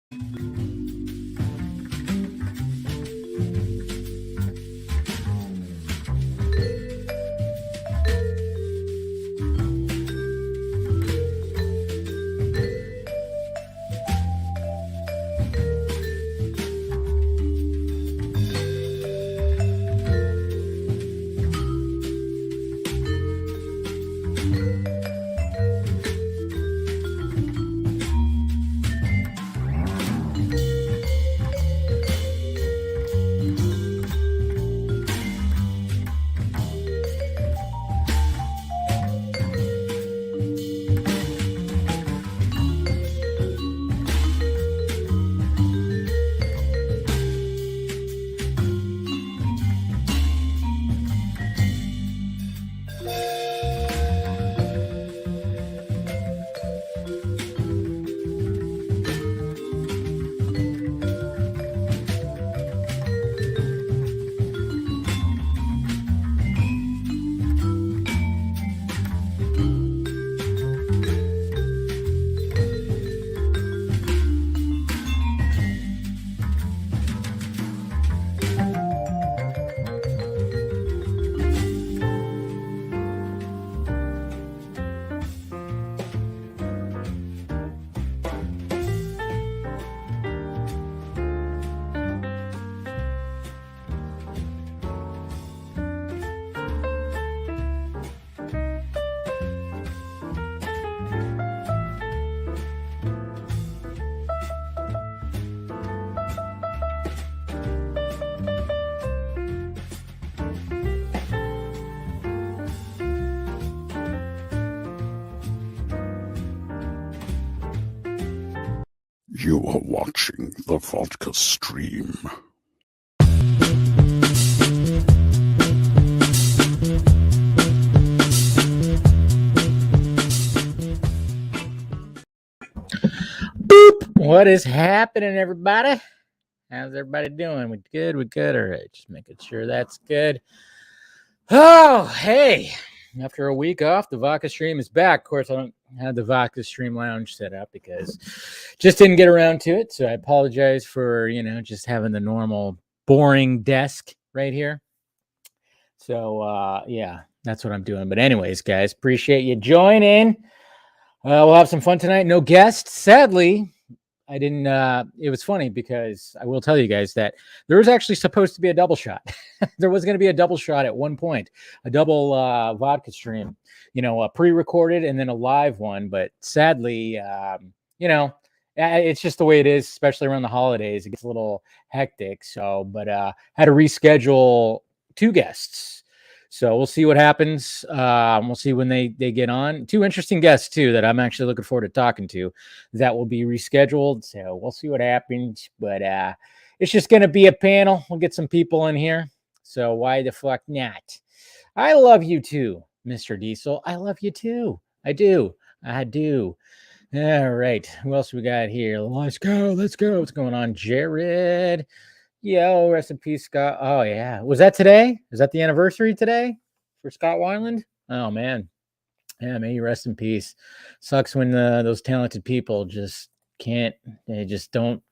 You are watching the Vodka stream. Boop! What is happening, everybody? How's everybody doing? We good? We good? All right, just making sure that's good. Oh, hey. After a week off, the Vodka stream is back. Of course, I don't have the Vodka stream lounge set up because just didn't get around to it. So I apologize for, just having the normal boring desk right here. So, yeah, that's what I'm doing. But anyways, guys, appreciate you joining. We'll have some fun tonight. No guests. Sadly, I didn't. It was funny because I will tell you guys that there was actually supposed to be a double shot. There was going to be a double shot at one point, a double Vodka stream, a pre-recorded and then a live one. But sadly, it's just the way it is, especially around the holidays. It gets a little hectic. So, but had to reschedule 2 guests. So we'll see what happens. We'll see when they get on. 2 interesting guests, too, that I'm actually looking forward to talking to. That will be rescheduled. So we'll see what happens. But it's just going to be a panel. We'll get some people in here. So why the fuck not? I love you, too, Mr. Diesel. I love you, too. I do. I do. All right. Who else we got here? Let's go. Let's go. What's going on, Jared? Yo, rest in peace, Scott. Oh, yeah. Was that today? Is that the anniversary today for Scott Weiland? Oh, man. Yeah, may you rest in peace. Sucks when those talented people just can't, they don't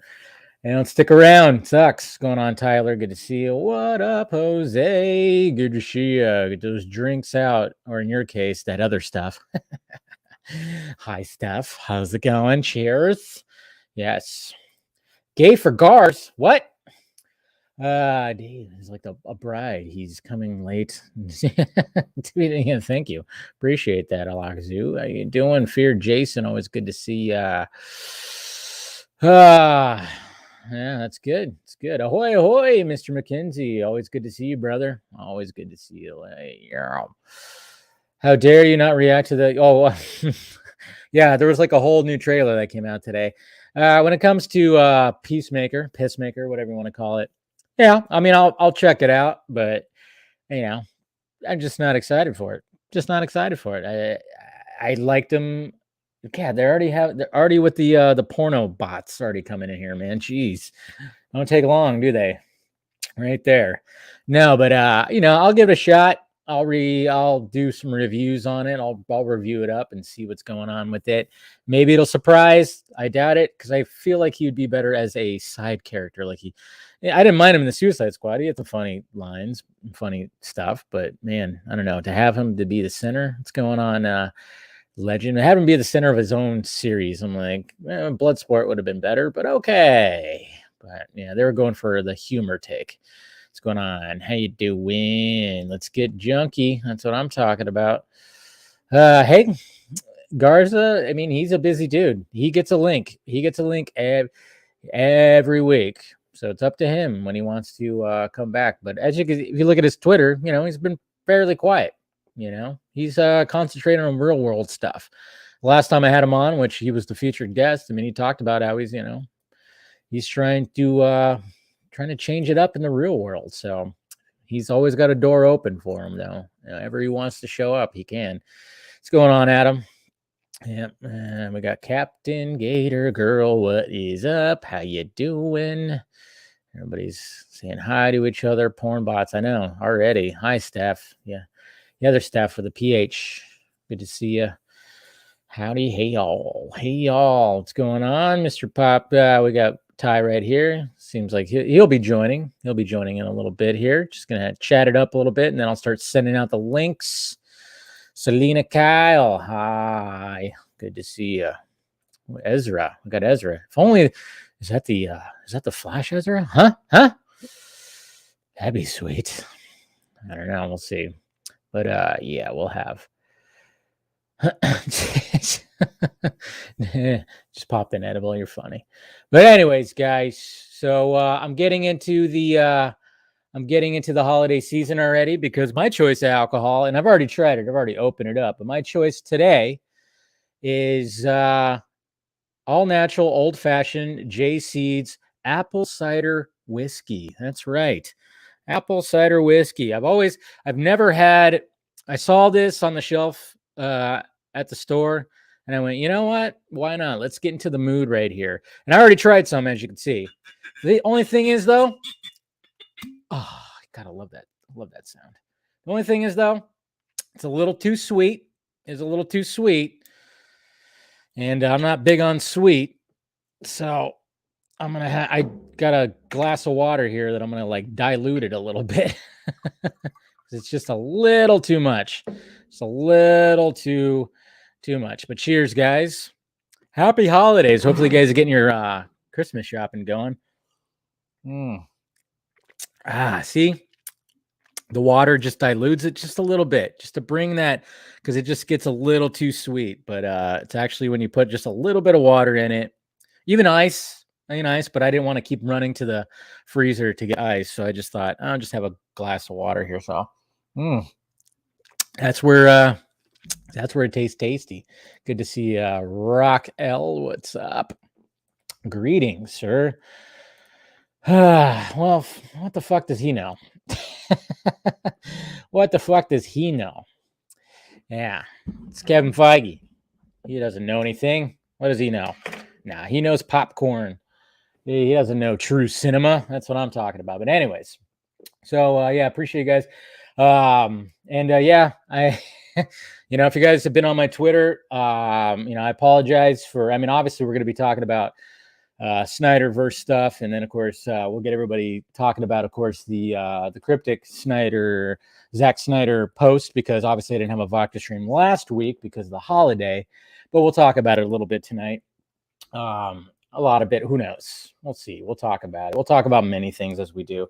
stick around. Sucks. What's going on, Tyler? Good to see you. What up, Jose? Good to see you. Get those drinks out, or in your case, that other stuff. Hi, Steph. How's it going? Cheers. Yes. Gay for Garth. What? Dave is like a bride. He's coming late. Yeah, thank you. Appreciate that, Alakazoo. How you doing? Fear Jason, always good to see yeah, that's good. It's good. Ahoy, ahoy, Mr. McKenzie. Always good to see you, brother. Always good to see you. Yeah. How dare you not react to the yeah, there was like a whole new trailer that came out today. When it comes to Pissmaker, whatever you want to call it. Yeah, I mean, I'll check it out, but I'm just not excited for it. Just not excited for it. I liked them. Yeah, they're already with the porno bots already coming in here, man. Jeez, don't take long, do they? Right there. No, but I'll give it a shot. I'll do some reviews on it. I'll review it up and see what's going on with it. Maybe it'll surprise. I doubt it, because I feel like he would be better as a side character. I didn't mind him in the Suicide Squad. He had some funny lines, funny stuff. But man, I don't know. To have him to be the center, what's going on? Legend. Have him be the center of his own series. I'm like, Bloodsport would have been better, but okay. But yeah, they were going for the humor take. What's going on? How you doing? Let's get Junkee. That's what I'm talking about. Hey, Garza. I mean, he's a busy dude. He gets a link. Every week. So it's up to him when he wants to come back. But if you look at his Twitter, he's been fairly quiet. He's concentrating on real world stuff. Last time I had him on, which he was the featured guest, I mean, he talked about how he's trying to change it up in the real world. So he's always got a door open for him, though. Whenever he wants to show up, he can. What's going on, Adam? Yep. We got Captain Gator Girl. What is up? How you doing? Everybody's saying hi to each other. Porn bots. I know already. Hi, Steph. Yeah. The other staff for the PH. Good to see you. Howdy, hey y'all. What's going on, Mr. Pop? We got Ty right here. Seems like he'll be joining. He'll be joining in a little bit here. Just gonna chat it up a little bit, and then I'll start sending out the links. Selena Kyle, hi. Good to see you. Ezra, we got Ezra. If only is that the Flash Ezra? Huh? That'd be sweet. I don't know. We'll see. But yeah, we'll have. Just popped an edible. You're funny. But anyways, guys, so I'm getting into the holiday season already, because my choice of alcohol, and I've already tried it. I've already opened it up. But my choice today is all natural, old fashioned J Seeds apple cider whiskey. That's right. Apple cider whiskey. I've never had. I saw this on the shelf at the store, and I went, you know what? Why not? Let's get into the mood right here. And I already tried some, as you can see. The only thing is, though, I gotta love that. I love that sound. The only thing is, though, it's a little too sweet. It's a little too sweet, and I'm not big on sweet, so I got a glass of water here that I'm gonna dilute it a little bit. It's just a little too much. It's a little too much. But cheers, guys. Happy holidays. Hopefully, you guys are getting your Christmas shopping going. See? The water just dilutes it just a little bit, just to bring that, because it just gets a little too sweet. But it's actually when you put just a little bit of water in it, even ice, but I didn't want to keep running to the freezer to get ice. So I just thought, I'll just have a glass of water here. So that's where it tastes tasty. Good to see Rock L. What's up? Greetings, sir. Well, what the fuck does he know? What the fuck does he know? Yeah, it's Kevin Feige. He doesn't know anything. What does he know? Nah, he knows popcorn. He doesn't know true cinema. That's what I'm talking about. But anyways, so yeah, appreciate you guys. Yeah, I, if you guys have been on my Twitter, I apologize for. I mean, obviously, we're going to be talking about SnyderVerse stuff, and then of course we'll get everybody talking about, of course, the cryptic Zack Snyder post, because obviously I didn't have a Vodka stream last week because of the holiday, but we'll talk about it a little bit tonight. A lot of it, who knows? We'll see. We'll talk about it. We'll talk about many things as we do.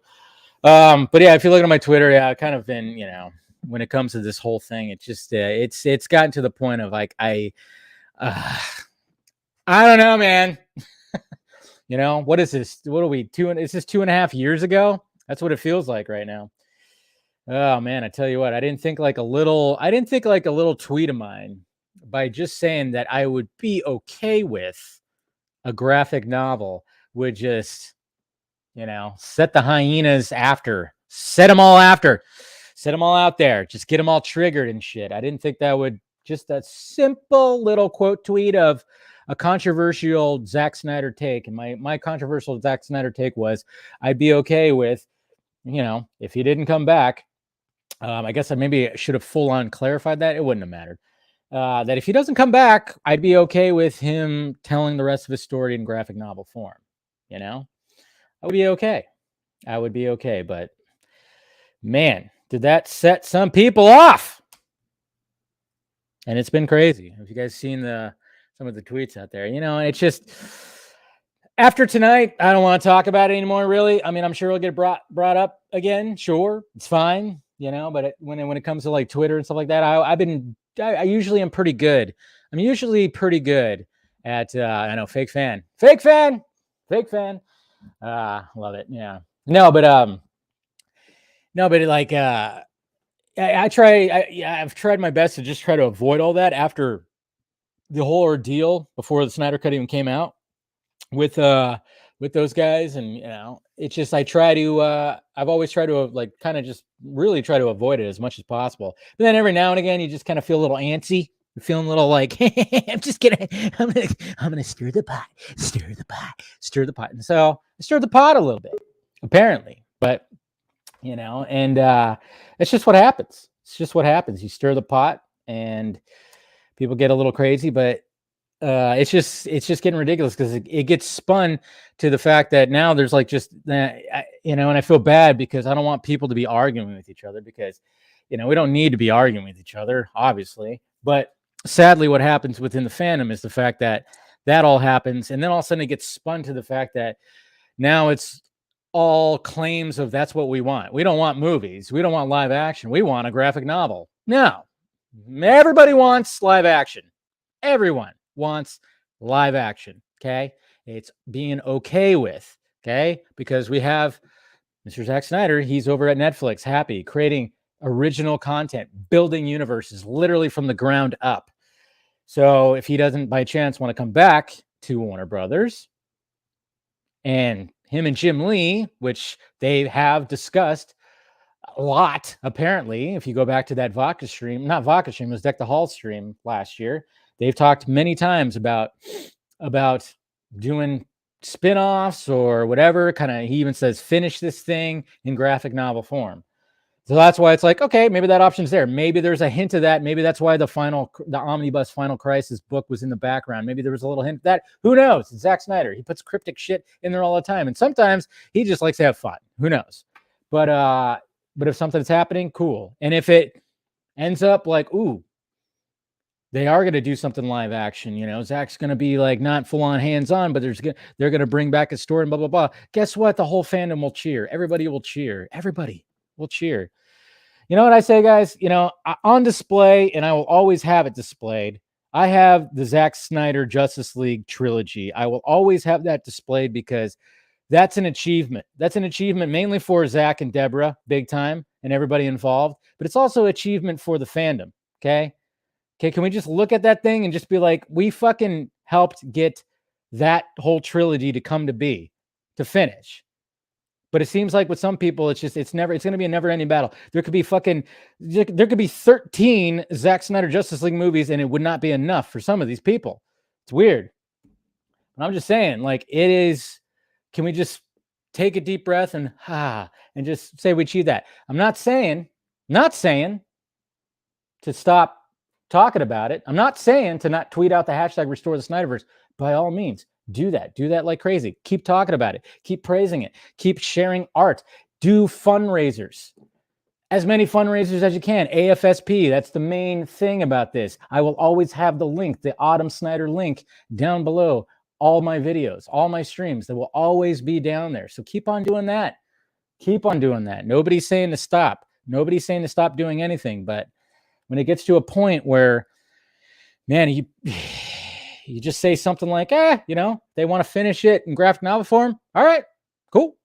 But yeah, if you look at my Twitter, yeah, I've kind of been, when it comes to this whole thing, it's just it's gotten to the point of I don't know, man. What is this? What are we doing? Is this 2.5 years ago? That's what it feels like right now. Oh man, I tell you what, I didn't think like a little tweet of mine, by just saying that I would be okay with a graphic novel, would just, set the hyenas after, set them all out there, just get them all triggered and shit. I didn't think that would, just a simple little quote tweet of a controversial Zack Snyder take. And my controversial Zack Snyder take was, I'd be okay with, if he didn't come back, I guess I maybe should have full on clarified that. It wouldn't have mattered. That if he doesn't come back, I'd be okay with him telling the rest of his story in graphic novel form. You know, I would be okay. I would be okay. But man, did that set some people off? And it's been crazy. Have you guys seen some of the tweets out there? You know, and it's just after tonight, I don't want to talk about it anymore. Really, I mean, I'm sure it'll get brought up again. Sure, it's fine. You know, but when it comes to like Twitter and stuff like that, I usually am pretty good. I'm usually pretty good at I know fake fan. Love it. Yeah. No, but like I've tried my best to just try to avoid all that after the whole ordeal before the Snyder Cut even came out with those guys. And, you know, it's just, I've always tried to like kind of just really try to avoid it as much as possible. But then every now and again, you just kind of feel a little antsy. You're feeling a little like, I'm going to stir the pot. And so I stirred the pot a little bit, apparently, but you know, and it's just what happens. It's just what happens. You stir the pot and people get a little crazy, but it's just getting ridiculous because it gets spun to the fact that now there's like just you know, and I feel bad because I don't want people to be arguing with each other because, you know, we don't need to be arguing with each other, obviously. But sadly, what happens within the fandom is the fact that all happens, and then all of a sudden it gets spun to the fact that now it's all claims of that's what we want. We don't want movies. We don't want live action. We want a graphic novel. No, everybody wants live action. Everyone wants live action. Okay. It's being okay with. Okay. Because we have Mr. Zack Snyder. He's over at Netflix, happy, creating original content, building universes literally from the ground up. So if he doesn't by chance want to come back to Warner Brothers, and him and Jim Lee, which they have discussed a lot, apparently, if you go back to that Vodka stream, not Vodka stream, it was Deck the Hall stream last year. They've talked many times about doing spin-offs or whatever. Kind of, he even says, finish this thing in graphic novel form. So that's why it's like, okay, maybe that option's there. Maybe there's a hint of that. Maybe that's why the Omnibus Final Crisis book was in the background. Maybe there was a little hint of that. Who knows? It's Zack Snyder. He puts cryptic shit in there all the time. And sometimes he just likes to have fun. Who knows? But if something's happening, cool. And if it ends up like, ooh, they are going to do something live action, you know, Zack's going to be like not full on hands on, but they're going to bring back a story and blah, blah, blah. Guess what? The whole fandom will cheer. Everybody will cheer. Everybody will cheer. You know what I say, guys? You know, on display, and I will always have it displayed, I have the Zack Snyder Justice League trilogy. I will always have that displayed because that's an achievement. That's an achievement mainly for Zack and Deborah, big time, and everybody involved. But it's also an achievement for the fandom, okay? Okay, can we just look at that thing and just be like, we fucking helped get that whole trilogy to come to be, to finish. But it seems like with some people, it's going to be a never ending battle. There could be 13 Zack Snyder Justice League movies and it would not be enough for some of these people. It's weird. But I'm just saying, like, it is, can we just take a deep breath and just say we achieved that? I'm not saying to stop talking about it. I'm not saying to not tweet out the hashtag restore the SnyderVerse. By all means, do that like crazy. Keep talking about it. Keep praising it. Keep sharing art. Do fundraisers. As many fundraisers as you can. AFSP, that's the main thing about this. I will always have the link, the Autumn Snyder link down below. All my videos, all my streams, that will always be down there. So keep on doing that. Keep on doing that. Nobody's saying to stop. Nobody's saying to stop doing anything. But when it gets to a point where, man, you just say something like, you know, they want to finish it in graphic novel form. All right, cool.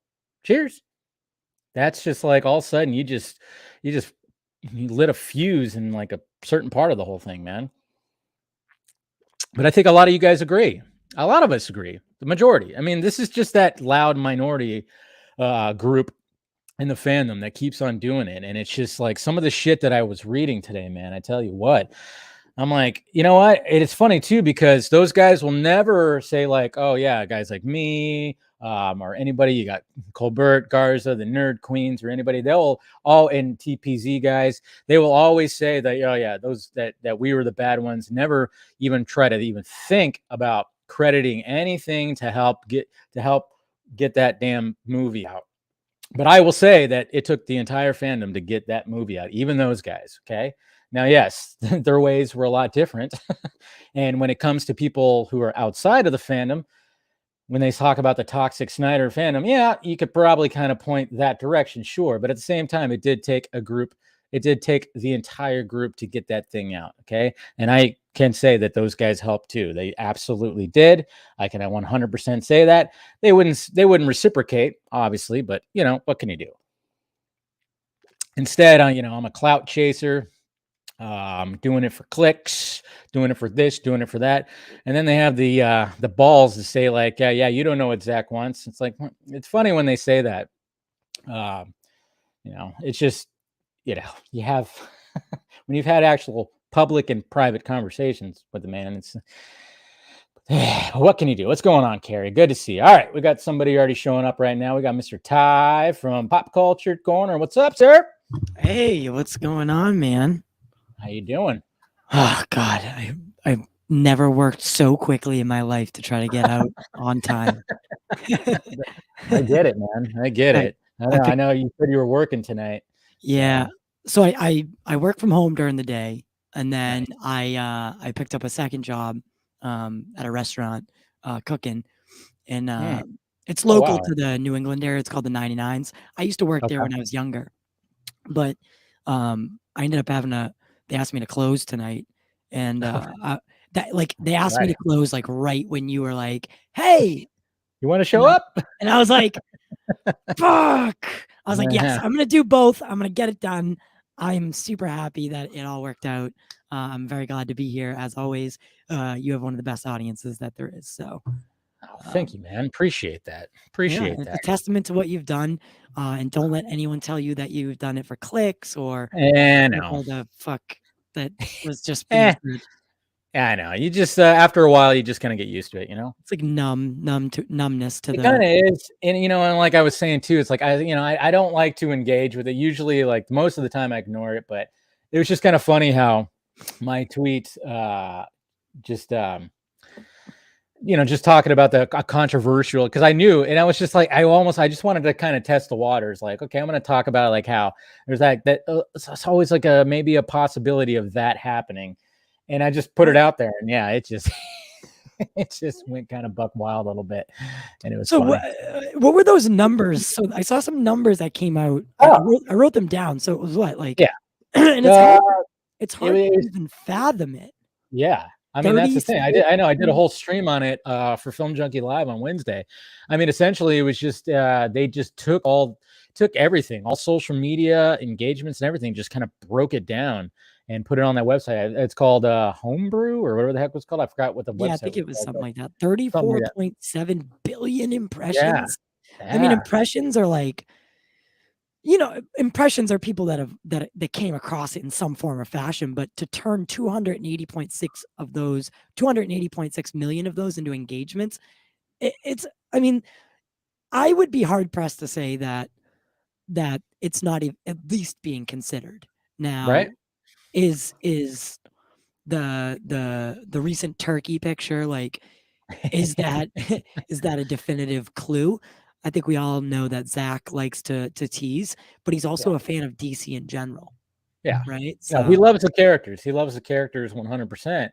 Cheers. That's just like all of a sudden you lit a fuse in like a certain part of the whole thing, man. But I think a lot of you guys agree. A lot of us agree. The majority. I mean, this is just that loud minority group in the fandom that keeps on doing it. And it's just like some of the shit that I was reading today, man, I tell you what, I'm like, you know what? It's funny too, because those guys will never say like, oh yeah, guys like me, or anybody. You got Colbert, Garza, the Nerd Queens, or anybody. They'll all and TPZ guys. They will always say that, oh yeah, those that we were the bad ones. Never even try to even think about crediting anything to help get that damn movie out. But I will say that it took the entire fandom to get that movie out, even those guys. Okay. Now, yes, their ways were a lot different. And when it comes to people who are outside of the fandom, when they talk about the toxic Snyder fandom, yeah, you could probably kind of point that direction, sure. But at the same time, it did take the entire group to get that thing out. Okay. And I can say that those guys helped too. They absolutely did. I can 100% say that. They wouldn't reciprocate, obviously, but what can you do? Instead, I'm a clout chaser. Doing it for clicks, doing it for this, doing it for that. And then they have the balls to say like, yeah, you don't know what Zack wants. It's like, it's funny when they say that. It's just, you have, when you've had actual public and private conversations with the man, it's, what can you do? What's going on, Carrie? Good to see you. All right. We got somebody already showing up right now. We got Mr. Ty from Pop Culture Corner. What's up, sir? Hey, what's going on, man? How you doing? Oh God, I've never worked so quickly in my life to try to get out on time. I get it, man. I get it. I know you said you were working tonight. Yeah. So I work from home during the day, and then I picked up a second job at a restaurant cooking, and it's local to the New England area. It's called the 99s. I used to work there when I was younger, but I ended up they asked me to close tonight, and they asked me to close like right when you were like, "Hey, you want to show up?" And I was like, "Fuck!" I was like, "Yes, I'm gonna do both. I'm gonna get it done." I'm super happy that it all worked out. I'm very glad to be here as always. You have one of the best audiences that there is. So, thank you, man. Appreciate that. Appreciate that. It's a testament to what you've done. And don't let anyone tell you that you've done it for clicks or all the fuck that was just being said. I know. You just after a while, you just kind of get used to it. It's like numbness to it kind of is. And and like I was saying too, it's like I don't like to engage with it. Usually, like most of the time, I ignore it. But it was just kind of funny how my tweet just talking about the controversial, because I knew, and I was just like, I just wanted to kind of test the waters. Like, okay, I'm going to talk about like how there's that it's always like maybe a possibility of that happening. And I just put it out there, and yeah, it just went kind of buck wild a little bit, and it was so. What were those numbers? So I saw some numbers that came out. I wrote them down. So it was what, like, and it's hard to even fathom it. Yeah. I mean, that's the thing. I did a whole stream on it for Film Junkee Live on Wednesday. I mean, essentially, it was just they just took everything, all social media engagements and everything, just kind of broke it down and put it on that website. It's called Homebrew or whatever the heck it was called. I forgot what the website. Yeah, I think it was something like that. 34.7 billion impressions. Yeah. I mean, impressions are like, impressions are people that came across it in some form or fashion, but to turn 280.6 million of those into engagements, I mean, I would be hard pressed to say that it's not at least being considered. Now, right? Is the recent turkey picture, like, is that a definitive clue? I think we all know that Zack likes to tease, but he's also a fan of DC in general. Yeah. Right. So he loves the characters. He loves the characters 100%.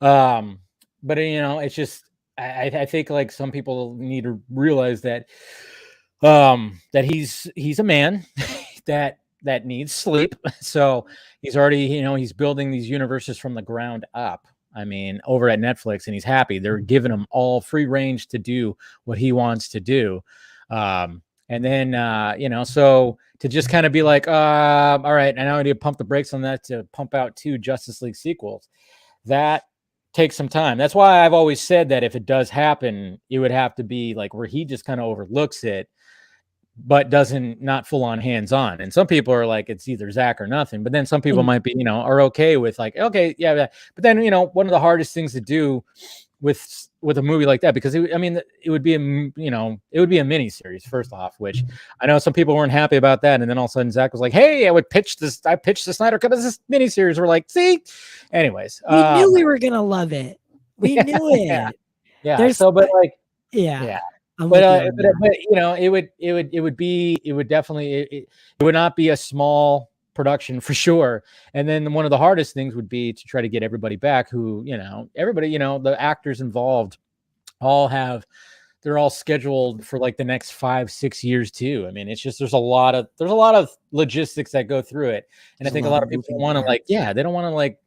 But it's just, I think like some people need to realize that, that he's a man that needs sleep. So he's already, he's building these universes from the ground up. I mean, over at Netflix, and he's happy. They're giving him all free range to do what he wants to do. And then, so to just kind of be like, all right, I now I need to pump the brakes on that to pump out 2 Justice League sequels. That takes some time. That's why I've always said that if it does happen, it would have to be like where he just kind of overlooks it, but not full on hands on. And some people are like, it's either Zack or nothing. But then some people might be, are okay with like, okay, yeah. But then, one of the hardest things to do with a movie like that, because it would be it would be a mini series first off, which I know some people weren't happy about that, and then all of a sudden Zack was like, "Hey, I pitched the Snyder Cut as this mini series." We're like, "See," anyways, we knew we were gonna love it. We knew it. Yeah. So, but like, yeah. But it would definitely it would not be a small production for sure. And then one of the hardest things would be to try to get everybody back who, everybody, the actors involved they're all scheduled for like the next 5-6 years too. I mean, it's just, there's a lot of logistics that go through it. And I think a lot of people want to they don't want to like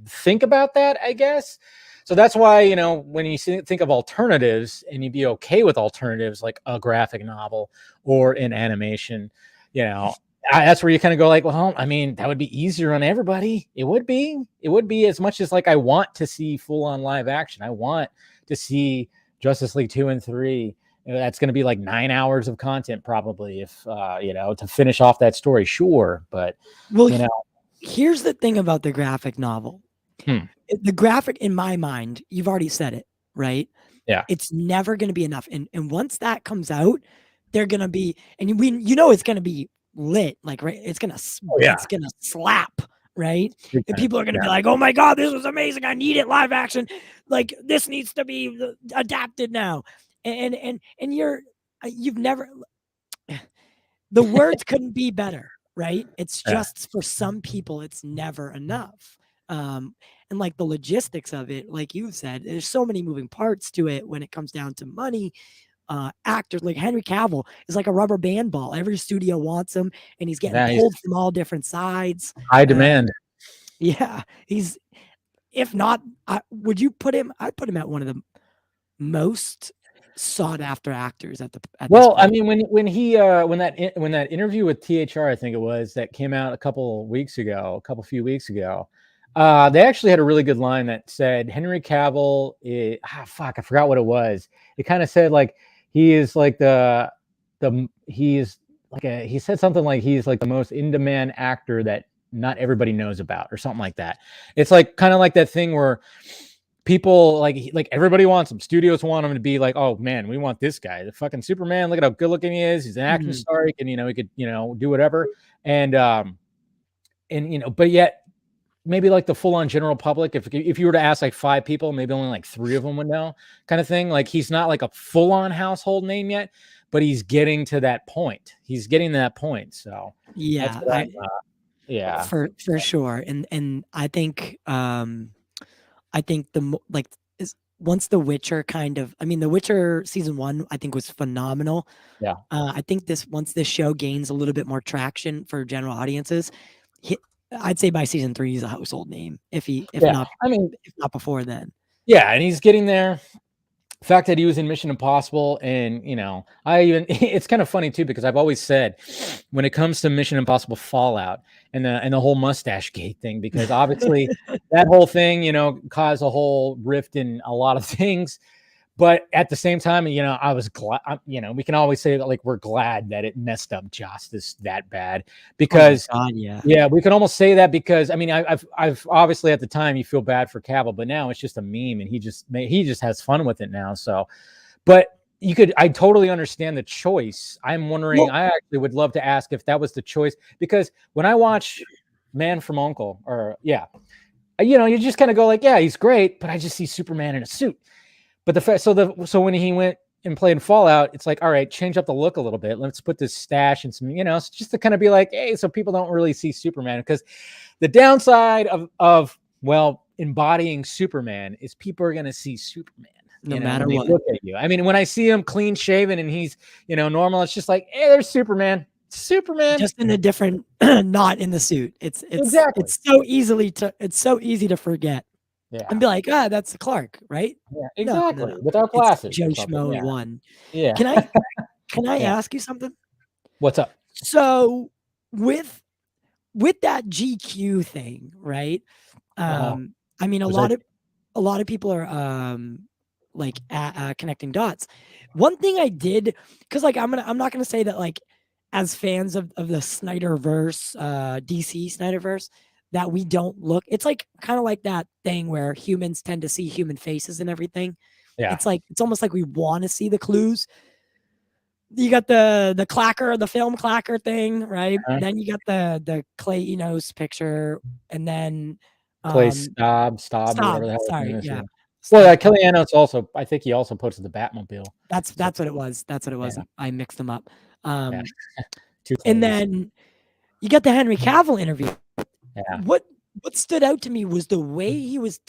think about that, I guess. So that's why, when you think of alternatives and you'd be okay with alternatives like a graphic novel or an animation, that's where you kind of go like, well, I mean, that would be easier on everybody. It would be as much as like, I want to see full on live action. I want to see Justice League 2 and 3. That's going to be like 9 hours of content probably if, to finish off that story. Sure. But, here's the thing about the graphic novel. The graphic, in my mind, you've already said it, right? Yeah. It's never going to be enough. And once that comes out, they're going to be, and it's going to be lit, like, right? It's going to slap, right? And people are going to be like, oh my God, this was amazing. I need it live action. Like, this needs to be adapted now. And you've never, the words couldn't be better, right? It's just for some people, it's never enough. And like the logistics of it, like you said, there's so many moving parts to it when it comes down to money. Actors like Henry Cavill is like a rubber band ball. Every studio wants him, and he's getting pulled from all different sides. High demand. He's, if not, would you put him? I'd put him at one of the most sought after actors at well, I mean, when that interview with THR, I think it was, that came out a few weeks ago. They actually had a really good line that said Henry Cavill I forgot what it was. It kind of said like he is like he said something like he's like the most in-demand actor that not everybody knows about, or something like that. It's like kind of like that thing where people like everybody wants him. Studios want him to be like, oh man, we want this guy, the fucking Superman. Look at how good looking he is. He's an action star. He can, he could, do whatever. And but yet, maybe like the full-on general public, if you were to ask like 5 people, maybe only like 3 of them would know, kind of thing. Like, he's not like a full-on household name yet, but he's getting to that point. So yeah, for sure. And I think once The Witcher The Witcher season 1, I think, was phenomenal. Yeah. I think once this show gains a little bit more traction for general audiences, I'd say by season 3 he's a household name. If not before then. Yeah, and he's getting there. The fact that he was in Mission Impossible, and it's kind of funny too, because I've always said when it comes to Mission Impossible Fallout and the whole mustache gate thing, because obviously that whole thing caused a whole rift in a lot of things. But at the same time, I was glad, we can always say that, like, we're glad that it messed up Justice that bad, because we can almost say that, because I mean, I've obviously at the time you feel bad for Cavill, but now it's just a meme and he just has fun with it now. So, but I totally understand the choice. I'm wondering, I actually would love to ask if that was the choice, because when I watch Man from U.N.C.L.E., you just kind of go like, yeah, he's great, but I just see Superman in a suit. But so when he went and played in Fallout, it's like, all right, change up the look a little bit. Let's put this stash and some, just to kind of be like, hey, so people don't really see Superman. Because the downside of embodying Superman is people are going to see Superman no matter what. Look at you. I mean, when I see him clean shaven and he's normal, it's just like, hey, there's Superman. Just in a different, not in the suit. It's so easy to forget. Yeah. And be like, that's Clark, right? Yeah, exactly. No. Without glasses. Joe Schmo one. Yeah. Can I ask you something? What's up? So with that GQ thing, right? I mean, a lot of people are connecting dots. One thing I did, because like I'm not gonna say that, like, as fans of the SnyderVerse, DC SnyderVerse, that we don't look. It's like kind of like that thing where humans tend to see human faces and everything. Yeah. It's almost like we want to see the clues. You got the clacker, the film clacker thing, right? Then you got the Clay Enos picture, and then Clay Staub, or whatever the hell his sorry, name is. yeah. Well, Kelly Enos also, I think he also posted the Batmobile. That's what it was. That's what it was. Yeah. I mixed them up. Two And Clays. then you got the Henry Cavill interview. Yeah. What stood out to me was the way he was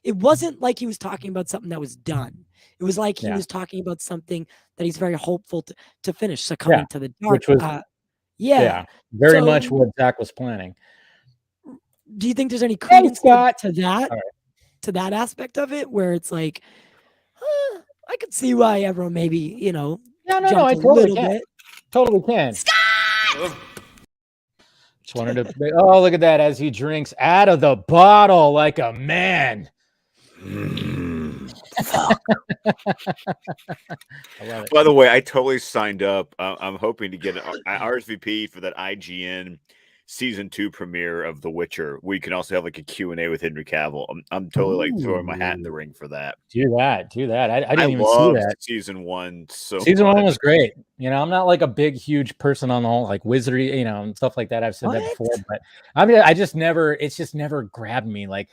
it wasn't like he was talking about something that was done. It was like he was talking about something that he's very hopeful to finish, succumbing to the dark. Which was very much what Zack was planning. Do you think there's any credence to that aspect of it, where it's like, I could see why everyone maybe, you know, no, I totally can. Totally can. Just wanted to. Oh, look at that as he drinks out of the bottle like a man. I love it. By the way, I totally signed up. I'm hoping to get an RSVP for that IGN season 2 premiere of The Witcher. We can also have like a Q&A with Henry Cavill. I'm totally like throwing my hat in the ring for that. Do that. I didn't even see that. Season 1. Season 1 was great. You know, I'm not like a big, huge person on the whole like wizardry, you know, and stuff like that. I've said that before, but I mean, it's just never grabbed me. Like,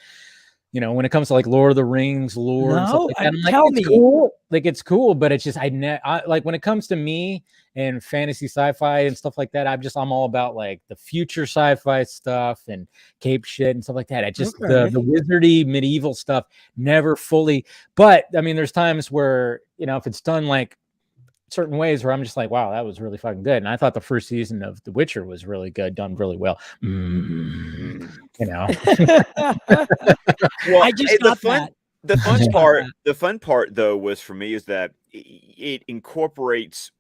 you know, when it comes to like Lord of the Rings lore and stuff like that, I'm like, it's cool. Like, it's cool, but it's just I like when it comes to me and fantasy sci-fi and stuff like that, I'm all about like the future sci-fi stuff and cape shit and stuff like that. I just the wizardy medieval stuff never fully. But I mean, there's times where, you know, if it's done like certain ways where I'm just like, wow, that was really fucking good. And I thought the first season of The Witcher was really good, done really well. You know. Well, I just the fun part though was for me is that it incorporates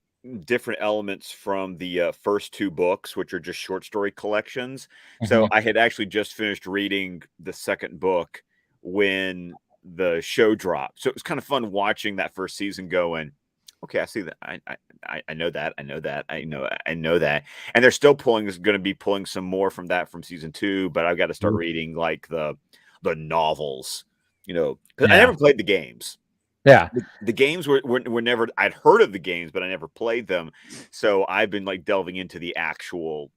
different elements from the first 2 books, which are just short story collections. So I had actually just finished reading the second book when the show dropped. So it was kind of fun watching that first season going, okay, I see that. I know that. I know that. I know that. And they're still going to be pulling some more from that from season 2, but I've got to start reading like the novels, you know, because I never played the games. Yeah. The games were never, I'd heard of the games, but I never played them. So I've been like delving into the actual,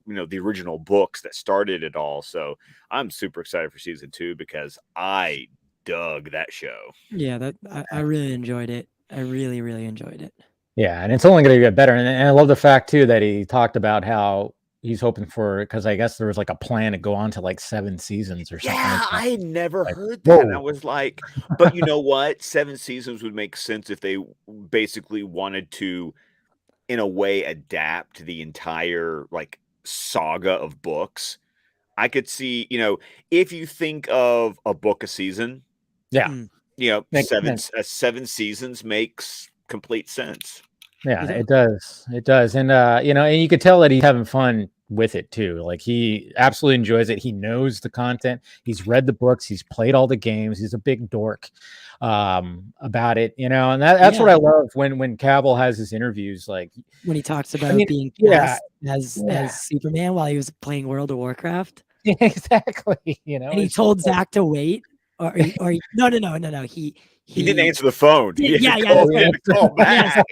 you know, the original books that started it all. So I'm super excited for season 2 because I dug that show. Yeah, I really enjoyed it. I really, really enjoyed it. Yeah, and it's only going to get better. And I love the fact too that he talked about how he's hoping for, because I guess there was like a plan to go on to like 7 seasons or something. Yeah, like that. I had never heard that. I was like, but you know what? 7 seasons would make sense if they basically wanted to, in a way, adapt the entire like saga of books. I could see, you know, if you think of a book a season, you know, 7 seasons makes complete sense. Yeah, it does. It does. And you know, and you could tell that he's having fun with it too. Like he absolutely enjoys it. He knows the content. He's read the books. He's played all the games. He's a big dork about it, you know. And that's what I love when Cavill has his interviews, like when he talks about being cast as Superman while he was playing World of Warcraft. Yeah, exactly. You know, and he told Zack to wait. Or no. He didn't answer the phone. Yeah. Call back.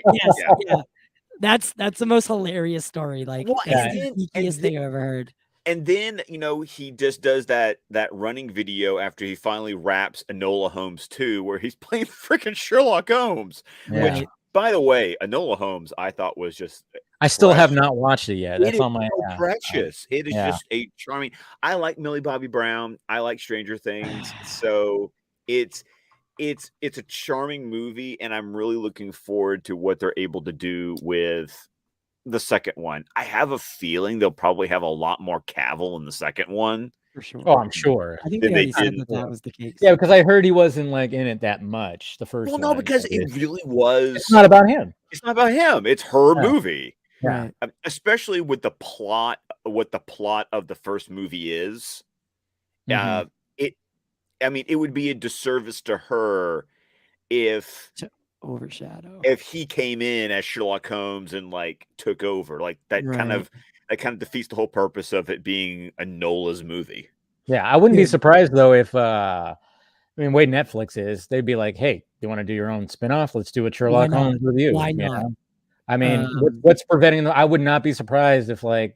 Yes. That's the most hilarious story. Like, that's the geekiest thing I've ever heard. And then, you know, he just does that running video after he finally wraps Enola Holmes 2, where he's playing freaking Sherlock Holmes. Which, by the way, Enola Holmes, I thought was just. I still have not watched it yet. That's on my precious. It is just a charming. I like Millie Bobby Brown. I like Stranger Things. So it's a charming movie, and I'm really looking forward to what they're able to do with the second one. I have a feeling they'll probably have a lot more Cavill in the second one. For sure. Oh, I'm sure. I think they said that was the case. Yeah, because I heard he wasn't like in it that much. The first one. Well, no, because it really was. It's not about him. It's not about him. It's her movie. Yeah. Especially with the plot, what the plot of the first movie is. It would be a disservice to her if overshadow if he came in as Sherlock Holmes and like took over, like that kind of that kind of defeats the whole purpose of it being a Nola's movie. Yeah, I wouldn't be surprised though if the way Netflix is, they'd be like, "Hey, you want to do your own spinoff? Let's do a Sherlock Holmes review." Why not? I mean, what's preventing them? I would not be surprised if, like,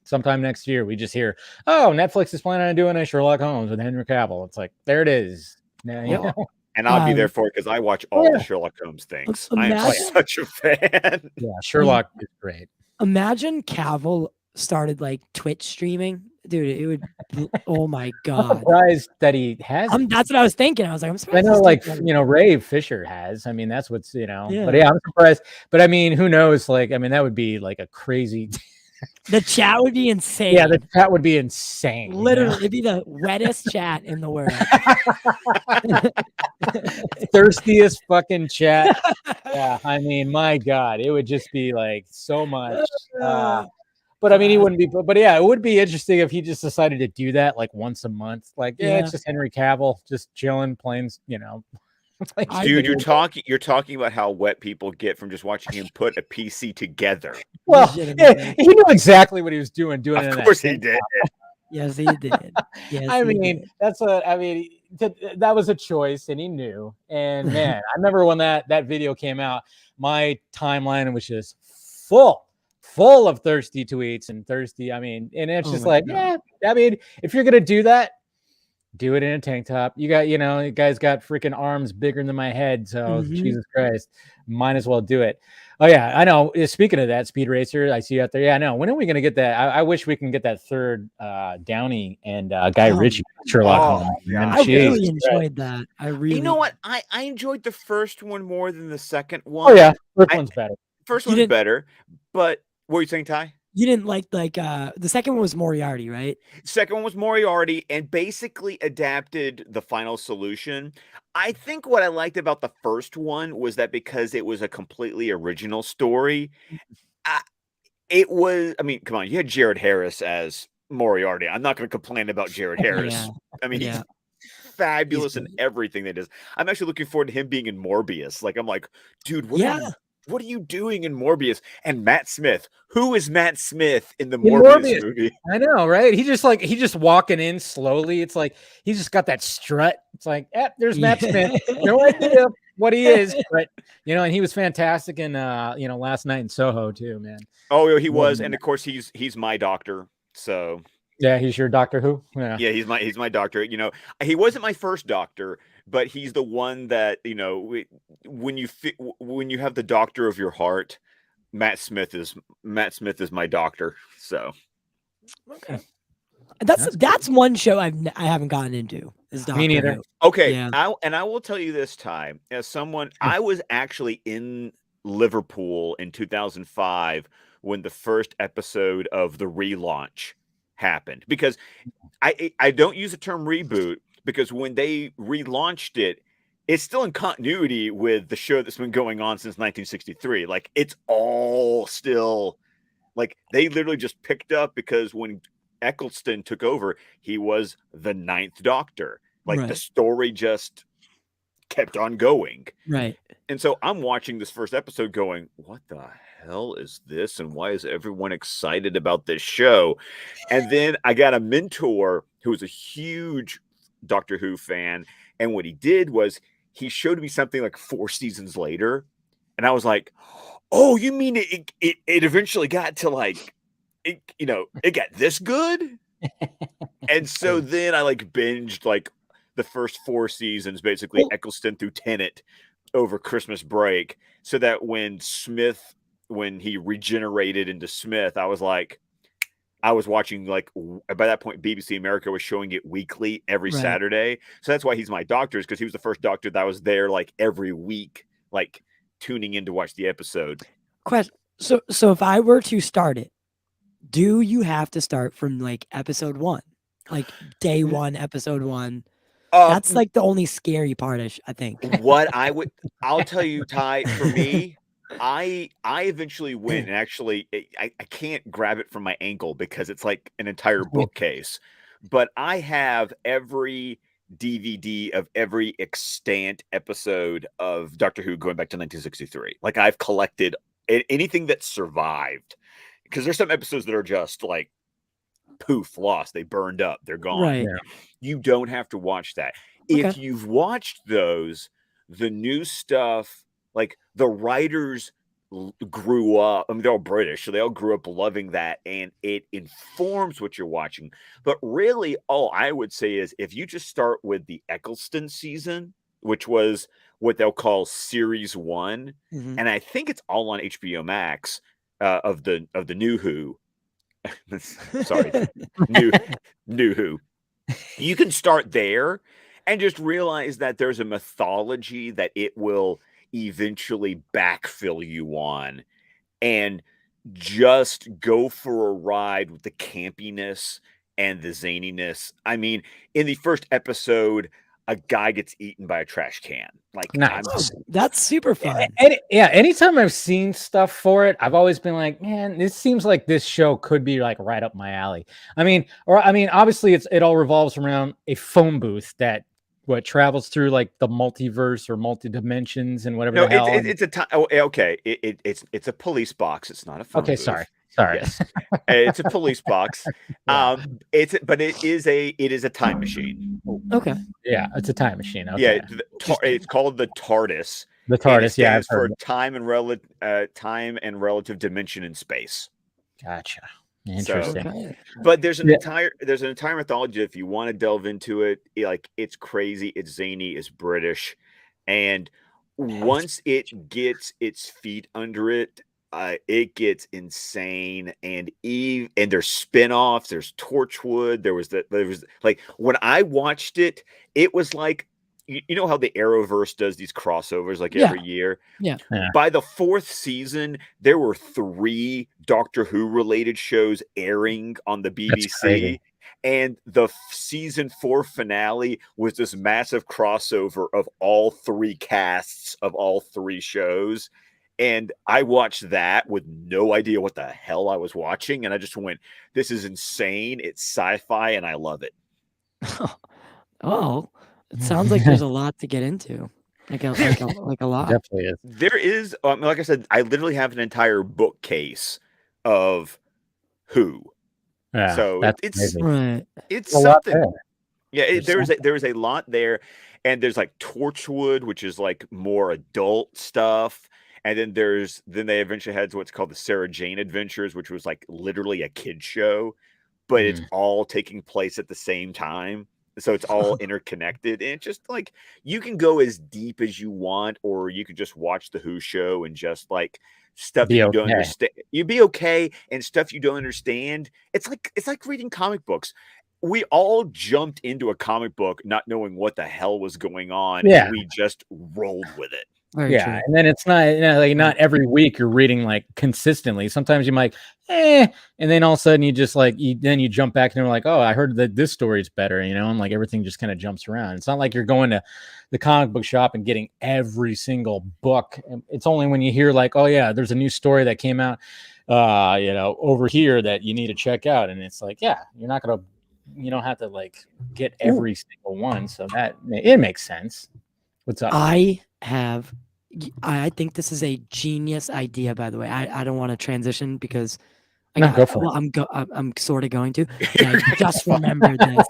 sometime next year we just hear, "Oh, Netflix is planning on doing a Sherlock Holmes with Henry Cavill." It's like, there it is. Now, and I'll be there for it because I watch all the Sherlock Holmes things. I am such a fan. Yeah, Sherlock is great. Imagine Cavill started like Twitch streaming, dude. It would. Oh my god! I'm surprised that he has. That's what I was thinking. I was like, I'm surprised. I know, like, Ray Fisher has. I mean, that's what's But yeah, I'm surprised. But I mean, who knows? Like, I mean, that would be like a crazy. The chat would be insane. Yeah, the chat would be insane. Literally, it'd be the wettest chat in the world. Thirstiest fucking chat. Yeah, I mean, my God, it would just be like so much. But I mean, he wouldn't be. But yeah, it would be interesting if he just decided to do that like once a month. Like, it's just Henry Cavill just chilling, playing. Dude, you're talking about how wet people get from just watching him put a PC together. Well, he knew exactly what he was doing. Of course he did. Yes, he did. Yes, I mean, that was a choice, and he knew. And man, I remember when that video came out, my timeline was just full of thirsty tweets and thirsty. I mean, and it's just like, God. I mean, if you're gonna do that, do it in a tank top. You got, you guys got freaking arms bigger than my head. So Jesus Christ, might as well do it. Oh yeah, I know. Speaking of that, Speed Racer, I see you out there. Yeah, I know. When are we gonna get that? I wish we can get that third Downey and Guy Ritchie Sherlock Holmes. I really enjoyed that. You know what? I enjoyed the first one more than the second one. Oh yeah, first one's better. First one's better. But what were you saying, Ty? You didn't like the second one was Moriarty, right? Second one was Moriarty and basically adapted the final solution. I think what I liked about the first one was that because it was a completely original story, it was, I mean, come on, you had Jared Harris as Moriarty. I'm not going to complain about Jared Harris. Yeah. I mean, he's fabulous in everything that is. I'm actually looking forward to him being in Morbius. Like, I'm like, dude, what are you doing in Morbius? And Matt Smith. Who is Matt Smith in the Morbius movie? I know, right? He just walking in slowly. It's like he's just got that strut. It's like, there's Matt Smith. No idea what he is, but and he was fantastic in Last Night in Soho too, man. Oh, he was, and of course he's my doctor. So yeah, he's your Doctor Who. Yeah, he's my doctor. He wasn't my first doctor, but he's the one that when you have the doctor of your heart, Matt Smith is my doctor. So okay, that's one show I haven't gotten into. Is Doctor Me neither. Who. Okay, I will tell you this time, as someone, I was actually in Liverpool in 2005 when the first episode of the relaunch happened, because I don't use the term reboot, because when they relaunched it, it's still in continuity with the show that's been going on since 1963. Like, it's all still, like, they literally just picked up, because when Eccleston took over, he was the 9th Doctor. Like, the story just kept on going. Right. And so I'm watching this first episode going, what the hell is this? And why is everyone excited about this show? And then I got a mentor who was a huge Doctor Who fan. And what he did was he showed me something like 4 seasons later. And I was like, oh, you mean it eventually got to like, it got this good? And so then I like binged like the first 4 seasons, basically Eccleston through Tennant over Christmas break, so that when he regenerated into Smith, I was watching, like, by that point BBC America was showing it weekly every Saturday. So that's why he's my doctor, is because he was the first doctor that was there like every week, like tuning in to watch the episode. Question. So if I were to start it, do you have to start from like episode 1, like day 1, episode 1? That's like the only scary part, I think. I'll tell you, Ty, for me, I eventually went, and actually I can't grab it from my ankle because it's like an entire bookcase, but I have every DVD of every extant episode of Doctor Who going back to 1963. Like, I've collected anything that survived. because there's some episodes that are just like poof, lost. They burned up. They're gone. Right. Yeah. You don't have to watch that. Okay. If you've watched those, the new stuff, like the writers grew up. I mean, they're all British, so they all grew up loving that, and it informs what you're watching. But really, all I would say is if you just start with the Eccleston season, which was what they'll call Series 1, Mhm. and I think it's all on HBO Max of the new Who. Sorry, new Who. You can start there and just realize that there's a mythology that it will eventually backfill you on, and just go for a ride with the campiness and the zaniness. I mean, in the first episode, a guy gets eaten by a trash can. Like, Nice. That's super fun. Anytime I've seen stuff for it, I've always been like, man, this seems like this show could be like right up my alley. I mean, obviously it all revolves around a phone booth that travels through like the multiverse or multi dimensions and whatever no, the hell. it's a time. Okay, it's a police box. It's not a phone Okay, booth. sorry. Yes, it's a police box. Yeah. It is a time machine. Okay. Yeah, it's a time machine. Okay. Yeah, it's called the TARDIS. The And it TARDIS. Yeah, I've stands for heard. time and relative dimension in space. Gotcha. Interesting. Okay. But there's an Yeah. entire mythology. If you want to delve into it, like it's crazy, it's zany, it's British, and once it gets its feet under it, it gets insane. And there's spin-offs, there's Torchwood. There was like when I watched it, it was like you know how the Arrowverse does these crossovers like every year? Yeah. By the 4th season, there were 3 Doctor Who related shows airing on the BBC. And the season 4 finale was this massive crossover of all 3 casts of all 3 shows. And I watched that with no idea what the hell I was watching. And I just went, this is insane. It's sci-fi and I love it. Oh, it sounds like there's a lot to get into. Like a lot. Definitely is. There is, like I said, I literally have an entire bookcase of Who. Yeah, So that's it's amazing. Right. it's A lot something. there. Yeah, There's there is a lot there, and there's like Torchwood, which is like more adult stuff, and then they eventually had what's called the Sarah Jane Adventures, which was like literally a kid show, but it's all taking place at the same time. So it's all interconnected, and it's just like you can go as deep as you want, or you could just watch the Who show and just like stuff that you don't understand. You'd be okay, and stuff you don't understand. It's like reading comic books. We all jumped into a comic book not knowing what the hell was going on, and we just rolled with it. Very true. And then it's not, like not every week you're reading like consistently. Sometimes you might, and then all of a sudden you just like, then you jump back and you're like, oh, I heard that this story is better, and like everything just kind of jumps around. It's not like you're going to the comic book shop and getting every single book. It's only when you hear like, oh yeah, there's a new story that came out, over here that you need to check out. And it's like, yeah, you don't have to like get every single one. So that it makes sense. What's up? I think this is a genius idea, by the way. I don't want to transition because go for it. I'm sort of going to. I just remembered this.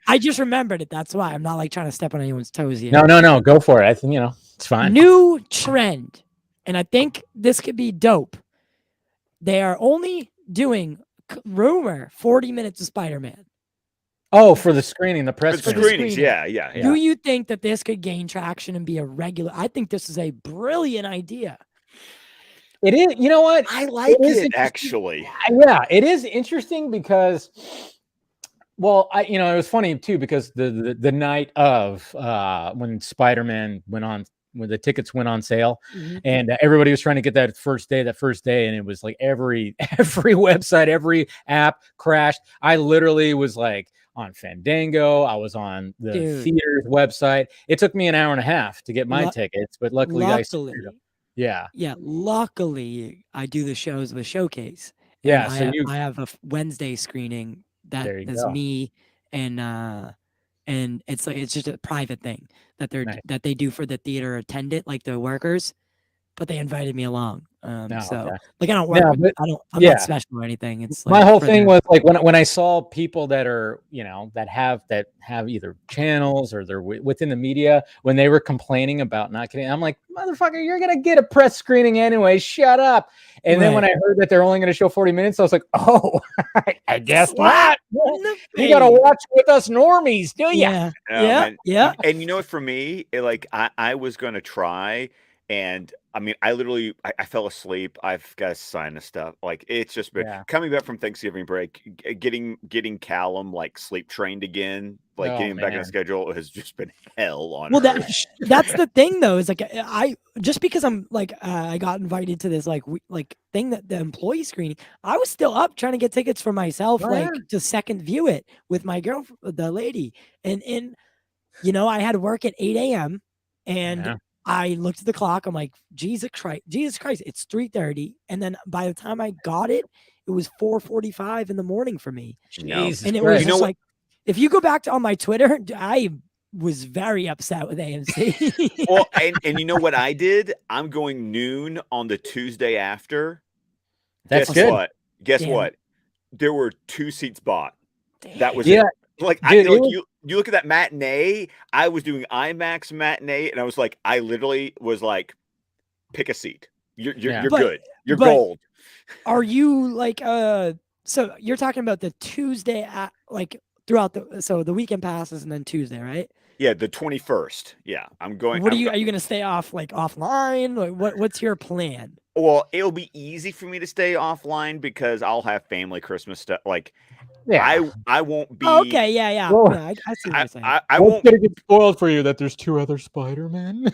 I just remembered it. That's why I'm not like trying to step on anyone's toes here. No. Go for it. I think it's fine. New trend, and I think this could be dope. They are only doing rumor 40 minutes of Spider-Man. Oh, for the screening, the press screenings. Yeah. Do you think that this could gain traction and be a regular? I think this is a brilliant idea. It is. You know what? I like it actually. Yeah, it is interesting because, well, it was funny too because the night of when Spider-Man went on, when the tickets went on sale, and everybody was trying to get that first day, and it was like every website, every app crashed. I literally was like on Fandango. I was on the theater's website. It took me an hour and a half to get my tickets, but luckily I do the shows with Showcase. Yeah, so I have a Wednesday screening that is me and it's just a private thing that they do for the theater attendant, like the workers. but they invited me along. No, So okay. like I don't work. Yeah, with, but I'm yeah. not special or anything. It's like My whole for thing them. was like when I saw people that are, you know, that have either channels or they're within the media, when they were complaining about not getting, I'm like, motherfucker, you're gonna get a press screening anyway. Shut up. And then when I heard that they're only going to show 40 minutes, I was like, oh, I guess not. You got to watch with us normies, do you? Yeah. Yeah. And you know what? For me, I was going to try, and I mean, I fell asleep. I've got to sign this stuff. Like it's just been coming back from Thanksgiving break, getting Callum like sleep trained again, like getting back on the schedule has just been hell on earth. That's the thing though, is like I just because I'm like I got invited to this like thing that the employee screening, I was still up trying to get tickets for myself, to second view it with my girlfriend, the lady, and you know I had to work at 8 a.m. and I looked at the clock. I'm like, Jesus Christ, it's 3:30, and then by the time I got it, it was 4:45 in the morning for me. Jesus and it was just like, if you go back to on my Twitter, I was very upset with AMC. Well, and you know what I did? I'm going noon on the Tuesday after. That's Guess good. what? Guess what? There were 2 seats bought. Damn. That was it. Like, dude, you look at that matinee. I was doing IMAX matinee, and I was like, I literally was like, pick a seat. You're good. You're gold. Are you like so you're talking about the Tuesday at like throughout the weekend passes and then Tuesday, right? Yeah, the 21st. Yeah, I'm going. Are you going to stay off like offline? Like what's your plan? Well, it'll be easy for me to stay offline because I'll have family Christmas stuff. Like, I won't be. Oh, okay, yeah. Well, I see what you're saying. I won't get spoiled for you that there's 2 other Spider-Men.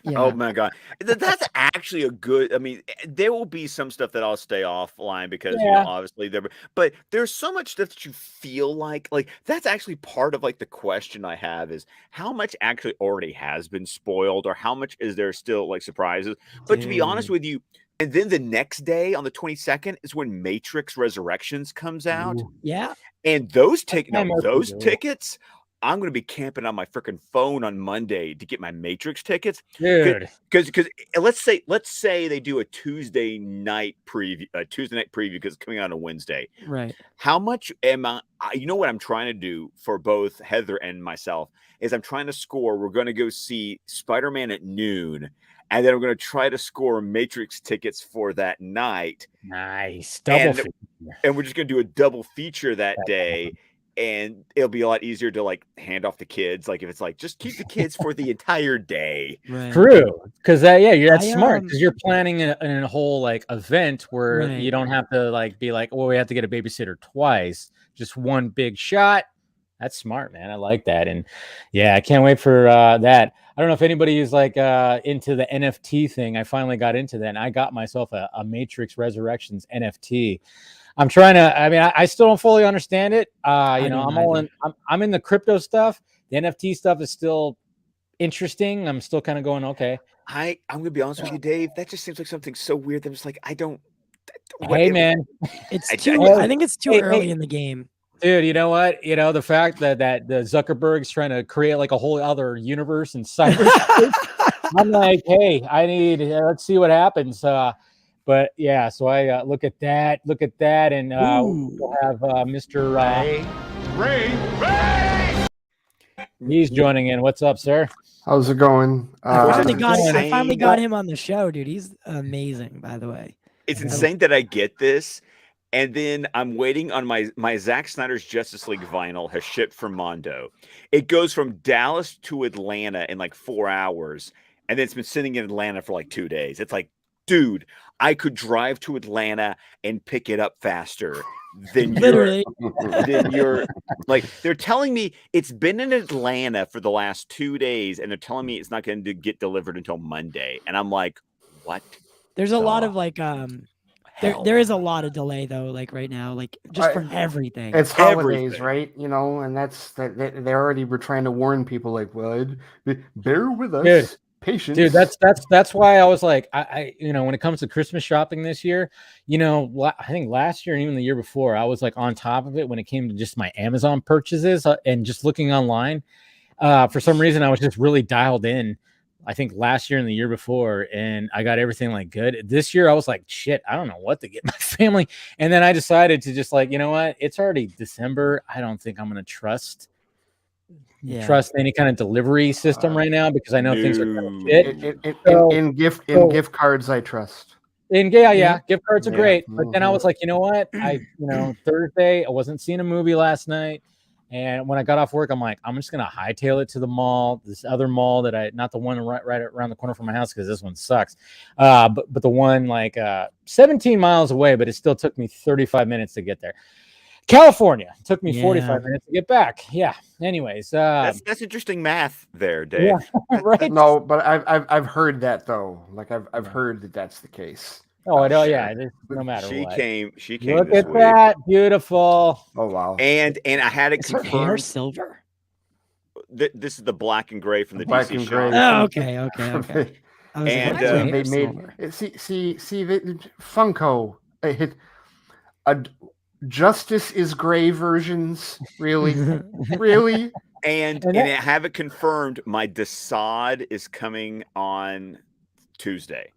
Yeah. Oh my God, that's actually a good. I mean, there will be some stuff that I'll stay offline because you know, obviously but there's so much stuff that you feel like that's actually part of like the question I have is how much actually already has been spoiled or how much is there still like surprises. But to be honest with you, and then the next day on the 22nd is when Matrix Resurrections comes out. Ooh. Yeah, and those tickets. I'm going to be camping on my freaking phone on Monday to get my Matrix tickets, dude. Because let's say they do a Tuesday night preview because it's coming out on Wednesday. Right. How much am I? You know what I'm trying to do for both Heather and myself is I'm trying to score. We're going to go see Spider-Man at noon, and then I'm going to try to score Matrix tickets for that night. Nice and we're just going to do a double feature that day. And it'll be a lot easier to like hand off the kids. Like if it's like, just keep the kids for the entire day. Right. True. Because that's smart because you're planning a whole like event where you don't have to like be like, well, we have to get a babysitter twice. Just one big shot. That's smart, man. I like that. And yeah, I can't wait for that. I don't know if anybody is like into the NFT thing. I finally got into that and I got myself a Matrix Resurrections NFT. I'm trying to. I mean, I still don't fully understand it. You know, I'm in the crypto stuff. The NFT stuff is still interesting. I'm still kind of going, okay. I'm gonna be honest with you, Dave. That just seems like something so weird. That I'm just like, I don't. Hey, man, it's too. I think it's too early in the game, dude. You know what? You know the fact that the Zuckerberg's trying to create like a whole other universe in cyberspace. I'm like, hey, let's see what happens. But yeah, so I look at that, and we'll have Mr. Ray. He's joining in. What's up, sir? How's it going? I finally got him on the show, dude. He's amazing, by the way. It's insane that I get this, and then I'm waiting on my Zack Snyder's Justice League vinyl has shipped from Mondo. It goes from Dallas to Atlanta in like 4 hours, and then it's been sitting in Atlanta for like 2 days. It's like, dude, I could drive to Atlanta and pick it up faster than you're like, they're telling me it's been in Atlanta for the last 2 days and they're telling me it's not going to get delivered until Monday. And I'm like, what? There's a lot of like, there is a lot of delay though, like right now, like just for everything. It's holidays, right? You know, and they already were trying to warn people like, well, bear with us. Dude. Patience. Dude, that's why I was like, I you know, when it comes to Christmas shopping this year, you know, I think last year and even the year before, I was like on top of it when it came to just my Amazon purchases and just looking online. For some reason, I was just really dialed in I think last year and the year before, and I got everything like good. This year I was like, shit, I don't know what to get my family. And then I decided to just like, you know what? It's already December. I don't think I'm gonna trust any kind of delivery system right now because I know things are gonna shit. In gift cards, I trust. And gift cards are great. But then I was like, you know what? Thursday, I wasn't seeing a movie last night. And when I got off work, I'm like, I'm just going to hightail it to the mall, this other mall that not the one right around the corner from my house, because this one sucks. But the one like 17 miles away, but it still took me 35 minutes to get there. California took me 45 minutes to get back. Yeah. Anyways, that's interesting math there, Dave. Yeah, right. No, but I've heard that though. Like I've heard that that's the case. Oh, I know. Yeah. No matter she what. She came. Look at that. Beautiful. Oh, wow. And I had it Is her confirmed. hair silver? This is the black and gray from the Black DC and shop. gray. Oh, okay. I was And, like, they made see Funko. Justice is gray versions. Really, really. And I have it confirmed. My Desaad is coming on Tuesday.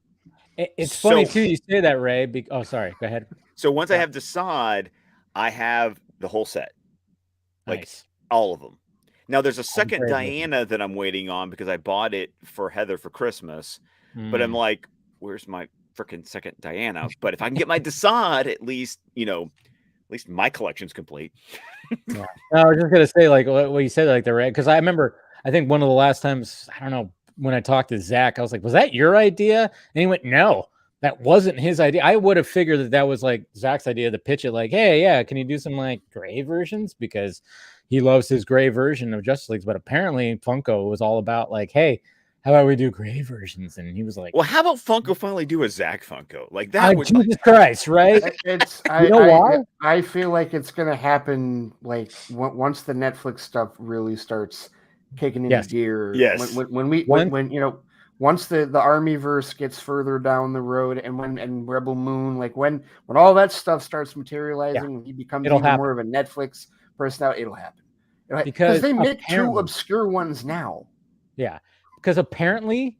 It's funny too. You say that, Ray. Oh, sorry. Go ahead. So once I have Desaad, I have the whole set, like all of them. Now there's a second Diana that I'm waiting on because I bought it for Heather for Christmas, but I'm like, where's my freaking second Diana? But if I can get my Desaad, at least my collection's complete. Yeah. No, I was just gonna say like what you said, like the red, because I remember I think one of the last times, I don't know, when I talked to Zack, I was like, was that your idea? And he went, no, that wasn't his idea. I would have figured that was like Zack's idea to pitch it like, hey, yeah, can you do some like gray versions? Because he loves his gray version of Justice League. But apparently Funko was all about like, hey, how about we do gray versions? And he was like, well, how about Funko finally do a Zack Funko? Like that would Jesus Christ, right? Why? I feel like it's gonna happen like once the Netflix stuff really starts kicking into gear. Yes. Once the Armyverse gets further down the road, and Rebel Moon, like when all that stuff starts materializing, and he becomes more of a Netflix personality, it'll happen. Because they make two obscure ones now. Yeah, because apparently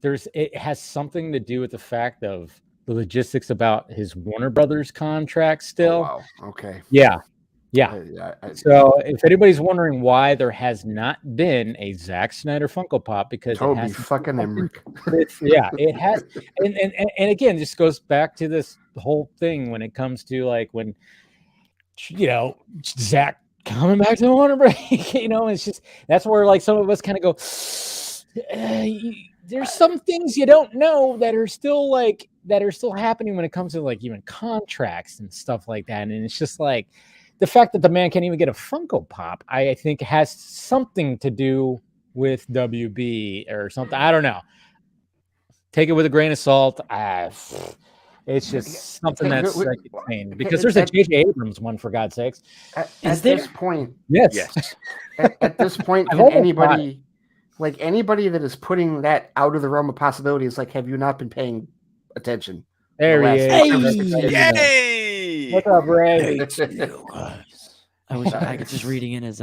it has something to do with the fact of the logistics about his Warner Brothers contract still. Oh, wow. Okay. Yeah. So if anybody's wondering why there has not been a Zack Snyder Funko Pop, because Toby fucking Emmerich. It has, and again, this goes back to this whole thing when it comes to like when Zack coming back to Warner Brothers, it's just that's where like some of us kind of go. There's some things you don't know that are still happening when it comes to like even contracts and stuff like that, and it's just like. The fact that the man can't even get a Funko Pop, I think, has something to do with WB or something. I don't know. Take it with a grain of salt. It's just something that's like insane. Because there's a J.J. Abrams one, for God's sakes. At this point, yes. At this point, can anybody that is putting that out of the realm of possibility is like, have you not been paying attention? There he is. Yay! What's up, Ray? I wish I could just reading in his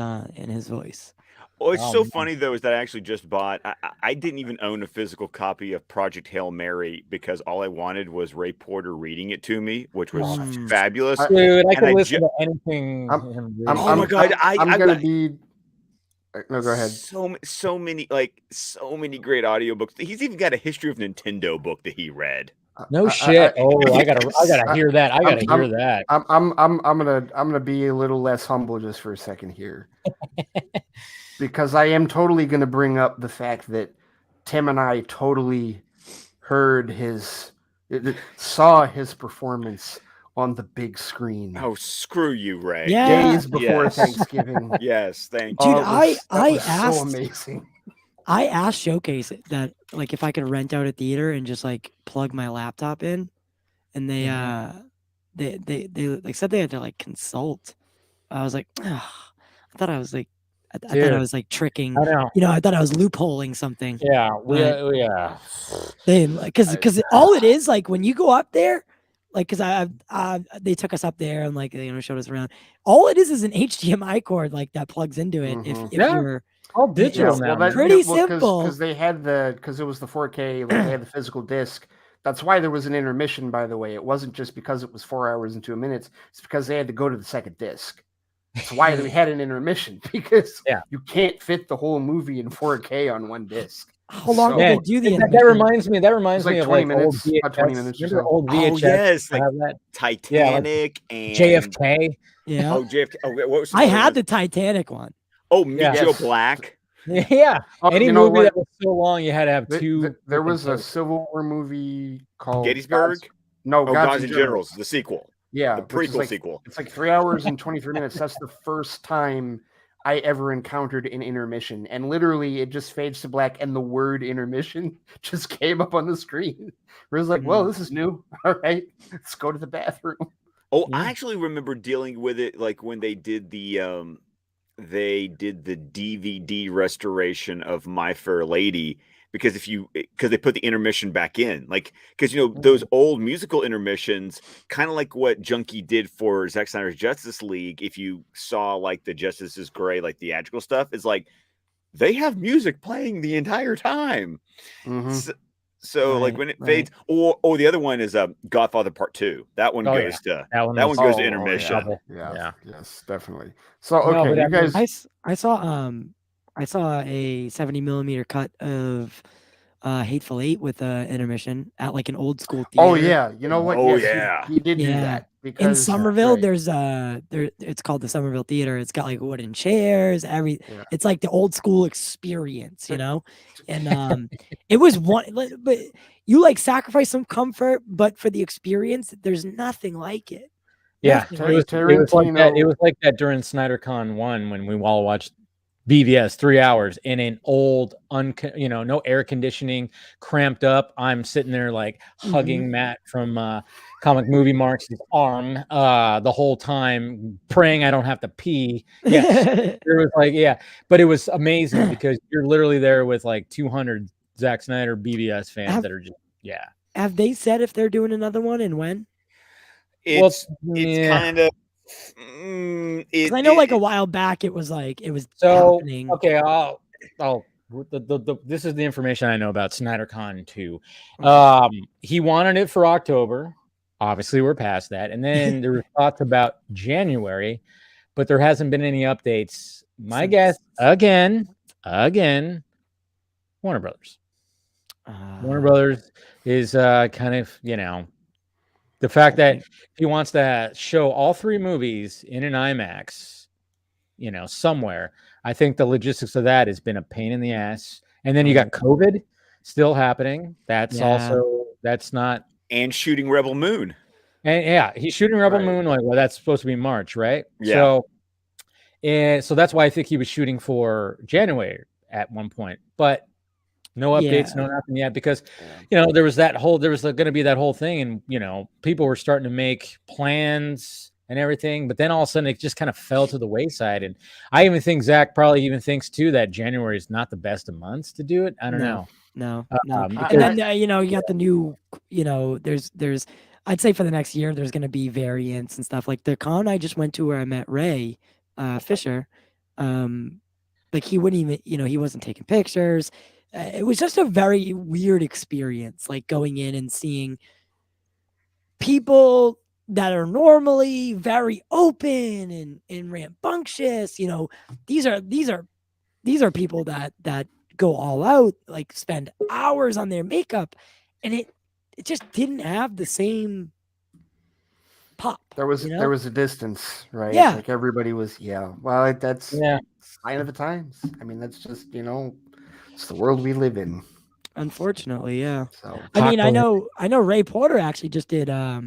voice. Well, it's so funny though is that I actually just bought. I didn't even own a physical copy of Project Hail Mary because all I wanted was Ray Porter reading it to me, which was fabulous. Dude, I could listen to anything. Oh my god! I'm gonna be. No, go ahead. So many great audiobooks. He's even got a history of Nintendo book that he read. No shit. I gotta hear that. I gotta hear that. I'm gonna be a little less humble just for a second here, because I am totally gonna bring up the fact that Tim and I totally saw his performance on the big screen. Oh, screw you, Ray! Yeah. Days before Thanksgiving. Yes, thank you. Dude, I asked. So amazing. I asked Showcase that like if I could rent out a theater and just like plug my laptop in, and they like said they had to like consult. I was like, I thought I was like tricking. I know. I thought I was loopholing something. Yeah, because all it is like when you go up there, like because they took us up there and like showed us around. All it is an HDMI cord like that plugs into it. Mm-hmm. If you're All digital now. Well, Pretty simple. because they had because it was the 4K, like they had the physical disc. That's why there was an intermission, by the way. It wasn't just because it was 4 hours and 2 minutes. It's because they had to go to the second disc. That's why we had an intermission, because you can't fit the whole movie in 4K on one disc. How long did they do the that reminds me of 20 minutes, old VHS. about 20 minutes or so. Old VHS? Oh yes, like that? Titanic and JFK. Yeah. Oh, JFK. Oh, what was I had the Titanic one. Oh, Meet Joe Black. Yeah. Any movie that was so long, you had to have two. There was a Civil War movie called Gettysburg. Gods and Generals, the sequel. Yeah, the prequel sequel. It's like 3 hours and 23 minutes. That's the first time I ever encountered an intermission, and literally it just fades to black, and the word intermission just came up on the screen. It was like, "Well, this is new. All right, let's go to the bathroom." Oh, I actually remember dealing with it like when they did the DVD restoration of My Fair Lady, because they put the intermission back in, like, because those old musical intermissions, kind of like what Junkee did for Zack Snyder's Justice League. If you saw like the Justice is Gray, like theatrical stuff, it's like they have music playing the entire time. So like when it fades, or the other one is Godfather Part 2. That one goes to intermission. Yes, definitely. So okay, you guys. I saw a 70 millimeter cut of Hateful Eight with intermission at like an old school theater. Oh yeah, you know what? Oh he did do that. Because, in Somerville, there's it's called the Somerville Theater. It's got like wooden chairs, it's like the old school experience, and it was but you like sacrifice some comfort, but for the experience, there's nothing like it. Yeah, it was like that during SnyderCon 1 when we all watched BVS 3 hours in an old, no air conditioning, cramped up. I'm sitting there like hugging Matt from Comic Movie Mark's arm the whole time, praying I don't have to pee. Yes, it was like but it was amazing because you're literally there with like 200 Zack Snyder BVS fans that are just Have they said if they're doing another one and when? It's kind of. I know, like a while back, it was happening. Okay. This is the information I know about SnyderCon 2. He wanted it for October. Obviously, we're past that. And then there were thoughts about January, but there hasn't been any updates. My guess, again, Warner Brothers. Warner Brothers is kind of, the fact that he wants to show all three movies in an IMAX, somewhere. I think the logistics of that has been a pain in the ass. And then you got COVID still happening. That's not. And shooting Rebel Moon. And he's shooting Rebel Moon. Like, well, that's supposed to be March, right? Yeah. So that's why I think he was shooting for January at one point. But no updates, no nothing yet, because there was going to be that whole thing, and people were starting to make plans and everything, but then all of a sudden it just kind of fell to the wayside. And I even think Zack probably even thinks too that January is not the best of months to do it. I don't know. No. And then you got the new, there's I'd say for the next year there's going to be variants and stuff. Like the con I just went to where I met Ray Fisher, like he wouldn't even, he wasn't taking pictures. It was just a very weird experience, like going in and seeing people that are normally very open and rambunctious. These are people that go all out, like spend hours on their makeup, and it just didn't have the same pop. There was a distance, right? Yeah, like everybody was. Well, that's sign of the times. I mean, that's just it's the world we live in. Unfortunately, yeah. So I mean, I know Ray Porter actually just did was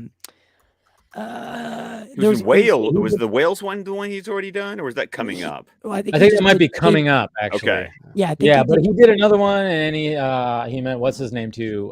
the Wales one the one he's already done, or was that coming up? Well, I think it might be coming up, actually. Okay. Yeah, but he did another one, and he met what's his name too,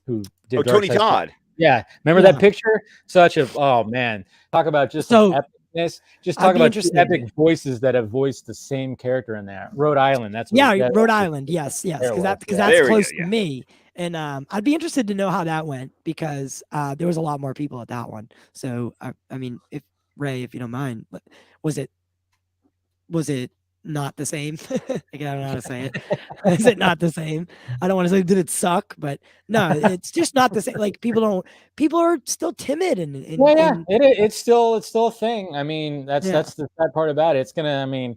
who did Tony Todd. Yeah, remember that picture? Such a man, talk about just epicness. Just talk about just epic voices that have voiced the same character in there. Rhode Island, that's what Rhode Island, yes, because that's close to me, and I'd be interested to know how that went, because there was a lot more people at that one. So I mean, if Ray, if you don't mind, was it not the same. I don't know how to say it. Is it not the same? I don't want to say did it suck, but no, it's just not the same. Like people are still timid and it's still a thing. I mean, that's the sad part about it. It's gonna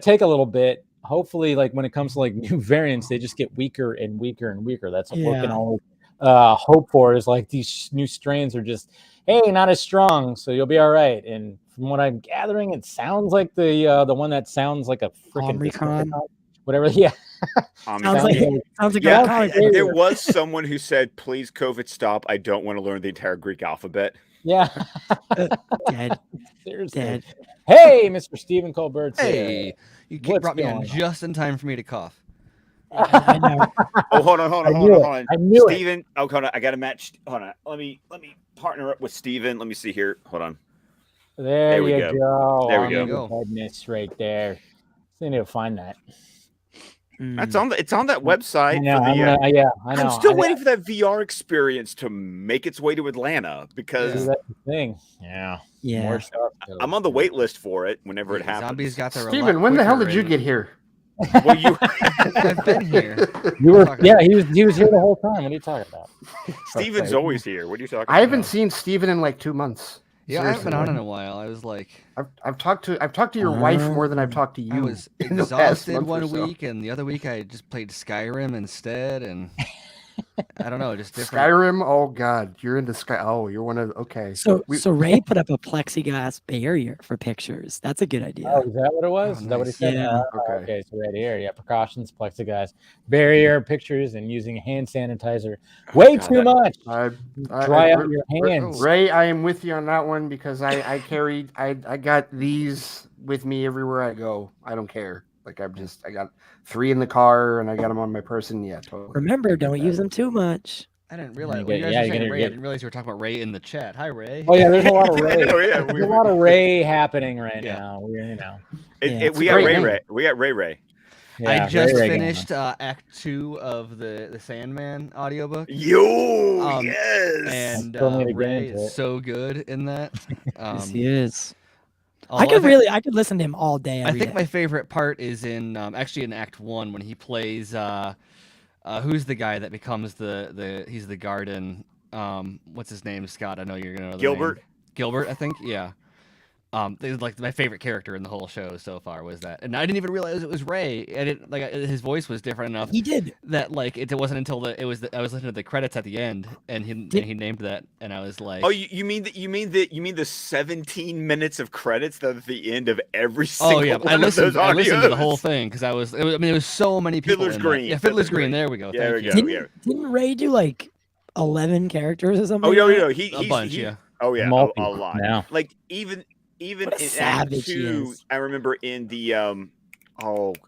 take a little bit. Hopefully, like when it comes to like new variants, they just get weaker and weaker and weaker. That's what we can always hope for, is like these new strains are just, hey, not as strong, so you'll be all right. And from what I'm gathering, it sounds like the one that sounds like a freaking whatever. Yeah. sounds like there was someone who said, please COVID stop, I don't want to learn the entire Greek alphabet. Yeah. Dead. Dead. Hey, Mr. Stephen Colbert. Hey, you brought me on just in time for me to cough. I know. Oh, hold on. I knew Steven, hold on. I got to match. Hold on. Let me partner up with Steven. Let me see here. Hold on. There we go. There we go. Goodness, right there. So I need to find that. It's on that website. I know. I'm still waiting for that VR experience to make its way to Atlanta, because that's the thing. Yeah. More stuff. I'm on the wait list for it whenever it happens. Zombies got there. Steven, when the hell did you get here? Well, I've been here. You were, he was here the whole time. What are you talking about? Steven's always here. What are you talking about? I haven't seen Steven in like 2 months. Yeah, I haven't been on in a while. I was like, I've talked to your wife more than I've talked to you. I was exhausted one week, and the other week I just played Skyrim instead, and I don't know, just different. Skyrim. Oh God, you're into Sky. Oh, you're one of So Ray put up a plexiglass barrier for pictures. That's a good idea. Oh, is that what it was? Oh, Is that what he said? Yeah. Okay. So right here, precautions, plexiglass barrier, pictures, and using hand sanitizer. Way too much. Dry out your hands. Ray, I am with you on that one, because I got these with me everywhere I go. I don't care. Like I got 3 in the car, and I got them on my person. Yeah, totally. Remember, don't use them too much. I didn't realize. When you guys were saying Ray, I didn't realize you were talking about Ray in the chat. Hi, Ray. Oh yeah, there's a lot of Ray. There's a lot of Ray happening right now. We got Ray. We got Ray. I just finished Act 2 of the Sandman audiobook. Yes. And Ray is so good in that. Yes, he is. I could listen to him all day. I think my favorite part is in actually in Act 1 when he plays who's the guy that becomes he's the garden, what's his name, Scott? I know you're gonna know the Gilbert. name. Gilbert, I think. Yeah. Like my favorite character in the whole show so far was that, and I didn't even realize it was Ray. I didn't his voice was different enough. He did that. Like it wasn't until I was listening to the credits at the end, and he named that, and I was like, oh, you mean the 17 minutes of credits that at the end of every single I listened to the whole thing because it was so many people. Fiddler's Green. Yeah, Fiddler's Green. There we go. Yeah, there we go. Didn't Ray do like 11 characters or something? Oh yeah, a bunch. Yeah. Oh yeah, a lot. Yeah. Like even in Act 2, I remember in the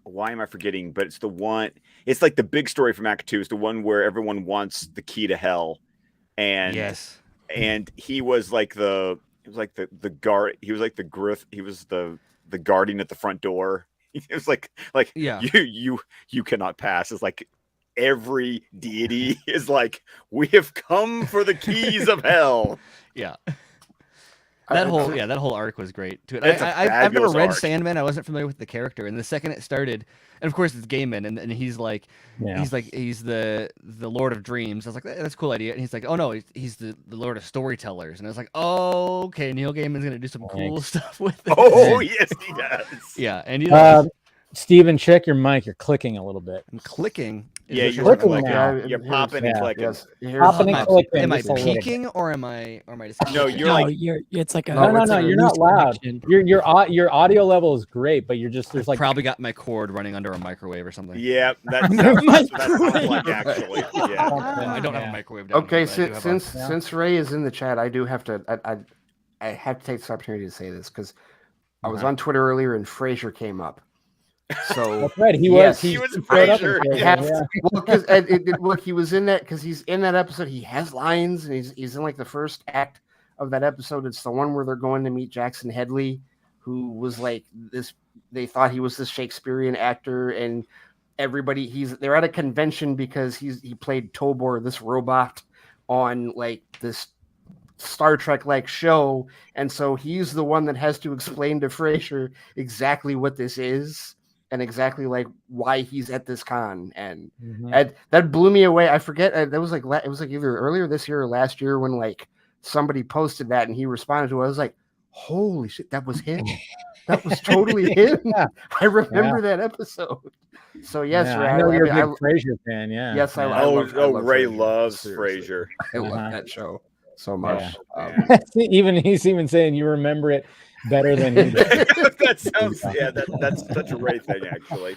why am I forgetting? But it's the one. It's like the big story from Act 2. It's the one where everyone wants the key to hell, and and he was like the guard. He was like the griff. He was the guardian at the front door. It was like you cannot pass. It's like every deity is like, we have come for the keys of hell. Yeah. That whole arc was great too. I've never read Sandman. I wasn't familiar with the character, and the second it started, and of course it's Gaiman, and he's like, he's the Lord of Dreams. I was like, that's a cool idea, and he's like, oh no, he's the Lord of Storytellers, and I was like, oh okay, Neil Gaiman's gonna do some cool stuff with it. Oh yes, he does. Yeah, and Steven, check your mic. You're clicking a little bit. I'm clicking. Yeah, you're clicking now. You're popping and clicking. Yes. Popping and clicking. Am I peaking or am I just? No, it's like a no. You're not loud. Your audio level is great, but you're just I've probably got my cord running under a microwave or something. Yeah, that's like actually. Yeah. I don't have a microwave. Okay, since Ray is in the chat, I do have to. I have to take this opportunity to say this because I was on Twitter earlier and Frasier came up. So that's right. He was Frasier. Look, he was in that because he's in that episode. He has lines, and he's in like the first act of that episode. It's the one where they're going to meet Jackson Headley, who was like this. They thought he was this Shakespearean actor, and they're at a convention because he played Tobor, this robot, on like this Star Trek like show, and so he's the one that has to explain to Frasier exactly what this is. and exactly like why he's at this con, and that blew me away. I forget that was like it was like either earlier this year or last year when like somebody posted that and he responded to it. I was like, holy shit, that was him. That was totally him. I remember that episode. So yes, Ray, I know you're a big Frasier fan. Yeah. Yes, I love Ray Frasier. loves Seriously. Frasier. I love that show so much. He's even saying you remember it better than he did. That sounds that's such a Ray thing, actually.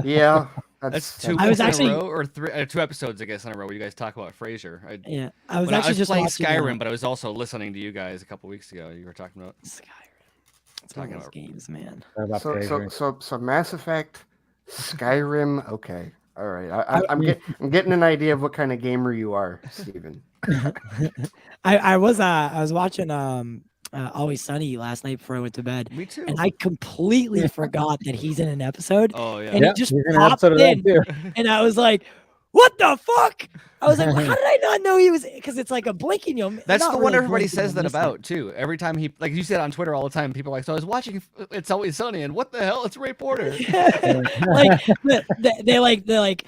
Yeah. That's two in a row, or 2 episodes, I guess, in a row where you guys talk about Frasier. I was actually just playing watching Skyrim, but I was also listening to you guys a couple weeks ago. You were talking about Skyrim. It's talking about games, man. So Mass Effect, Skyrim. Okay, all right. I'm getting an idea of what kind of gamer you are, Steven. I was watching Always Sunny last night before I went to bed. Me too. And I completely forgot that he's in an episode. Oh yeah. And he just popped in, and I was like, "What the fuck?" I was like, well, "How did I not know he was?" Because it's like a blinking. That's the one everybody says that about too. Every time he, like you said on Twitter all the time, people are like, "So I was watching It's Always Sunny, and what the hell? It's Ray Porter." Like they're like.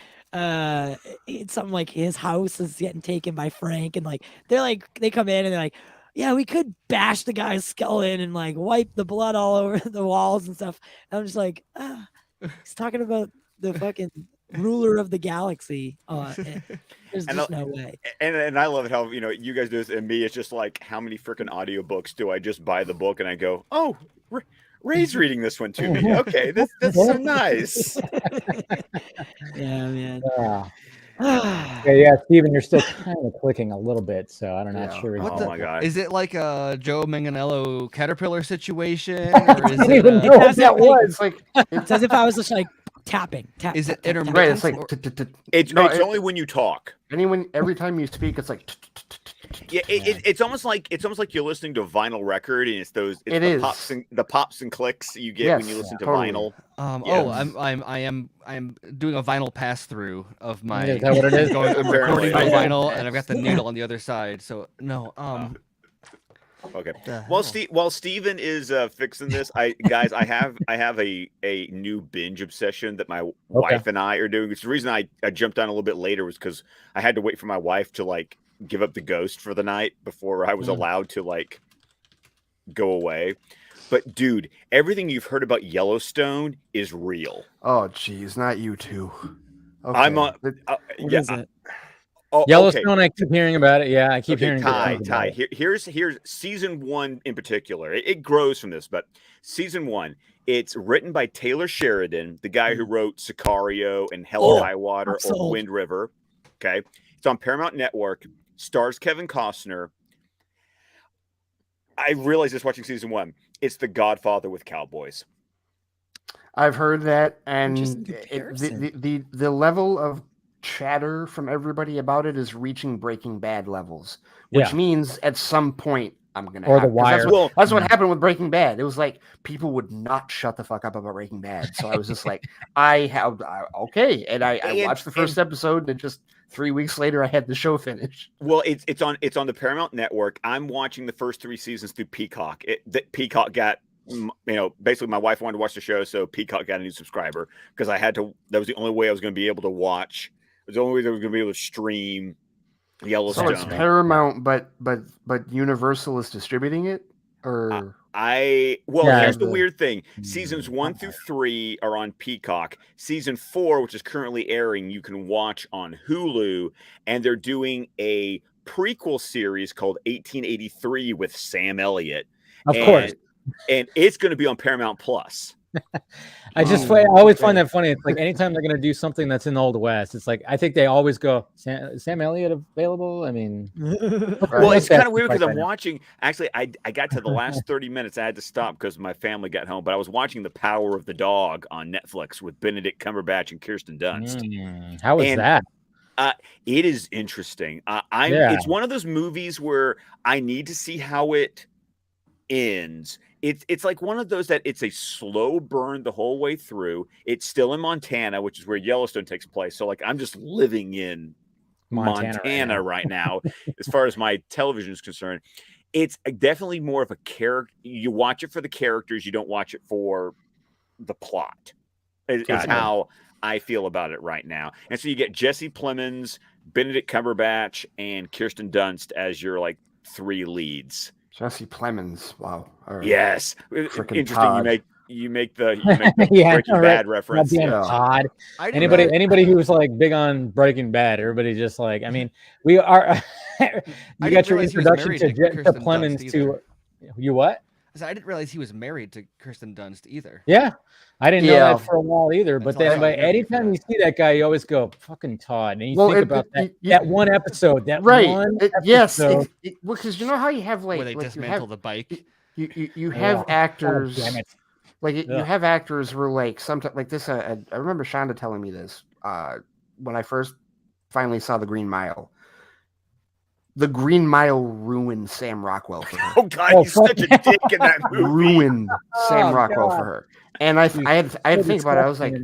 It's something like his house is getting taken by Frank, and like they come in and they're like, yeah, we could bash the guy's skull in and like wipe the blood all over the walls and stuff. And I'm just like, he's talking about the fucking ruler of the galaxy. There's just no way. And I love it how you guys do this, and me, it's just like, how many freaking audiobooks do I just buy the book and I go, oh, Ray's reading this one to me. Okay, that's so nice. Yeah, man. Yeah, Steven, you're still kind of clicking a little bit, so I'm not sure. Oh my god! Is it like a Joe Manganiello Caterpillar situation, or is it? That was like it's as if I was just like tapping. Is it intermittent? Right, it's like it's only when you talk. Every time you speak, it's like. Yeah, it's almost like you're listening to a vinyl record, and it's the pops and clicks you get when you listen to vinyl. I'm doing a vinyl pass through of my. Is that what it is? I'm recording my vinyl, and I've got the needle on the other side. So no. Okay. While Steven is fixing this, I have a new binge obsession that my wife and I are doing. It's the reason I jumped on a little bit later was because I had to wait for my wife to like give up the ghost for the night before I was allowed to like go away. But dude, everything you've heard about Yellowstone is real. Oh geez, not you two. Okay. I'm on. What is it? Yellowstone. I keep hearing about it. Yeah, I keep hearing. Ty. Here's season 1 in particular. It grows from this, but season 1. It's written by Taylor Sheridan, the guy who wrote Sicario and Hell or High Water or Wind River. Okay, it's on Paramount Network. Stars Kevin Costner. I realized this watching season 1. It's The Godfather with cowboys. I've heard that, and the level of chatter from everybody about it is reaching Breaking Bad levels, which means at some point I'm gonna. Or The Wire. That's what happened with Breaking Bad. It was like people would not shut the fuck up about Breaking Bad, so I was just like, okay, and I watched the first episode, and just 3 weeks later I had the show finished. Well, it's on the Paramount Network. I'm watching the first 3 seasons through Peacock. Peacock got. Basically my wife wanted to watch the show, so Peacock got a new subscriber because I had to. That was the only way I was going to be able to watch. It was the only way that we were going to be able to stream Yellowstone. So it's Paramount, but Universal is distributing it, or here's the weird thing: seasons 1 through 3 are on Peacock. Season 4, which is currently airing, you can watch on Hulu, and they're doing a prequel series called 1883 with Sam Elliott. Of course. And it's going to be on Paramount Plus. I always find that funny. It's like anytime they're going to do something that's in the Old West, it's like I think they always go, Sam Elliott available? I mean, well, it's kind of weird because I'm watching. Actually, I got to the last 30 minutes. I had to stop because my family got home. But I was watching The Power of the Dog on Netflix with Benedict Cumberbatch and Kirsten Dunst. How is that? It is interesting. It's one of those movies where I need to see how it ends. It's like one of those that it's a slow burn the whole way through. It's still in Montana, which is where Yellowstone takes place. So like I'm just living in Montana right now as far as my television is concerned. It's definitely more of a character. You watch it for the characters. You don't watch it for the plot. Is how I feel about it right now. And so you get Jesse Plemons, Benedict Cumberbatch, and Kirsten Dunst as your like 3 leads. Jesse Plemons. Wow. All right. Yes. Interesting. Todd. You make the Breaking Bad reference. Todd. Anybody who's like big on Breaking Bad, everybody just like, I mean, we are. You got your introduction to Plemons to you what? I didn't realize he was married to Kirsten Dunst either. Yeah, I didn't know that for a while either. But then, anytime you see that guy, you always go, "Fucking Todd," and you think about that one episode. That one episode. Yes, because you know how you have like where they dismantle the bike. You have actors. Oh, damn it. Like you have actors who are like sometimes like this. I remember Shonda telling me this when I first finally saw The Green Mile. The Green Mile ruined Sam Rockwell for her. Oh God, he's such a dick in that movie. Ruined Sam Rockwell for her. And I had to think about it. I was like,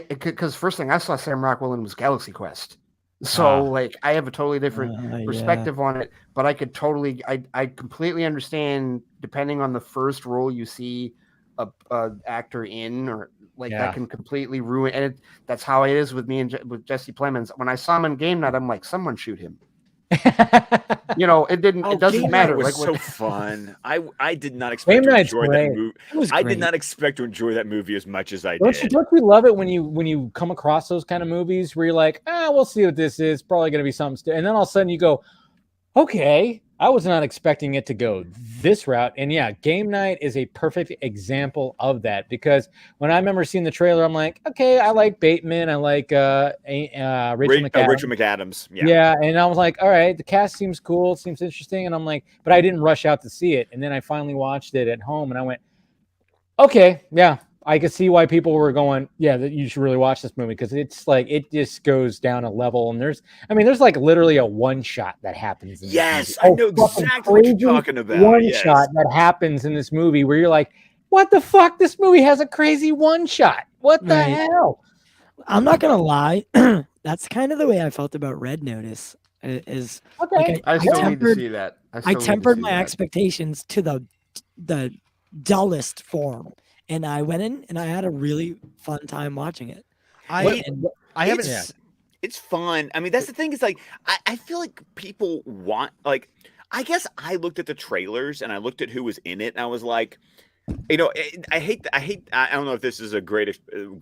because first thing I saw Sam Rockwell in was Galaxy Quest. So like I have a totally different perspective on it, but I could totally, I completely understand depending on the first role you see a actor in, or like that can completely ruin. And that's how it is with me and with Jesse Plemons. When I saw him in Game Night, I'm like, someone shoot him. You know, it didn't. It doesn't matter. It was so fun. I did not expect to enjoy that movie. I did not expect to enjoy that movie as much as I did. Don't you love it when you come across those kind of movies where you're like, we'll see what this is. Probably going to be something. And then all of a sudden you go, okay, I was not expecting it to go this route. And yeah, Game Night is a perfect example of that, because when I remember seeing the trailer, I'm like, okay, I like Bateman. I like Rachel McAdams. Yeah. And I was like, all right, the cast seems cool. Seems interesting. And I'm like, but I didn't rush out to see it. And then I finally watched it at home and I went, okay, yeah, I could see why people were going, yeah, that you should really watch this movie, because it's like it just goes down a level, and there's like literally a one shot that happens. Yes, I know exactly what you're talking about. One shot that happens in this movie where you're like, what the fuck? This movie has a crazy one shot. What the hell? I'm not gonna lie, that's kind of the way I felt about Red Notice. Is okay. I still need to see that. I tempered my expectations to the dullest form. And I went in and I had a really fun time watching it. It's fun. I mean, that's the thing, is like I feel like people want, like, I guess I looked at the trailers and I looked at who was in it and I was like, you know, I don't know if this is a great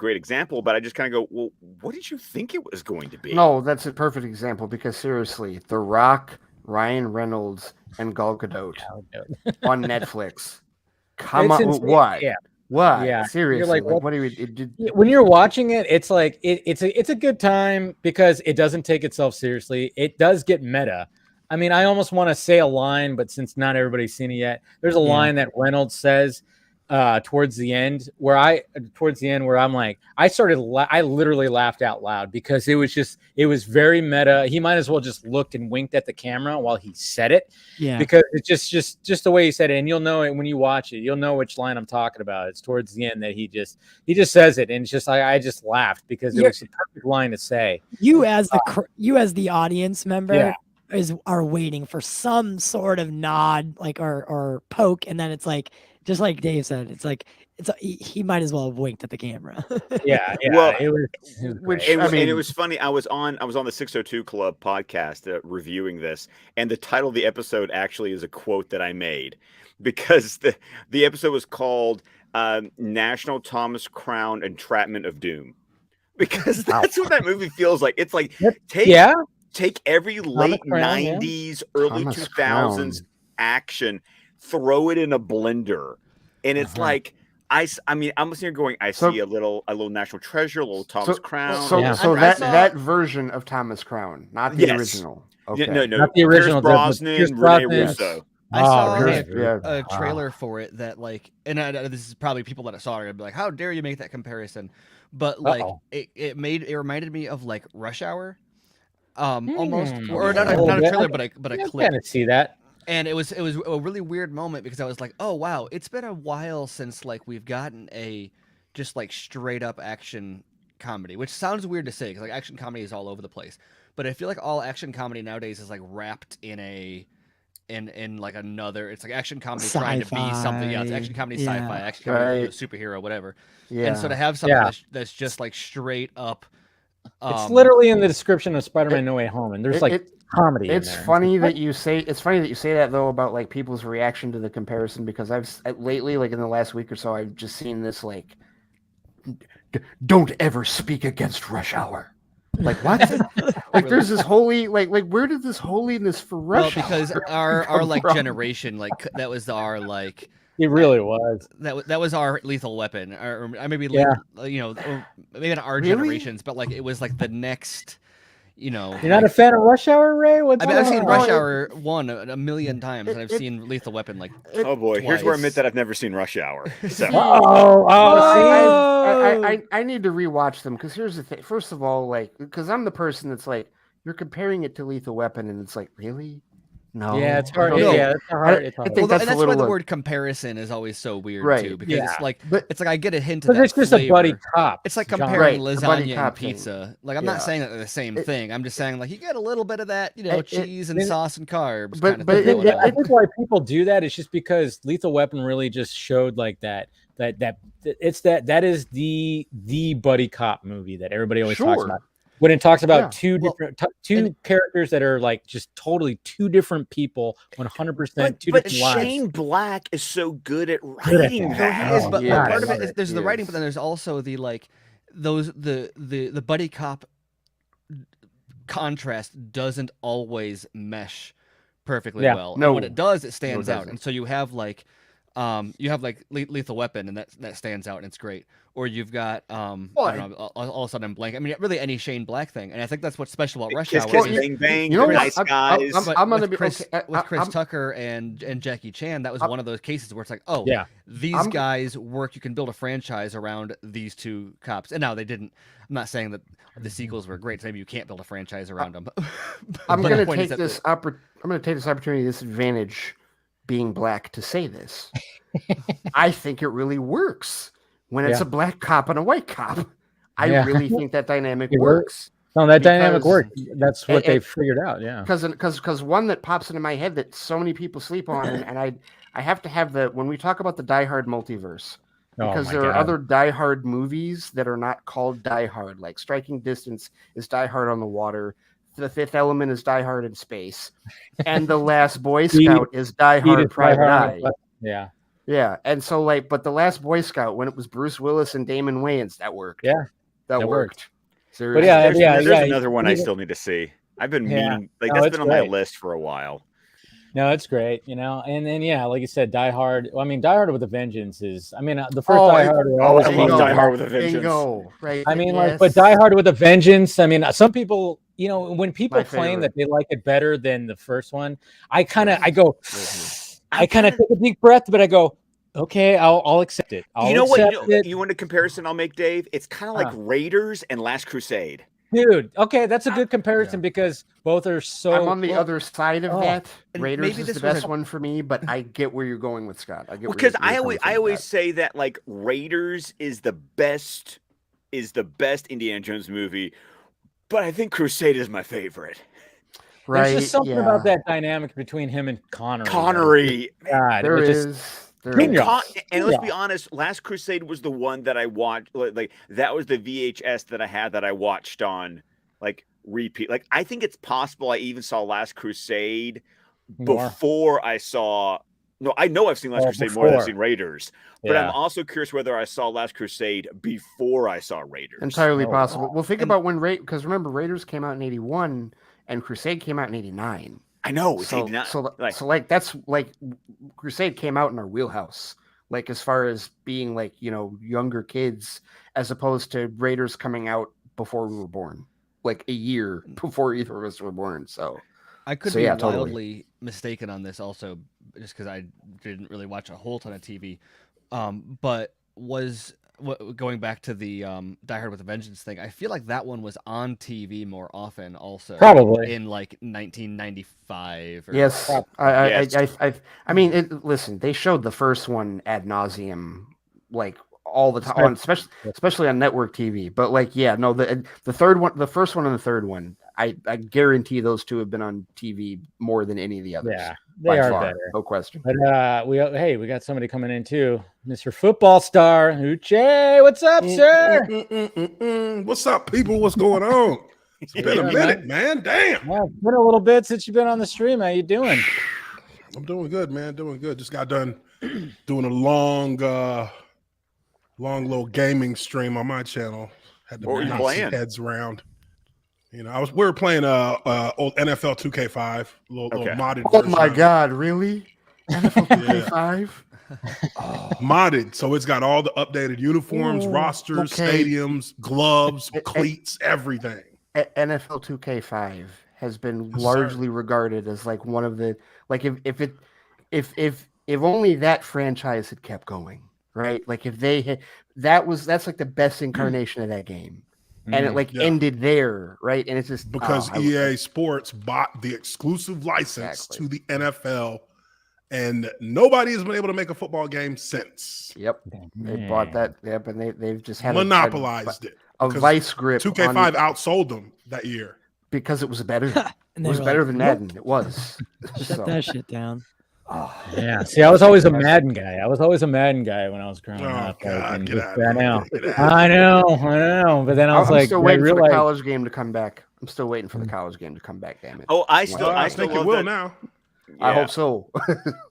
example, but I just kind of go, well, what did you think it was going to be? No, that's a perfect example, because seriously, The Rock, Ryan Reynolds, and Gal Gadot on Netflix. Come on, what? Yeah. What? Yeah. Seriously, like what do we? When you're watching it, it's like it's a good time because it doesn't take itself seriously. It does get meta. I mean, I almost want to say a line, but since not everybody's seen it yet, there's a line that Reynolds says towards the end where I'm like, I literally laughed out loud, because it was very meta. He might as well just looked and winked at the camera while he said it. Yeah. Because it's just the way he said it. And you'll know it when you watch it. You'll know which line I'm talking about. It's towards the end that he just says it. And it's just, I just laughed because it was the perfect line to say. You as the audience member are waiting for some sort of nod, like, or poke. And then it's like, just like Dave said, it's like he might as well have winked at the camera. Yeah. Well, it was funny. I was on the 602 Club podcast reviewing this, and the title of the episode actually is a quote that I made, because the episode was called "National Thomas Crown Entrapment of Doom," because that's what that movie feels like. It's like take every late 90s, early 2000s action, throw it in a blender, and it's like I mean, I'm sitting here going, I see a little National Treasure, a little Thomas Crown. So that version of Thomas Crown, not the original. Okay. No, not the original. Pierce Brosnan, Rene Russo. I saw a trailer for it that, like, and this is probably people that saw it are gonna be like, how dare you make that comparison? But like, it reminded me of like Rush Hour, almost, or not a trailer, but a clip. I kind of see that. And it was a really weird moment, because I was like, oh wow, it's been a while since like we've gotten a just like straight up action comedy, which sounds weird to say because like action comedy is all over the place, but I feel like all action comedy nowadays is like wrapped in a in like another. It's like action comedy trying to be something. Yeah, it's action comedy, sci-fi, action comedy, superhero, whatever. Yeah. And so to have something that's just like straight up. It's literally in the description of Spider-Man No Way Home, and there's comedy. It's funny that you say that though about like people's reaction to the comparison, because I've lately, like in the last week or so, I've just seen this like, don't ever speak against Rush Hour. Like what? Like there's this holy like where did this holiness for Rush Hour? Because our like generation, like that was our like. It really was. That was our Lethal Weapon, or maybe or maybe not our generations, but like it was like the next. You're not a fan of Rush Hour, Ray? I've seen Rush Hour 1 a million times, and I've seen Lethal Weapon like. Oh boy, twice. Here's where I admit that I've never seen Rush Hour. So. I need to rewatch them, because here's the thing. First of all, like, because I'm the person that's like, you're comparing it to Lethal Weapon, and it's like, really? No. Yeah, it's hard. Yeah, it's hard. I think that's why the word comparison is always so weird too, because it's like I get a hint of that. It's just flavor. A buddy cop. It's like comparing lasagna and pizza. Thing. Like I'm not saying that they're the same thing. I'm just saying like you get a little bit of that, cheese and sauce and carbs. But I think why people do that is just because Lethal Weapon really just showed like that is the buddy cop movie that everybody always talks about. When it talks about two characters that are like just totally two different people, 100% two different lives. Shane Black is so good at writing that. But part of it is there's the writing, but then there's also the like the buddy cop contrast doesn't always mesh perfectly well. No. And when it does, it stands out. And so you have like Lethal Weapon, and that stands out, and it's great. Or you've got I don't know, all of a sudden I'm blank. I mean, really any Shane Black thing, and I think that's what's special about Rush Hour. Bang Bang, Nice Guys. I'm gonna be Chris Tucker and Jackie Chan. That was one of those cases where it's like, these guys work. You can build a franchise around these two cops, and now they didn't. I'm not saying that the sequels were great. So maybe you can't build a franchise around them. I'm going to take this opportunity, this advantage, being black, to say this. I think it really works when it's a black cop and a white cop. I really think that dynamic works. No, that dynamic works. That's what they figured out. Yeah. Because one that pops into my head that so many people sleep on, and I have to have when we talk about the Die Hard multiverse, because there are other Die Hard movies that are not called Die Hard. Like Striking Distance is Die Hard on the water. The Fifth Element is Die Hard in space, and The Last Boy Scout is Die Hard Private Eye. Yeah. Yeah, and so but The Last Boy Scout, when it was Bruce Willis and Damon Wayans, that worked. Yeah, that worked. Seriously. But there's another one I still need to see. I've been meaning, that's been on my list for a while. No, it's great, and then like you said, Die Hard. Well, I mean, Die Hard with a Vengeance is. I mean, the first Die Hard. I love Die Hard with a Vengeance. Bingo, right? I mean, but Die Hard with a Vengeance. I mean, some people, when people claim that they like it better than the first one, I kind of take a deep breath, but I go, okay, I'll accept it. You want a comparison I'll make, Dave? It's kind of like Raiders and Last Crusade. Dude, okay, that's a good comparison because both are so. I'm on the other side of that. Raiders is the best one for me, but I get where you're going with Scott. Because I always say that like Raiders is the best Indiana Jones movie, but I think Crusade is my favorite. Right? There's just something about that dynamic between him and Connery. God, there is. And let's be honest, Last Crusade was the one that I watched. Like that was the VHS that I had that I watched on like repeat. Like I think it's possible I even saw Last Crusade before I saw. No, I know I've seen Last Crusade more than I've seen Raiders. But I'm also curious whether I saw Last Crusade before I saw Raiders. Entirely possible. Well, think about when because remember Raiders came out in #81 and Crusade came out in '89. I know. So that's like Crusade came out in our wheelhouse, like as far as being like, younger kids, as opposed to Raiders coming out before we were born, like a year before either of us were born. So I could be wildly mistaken on this also, just because I didn't really watch a whole ton of TV. But going back to the Die Hard with a Vengeance thing, I feel like that one was on TV more often also. Probably. In like 1995. Yes. I mean, listen, they showed the first one ad nauseum, like all the time, especially on network TV. But the third one, the first one and the third one, I guarantee those two have been on TV more than any of the others. They are better, no question. But we got somebody coming in too, Mr. Football Star Uche. What's up, sir? What's up, people? What's going on? It's been a minute, man. Damn. Yeah, it's been a little bit since you've been on the stream. How you doing? I'm doing good, man. Doing good. Just got done doing a long little gaming stream on my channel. Had to knock some heads around. You know, we were playing old NFL 2K5, little modded. Oh my God, really? NFL 2K5? Modded, so it's got all the updated uniforms, rosters, stadiums, gloves, cleats, everything. NFL 2K5 has been largely regarded as like one of the if only that franchise had kept going, right? Like if they had that's like the best incarnation of that game. And it ended there, right? And it's just because EA Sports bought the exclusive license to the NFL, and nobody has been able to make a football game since. Yep, they bought that. Yep, and they've just had monopolized it. A vice grip. 2K5 outsold them that year because it was better. It was better than Madden. It was. Shut that shit down. Oh, yeah. See, I was always a Madden guy. I was always a Madden guy when I was growing up. God, get out I know. But then I was I'm still waiting for the college game to come back. I'm still waiting for the college game to come back. Damn it. Oh, I think it will now. Yeah. I hope so.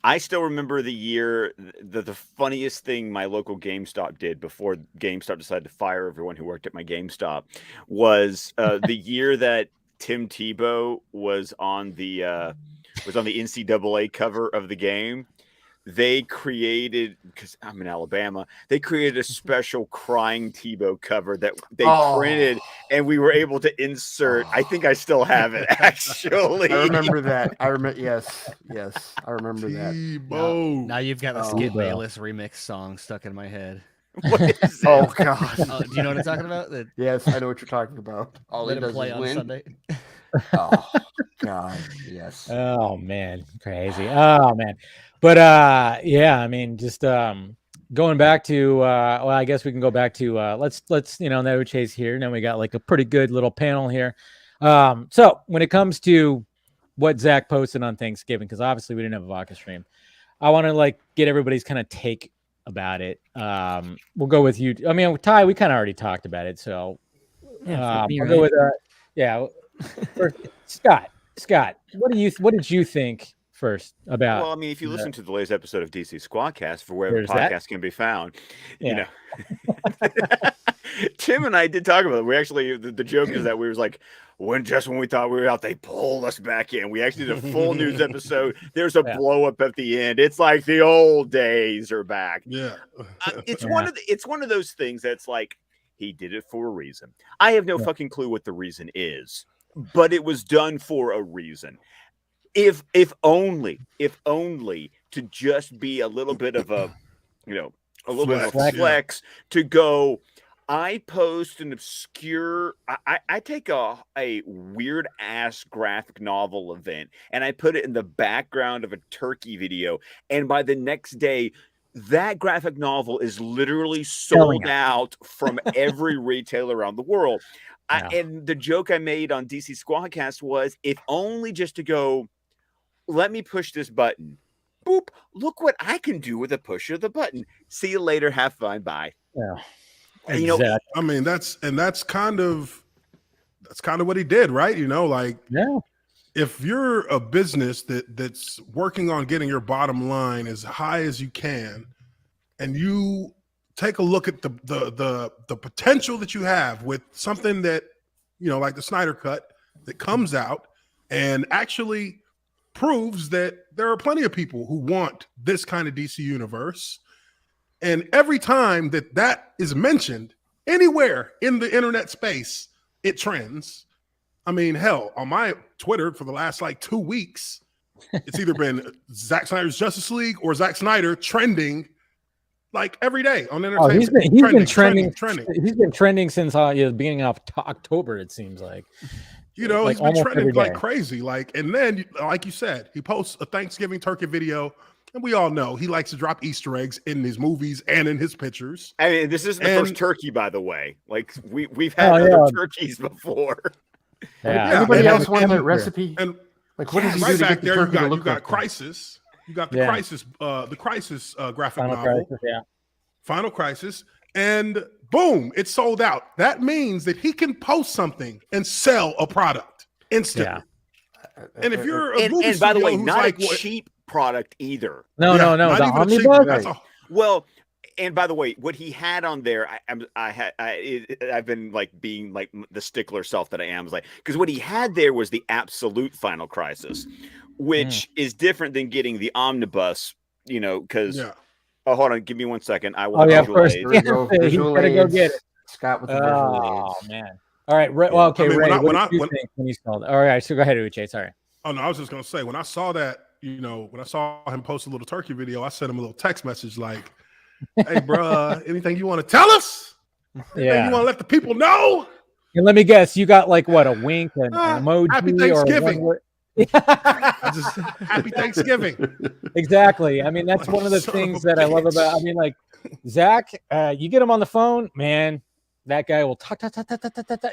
I still remember the year the funniest thing my local GameStop did before GameStop decided to fire everyone who worked at my GameStop was the year that Tim Tebow was on the NCAA cover of the game. They created, because I'm in Alabama, they created a special crying Tebow cover that they printed, and we were able to insert. I think I still have it, actually. I remember that. Yes, I remember that. Tebow. Now you've got the Skid Bayless remix song stuck in my head. What is oh God! Do you know what I'm talking about? Yes, I know what you're talking about. All Let he does play is on win. Sunday. Oh God, yes. Oh man, crazy. Oh man, but yeah, I mean, just going back to well, I guess we can go back to let's now that Uche's here, now we got like a pretty good little panel here. So when it comes to what Zack posted on Thanksgiving, because obviously we didn't have a Vodka stream, I want to get everybody's kind of take about it. We'll go with you. I mean, Ty, we kind of already talked about it, so I'll go with first, Scott, what did you think first about? Well, I mean, if you listen to the latest episode of DC Squadcast, for wherever podcasts can be found, you know, Tim and I did talk about it. We actually, the joke is that we was like, when we thought we were out, they pulled us back in. We actually did a full news episode. There's a blow up at the end. It's like the old days are back. Yeah, it's one of those things that's like, he did it for a reason. I have no fucking clue what the reason is, but it was done for a reason. If only to just be a little bit of a, a little bit of a flex to go. I post an obscure. I take a weird ass graphic novel event and I put it in the background of a turkey video, and by the next day, that graphic novel is literally sold out from every retailer around the world. And the joke I made on DC Squadcast was, if only just to go, let me push this button. Boop. Look what I can do with a push of the button. See you later. Have fun. Bye. Yeah. Exactly. I mean, that's kind of what he did, right? If you're a business that's working on getting your bottom line as high as you can, and you take a look at the potential that you have with something that, like the Snyder Cut that comes out and actually proves that there are plenty of people who want this kind of DC universe. And every time that is mentioned anywhere in the internet space, it trends. I mean, hell, on my Twitter for the last 2 weeks, it's either been Zack Snyder's Justice League or Zack Snyder trending every day on entertainment. He's been trending. He's been trending since the beginning of October, it seems like. He's been trending like crazy. And then, like you said, he posts a Thanksgiving turkey video. And we all know he likes to drop Easter eggs in his movies and in his pictures. I mean, this isn't the first turkey, by the way. We've had other turkeys before. Yeah. Anybody else want that recipe? And Like, what does he do right to back get the there? turkey to You look got like Crisis. You got the Crisis graphic Final novel. Crisis, yeah. Final Crisis, and boom, it's sold out. That means that he can post something and sell a product instantly. Yeah. And if you're a movie and by the way, who's not like, a cheap product either. No, Yeah, no. not The even a cheap- omnibus. that's a- Well, and by the way, what he had on there, I've been like being like the stickler self that I am, like, because what he had there was the absolute Final Crisis, which is different than getting the omnibus, you know, because oh, hold on, give me 1 second. I will. Oh yeah, of course. There we go. He's Visual gotta go aids. get it. Scott with the visual Oh aids. man. All right. Ray, well, okay, I mean, Ray. when What did you think when you saw that? All right. So go ahead, Uche. Sorry. Oh no, I was just gonna say when I saw that, you know, when I saw him post a little turkey video, I sent him a little text message like, "Hey, bro, anything you want to tell us? Anything you want to let the people know?" And let me guess, you got like what, a wink, an emoji, Happy Thanksgiving. or Happy Thanksgiving. Exactly. I mean, that's one of the Son things of a that I love bitch. about. I mean, like Zack, you get him on the phone, man. That guy will talk.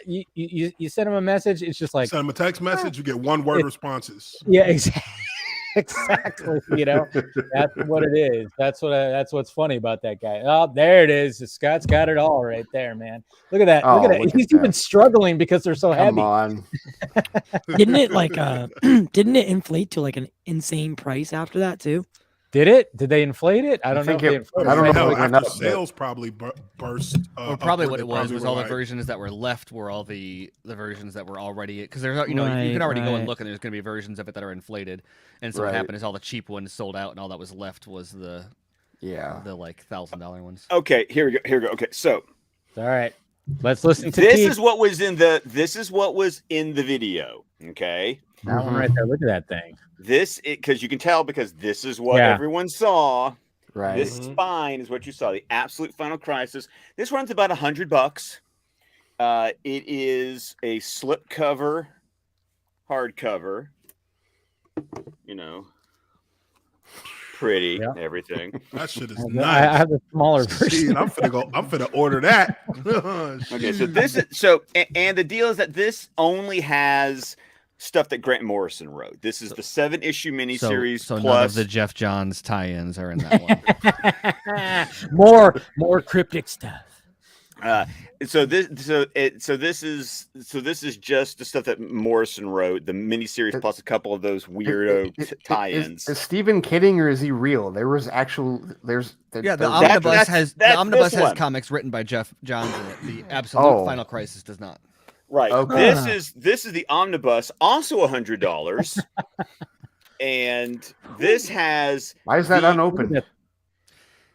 You send him a message. It's just like Send him a text message. You get one word responses. yeah, exactly. Exactly. You know, that's what it is. That's what's funny about that guy. Oh, there it is. Scott's got it all right there, man. Look at that. Oh, look at that. look at He's that. even struggling because they're so Come heavy. on. Didn't it like didn't it inflate to like an insane price after that too? Did it? Did they inflate it? I don't know. think If they it- inflated I don't it. know Hell, if it went after up, but- sales probably burst. Or probably upward, what they it was probably were all the like- versions that were left were all the versions that were already, because there's you know you Right, can already go and right. look and there's going to be versions of it that are inflated, and so what Right. happened is all the cheap ones sold out and all that was left was the like $1,000 ones. Okay, here we go. Okay, so All right. Let's listen to this Keith. is what was in the video. Okay, That one right there. Look at that thing. because you can tell because this is what Yeah. everyone saw. Right. This spine is what you saw. The absolute Final Crisis. This runs about $100. It is a slipcover, hardcover. You know, pretty everything. That shit is I nice. have the smaller See, version. I'm finna order that. Okay, so this is and the deal is that this only has stuff that Grant Morrison wrote. This is the 7-issue miniseries So none plus of the Jeff Johns tie-ins are in that one. more cryptic stuff. So this is just the stuff that Morrison wrote, the miniseries plus a couple of those weirdo tie-ins. Is Stephen kidding or is he real? There was The That's omnibus this has one. comics written by Jeff Johns in it. The absolute Final Crisis does not. Right. Okay. This is the omnibus, also $100, and this has. Why is that unopened?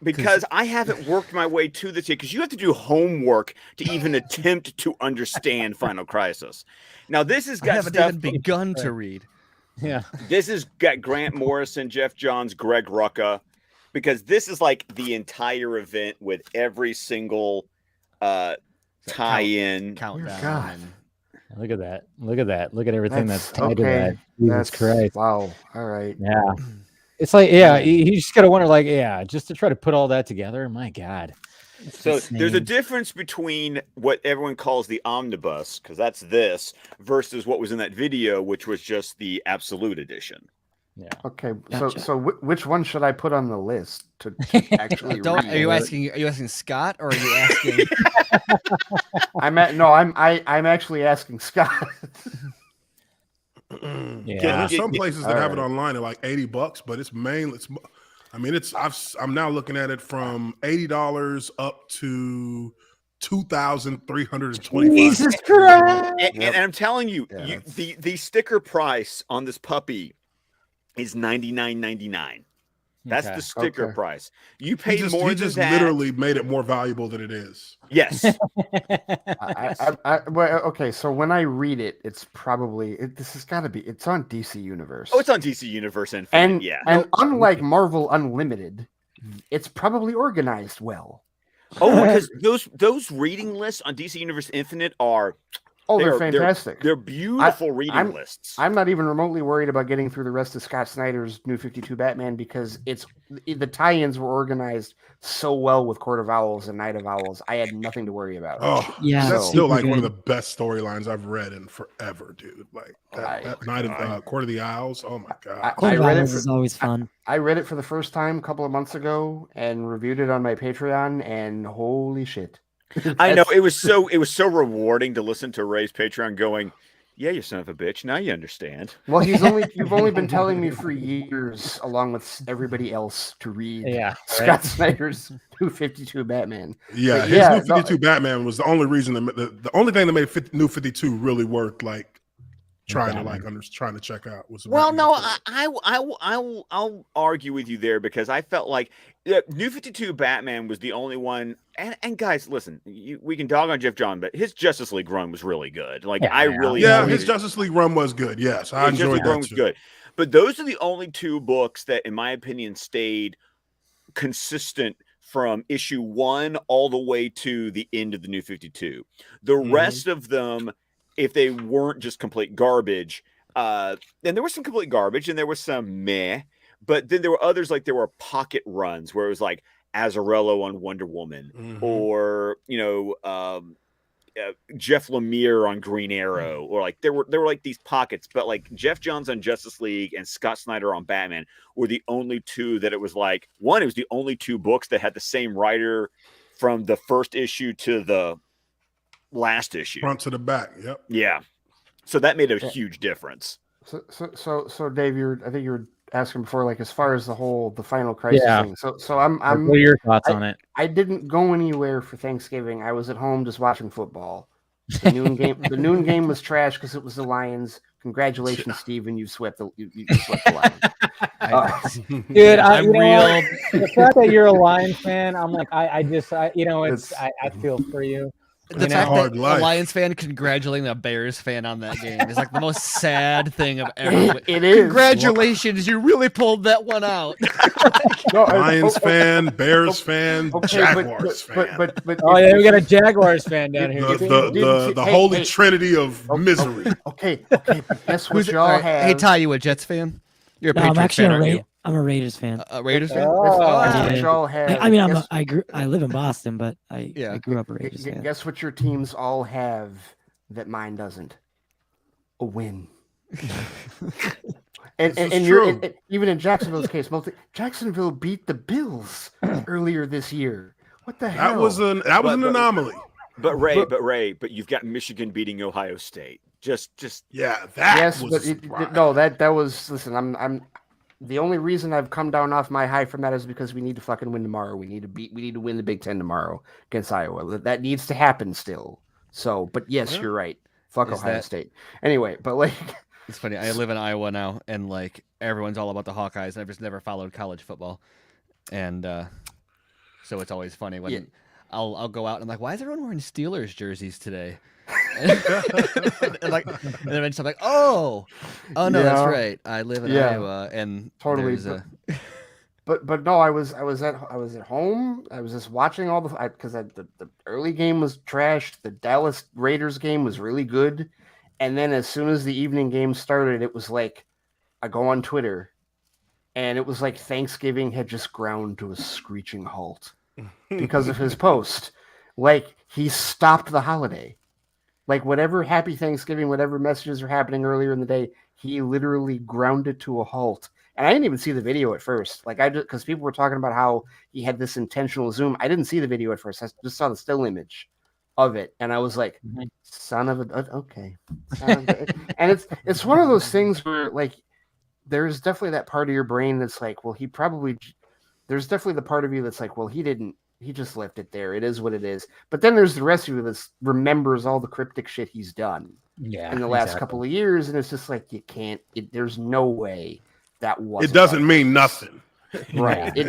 Because I haven't worked my way to this yet, because you have to do homework to even attempt to understand Final Crisis. Now, this has I got haven't stuff. even begun to read. Yeah. This has got Grant Morrison, Jeff Johns, Greg Rucka, because this is like the entire event with every single tie-in. Countdown. God. Look at that. Look at that. Look at everything that's tied to okay. that. Jesus Christ. Wow. All right. Yeah. It's like, you just got to wonder, like, just to try to put all that together. My God. So there's a difference between what everyone calls the omnibus, because that's this, versus what was in that video, which was just the absolute edition. Yeah. Okay. Gotcha. So which one should I put on the list to actually read? Are you asking Scott or are you asking? I'm actually asking Scott. Yeah, there's some places that have it online at like $80, but it's mainly. I'm now looking at it from $80 up to $2,325. Jesus Christ. And I'm telling you, the sticker price on this puppy is $99.99. That's the sticker price. You pay more than that. Literally made it more valuable than it is. Yes. Okay, so when I read it, it's probably this has got to be. It's on DC Universe. Oh, it's on DC Universe Infinite. And unlike Marvel Unlimited, it's probably organized well. Oh, because those reading lists on DC Universe Infinite are Oh, they're fantastic. They're beautiful reading lists. I'm not even remotely worried about getting through the rest of Scott Snyder's New 52 Batman because the tie-ins were organized so well with Court of Owls and Night of Owls. I had nothing to worry about. Oh, yeah, that's still like one of the best storylines I've read in forever, dude. Like that Night of Court of the Owls. Oh my god, Court of Owls is always fun. I read it for the first time a couple of months ago and reviewed it on my Patreon, and holy shit. I know it was so rewarding to listen to Ray's Patreon going, yeah, you son of a bitch. Now you understand. Well, you've only been telling me for years, along with everybody else, to read Scott Snyder's New 52 Batman. Yeah, his New 52 Batman was the only reason the only thing that made New 52 really work. Like trying to check out was I'll argue with you there because I felt like New 52 Batman was the only one. And guys, listen, we can dog on Jeff John, but his Justice League run was really good. Like his Justice League run was good. Yes, I enjoyed that. Was good. But those are the only two books that, in my opinion, stayed consistent from issue 1 all the way to the end of the New 52. The rest of them, if they weren't just complete garbage, and there was some complete garbage and there was some meh, but then there were others, like there were pocket runs where it was like Azzarello on Wonder Woman or, Jeff Lemire on Green Arrow, or like there were like these pockets, but like Jeff Johns on Justice League and Scott Snyder on Batman were the only two that it was like, one, it was the only two books that had the same writer from the first issue to the last issue, front to the back. Yep. Yeah. So that made a huge difference. So Dave, I think you were asking before, like as far as the final crisis thing. So I'm what are your thoughts on it? I didn't go anywhere for Thanksgiving. I was at home just watching football. The noon game was trash because it was the Lions. Congratulations, Steven. You swept the Lions. Dude, I'm real. The fact that you're a Lions fan, I'm like, I feel for you. The fact that a Lions fan congratulating a Bears fan on that game is like the most sad thing I've ever. It is. Congratulations, you really pulled that one out. Lions fan, Bears fan, Jaguars fan. But we got a Jaguars fan down here. The holy trinity of misery. Okay. But guess what y'all have? Hey, Ty, you a Jets fan? You're a Patriots fan, aren't you? I'm a Raiders fan. A Raiders fan? Y'all have. I mean, I live in Boston, but I grew up a Raiders fan. Guess what your teams all have that mine doesn't? A win. and you're even in Jacksonville's case, Jacksonville beat the Bills earlier this year. What the hell? That was an anomaly. But you've got Michigan beating Ohio State. That was. Listen, I'm. The only reason I've come down off my high from that is because we need to fucking win tomorrow. We need to win the Big Ten tomorrow against Iowa. That needs to happen still. So, but yes, you're right. Fuck Ohio State. Anyway, but like, it's funny. I live in Iowa now, and like everyone's all about the Hawkeyes, and I've just never followed college football, and so it's always funny when I'll go out and I'm like, why is everyone wearing Steelers jerseys today? and eventually I'm like, oh no, that's right. I live in Iowa, and totally. But no, I was at home. I was just watching all because the early game was trash. The Dallas Raiders game was really good, and then as soon as the evening game started, it was like I go on Twitter, and it was like Thanksgiving had just ground to a screeching halt because of his post. Like he stopped the holiday. Like whatever Happy Thanksgiving, whatever messages are happening earlier in the day, he literally ground it to a halt. And I didn't even see the video at first. Like because people were talking about how he had this intentional zoom. I didn't see the video at first. I just saw the still image of it, and I was like, "Son of a okay." And it's one of those things where like there's definitely that part of your brain that's like, well, there's definitely the part of you that's like, well, he just left it there. It is what it is. But then there's the rest of you that remembers all the cryptic shit he's done in the last couple of years. And it's just like, you can't, there's no way that was. It doesn't mean nothing. Right. It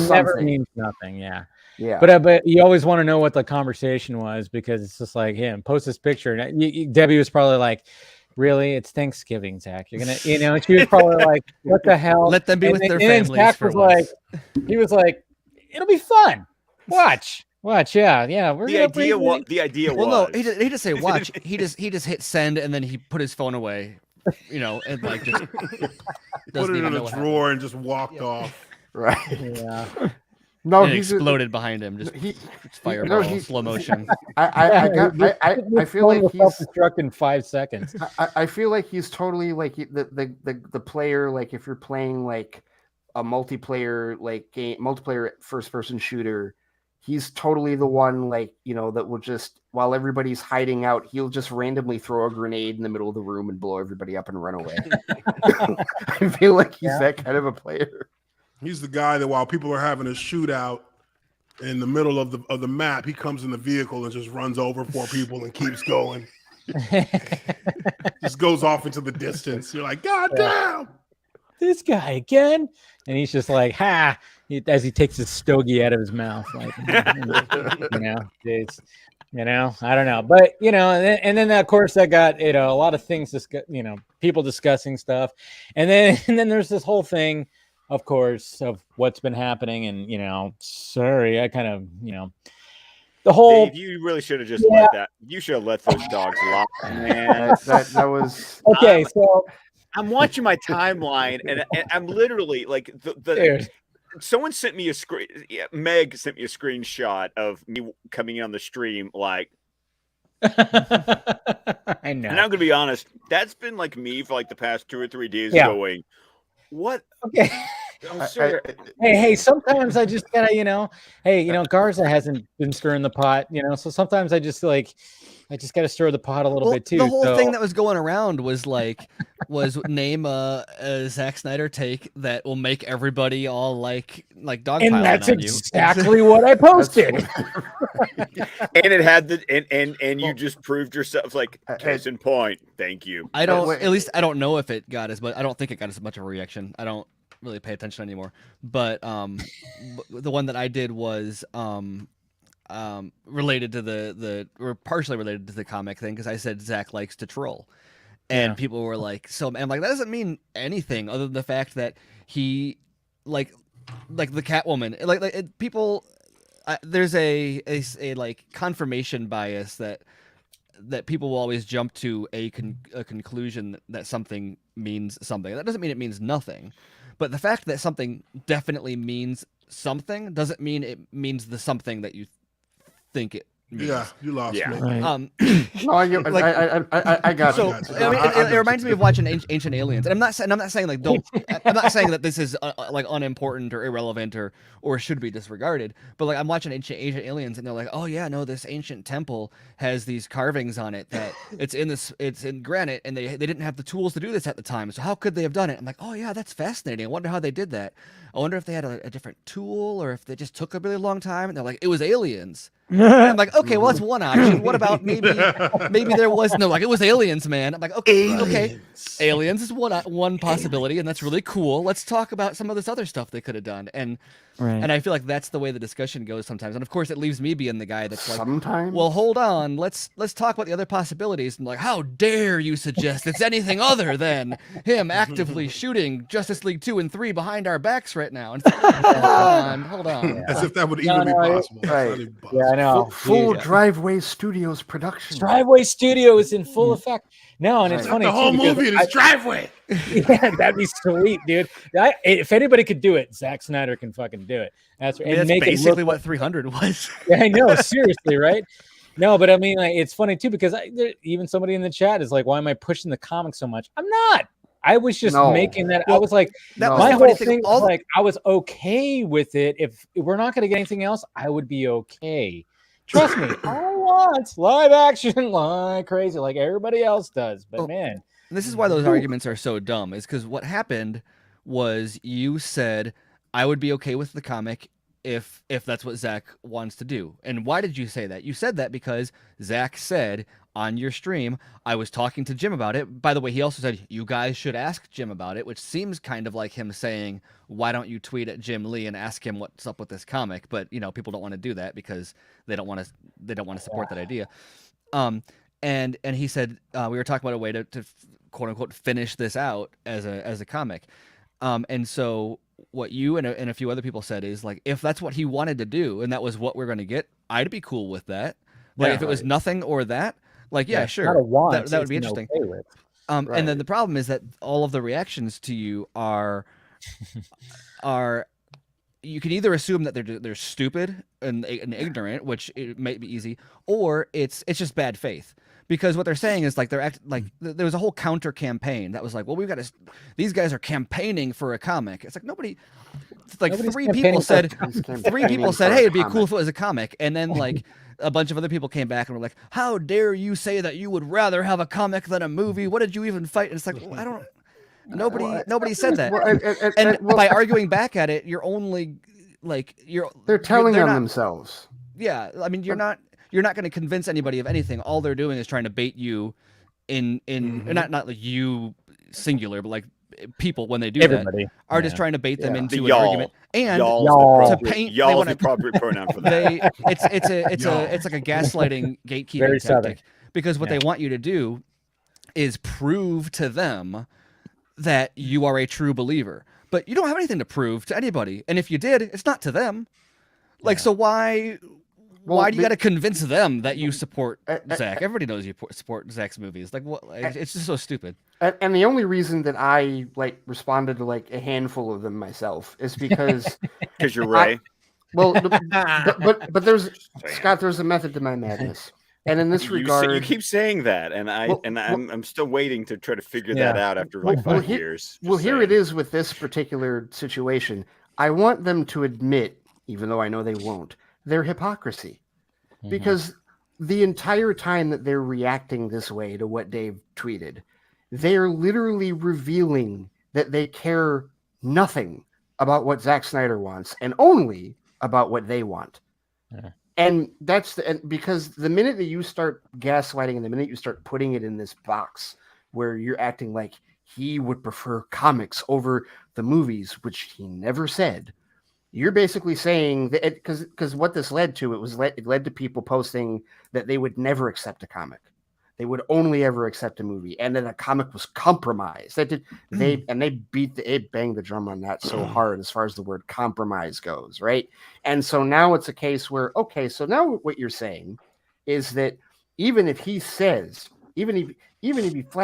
never means nothing. Yeah. Yeah. But you always want to know what the conversation was, because it's just like, him post this picture. And Debbie was probably like, really? It's Thanksgiving, Zach. You're going to, and she was probably like, what the hell? Let them be with their families. Zach was like, he was like, it'll be fun. Watch. Watch, yeah. The idea was. Well, no, he just say watch. He just hit send and then he put his phone away, and like just put it in a drawer and just walked off. Right. Yeah. No, he exploded behind him. Just fireball, slow motion. I feel like he's self-destruct in 5 seconds. I feel like he's totally like the player. Like if you're playing like a multiplayer first person shooter, he's totally the one like that will just, while everybody's hiding out, he'll just randomly throw a grenade in the middle of the room and blow everybody up and run away. I feel like he's that kind of a player. He's the guy that while people are having a shootout in the middle of the map, he comes in the vehicle and just runs over 4 people and keeps going. Just goes off into the distance. You're like, God damn! This guy again? And he's just like, ha! As he takes his stogie out of his mouth. Like, I don't know. But, and then of course that got, a lot of things, people discussing stuff. And then there's this whole thing, of course, of what's been happening, and sorry, I kind of, the whole. Dave, you really should have just let that. You should have let those dogs lie, man. that was okay. So I'm watching my timeline, and I'm literally like someone sent me a screen. Meg sent me a screenshot of me coming in on the stream, like. I know. And I'm gonna be honest. That's been like me for like the past 2 or 3 days, going. What? Okay. Hey, sometimes I just gotta, Garza hasn't been stirring the pot, so sometimes I just gotta stir the pot a little bit too. The whole thing that was going around was name a Zack Snyder take that will make everybody all like dogpiling and that's on exactly what I posted. And it had and you just proved yourself like case in point. Thank you. I don't know if it got as much. I don't think it got as much of a reaction. I don't really pay attention anymore. But the one that I did was related to or partially related to the comic thing, because I said Zack likes to troll. And people were like, and I'm like, that doesn't mean anything other than the fact that he like the Catwoman, people. There's a like confirmation bias that people will always jump to a conclusion that something means something. That doesn't mean it means nothing, but the fact that something definitely means something doesn't mean it means the something that you think it means. Yeah, you lost me. Right. No, I got so, you. It reminds me of watching Ancient Aliens, and I'm not saying like don't. I'm not saying that this is like unimportant or irrelevant or should be disregarded. But like I'm watching Ancient Aliens, and they're like, oh yeah, no, this ancient temple has these carvings on it that it's in granite, and they didn't have the tools to do this at the time. So how could they have done it? I'm like, oh yeah, that's fascinating. I wonder how they did that. I wonder if they had a different tool or if they just took a really long time. And they're like, it was aliens. And I'm like, okay, well, that's one option. What about maybe there was no, like, it was aliens, man. I'm like, okay, aliens is one possibility, and that's really cool. Let's talk about some of this other stuff they could have done. And I feel like that's the way the discussion goes sometimes. And of course, it leaves me being the guy that's like, sometimes. Well, hold on, let's talk about the other possibilities. And like, how dare you suggest it's anything other than him actively shooting Justice League 2 and 3 behind our backs right now? And it's like, hold on. As if that would even be possible. Right. Yeah, I know. Full Driveway Studios production. Driveway Studio is in full effect. No, and it's funny. The whole movie in his driveway. Yeah, that'd be sweet, dude. If anybody could do it, Zack Snyder can fucking do it. That's basically what 300 was. Yeah, I know. Seriously, right? No, but I mean, like, it's funny too, because even somebody in the chat is like, "Why am I pushing the comic so much?" I'm not. I was just making that. Well, I was like, my whole thing was like, I was okay with it. If we're not going to get anything else, I would be okay. Trust me, I want live action like crazy, like everybody else does. But man, this is why those arguments are so dumb. Is because what happened was you said I would be okay with the comic if that's what Zack wants to do. And why did you say that? You said that because Zack said on your stream, I was talking to Jim about it. By the way, he also said you guys should ask Jim about it, which seems kind of like him saying, why don't you tweet at Jim Lee and ask him what's up with this comic? But people don't want to do that because they don't want to support that idea. And he said we were talking about a way to quote unquote finish this out as a comic. And so what you and a few other people said is like, if that's what he wanted to do and that was what we're going to get, I'd be cool with that. Like if it was nothing or that, like sure, that would be interesting. Okay with. And then the problem is that all of the reactions to you are you can either assume that they're stupid and ignorant, which it might be easy, or it's just bad faith. Because what they're saying is like there was a whole counter campaign that was like, well, these guys are campaigning for a comic. It's like nobody. It's like three people said, hey, it'd be cool if it was a comic, and then like a bunch of other people came back and were like, how dare you say that you would rather have a comic than a movie? What did you even fight? And it's like, well, I don't. Nobody said that. And by arguing back at it, you're only like they're telling on themselves. Yeah, I mean, you're not going to convince anybody of anything. All they're doing is trying to bait you in not like you singular, but like people when they do that are just trying to bait them into an argument and to paint. Y'all is the appropriate pronoun for that. It's like a gaslighting gatekeeping tactic because what they want you to do is prove to them that you are a true believer, but you don't have anything to prove to anybody. And if you did, it's not to them. Like, so why do you got to convince them that you support Zack? Everybody knows you support Zack's movies. Like, what? It's just so stupid. And the only reason that I like responded to like a handful of them myself is because you're Ray. But there's Scott. There's a method to my madness. And in this regard, you keep saying that, and I'm still waiting to try to figure that out after like 5 years. Here it is with this particular situation. I want them to admit, even though I know they won't, their hypocrisy, because the entire time that they're reacting this way to what Dave tweeted, they're literally revealing that they care nothing about what Zack Snyder wants and only about what they want. Yeah. And because the minute that you start gaslighting and the minute you start putting it in this box where you're acting like he would prefer comics over the movies, which he never said, you're basically saying that because what this led to, it led to people posting that they would never accept a comic. They would only ever accept a movie, and then a comic was compromised. They banged the drum on that so hard as far as the word compromise goes, right? And so now it's a case where, okay, so now what you're saying is that even if he flat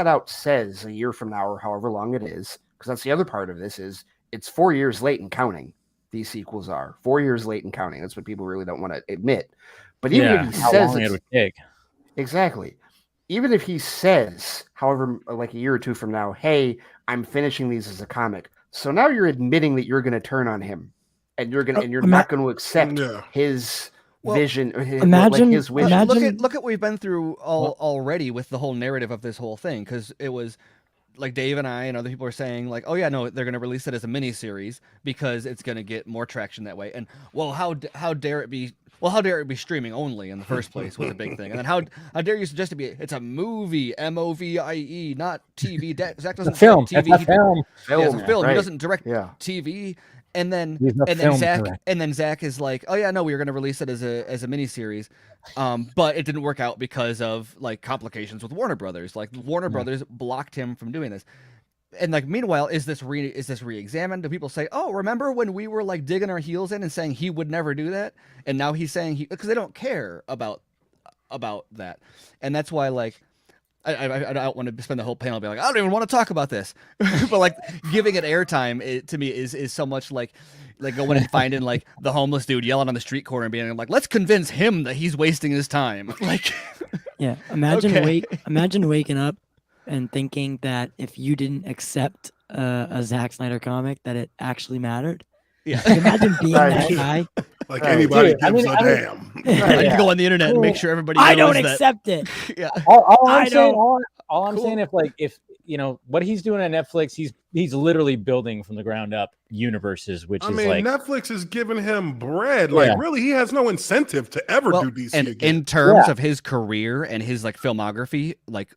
out says a year from now or however long it is, because that's the other part of this is it's 4 years late and counting. These sequels are 4 years late and counting. That's what people really don't want to admit. But even if he says it would take. Exactly. Even if he says, however, like a year or two from now, hey, I'm finishing these as a comic. So now you're admitting that you're going to turn on him, and you're not going to accept his vision. His wish. Look at what we've been through already with the whole narrative of this whole thing, because it was like Dave and I and other people are saying like, oh yeah, no, they're going to release it as a mini series because it's going to get more traction that way. And well, how dare it be? Well, how dare it be streaming only in the first place was a big thing. And then how dare you suggest it's a movie, MOVIE, not TV. Zack doesn't film. TV. That's a film. It's a film. Right. He doesn't direct TV. And then Zack is like, oh yeah, no, we were going to release it as a mini series, but it didn't work out because of like complications with Warner Brothers. Like Warner Brothers blocked him from doing this. And like, meanwhile, is this re-examined? Do people say, "Oh, remember when we were like digging our heels in and saying he would never do that?" And now he's saying because they don't care about that, and that's why like I don't want to spend the whole panel being like, I don't even want to talk about this, but like giving it airtime to me is so much like going and finding like the homeless dude yelling on the street corner and being like, let's convince him that he's wasting his time. Like, yeah, imagine waking up and thinking that if you didn't accept a Zack Snyder comic, that it actually mattered. Yeah, imagine being that guy. Like anybody gives a damn. I can go on the internet and make sure everybody knows I don't accept it. Yeah. All I'm saying, if you know what he's doing at Netflix, he's literally building from the ground up universes, which Netflix is giving him bread. Like really, he has no incentive to ever do DC and again. In terms of his career and his like filmography, like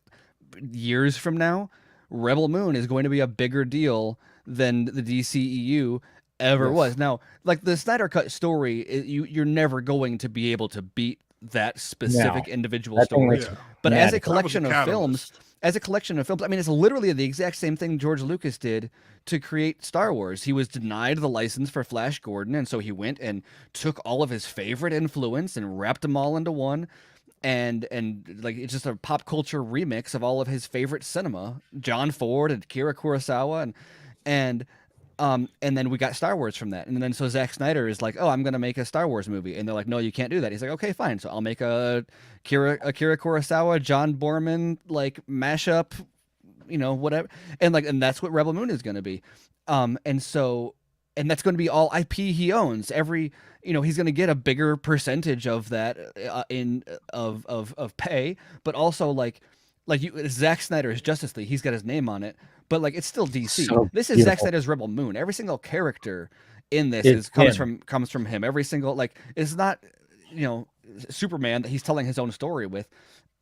years from now, Rebel Moon is going to be a bigger deal than the DCEU ever was. Now, like the Snyder Cut story, you're never going to be able to beat that specific individual story. But as a collection of films, as a collection of films. I mean, it's literally the exact same thing George Lucas did to create Star Wars. He was denied the license for Flash Gordon, and so he went and took all of his favorite influence and wrapped them all into one. And like, it's just a pop culture remix of all of his favorite cinema, John Ford and Akira Kurosawa, and then we got Star Wars from that. And then so Zack Snyder is like, oh, I'm going to make a Star Wars movie. And they're like, no, you can't do that. He's like, okay, fine. So I'll make a Akira Kurosawa, John Borman, like mashup, whatever. And that's what Rebel Moon is going to be. And that's going to be all IP he owns. He's going to get a bigger percentage of that of pay, but also like Zack Snyder's Justice League, he's got his name on it, but like it's still DC. So this is Zack Snyder's Rebel Moon. Every single character in this comes from him. Every single, like, it's not Superman that he's telling his own story with,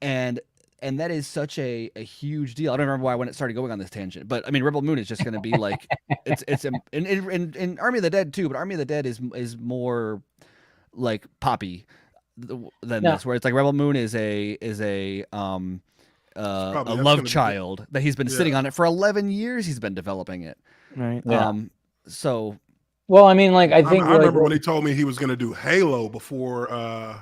and that is such a huge deal. I don't remember why when it started going on this tangent, but I mean, Rebel Moon is just going to be like it's in Army of the Dead too, but Army of the Dead is more like poppy than this, where it's like Rebel Moon is a love child that he's been sitting on it for 11 years. He's been developing it, right? Yeah. Well, I mean, like, I think I remember when he told me he was going to do Halo before.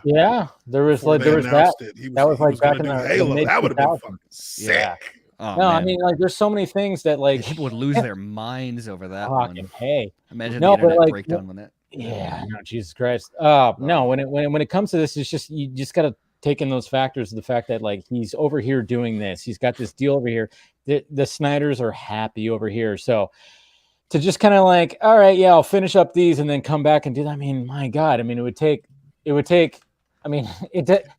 There was that. That was like back in the Halo. That would have been fucking sick. Yeah. Oh, no, man. I mean, like, there's so many things that, like, people would lose their minds over that one. Hey, imagine the internet breakdown on that. Yeah, no, Jesus Christ. No, when it comes to this, it's just, you just got to take in those factors of the fact that, like, he's over here doing this. He's got this deal over here. The Snyders are happy over here, so. To just kind of like, all right, yeah, I'll finish up these and then come back and do that. I mean, my God, I mean, it would take. I mean,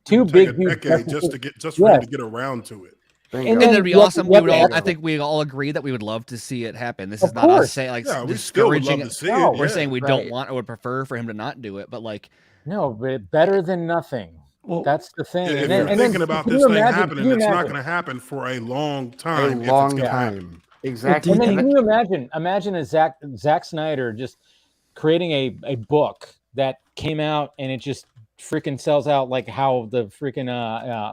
two big decade just for him to get around to it. And then it'd be awesome. I think we all agree that we would love to see it happen. This is not us saying like discouraging it. We're saying we don't want or would prefer for him to not do it, but like, no, but better than nothing. Well, that's the thing. If you're thinking about this thing happening, it's not going to happen for a long time. Exactly. And then can you imagine a Zack Snyder just creating a book that came out and it just freaking sells out like how the freaking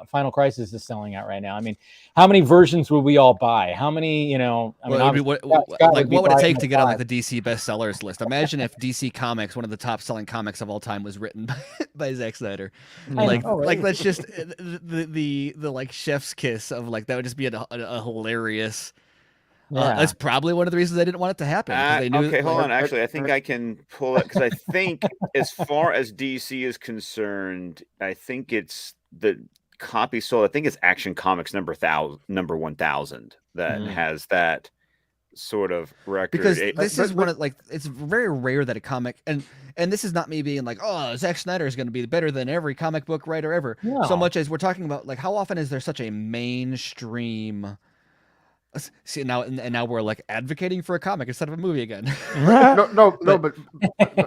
Final Crisis is selling out right now. I mean, how many versions would we all buy? How many, what would it take to get on like the DC bestsellers list? Imagine if DC Comics, one of the top selling comics of all time, was written by Zack Snyder. Like that's just the like chef's kiss of like, that would just be a hilarious. That's probably one of the reasons I didn't want it to happen. Hold on. Actually, I think I can pull it because I think as far as DC is concerned, I think it's the copy sold. I think it's Action Comics number 1000 that has that sort of record. Because this is one of like, it's very rare that a comic, and this is not me being like, oh, Zack Snyder is going to be better than every comic book writer ever. No. So much as we're talking about like, how often is there such a mainstream. See now we're like advocating for a comic instead of a movie again. but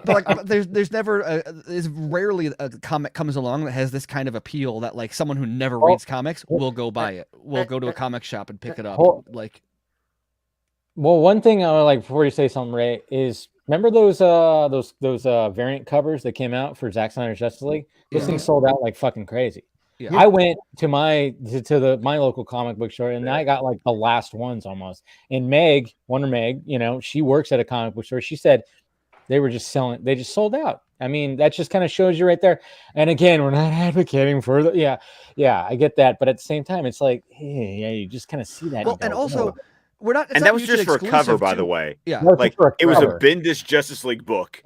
like there's never there's rarely a comic comes along that has this kind of appeal that like someone who never reads comics will go buy it. Will go to a comic shop and pick it up. Like, well, one thing I would like before you say something, Ray, is remember those variant covers that came out for Zack Snyder's Justice League? Those things sold out like fucking crazy. Yeah. I went to my local comic book store and I got like the last ones almost. And Wonder Meg, she works at a comic book store. She said they just sold out. I mean, that just kind of shows you right there. And again, we're not advocating for I get that, but at the same time, it's like, hey, you just kind of see that. Well, and also. We're not, and that was just for a cover, by the way. Yeah, like it was a Bendis Justice League book.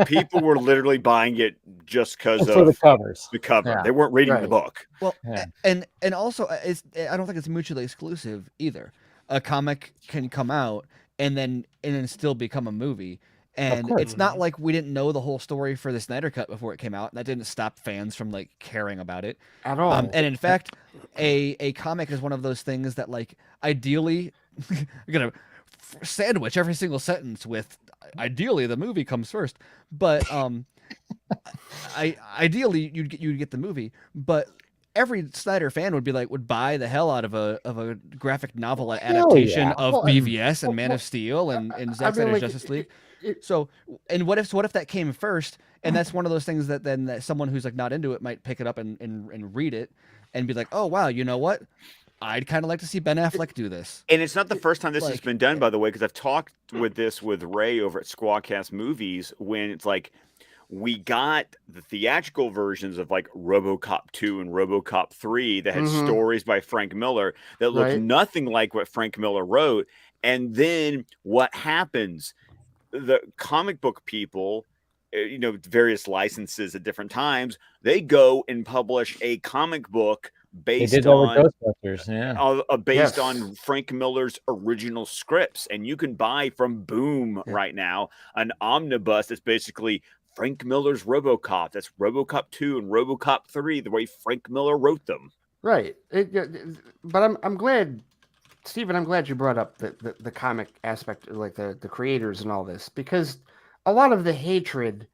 People were literally buying it just because of the covers. The cover, they weren't reading the book. Well, and also, I don't think it's mutually exclusive either. A comic can come out and then still become a movie. And it's not like we didn't know the whole story for the Snyder Cut before it came out. That didn't stop fans from like caring about it at all. And in fact, a comic is one of those things that like ideally. You're gonna sandwich every single sentence with ideally the movie comes first, but ideally you'd get the movie, but every Snyder fan would buy the hell out of a graphic novel adaptation of BVS and Man of Steel and Zack Snyder's Justice League. So, and what if that came first? And that's one of those things that someone who's like not into it might pick it up and read it and be like, oh wow, you know what? I'd kind of like to see Ben Affleck do this. And it's not the first time this has been done, by the way, because I've talked with Ray over at Squawcast Movies when it's like we got the theatrical versions of like RoboCop 2 and RoboCop 3 that had stories by Frank Miller that looked nothing like what Frank Miller wrote. And then what happens? The comic book people, various licenses at different times, they go and publish a comic book based on Ghostbusters, based on Frank Miller's original scripts. And you can buy from Boom right now an omnibus that's basically Frank Miller's RoboCop. That's RoboCop 2 and RoboCop 3, the way Frank Miller wrote them. Right. But I'm glad, Steven, I'm glad you brought up the comic aspect, like the creators and all this, because a lot of the hatred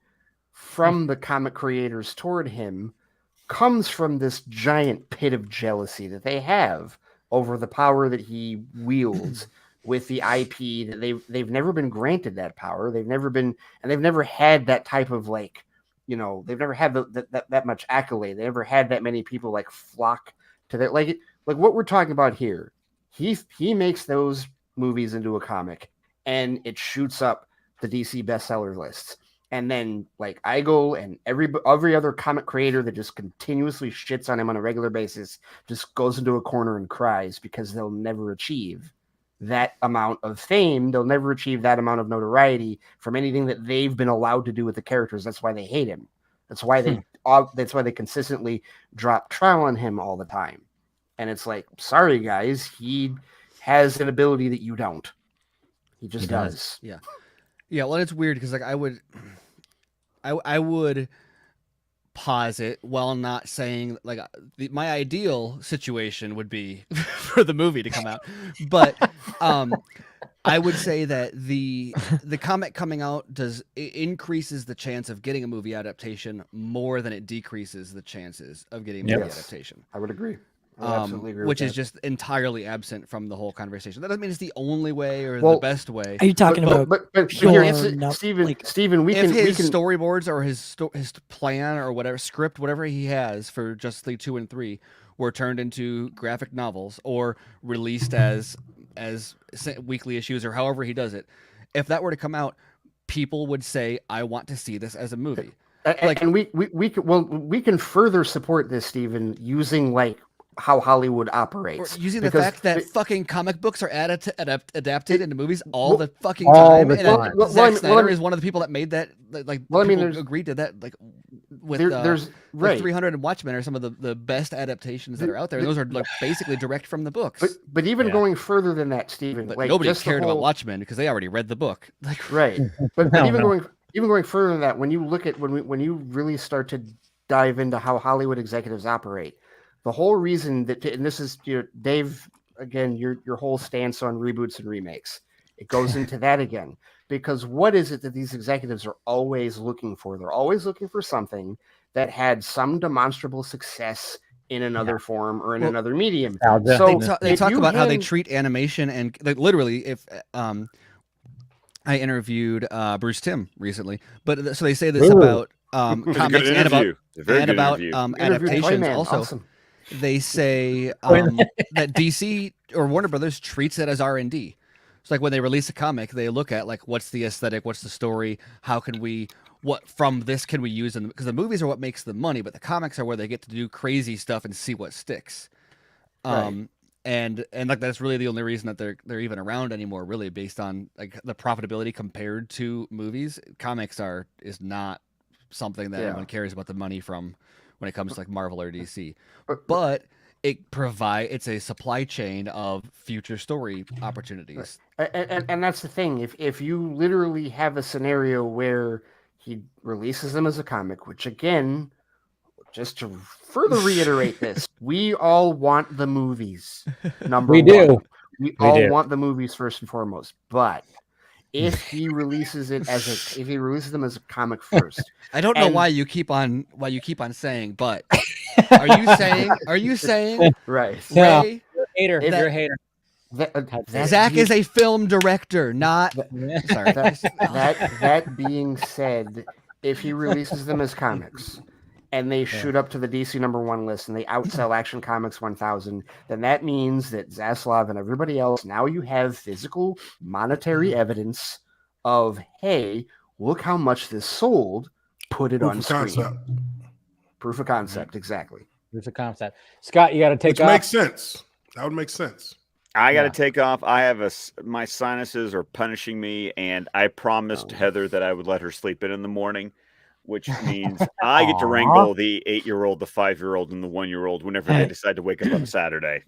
from the comic creators toward him comes from this giant pit of jealousy that they have over the power that he wields with the IP that they've never been granted that power. They've never had that type of they've never had that much accolade. They never had that many people like flock to that. Like what we're talking about here. He makes those movies into a comic and it shoots up the DC bestseller lists. And then like Eigel and every other comic creator that just continuously shits on him on a regular basis just goes into a corner and cries because they'll never achieve that amount of fame. They'll never achieve that amount of notoriety from anything that they've been allowed to do with the characters. That's why they hate him. That's why they consistently drop trowel on him all the time. And it's like, sorry guys, he has an ability that you don't. He just does. Yeah. Yeah, well, it's weird because like I would posit while not saying like my ideal situation would be for the movie to come out, but I would say that the comic coming out increases the chance of getting a movie adaptation more than it decreases the chances of getting a movie adaptation. I would agree. Absolutely agree which with is that. just entirely absent from the whole conversation. That doesn't mean it's the only way or the best way. Are you talking about? But Steven, we can storyboards or his plan or whatever script, whatever he has for Justice League 2 and 3 were turned into graphic novels or released as weekly issues or however he does it. If that were to come out, people would say, "I want to see this as a movie." And we can further support this, Steven, using like how Hollywood operates. Or using the fact that fucking comic books are adapted into movies all the fucking time. Zack Snyder is one of the people that made that. Agreed to that. Like with there's 300 and Watchmen are some of the best adaptations that are out there. And those are like basically direct from the books. But even going further than that, Steven, but like, nobody cared about Watchmen because they already read the book. Like right. But even going further than that, when you look at when you really start to dive into how Hollywood executives operate. The whole reason that, and this is Dave, again, your whole stance on reboots and remakes, it goes into that again, because what is it that these executives are always looking for? They're always looking for something that had some demonstrable success in another form or in another medium. So they talk about how they treat animation and like literally if, I interviewed Bruce Timm recently, but so they say this about comics and about adaptations also. Awesome. They say that DC or Warner Brothers treats it as R&D. It's like when they release a comic, they look at like what's the aesthetic, what's the story, how can we, what from this can we use, because the movies are what makes the money, but the comics are where they get to do crazy stuff and see what sticks. And like that's really the only reason that they're even around anymore, really, based on like the profitability compared to movies. Comics is not something that anyone cares about the money from when it comes to like Marvel or DC, but it's a supply chain of future story opportunities. And that's the thing. If you literally have a scenario where he releases them as a comic, which again, just to further reiterate this, we all want the movies. We do. We all want the movies first and foremost, but if he releases them as a comic first, I don't know why you keep on saying, but are you saying right? Ray, you're a hater. Zack is a film director, not. Sorry. That being said, if he releases them as comics, and they shoot up to the DC #1 list and they outsell Action Comics 1000, then that means that Zaslav and everybody else, now you have physical monetary evidence of, hey, look how much this sold, put it on screen. Proof of concept, exactly. Proof of concept. Scott, you got to take off. Which makes sense. That would make sense. I got to take off. I have my sinuses are punishing me, and I promised Heather that I would let her sleep in the morning, which means I get to wrangle the 8-year-old, the 5-year-old, and the 1-year-old whenever they decide to wake up on Saturday.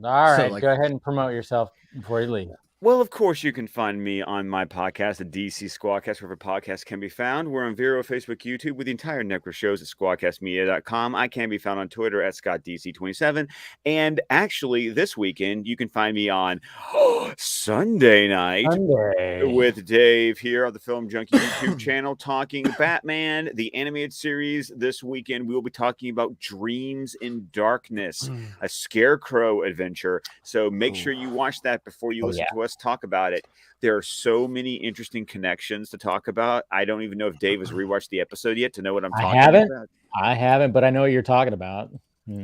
All right, go ahead and promote yourself before you leave. Well, of course, you can find me on my podcast, the DC Squadcast, wherever podcasts can be found. We're on Vero, Facebook, YouTube, with the entire network of shows at squadcastmedia.com. I can be found on Twitter at ScottDC27. And actually, this weekend, you can find me on Sunday night with Dave here on the Film Junkee YouTube channel, talking Batman, the animated series. This weekend, we will be talking about Dreams in Darkness, a Scarecrow adventure. So make sure you watch that before you listen to us talk about it. There are so many interesting connections to talk about. I don't even know if Dave has rewatched the episode yet to know what I'm talking about. I haven't, but I know what you're talking about.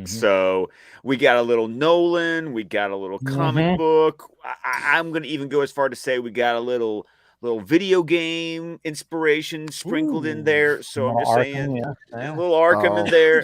So we got a little Nolan, we got a little comic book. I'm going to even go as far to say we got a little video game inspiration sprinkled in there. So I'm just saying, a little Arkham in there.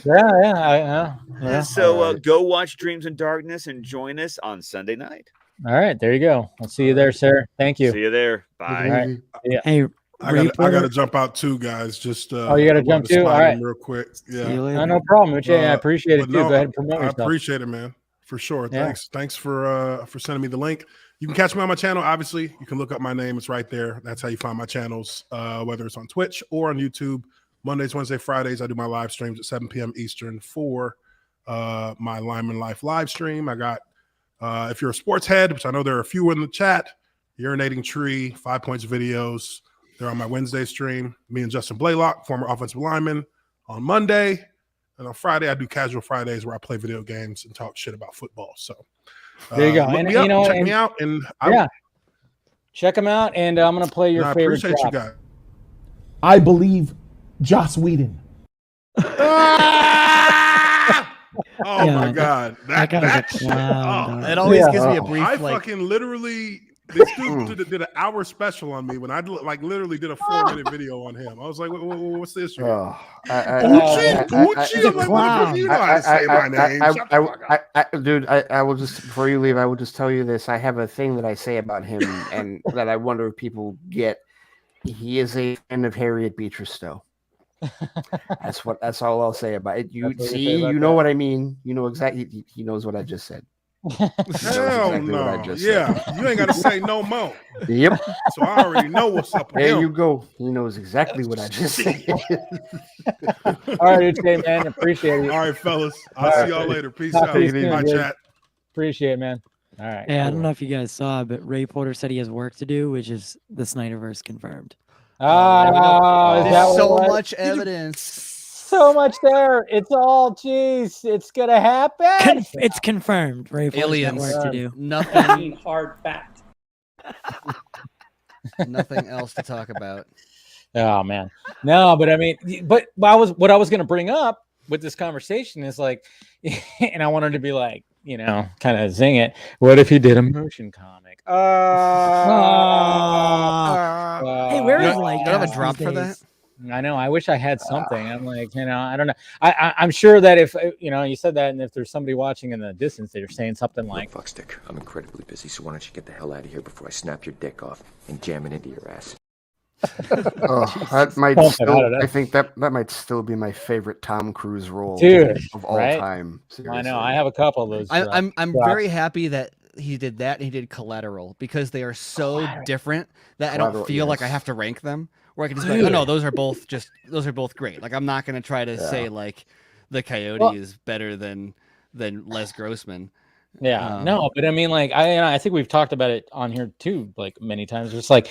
So go watch Dreams in Darkness and join us on Sunday night. All right, there you go. I'll see you there, sir. Thank you. See you there. Bye. All right. Hey, I got to jump out too, guys. Just you got to jump too. All right, real quick. Yeah, no problem. I appreciate it too. Go ahead and promote yourself. I appreciate it, man, for sure. Thanks for sending me the link. You can catch me on my channel. Obviously, you can look up my name. It's right there. That's how you find my channels, whether it's on Twitch or on YouTube. Mondays, Wednesdays, Fridays, I do my live streams at 7 p.m. Eastern for my Lyman Life live stream. I got. If you're a sports head, which I know there are a few in the chat, Urinating Tree, 5 Points videos. They're on my Wednesday stream. Me and Justin Blaylock, former offensive lineman, on Monday. And on Friday, I do Casual Fridays where I play video games and talk shit about football. So there you go. And check me out. And check them out. And I'm going to play your favorite. I appreciate you guys. I believe Joss Whedon. Oh my God! It always gives me a brief. I fucking literally. This dude did an hour special on me when I literally did a 4-minute video on him. I was like, what's this? Dude, I will just, before you leave, I will just tell you this. I have a thing that I say about him and that I wonder if people get. He is a fan of Harriet Beecher Stowe. That's all I'll say about it. You see, you know what I mean. You know exactly. He knows what I just said. Hell no. You ain't got to say no more. Yep. So I already know what's up with him. There you go. He knows exactly what I just said. All right, okay, man. Appreciate it. All right, fellas. I'll see y'all later. Peace out. Bye, chat. Appreciate it, man. All right. Hey, I don't know if you guys saw, but Ray Porter said he has work to do, which is the SnyderVerse confirmed. There's so much evidence. So much there. It's all, geez, it's gonna happen. It's confirmed. Ray Aliens work to do. Nothing hard fact. Nothing else to talk about. Oh man, no, but I mean, what I was gonna bring up with this conversation is like, and I wanted to be like, kind of zing it. What if he did a motion comic? Hey, where is you don't have a drop for that? I know. I wish I had something. I'm like, I don't know. I'm sure that if you said that, and if there's somebody watching in the distance, they're saying something like, "Look, fuckstick, I'm incredibly busy, so why don't you get the hell out of here before I snap your dick off and jam it into your ass." That might still, I think that might still be my favorite Tom Cruise role of all time. Seriously. I know. I have a couple of those. I'm very happy that he did that and he did Collateral, because they are so different that I don't feel like I have to rank them. Where I can just be like, oh no, those are both great. Like I'm not gonna try to say like the Coyote is better than Les Grossman. Yeah, no, but I mean, like I think we've talked about it on here too, like many times. It's like,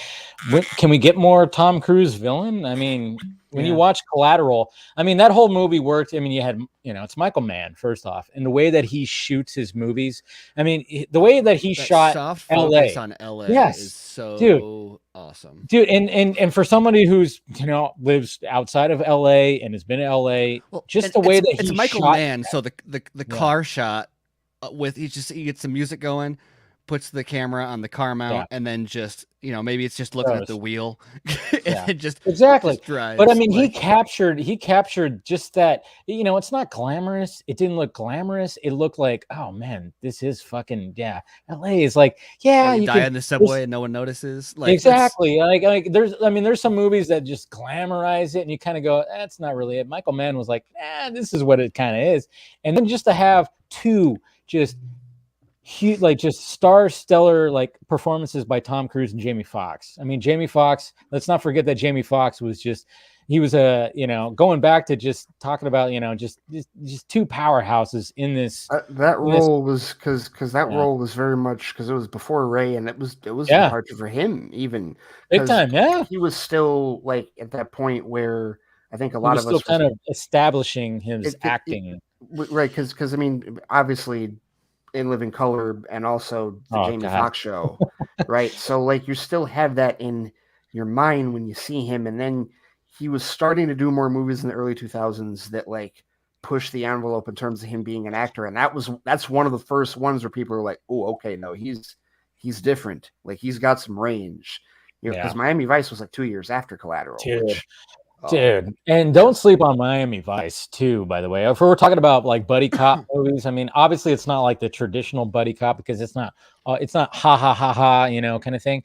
can we get more Tom Cruise villain? I mean, when you watch Collateral, I mean, that whole movie worked. I mean, you had, it's Michael Mann, first off, and the way that he shoots his movies. I mean, the way that he shot soft LA. focus on LA is so awesome. Dude, and for somebody who's, lives outside of LA and has been in LA, just the way that it's Michael Mann. So the car shot he gets the music going, puts the camera on the car mount, and then just, maybe it's just looking at the wheel. And just drives. But I mean, he captured just that, it's not glamorous. It didn't look glamorous. It looked like, oh man, this is fucking, LA is like, you die in the subway and no one notices. Like, exactly. Like there's some movies that just glamorize it and you kind of go, that's not really it. Michael Mann was like, this is what it kind of is. And then just to have two just huge, like just stellar like performances by Tom Cruise and Jamie Foxx. I mean, Jamie Foxx, let's not forget that Jamie Foxx was going back to just talking about, just two powerhouses in this. Role was because that role was very much because it was before Ray, and it was departure for him even big time. Yeah, he was still like at that point where I think a lot of us still kind of establishing his acting, right? Because I mean, obviously, In Living Color and also the Jamie Foxx show, right? So like you still have that in your mind when you see him, and then he was starting to do more movies in the early 2000s that like push the envelope in terms of him being an actor, and that's one of the first ones where people are like, oh, okay, no, he's different, like he's got some range, because Miami Vice was like 2 years after Collateral. Dude, and don't sleep on Miami Vice too, by the way. If we're talking about like buddy cop movies, I mean, obviously it's not like the traditional buddy cop because it's not ha ha ha ha, kind of thing.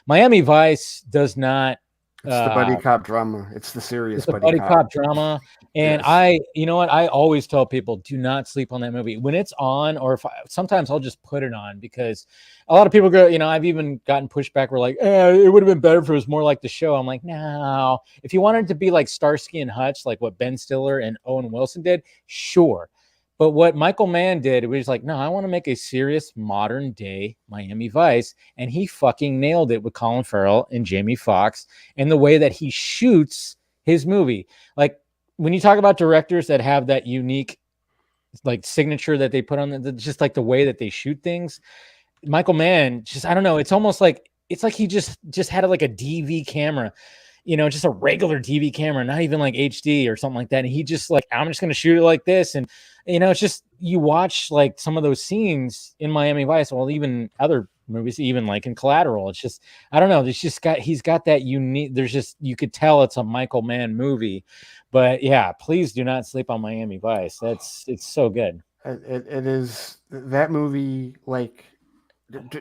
Miami Vice does not. It's the buddy cop drama. It's the serious buddy cop drama. And yes. I always tell people, do not sleep on that movie when it's on, or sometimes I'll just put it on because a lot of people go, I've even gotten pushback. We're like, it would have been better if it was more like the show. I'm like, no, if you wanted to be like Starsky and Hutch, like what Ben Stiller and Owen Wilson did, sure. But what Michael Mann did, it was like, no, I want to make a serious modern day Miami Vice. And he fucking nailed it with Colin Farrell and Jamie Foxx and the way that he shoots his movie. Like when you talk about directors that have that unique like signature that they put on, just like the way that they shoot things, Michael Mann, just, I don't know. It's almost like, he just had like a DV camera, just a regular DV camera, not even like HD or something like that. And he just like, I'm just going to shoot it like this. And, it's just, you watch like some of those scenes in Miami Vice, well, even other movies, even like in Collateral, it's just, I don't know. He's got that unique, you could tell it's a Michael Mann movie, but yeah, please do not sleep on Miami Vice. It's so good. It is that movie. Like,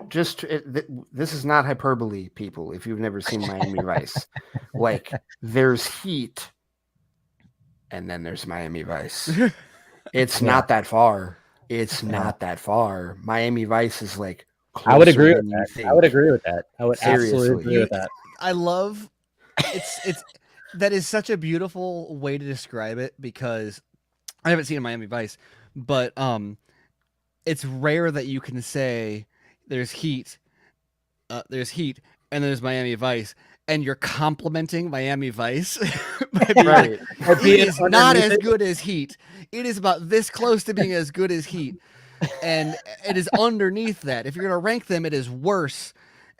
this is not hyperbole, people. If you've never seen Miami Vice, like there's Heat, and then there's Miami Vice. It's not that far. It's not that far. Miami Vice is like. I would agree with that. I would agree with that. I would absolutely agree with that. I love it's that is such a beautiful way to describe it because I haven't seen Miami Vice, but it's rare that you can say there's Heat, and there's Miami Vice, and you're complimenting Miami Vice. Right. It is not as good as Heat. It is about this close to being as good as Heat. And it is underneath that. If you're going to rank them, it is worse.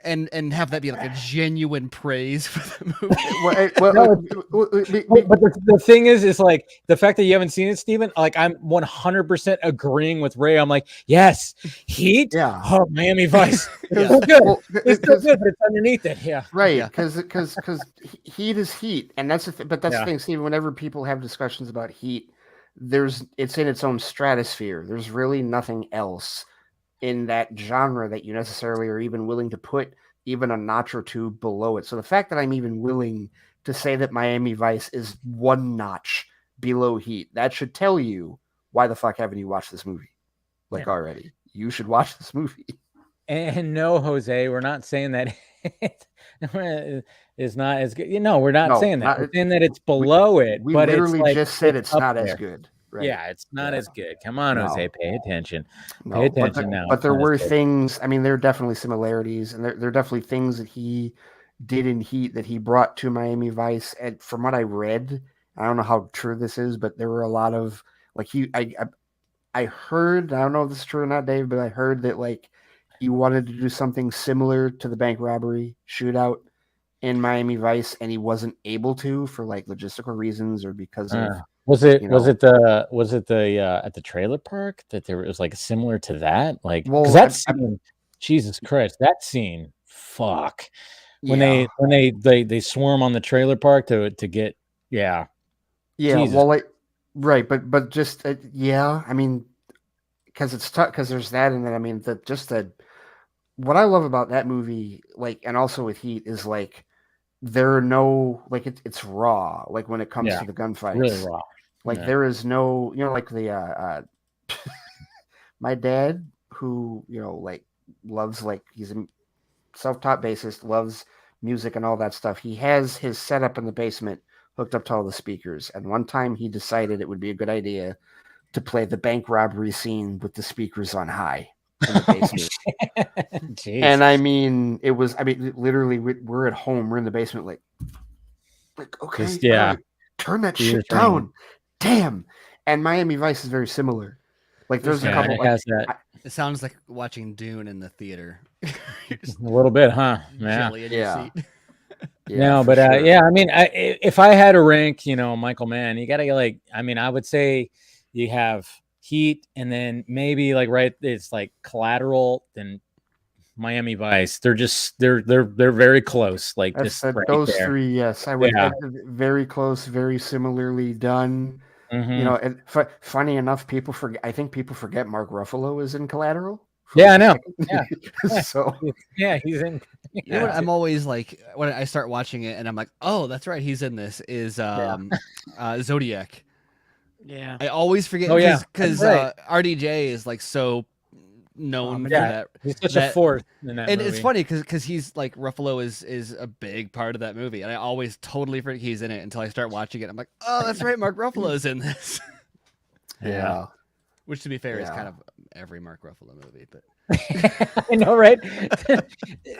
And have that be like a genuine praise for the movie. But the thing is like the fact that you haven't seen it, Steven, like I'm 100% agreeing with Ray. I'm like, yes, Heat, Miami Vice. It's so good. It's so good, but it's underneath it. Yeah, right. Because Heat is Heat, and that's the thing. But that's the thing, Steven. Whenever people have discussions about Heat, it's in its own stratosphere. There's really nothing else in that genre that you necessarily are even willing to put even a notch or two below it. So the fact that I'm even willing to say that Miami Vice is one notch below Heat, that should tell you why the fuck haven't you watched this movie? Like already. You should watch this movie. And no, Jose, we're not saying that it is not as good. We're not saying that. We're saying that it's below it. We but literally it's like, just said it's not as good. Right. Yeah, it's not as good. Come on, Jose, pay attention. Pay attention now. But there were things, I mean, there are definitely similarities, and there are definitely things that he did in Heat that he brought to Miami Vice. And from what I read, I don't know how true this is, but there were a lot of like I heard, I don't know if this is true or not, Dave, but I heard that like he wanted to do something similar to the bank robbery shootout in Miami Vice, and he wasn't able to for like logistical reasons or because of was it the at the trailer park that there was like similar to that? Like, because that scene, Jesus Christ, that scene, fuck. When they swarm on the trailer park to get Jesus. Well, like right, but just I mean, because it's tough because there's that, and then I mean what I love about that movie, like, and also with Heat is like there are no like it's raw, like when it comes to the gunfights, really raw. Like there is no, like the my dad who like loves, like, he's a self-taught bassist, loves music and all that stuff. He has his setup in the basement hooked up to all the speakers, and one time he decided it would be a good idea to play the bank robbery scene with the speakers on high in the basement. And I mean, literally we're at home, we're in the basement, like okay, right, turn that shit down. Damn. And Miami Vice is very similar. Like there's a couple. It sounds like watching Dune in the theater. A little bit, huh? Yeah. No, but sure. I mean, if I had to rank, Michael Mann, you gotta like. I mean, I would say you have Heat, and then maybe like it's like Collateral, then Miami Vice. They're very close. Like those three, yes, I would. Very close, very similarly done. Mm-hmm. And funny enough, I think people forget Mark Ruffalo is in Collateral. Yeah, I know. Yeah. So he's in. You know what? I'm always like, when I start watching it, and I'm like, oh, that's right, he's in this. Is Zodiac. Yeah. I always forget because RDJ is like so known for that. He's such a force in that movie. It's funny because he's like, Ruffalo is a big part of that movie, and I always totally forget he's in it until I start watching it. I'm like, oh, that's right, Mark Ruffalo's in this. Yeah. Which, to be fair, is kind of every Mark Ruffalo movie, but I know, right?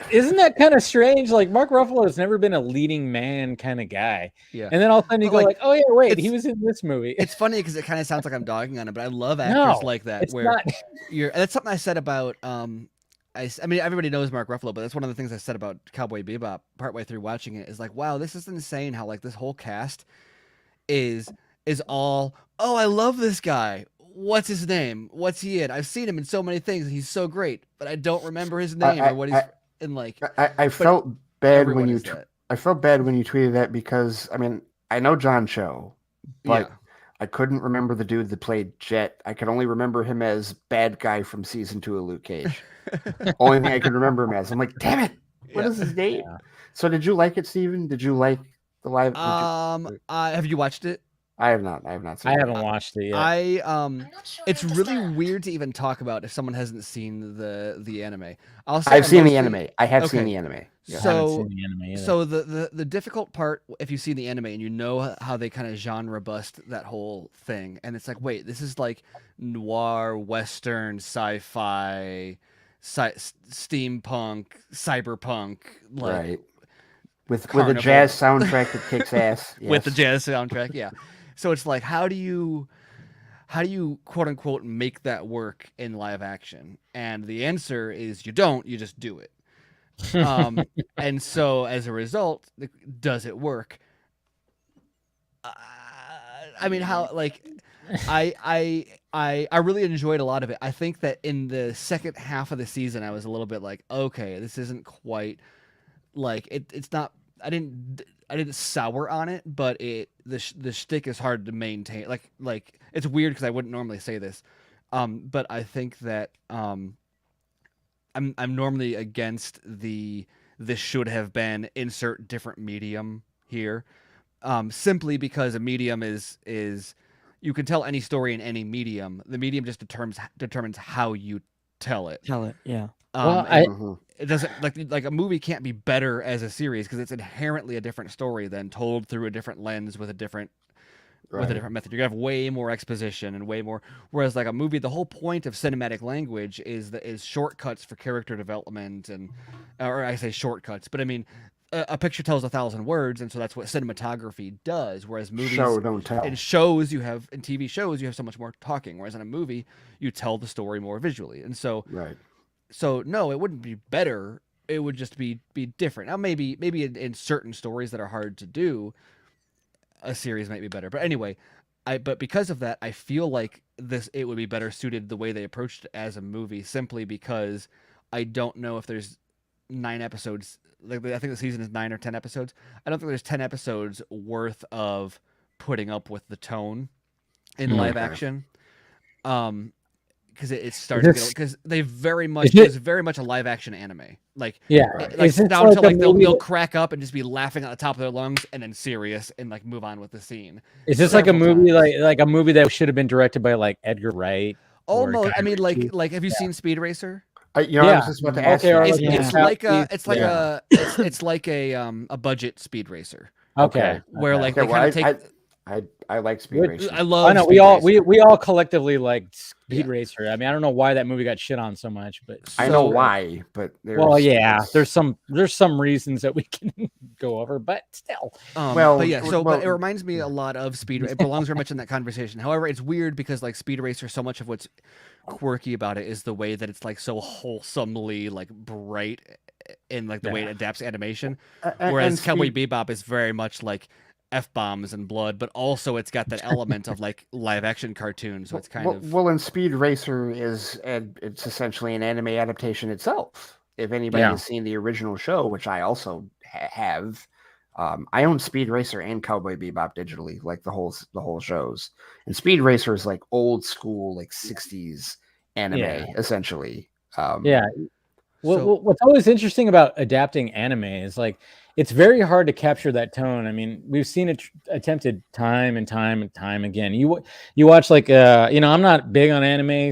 Isn't that kind of strange? Like, Mark Ruffalo has never been a leading man kind of guy. Yeah. And then all of a sudden you go like, oh yeah, wait, he was in this movie. It's funny because it kind of sounds like I'm dogging on it, but I love actors like that. That's something I said about I mean, everybody knows Mark Ruffalo, but that's one of the things I said about Cowboy Bebop partway through watching it, is like, wow, this is insane how like this whole cast is all, oh, I love this guy. What's his name? What's he in? I've seen him in so many things. He's so great, but I don't remember his name or what he's in. Like, I felt bad when you tweeted that, because I mean, I know John Cho, but I couldn't remember the dude that played Jet. I could only remember him as bad guy from season 2 of Luke Cage. Only thing I could remember him as. I'm like, damn it, what is his name? Yeah. So did you like it, Steven? Did you like the live? Have you watched it? I have not seen it. I haven't watched it yet. It's really weird to even talk about if someone hasn't seen the anime. I've seen the anime. I have seen the anime. Yeah. I haven't seen the anime either. So the difficult part, if you see the anime and you know how they kind of genre bust that whole thing, and it's like, wait, this is like noir, western, sci-fi, steampunk, cyberpunk, like, right? With a jazz soundtrack that kicks ass. Yes. With the jazz soundtrack, yeah. So it's like, how do you quote unquote make that work in live action? And the answer is you don't. You just do it. And so as a result, does it work? I mean, how, like, I really enjoyed a lot of it. I think that in the second half of the season, I was a little bit like, okay, this isn't quite like it's not. I didn't sour on it, but the shtick is hard to maintain. Like it's weird because I wouldn't normally say this, but I think that I'm normally against this should have been insert different medium here, simply because a medium is you can tell any story in any medium. The medium just determines how you tell it. Yeah. It doesn't like a movie can't be better as a series because it's inherently a different story than told through a different lens with a different method. You're gonna have way more exposition and way more. Whereas like a movie, the whole point of cinematic language is shortcuts for character development or I say shortcuts, but I mean a picture tells 1,000 words, and so that's what cinematography does. Whereas movies, show don't tell. In shows, in TV shows, you have so much more talking. Whereas in a movie, you tell the story more visually. And so, So no, it wouldn't be better. It would just be different. Now, maybe in certain stories that are hard to do, a series might be better. But anyway, but because of that, I feel like it would be better suited the way they approached it as a movie, simply because I don't know if there's 9 episodes. Like, I think the season is 9 or 10 episodes. I don't think there's 10 episodes worth of putting up with the tone in live action. Because it starts because they very much it's very much a live action anime. Like down to like they'll crack up and just be laughing at the top of their lungs and then serious and like move on with the scene. Is this like a movie like a movie that should have been directed by like Edgar Wright? Almost. I mean, like have you seen Speed Racer? I was just about to ask you. It's like a budget Speed Racer. Okay. Where like they kind of take. I like Speed Racer. I love. I know we all collectively like Speed Racer. I mean, I don't know why that movie got shit on so much, but I know why. But there's some reasons that we can go over, but still. But it reminds me a lot of Speed. It belongs very much in that conversation. However, it's weird because like Speed Racer, so much of what's quirky about it is the way that it's like so wholesomely like bright in like the way it adapts animation, whereas Cowboy Bebop is very much like F-bombs and blood, but also it's got that element of like live action cartoon, so it's kind of and Speed Racer it's essentially an anime adaptation itself. If anybody has seen the original show, which I also have, I own Speed Racer and Cowboy Bebop digitally, like the whole shows. And Speed Racer is like old school, like 60s anime, essentially. What's always interesting about adapting anime is like it's very hard to capture that tone. I mean, we've seen it attempted time and time and time again. You watch like I'm not big on anime,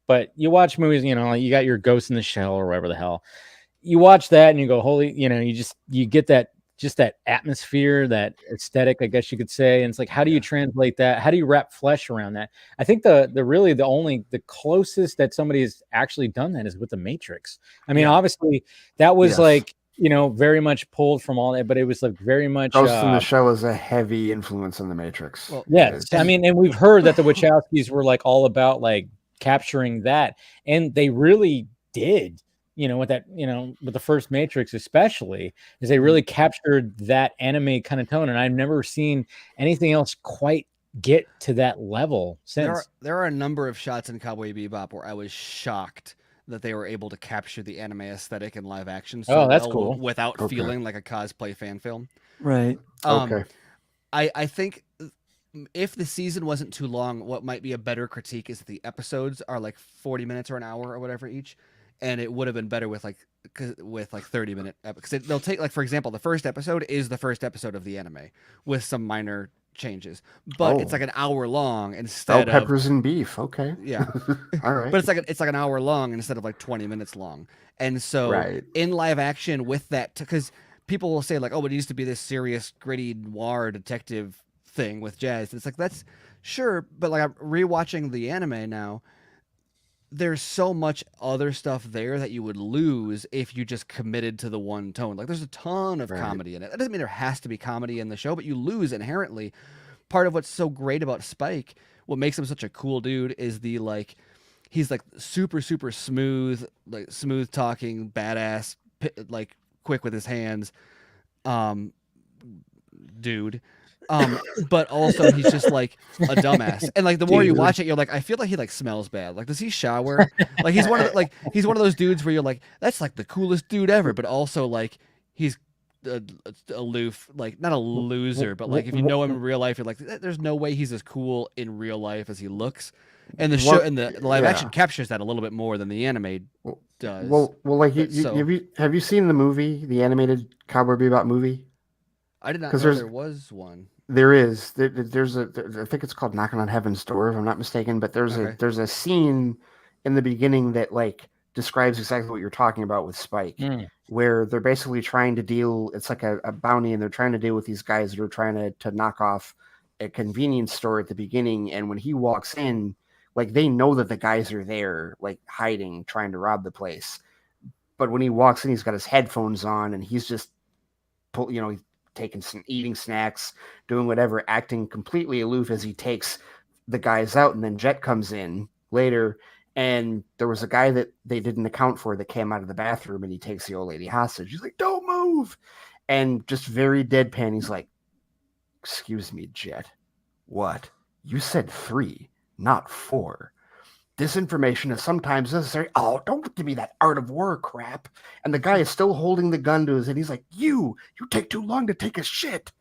but you watch movies. You got your Ghost in the Shell or whatever the hell. You watch that and you go, holy, you get that atmosphere, that aesthetic, I guess you could say. And it's like, how do you translate that? How do you wrap flesh around that? I think the closest that somebody has actually done that is with The Matrix. I mean, obviously that was like, very much pulled from all that, but it was like very much. Ghost in the Shell is a heavy influence on The Matrix. Well, yes. I mean, and we've heard that the Wachowskis were like all about like capturing that, and they really did. With that, with the first Matrix, especially, is they really captured that anime kind of tone, and I've never seen anything else quite get to that level since. There are a number of shots in Cowboy Bebop where I was shocked that they were able to capture the anime aesthetic in live action. So that's cool. Without feeling like a cosplay fan film. Right. I think if the season wasn't too long, what might be a better critique is that the episodes are like 40 minutes or an hour or whatever each. And it would have been better with like 30-minute because they'll take, like, for example, the first episode is the first episode of the anime with some minor changes, but it's like an hour long instead of peppers and beef. Okay. Yeah. All right. But it's like an hour long instead of like 20 minutes long. And so in live action with that, because people will say like, oh, it used to be this serious, gritty noir detective thing with jazz. It's like, that's sure. But like I'm rewatching the anime now. There's so much other stuff there that you would lose if you just committed to the one tone. Like there's a ton of comedy in it. That doesn't mean there has to be comedy in the show, but you lose inherently. Part of what's so great about Spike, what makes him such a cool dude, is he's like super, super smooth, like smooth talking, badass, like quick with his hands, dude. But also he's just like a dumbass, and like the more you watch it, you're like, I feel like he like smells bad. Like, does he shower? Like he's one of those dudes where you're like, that's like the coolest dude ever, but also like he's aloof, like not a loser, but like if you know him in real life, you're like, there's no way he's as cool in real life as he looks. And the show and the live action captures that a little bit more than the anime does. Well, like have you seen the movie, the animated Cowboy Bebop movie? I did not know there was one. There is. There's I think it's called Knocking on Heaven's Door, if I'm not mistaken. But there's a scene in the beginning that like describes exactly what you're talking about with Spike, where they're basically trying to deal. It's like a bounty, and they're trying to deal with these guys that are trying to knock off a convenience store at the beginning. And when he walks in, like they know that the guys are there, like hiding, trying to rob the place. But when he walks in, he's got his headphones on, and he's just he's taking some eating snacks, doing whatever, acting completely aloof as he takes the guys out. And then Jet comes in later, and there was a guy that they didn't account for that came out of the bathroom, and he takes the old lady hostage. He's like, don't move. And just very deadpan, he's like, excuse me, Jet. What? You said 3, not 4. This information is sometimes necessary. Oh, don't give me that art of war crap. And the guy is still holding the gun to his head. He's like, you take too long to take a shit.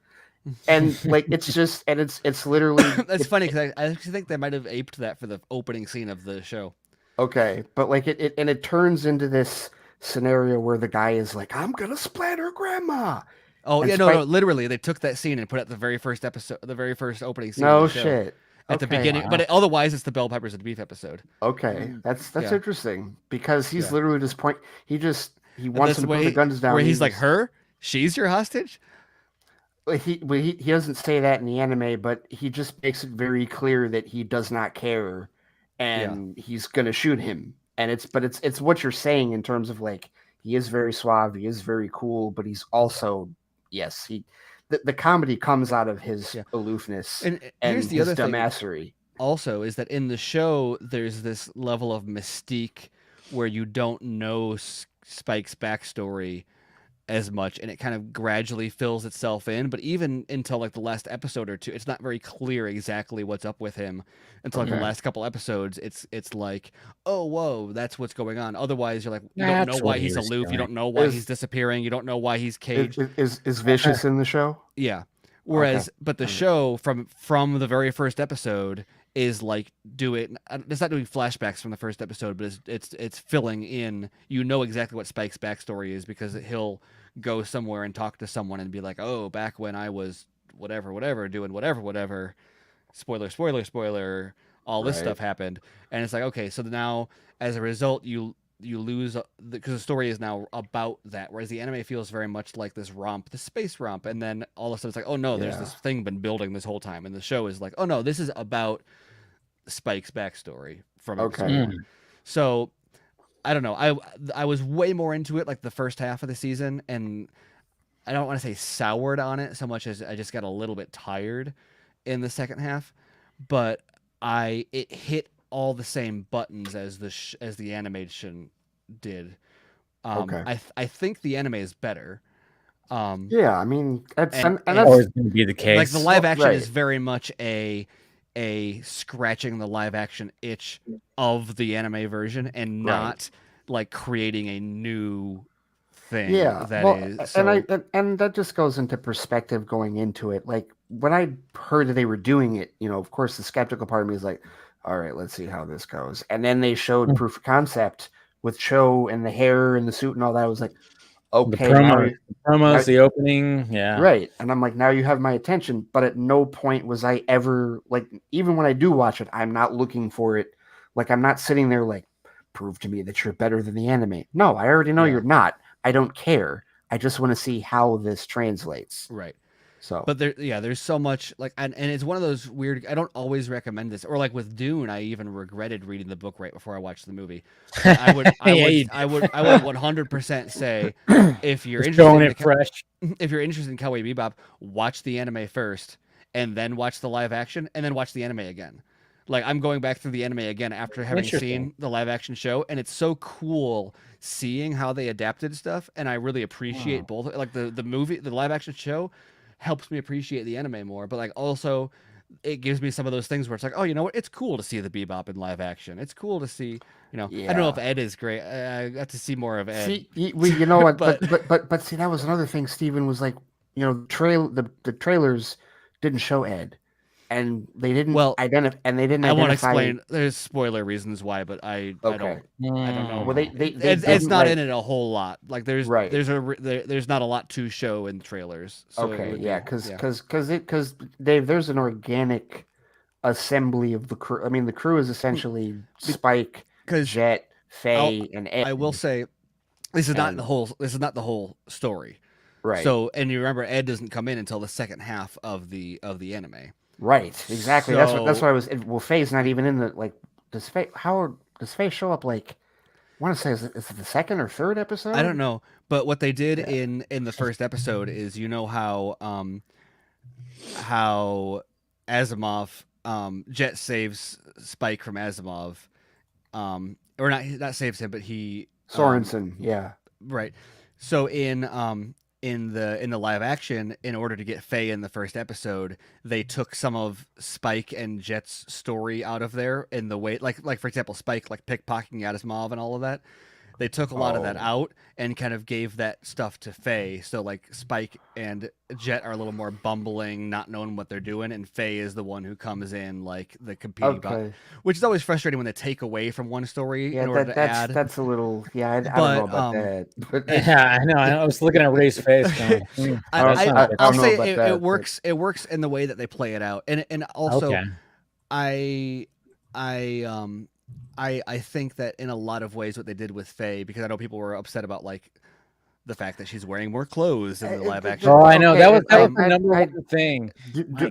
And like, it's just, and it's literally. That's funny because I actually think they might have aped that for the opening scene of the show. Okay, but like it turns into this scenario where the guy is like, I'm gonna splat her grandma. Oh, and no, literally, they took that scene and put it at the very first episode, the very first opening scene. No of the show. Shit. At the beginning, but otherwise it's the bell peppers and beef episode. Okay, that's interesting because he's literally just he wants him to put the guns down. Where he's like, she's your hostage. He doesn't say that in the anime, but he just makes it very clear that he does not care, and he's gonna shoot him. And it's what you're saying in terms of like, he is very suave, he is very cool, but he's also the comedy comes out of his aloofness and here's the his other dumbassery. Thing also is that in the show there's this level of mystique where you don't know Spike's backstory as much, and it kind of gradually fills itself in. But even until like the last episode or two, it's not very clear exactly what's up with him until like the last couple episodes. It's like, oh, whoa, that's what's going on. Otherwise, you're like, you don't know why he's aloof. You don't know why he's disappearing. You don't know why he's caged. Is Vicious in the show? Yeah. Whereas, but the show from the very first episode is like it's not doing flashbacks from the first episode, but it's filling in. You know exactly what Spike's backstory is because he'll go somewhere and talk to someone and be like, oh, back when I was whatever doing whatever, spoiler, all this stuff happened. And it's like, okay, so now as a result you lose because the story is now about that, whereas the anime feels very much like this romp, the space romp, and then all of a sudden it's like, oh no, there's this thing been building this whole time, and the show is like, oh no, this is about Spike's backstory from episode 1. So I don't know, I was way more into it like the first half of the season, and I don't want to say soured on it so much as I just got a little bit tired in the second half, but it hit all the same buttons as the animation did. I think the anime is better. I mean, that's always going to be the case. Like the live action is very much a scratching the live action itch of the anime version, and not like creating a new thing. And that just goes into perspective going into it. Like when I heard that they were doing it, of course the skeptical part of me is like, all right, let's see how this goes. And then they showed proof of concept with Cho and the hair and the suit and all that. I was like, okay, the promos, the opening, right. And I'm like, now you have my attention. But at no point was I ever like, even when I do watch it, I'm not looking for it. Like, I'm not sitting there like, prove to me that you're better than the anime. No, I already know you're not. I don't care. I just want to see how this translates. Right. So, but there's so much like, and it's one of those weird. I don't always recommend this, or like with Dune, I even regretted reading the book right before I watched the movie. I would 100% say if you're if you're interested in Cowboy Bebop, watch the anime first, and then watch the live action, and then watch the anime again. Like I'm going back through the anime again after having seen the live action show, and it's so cool seeing how they adapted stuff, and I really appreciate both. Like the movie, the live action show helps me appreciate the anime more, but like also it gives me some of those things where it's like, oh, you know what, it's cool to see the Bebop in live action. It's cool to see, I don't know if Ed is great. I got to see more of Ed. See, you know what, but see, that was another thing. Steven was like, the trailers didn't show Ed, and they didn't identify. I want to explain. There's spoiler reasons why, but I don't know. Well, it's not in it a whole lot. Like there's not a lot to show in trailers. So because Dave, there's an organic assembly of the crew. I mean, the crew is essentially Spike, Jet, Faye, and Ed. I will say, this is not the whole story. Right. So, and you remember, Ed doesn't come in until the second half of the anime. Right, exactly. So, that's what I was. Well, Faye's not even in the like. Does Faye show up like want to say, is it the second or third episode? I don't know, but what they did in the first episode is, how Asimov, Jet saves Spike from Asimov, or not saves him, but he Sorensen, yeah, right. So in the live action, in order to get Faye in the first episode, they took some of Spike and Jet's story out of there in the way, like for example, Spike like pickpocketing Asimov and all of that. They took a lot of that out and kind of gave that stuff to Faye. So like Spike and Jet are a little more bumbling, not knowing what they're doing, and Faye is the one who comes in like the competing, which is always frustrating when they take away from one story in order to add. That's a little, I don't know about that. But yeah, I know. I was looking at Ray's face. Going, I'll say it works. It works in the way that they play it out, and also, I think that in a lot of ways what they did with Faye, because I know people were upset about like the fact that she's wearing more clothes in the live action. Oh, I know that was the number one thing.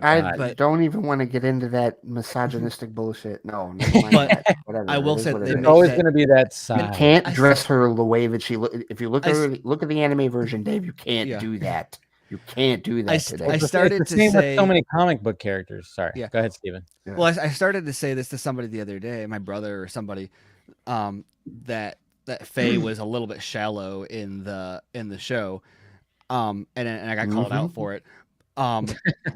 I don't even want to get into that misogynistic bullshit. No, but whatever. I will say there's always going to be that side. You can't dress her the way that she if you look at the anime version, Dave, you can't do that. You can't do that today. I started to say with so many comic book characters. Sorry. Yeah. Go ahead, Steven. Yeah. Well, I started to say this to somebody the other day, my brother or somebody, that Faye was a little bit shallow in the show, and I got called out for it,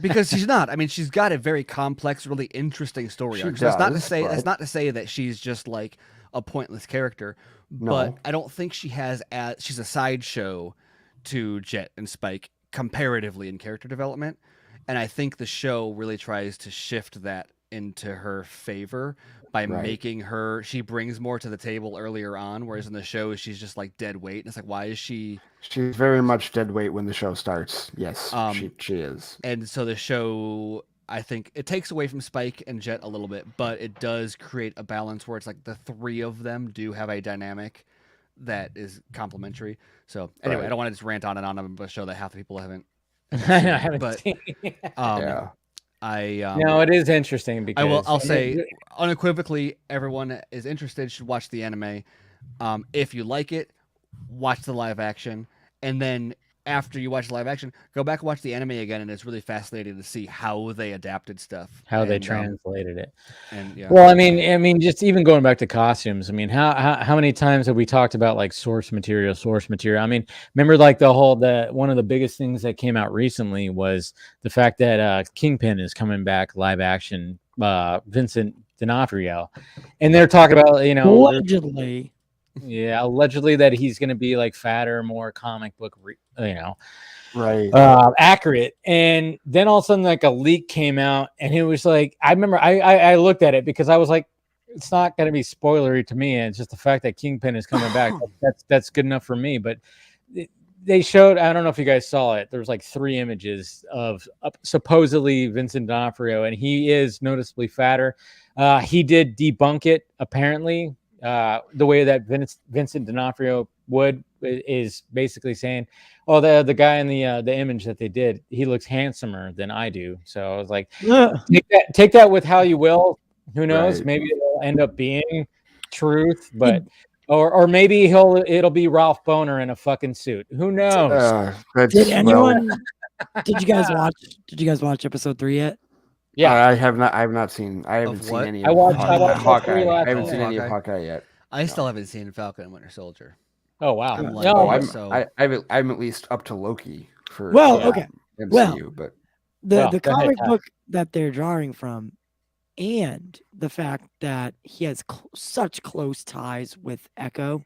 because she's not. I mean, she's got a very complex, really interesting story arc. So that's not to say that she's just like a pointless character, but I don't think she's a sideshow to Jet and Spike comparatively in character development, and I think the show really tries to shift that into her favor by making her, she brings more to the table earlier on, whereas in the show she's just like dead weight, and it's like, why is she's very much dead weight when the show starts. Yes, she is. And so the show, I think it takes away from Spike and Jet a little bit, but it does create a balance where it's like the three of them do have a dynamic that is complementary. So anyway, I don't want to just rant on and on about a show that half the people haven't seen. No, it is interesting because I'll say unequivocally, everyone is interested should watch the anime. If you like it, watch the live action, and then after you watch the live action, go back and watch the anime again, and it's really fascinating to see how they adapted stuff, how they translated it. And well, I mean, just even going back to costumes. I mean, how many times have we talked about like source material? I mean, remember like one of the biggest things that came out recently was the fact that Kingpin is coming back live action. Vincent D'Onofrio, and they're talking about allegedly. Yeah, allegedly that he's going to be like fatter, more comic book, accurate. And then all of a sudden, like a leak came out, and it was like, I remember I looked at it because I was like, it's not going to be spoilery to me. And it's just the fact that Kingpin is coming back. That's good enough for me. But they showed, I don't know if you guys saw it. There was like 3 images of supposedly Vincent D'Onofrio, and he is noticeably fatter. He did debunk it apparently. The way that Vincent D'Onofrio is basically saying, "Oh, the guy in the image that they did, he looks handsomer than I do." So I was like, take that with how you will. Who knows? Right. Maybe it'll end up being truth, but or maybe it'll be Ralph Boner in a fucking suit. Who knows? Did you guys watch episode 3 yet? Yeah, I have not. I haven't seen any. I watched Hawkeye. I haven't seen any of Hawkeye yet. I still haven't seen Falcon and Winter Soldier. Oh wow! I'm at least up to Loki for MCU, but the comic book that they're drawing from, and the fact that he has such close ties with Echo.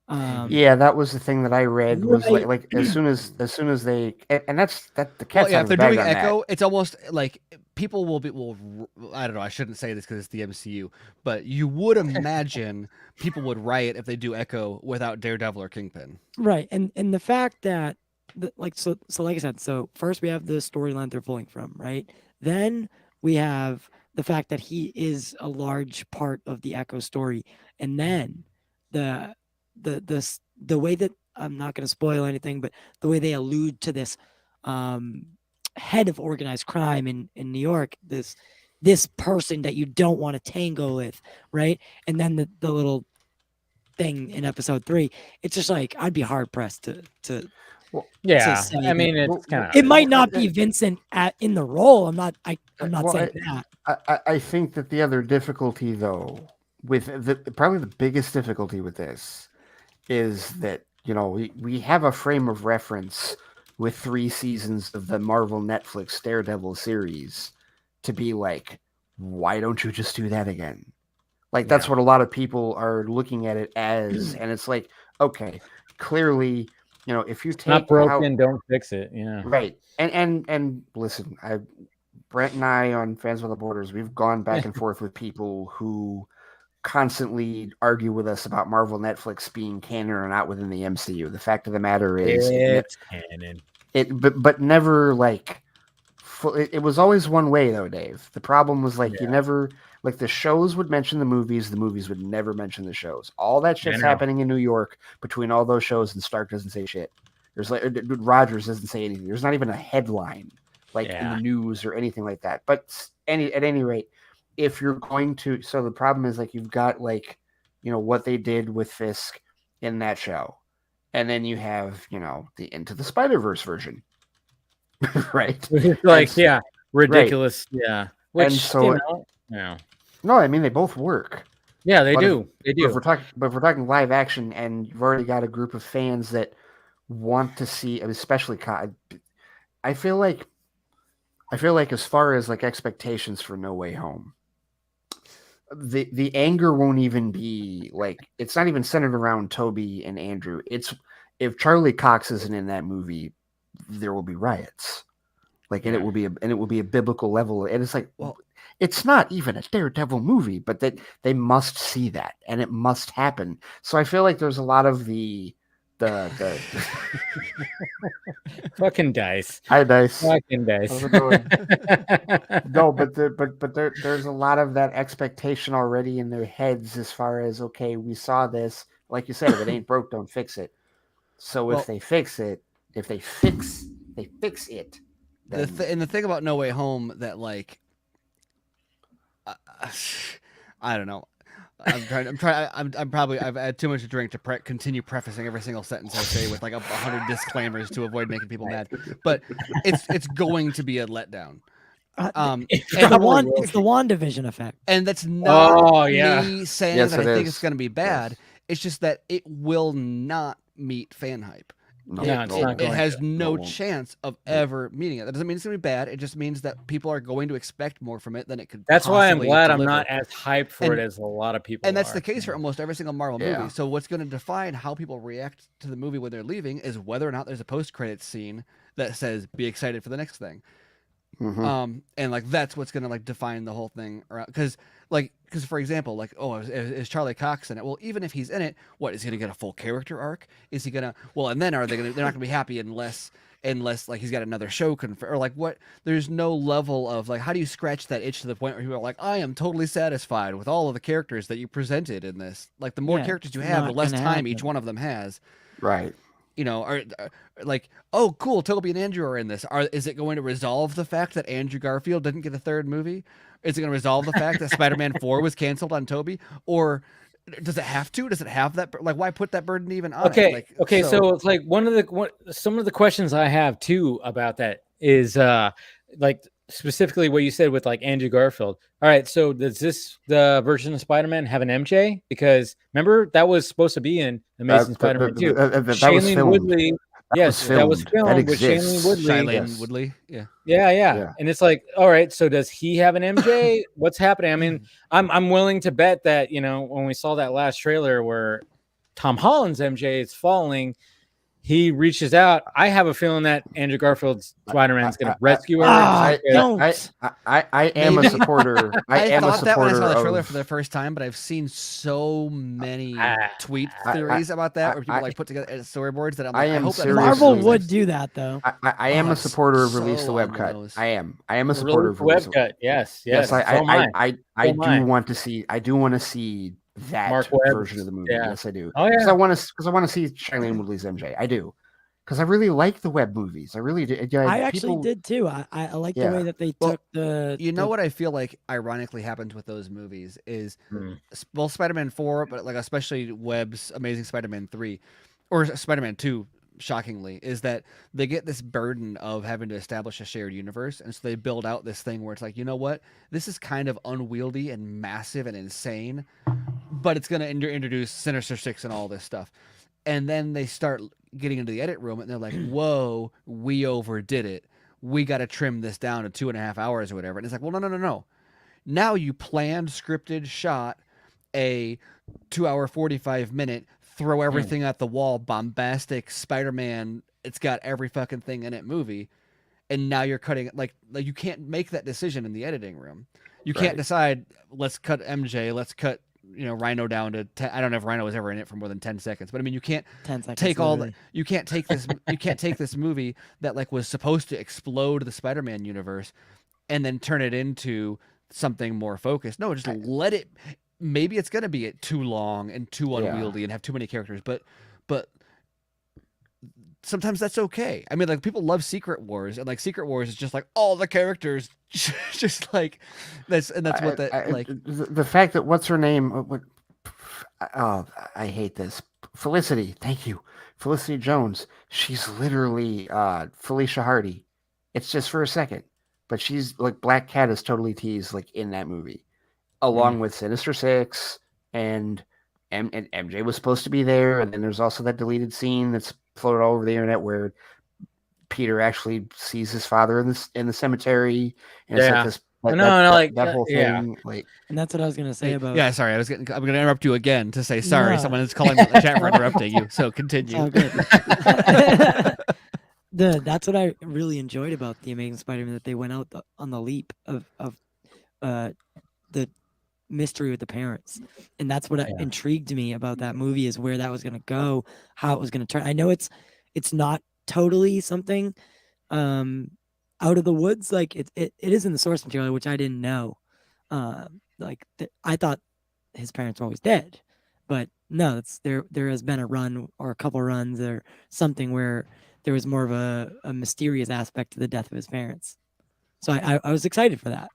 That was the thing that I read was like as soon as they, and that's the cat's if they're doing Echo, it's almost like people will I don't know, I shouldn't say this because it's the MCU, but you would imagine people would riot if they do Echo without Daredevil or Kingpin, right? And the fact that like I said, so first we have the storyline they're pulling from, right? Then we have the fact that he is a large part of the Echo story, and then the way that, I'm not going to spoil anything, but the way they allude to this head of organized crime in New York, this person that you don't want to tango with, right? And then the little thing in episode 3. It's just like I'd be hard pressed to say I mean, it's kind of. It might not be Vincent in the role. I'm not saying that. I think that the other difficulty, though, with probably the biggest difficulty with this is that, you know, we have a frame of reference with 3 seasons of the Marvel Netflix Daredevil series to be like, why don't you just do that again? Like, that's what a lot of people are looking at it as. And it's like, okay, clearly, you know, if you take not broken, don't fix it. Yeah. Right. And listen, Brent and I on Fans on the Borders, we've gone back and forth with people who constantly argue with us about Marvel Netflix being canon or not within the MCU. The fact of the matter is it's canon. But never like it was always one way though, Dave. The problem was like you never like the shows would mention the movies would never mention the shows. All that shit's happening in New York between all those shows, and Stark doesn't say shit. There's like Rogers doesn't say anything. There's not even a headline like in the news or anything like that. But at any rate, if you're going to, so the problem is like you've got like, you know, what they did with Fisk in that show, and then you have, you know, the Into the Spider-Verse version, right? Like ridiculous, yeah. Which, and so no, I mean they both work. Yeah, they do. They do. But if we're talking live action, and you've already got a group of fans that want to see, especially I feel like as far as like expectations for No Way Home, the anger won't even be like, it's not even centered around Toby and Andrew. It's if Charlie Cox isn't in that movie, there will be riots. Like, and it will be a biblical level. And it's like, well, it's not even a Daredevil movie, but that they must see that and it must happen. So I feel like there's a lot of the fucking Dice. Hi, Dice. Fucking Dice. How's it going? No, but there's a lot of that expectation already in their heads as far as, okay, we saw this. Like you said, if it ain't broke, don't fix it. So if they fix it, they fix it. And the thing about No Way Home that, like, I don't know. I've had too much to drink to continue prefacing every single sentence I say with like 100 disclaimers to avoid making people mad. But it's going to be a letdown. It's the WandaVision effect, and that's not me saying that I think it's going to be bad. Yes. It's just that it will not meet fan hype. It has no chance of ever meeting it. That doesn't mean it's going to be bad. It just means that people are going to expect more from it than it could. That's why I'm glad I'm not as hyped for it as a lot of people. And that's the case for almost every single Marvel movie. So what's going to define how people react to the movie when they're leaving is whether or not there's a post-credits scene that says "Be excited for the next thing." Mm-hmm. And like that's what's going to like define the whole thing, because for example, like, oh, is Charlie Cox in it? Well, even if he's in it, what is he going to get a full character arc? Is he gonna? Well, and then they're not going to be happy unless like he's got another show or like what? There's no level of like, how do you scratch that itch to the point where people are like, I am totally satisfied with all of the characters that you presented in this. Like the more characters you have, the less time each one of them has. Right. You know, are like, oh, cool, Toby and Andrew are in this. Is it going to resolve the fact that Andrew Garfield didn't get a third movie? Is it going to resolve the fact that Spider-Man 4 was canceled on Toby? Or does it have to? Does it have that? Like, why put that burden even on it? Like, so it's like some of the questions I have too about that is like specifically what you said with like Andrew Garfield. All right, so does the version of Spider-Man have an MJ? Because remember that was supposed to be in Amazing Spider-Man 2. Shailene Woodley. Yes, that was filmed with Shailene Woodley. Yeah. And it's like, all right, so does he have an MJ? What's happening? I mean, I'm willing to bet that, you know, when we saw that last trailer where Tom Holland's MJ is falling, he reaches out. I have a feeling that Andrew Garfield's Spider-Man is going to rescue her. I am a supporter. I thought that when I saw the trailer for the first time, but I've seen so many tweet theories about that where people like put together storyboards that I'm like, I hope that Marvel would do that though. I am a supporter of release the web cut. I am a supporter of web cut. Yes. I do want to see that version of the movie. Yes, I do. Oh yeah. Because I want to see Shailene Woodley's MJ. I do. because I really like the web movies. I really did. I actually did too. I like the way that they took the. You know what I feel like ironically happened with those movies is both Spider-Man 4, but like especially Webb's Amazing Spider-Man 3 or Spider-Man 2. Shockingly, is that they get this burden of having to establish a shared universe, and so they build out this thing where it's like, you know what, this is kind of unwieldy and massive and insane, but it's going to introduce Sinister Six and all this stuff, and then they start getting into the edit room, and they're like, whoa, we overdid it. We got to trim this down to 2.5 hours or whatever. And it's like, well, no. Now you planned, scripted, shot a 2-hour, 45-minute. Throw everything at the wall, bombastic Spider-Man. It's got every fucking thing in it movie, and now you're cutting it. Like you can't make that decision in the editing room. You can't decide. Let's cut MJ. Let's cut Rhino down to 10. I don't know if Rhino was ever in it for more than 10 seconds, but I mean you can't take all the. You can't take this. You can't take this movie that like was supposed to explode the Spider-Man universe, and then turn it into something more focused. No, just let it. Maybe it's going to be too long and too unwieldy and have too many characters, but sometimes that's okay. I mean, like people love Secret Wars, and like Secret Wars is just like all the characters, just like that's what that like. The fact that what's her name? I hate this. Felicity, thank you, Felicity Jones. She's literally Felicia Hardy. It's just for a second, but she's like Black Cat is totally teased like in that movie. Along with Sinister Six and MJ was supposed to be there, and then there's also that deleted scene that's floated all over the internet where Peter actually sees his father in the cemetery. And it's like that whole thing. Like, and that's what I was gonna say about. Yeah, sorry, I'm gonna interrupt you again to say sorry. No. Someone is calling me in the chat for interrupting you. So continue. That's what I really enjoyed about the Amazing Spider-Man, that they went out on the leap of the mystery with the parents, and that's what intrigued me about that movie, is where that was going to go, how it was going to turn. I know it's not totally something out of the woods, like it is in the source material, which I didn't know. I thought his parents were always dead, but no, there has been a run or a couple runs or something where there was more of a mysterious aspect to the death of his parents. So I was excited for that.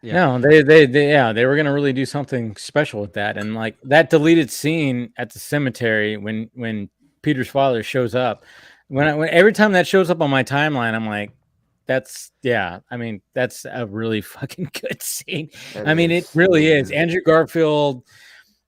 Yeah. No, they were gonna really do something special with that, and like that deleted scene at the cemetery when Peter's father shows up. When every time that shows up on my timeline, I'm like, that's a really fucking good scene. It really is. Andrew Garfield,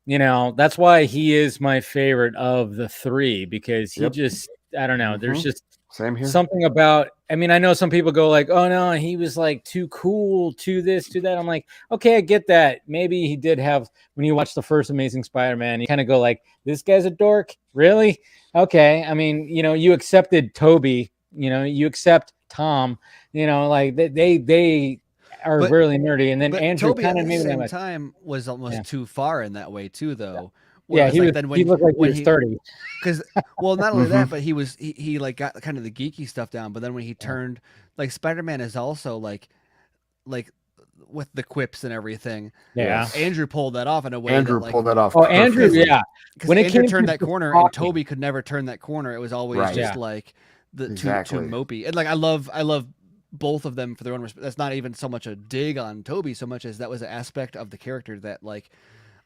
that's why he is my favorite of the three, because he just, I don't know, there's just same here. Something about, I know some people go like, oh no, he was like too cool to this, to that. I'm like, okay, I get that. Maybe he did have, when you watch the first Amazing Spider-Man, you kind of go like, this guy's a dork? Really? Okay. You accepted Toby, you accept Tom, like they are really nerdy. And then Andrew Toby kind at of the same time was almost too far in that way too, though. Yeah, he looked like he was 30. Because, well, not only that, but he like got kind of the geeky stuff down. But then when he turned, like Spider-Man is also like with the quips and everything. Yeah, Andrew pulled that off in a way. Pulled that off. Oh, Andrew, yeah. When Andrew turned that corner, and Toby could never turn that corner. It was always just like too mopey. And like I love both of them for their own respect. That's not even so much a dig on Toby, so much as that was an aspect of the character that like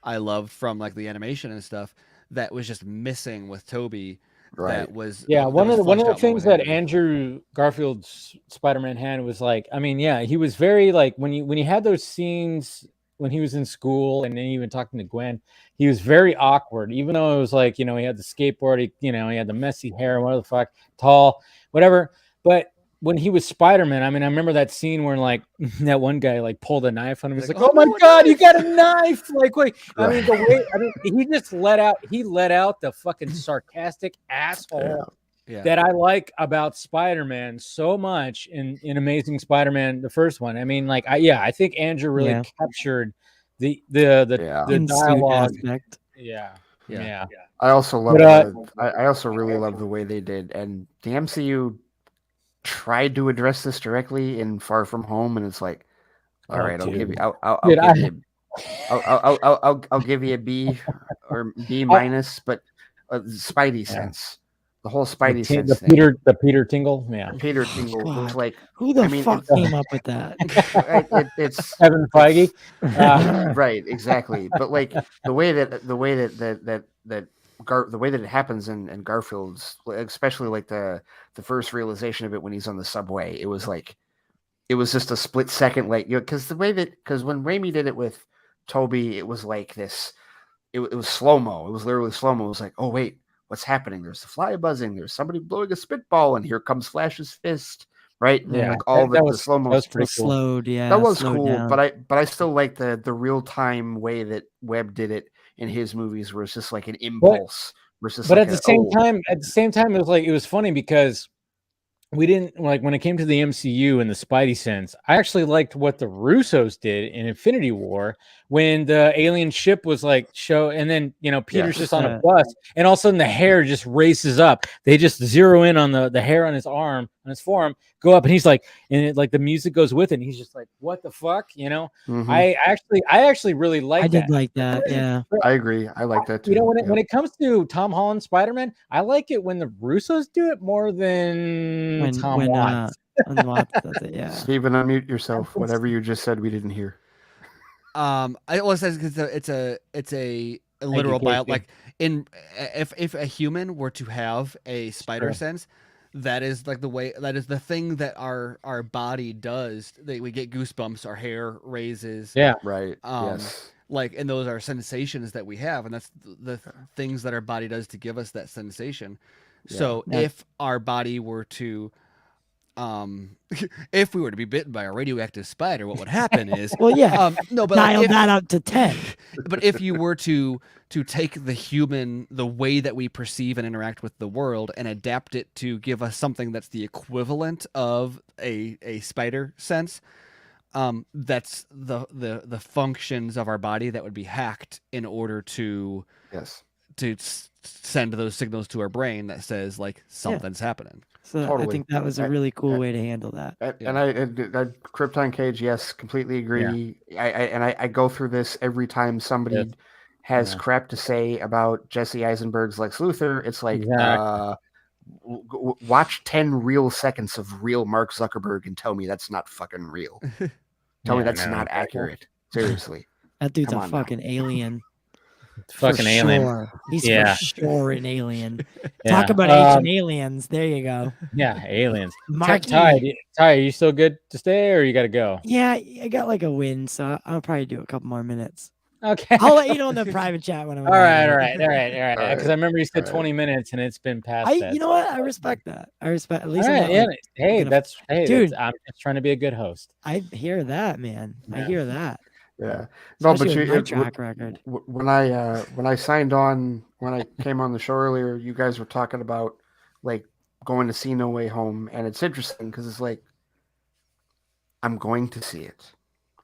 I loved from like the animation and stuff that was just missing with Toby. Right. That was one of the things that Andrew Garfield's Spider-Man had was like, he was very like when you had those scenes when he was in school and then even talking to Gwen, he was very awkward, even though it was like, he had the skateboard, he had the messy hair, what the fuck, tall, whatever. But when he was Spider-Man, I remember that scene where like that one guy like pulled a knife on him. He's like, "Oh my God, you got a knife!" Like, wait, he just let out the fucking sarcastic asshole that I like about Spider-Man so much in Amazing Spider-Man, the first one. I think Andrew really captured the dialogue aspect. Yeah. I also love. I also really love the way they did, and the MCU tried to address this directly in Far From Home, and it's like, all right, I'll give you a B or B minus, but Spidey sense. The whole Spidey sense thing. The Peter Tingle. Yeah. Peter Tingle was like, who the fuck came up with that? It's Kevin Feige. Right, exactly. But like the way that it happens in Garfield's, especially like the first realization of it when he's on the subway, it was just a split second, like, because when Raimi did it with Toby, it was like this. It was slow-mo. It was literally slow-mo. It was like, oh, wait, what's happening? There's the fly buzzing. There's somebody blowing a spitball, and here comes Flash's fist, right? Yeah, like all the was, slow-mo. That was pretty cool. Slowed, yeah. That was cool, down. but I still like the real-time way that Webb did it in his movies, where it's just like an impulse. But at the same time, it was funny because we didn't like when it came to the MCU and the Spidey sense. I actually liked what the Russos did in Infinity War when the alien ship was like and then Peter's just on a bus, and all of a sudden the hair just races up. They just zero in on the hair on his arm, on his forearm, go up, and he's like, and the music goes with it, and he's just like, what the fuck, Mm-hmm. I actually really like. I did like that. Yeah, I agree. I like that too. When it comes to Tom Holland Spider-Man, I like it when the Russos do it more than Tom Watts. Does it, yeah. Stephen, unmute yourself. Whatever you just said, we didn't hear. I was because it's a literal bio. Like if a human were to have a spider sense, that is like the thing that our body does. We get goosebumps, our hair raises. Yeah, right. Yes. Like, and those are sensations that we have, and that's the things that our body does to give us that sensation. Yeah. So if our body were to if we were to be bitten by a radioactive spider, what would happen is dial that up to 10. But if you were to take the way that we perceive and interact with the world and adapt it to give us something that's the equivalent of a spider sense, that's the functions of our body that would be hacked in order to send those signals to our brain that says like something's happening. So totally. I think that was a really cool way to handle that. And I Krypton Cage, yes, completely agree. Yeah. I go through this every time somebody has crap to say about Jesse Eisenberg's Lex Luthor. It's like, watch 10 real seconds of real Mark Zuckerberg and tell me that's not fucking real. Tell me that's not accurate. Seriously. That dude's a fucking alien. Fucking alien. Sure. He's for sure an alien. Talk about ancient aliens. There you go. Yeah, aliens. Ty, are you still good to stay, or you got to go? Yeah, I got like a win, so I'll probably do a couple more minutes. Okay. I'll let you know in the private chat when I'm all right. Because I remember you said 20 minutes, and it's been past that. You know what? I respect that. At least. Hey, dude. I'm just trying to be a good host. I hear that, man. Yeah. I hear that. Yeah, no, especially but track record. When I signed on, when I came on the show earlier, you guys were talking about like going to see No Way Home, and it's interesting because it's like I'm going to see it.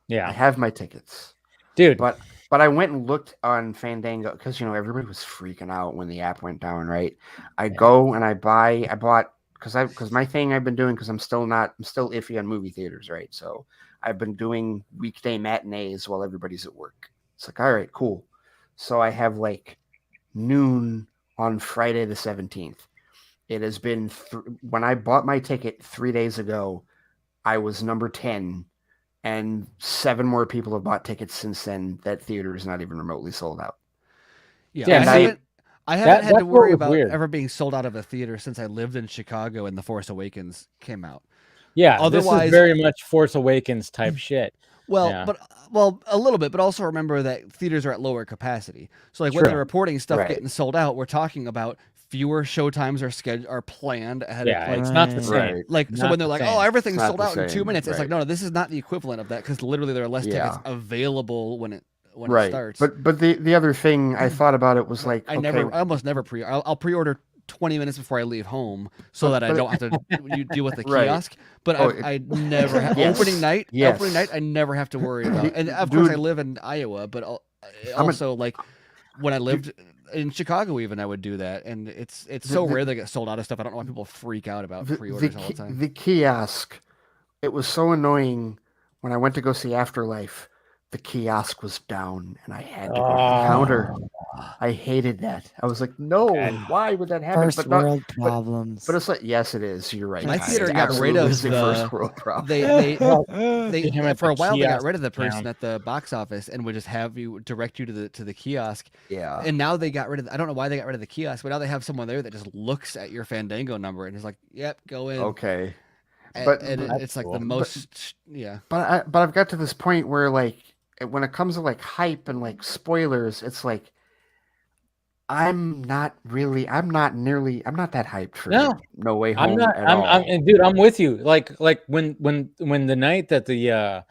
Yeah, I have my tickets, dude. But I went and looked on Fandango because everybody was freaking out when the app went down. Right, I go and I bought because my thing I've been doing because I'm still iffy on movie theaters. Right, so I've been doing weekday matinees while everybody's at work. It's like, all right, cool. So I have like noon on Friday the 17th. It has been when I bought my ticket 3 days ago, I was number 10, and 7 more people have bought tickets since then. That theater is not even remotely sold out. Yeah, I haven't had to worry about ever being sold out of a theater since I lived in Chicago and The Force Awakens came out. Yeah, otherwise, this is very much Force Awakens type shit. Well, but a little bit, but also remember that theaters are at lower capacity. So like when they're reporting stuff getting sold out, we're talking about fewer showtimes are planned ahead of it's not the same. Like so when they're like, oh, everything's sold out in 2 minutes, it's like no, this is not the equivalent of that because literally there are less tickets available when it starts. But the other thing I thought about it was like I almost never I'll pre-order 20 minutes before I leave home so that I don't have to deal with the kiosk. But I never have opening night. Opening night, I never have to worry about. And of course, I live in Iowa, but also like when I lived in Chicago, even I would do that. And it's so rare they get sold out of stuff. I don't know why people freak out about pre-orders all the time. The kiosk, it was so annoying when I went to go see Afterlife. The kiosk was down, and I had to go to the counter. I hated that. I was like, no, why would that happen? First world problems. But it's like, yes, it is. You're right. My theater got rid of the first world problem. They for a while they got rid of the person at the box office and would just have you direct you to the kiosk. Yeah. And now they got rid of. I don't know why they got rid of the kiosk, but now they have someone there that just looks at your Fandango number and is like, "Yep, go in." Okay. But it's like the most. But I've got to this point where like when it comes to like hype and like spoilers, it's like I'm not that hyped for No Way Home. Dude, I'm with you. Like when the night that the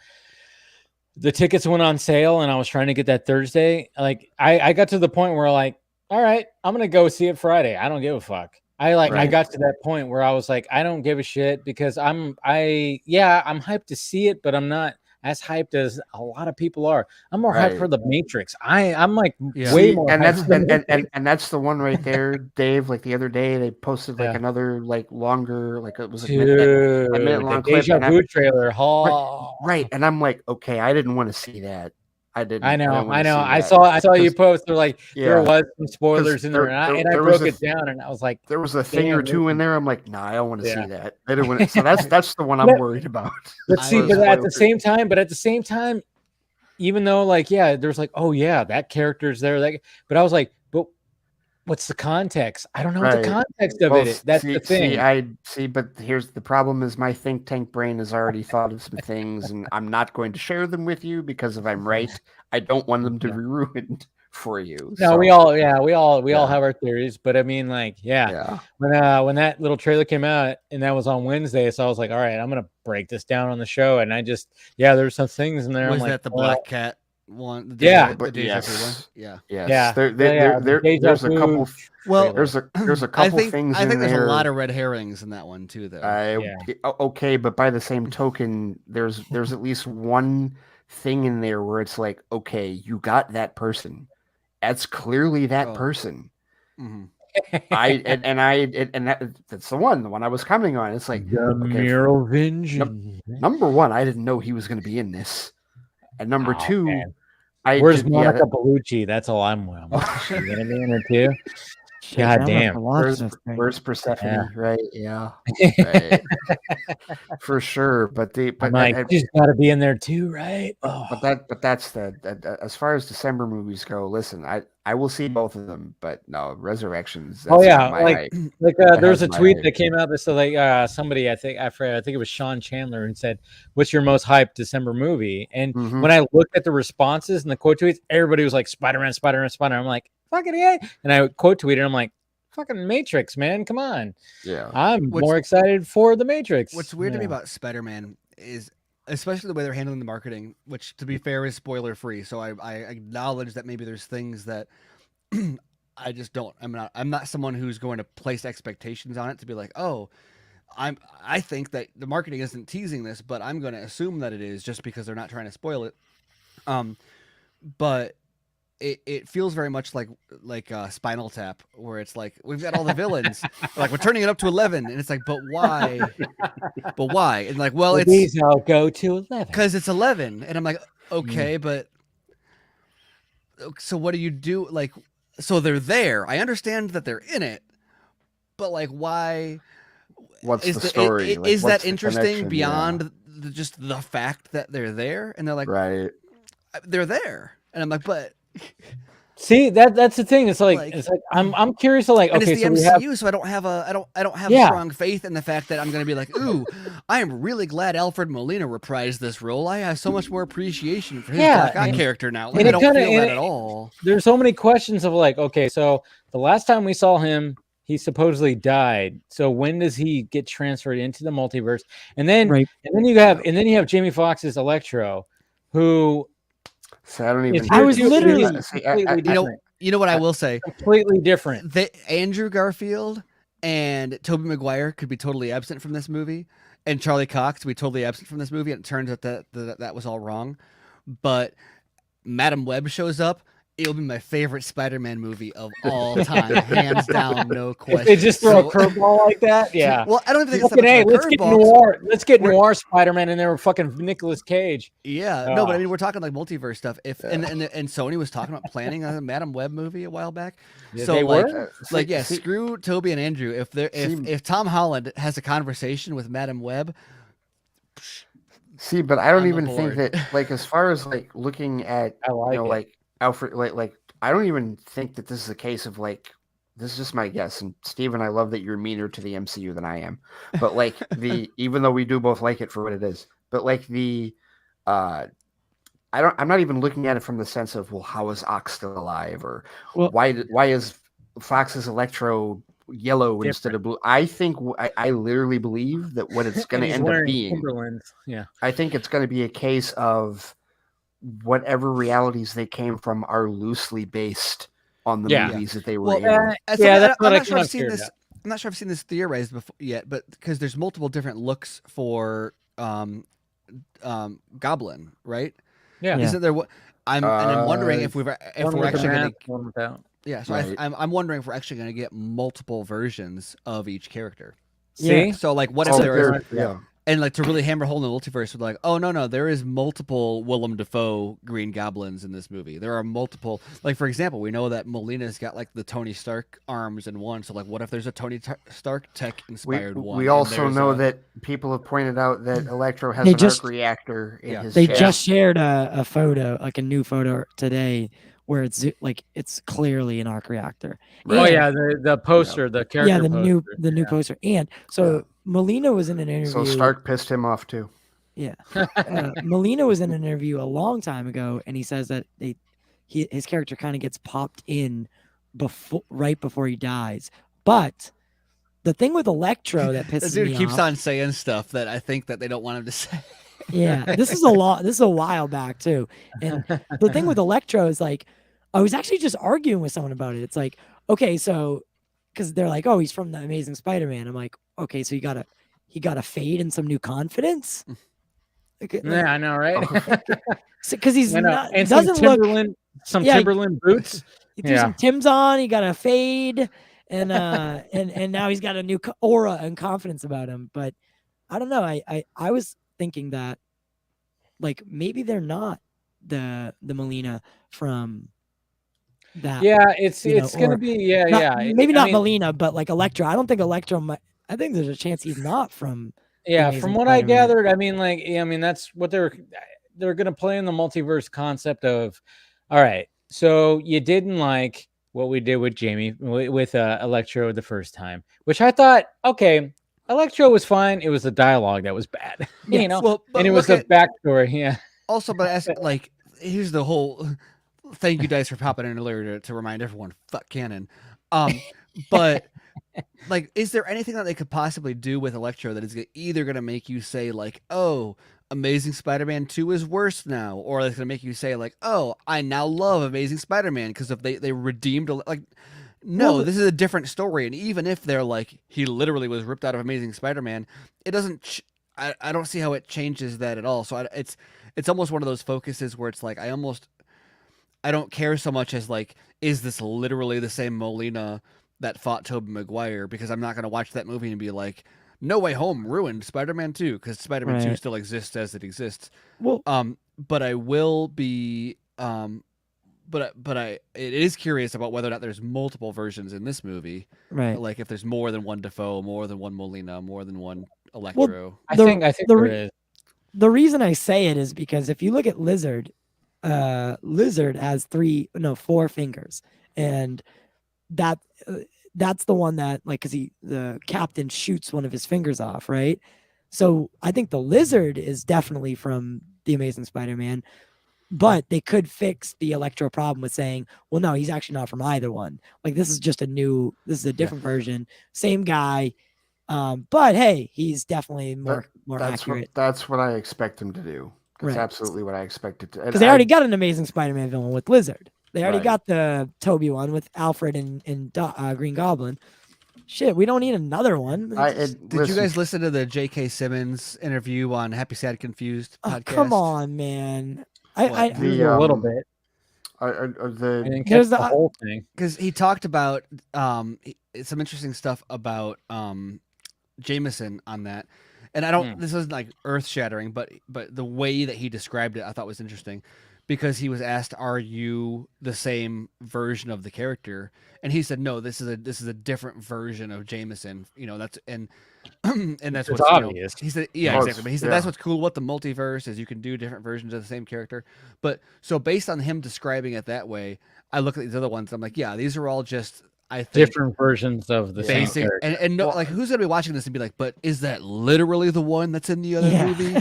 tickets went on sale and I was trying to get that Thursday, like I got to the point where like, all right, I'm gonna go see it Friday. I don't give a fuck. I got to that point where I was like, I don't give a shit because I'm hyped to see it, but I'm not as hyped as a lot of people are. I'm more hyped for the Matrix. I'm like way more. And that's the one right there, Dave. Like the other day, they posted like another like longer, like it was a minute long clip. Deja Vu trailer. Right, and I'm like, okay, I didn't want to see that. I know. I saw you post. They're like, there was some spoilers in there, and I broke it down, and I was like, there was a thing or two in there. I'm like, nah, I don't want to see that. I didn't want to, so that's the one I'm worried about. But at the same time, even though like, there's like, oh yeah, that character's there. Like, but I was like, but what's the context? I don't know what the context of it is. That's the thing. But here's the problem: is my think tank brain has already thought of some things, and I'm not going to share them with you because if I'm right, I don't want them to be ruined for you. No, we all have our theories, but I mean, like, when that little trailer came out and that was on Wednesday, so I was like, all right, I'm gonna break this down on the show, and I just there's some things in there. Was I'm that like, the Black Cat? One, there's a couple. Well, there's a couple things. I think there's there. A lot of red herrings in that one too, though. Okay, but by the same token, there's at least one thing in there where it's like, okay, you got that person. That's clearly that person. Mm-hmm. That's the one I was commenting on. It's like Mural Vengeance. Number one, I didn't know he was going to be in this. And number two, where's Monica Bellucci? That's all I'm watching. You gonna be in it too? God damn. Where's Persephone? Right? Yeah. Right. For sure. But she's got to be in there too, right? But that's as far as December movies go. Listen, I will see both of them, but no, Resurrections. There's a tweet that came out that said like somebody I think it was Sean Chandler and said, "What's your most hyped December movie?" And when I looked at the responses and the quote tweets, everybody was like Spider-Man. I'm like, fucking yeah. And I quote tweeted, I'm like, fucking Matrix, man. Come on. Yeah. I'm more excited for the Matrix. What's weird to me about Spider-Man is especially the way they're handling the marketing, which to be fair is spoiler free. So I acknowledge that maybe there's things that I just don't. I'm not someone who's going to place expectations on it to be like, oh, I think that the marketing isn't teasing this, but I'm going to assume that it is just because they're not trying to spoil it. But it feels very much like Spinal Tap, where it's like we've got all the villains, like we're turning it up to 11, and it's like, but why? But why? And like, well, it's I'll go to 11 because it's 11, and I'm like, okay, but so what do you do? Like, so they're there. I understand that they're in it, but like, why? What's the story? Is that interesting beyond just the fact that they're there? And they're like, right, they're there, and I'm like, but. See, that's the thing. It's like I'm curious to like, and okay, it's the MCU, so I don't have strong faith in the fact that I'm going to be like, ooh, I am really glad Alfred Molina reprised this role. I have so much more appreciation for his character now. Like, I don't feel that at all. There's so many questions of like, okay, so the last time we saw him, he supposedly died. So when does he get transferred into the multiverse? And then you have Jamie Foxx's Electro, who. So I don't even. I was literally. You know what I will say? Completely different. Andrew Garfield and Tobey Maguire could be totally absent from this movie, and Charlie Cox could be totally absent from this movie. And it turns out that was all wrong. But Madam Web shows up, it'll be my favorite Spider-Man movie of all time, hands down, no question. If they just throw a curveball like that, yeah. Well, I don't think it's fucking, hey, let's get noir. Let's get We're- noir Spider-Man in there with fucking Nicolas Cage. Yeah, no, but I mean, we're talking like multiverse stuff. If and Sony was talking about planning a Madam Web movie a while back. Yeah, so they like, were? Screw Toby and Andrew. If Tom Holland has a conversation with Madam Web. See, but I don't even think that, like, as far as like looking at, like Alfred, like I don't even think that this is a case of like, this is just my guess. And Steven, I love that you're meaner to the MCU than I am, but like even though we do both like it for what it is, but like I'm not even looking at it from the sense of, well, how is Ock still alive, or why is Fox's Electro yellow instead of blue? I think I literally believe that what it's going to end up being, I think it's going to be a case of whatever realities they came from are loosely based on the movies that they were in. That's what I'm not sure I've seen this. I'm not sure I've seen this theorized before yet, but because there's multiple different looks for Goblin, right? Yeah. Isn't there? I'm wondering if we're actually going to. Yeah, so right. I'm wondering if we're actually going to get multiple versions of each character. See? So like, what if there is? And like to really hammer home the multiverse with like, oh no, there is multiple Willem Dafoe Green Goblins in this movie. There are multiple, like for example, we know that Molina's got like the Tony Stark arms in one. So like, what if there's a Tony Stark tech inspired one? We also know that people have pointed out that Electro has an arc reactor in his chest. Just shared a photo, like a new photo today, where it's clearly an arc reactor. Right. Oh yeah, the poster, the character. Yeah, the new poster. And so Molina was in an interview. So Stark pissed him off too. Yeah, Molina was in an interview a long time ago, and he says that his character kind of gets popped in right before he dies. But the thing with Electro that pisses me off. This dude keeps on saying stuff that I think that they don't want him to say. Yeah, this is a while back too. And the thing with Electro is like, I was actually just arguing with someone about it. It's like, okay, so because they're like, oh, he's from the Amazing Spider-Man. I'm like, okay, so he got a fade and some new confidence. Yeah, I know, right? Because he's not, and doesn't some Timberland boots. He threw some Timbs on. He got a fade, and now he's got a new aura and confidence about him. But I don't know. I was thinking that like maybe they're not the Molina from that. Yeah, it's gonna be maybe not Molina, but like Electro. I don't think Electro. I think there's a chance he's not from. Yeah, from what I gathered, I mean, that's what they're gonna play in the multiverse concept of. All right, so you didn't like what we did with Jamie with Electro the first time, which I thought, okay, Electro was fine. It was the dialogue that was bad, you know, and it was the backstory. Yeah. Also, but as like, here's the whole. Thank you, Dice, for popping in earlier to remind everyone, fuck canon. But like, is there anything that they could possibly do with Electro that is either going to make you say like, oh, Amazing Spider-Man 2 is worse now, or it's going to make you say like, oh, I now love Amazing Spider-Man because if they redeemed like. No, this is a different story, and even if they're like he literally was ripped out of Amazing Spider-Man, it doesn't. I don't see how it changes that at all. So it's almost one of those focuses where it's like I don't care so much as like, is this literally the same Molina that fought Tobey Maguire? Because I'm not going to watch that movie and be like, No Way Home ruined Spider-Man 2 because Spider-Man 2 still exists as it exists. Well, but I will be. But it is curious about whether or not there's multiple versions in this movie. Right. Like if there's more than one Defoe, more than one Molina, more than one Electro. Well, I think there is. The reason I say it is because if you look at Lizard, Lizard has 4 fingers, and that's the one that like because the captain shoots one of his fingers off, right? So I think the Lizard is definitely from the Amazing Spider-Man. But they could fix the Electro problem with saying, well, no, he's actually not from either one. Like, this is a different version. Same guy. But hey, he's definitely more accurate. That's what I expect him to do. That's absolutely what I expected to. Because they already got an Amazing Spider-Man villain with Lizard. They already got the Toby one with Alfred and Green Goblin. Shit, we don't need another one. Did you guys listen to the J.K. Simmons interview on Happy, Sad, Confused podcast? Come on, man. A little bit. Here's the whole thing, because he talked about some interesting stuff about Jameson on that, and I don't. This isn't like earth shattering, but the way that he described it, I thought was interesting, because he was asked, "Are you the same version of the character?" And he said, "No, this is a different version of Jameson." You know, that's and that's what's obvious. He said, "Yeah, exactly." But he said that's what's cool about the multiverse is you can do different versions of the same character. But so based on him describing it that way, I look at these other ones. I'm like, yeah, these are all just. I think different versions of the same character. And no, like who's gonna be watching this and be like, but is that literally the one that's in the other movie,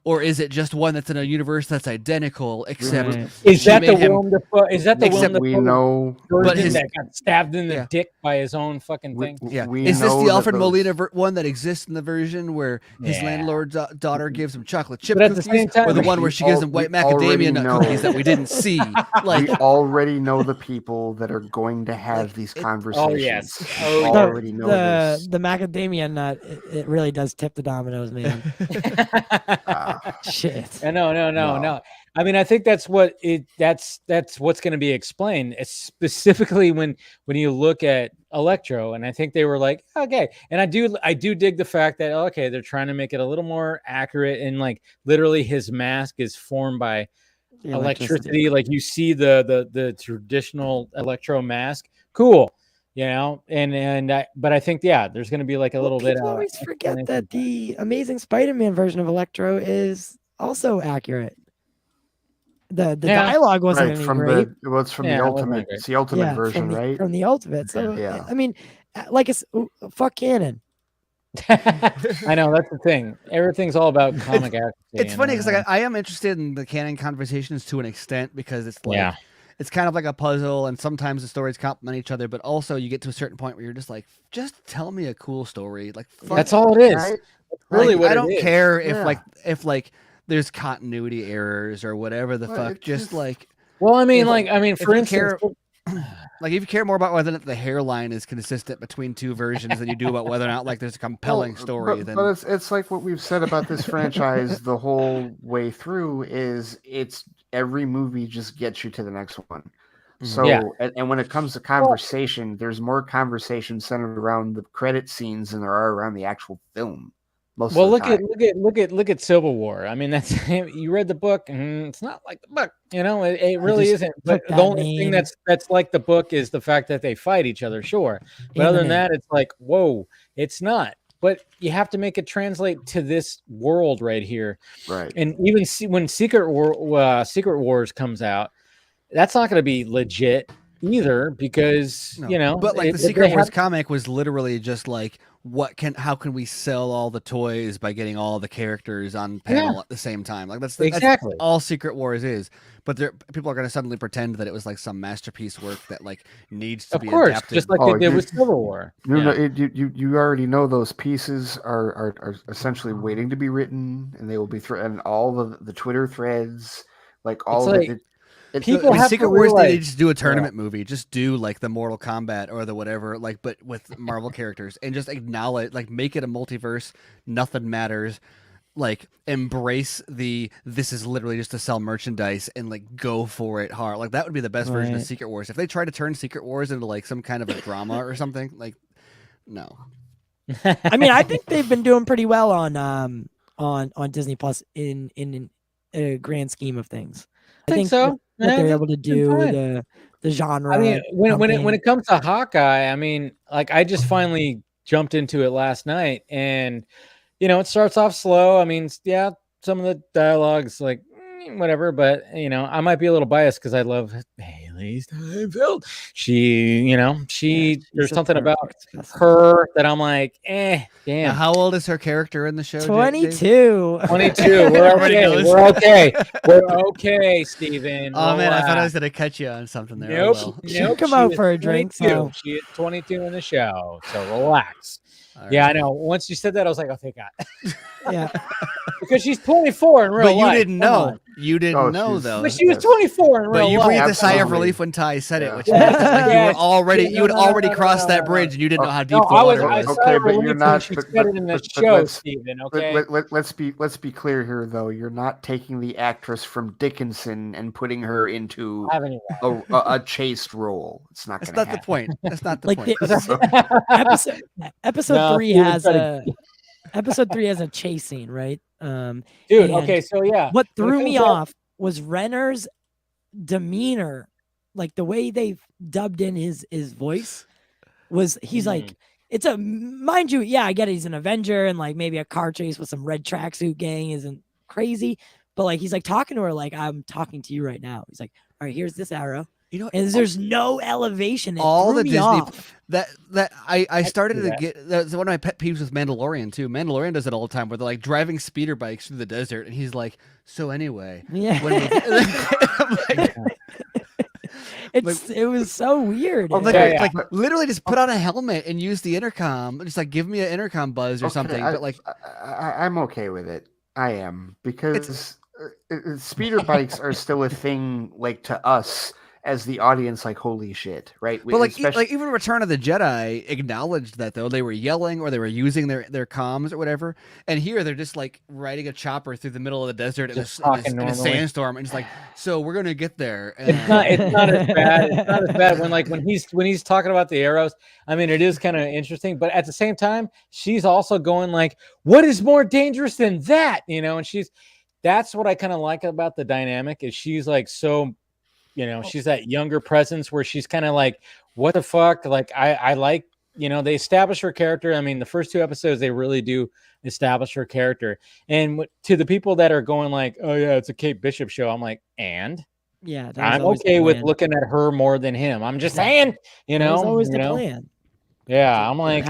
or is it just one that's in a universe that's identical? Except is that the one that we know, but that got stabbed in the dick by his own fucking thing? Is this the Alfred Molina one that exists in the version where his landlord's daughter gives him chocolate chip cookies, at the same time, or the one where she gives him white macadamia nut cookies that we didn't see? Like we already know the people that are going to have these conversations. Oh yes, already know the macadamia nut. It really does tip the dominoes, man. Shit. No. I mean, I think that's what's going to be explained. It's specifically when you look at Electro, and I think they were like, okay, and I do dig the fact that okay, they're trying to make it a little more accurate, and like literally his mask is formed by electricity. Like you see the traditional Electro mask. Cool, you know, but I think there's going to be like a little bit. People always forget that the Amazing Spider-Man version of Electro is also accurate. The dialogue wasn't any great. It's from the Ultimate. It's the Ultimate version, right? From the Ultimate. So I mean, like it's fuck canon. I know that's the thing. Everything's all about comic accuracy. It's funny because like I am interested in the canon conversations to an extent because it's like. It's kind of like a puzzle, and sometimes the stories complement each other, but also you get to a certain point where you're just like, just tell me a cool story. Like that's all it is. Right? Really, like, I don't care if there's continuity errors or whatever the fuck. Just like, well, I mean, for instance. Like if you care more about whether or not the hairline is consistent between two versions than you do about whether or not like there's a compelling story, but it's like what we've said about this franchise the whole way through is it's every movie just gets you to the next one. So and when it comes to conversation, there's more conversation centered around the credit scenes than there are around the actual film. Look at Civil War. I mean, that's you read the book, and it's not like the book. You know, it really isn't. But the only thing that's like the book is the fact that they fight each other. Sure, but other than that, it's like whoa, it's not. But you have to make it translate to this world right here. Right. And even when Secret Wars comes out, that's not going to be legit either because you know. But like the Secret Wars comic was literally just like. How can we sell all the toys by getting all the characters on panel at the same time? Like that's all Secret Wars is. But people are going to suddenly pretend that it was like some masterpiece work that like needs to be adapted. Just like they did with Civil War. You already know those pieces are essentially waiting to be written, and they will be and all the Twitter threads, like all of it. Secret Wars they just do a tournament movie, just do like the Mortal Kombat or the whatever, like but with Marvel characters, and just acknowledge, like make it a multiverse. Nothing matters. Like embrace this is literally just to sell merchandise and like go for it hard. Like that would be the best version of Secret Wars. If they try to turn Secret Wars into like some kind of a drama or something, like no. I mean, I think they've been doing pretty well on Disney Plus in a grand scheme of things. I think so. What they're able to do the genre. I mean, when it comes to Hawkeye, I mean, like I just finally jumped into it last night, and you know, it starts off slow. I mean, some of the dialogue's like whatever, but you know, I might be a little biased because I love Haley Steinfeld. There's something about her that I'm like, damn. Now, how old is her character in the show? 22. 22. We're okay, Steven. Oh man, I thought I was gonna catch you on something there. Nope. Nope. Come out for a drink. So. She is 22 in the show, so relax. Right. Yeah, I know. Once you said that, I was like, oh, thank God. Yeah. Because she's 24 in real life. But you didn't know. You didn't know though. But she was 24 in real life. But you breathed a sigh of relief when Ty said it, which meant that like, you had already crossed that bridge and you didn't know how deep the water was. Okay, but you're not. She said it in the show, Steven. Okay. Let's be clear here, though. You're not taking the actress from Dickinson and putting her into a chaste role. It's not going to happen. That's not the point. That's not the point. Episode 3 has a. Episode 3 has a chase scene, right? Dude, okay, so yeah. What threw me off was Renner's demeanor, like the way they dubbed in his voice was he's like, it's a, mind you, yeah, I get it, he's an Avenger and like maybe a car chase with some red tracksuit gang isn't crazy, but like he's like talking to her like I'm talking to you right now. He's like, all right, here's this arrow. You know, and there's no elevation. All the Disney off. that I started to get. That's one of my pet peeves with Mandalorian too. Mandalorian does it all the time, where they're like driving speeder bikes through the desert, and he's like, "So anyway, yeah." It was so weird. Like literally just put on a helmet and use the intercom. Just like give me an intercom buzz or something. But like, I'm okay with it. I am, because speeder bikes are still a thing. Like to us as the audience, like holy shit, right? But like even Return of the Jedi acknowledged that though. They were yelling or they were using their comms or whatever. And here they're just like riding a chopper through the middle of the desert in a sandstorm, and just like, so we're gonna get there. And it's not as bad. It's not as bad when he's talking about the arrows. I mean, it is kind of interesting, but at the same time, she's also going like, what is more dangerous than that? You know, and that's what I kind of like about the dynamic is she's like so. You know, she's that younger presence where she's kind of like, what the fuck? Like, I like, you know, they establish her character. I mean, the first 2 episodes, they really do establish her character. And to the people that are going like, oh, yeah, it's a Kate Bishop show. I'm like, and? Yeah, I'm okay with looking at her more than him. I'm just saying, you know. That was always the plan. Yeah, I'm like,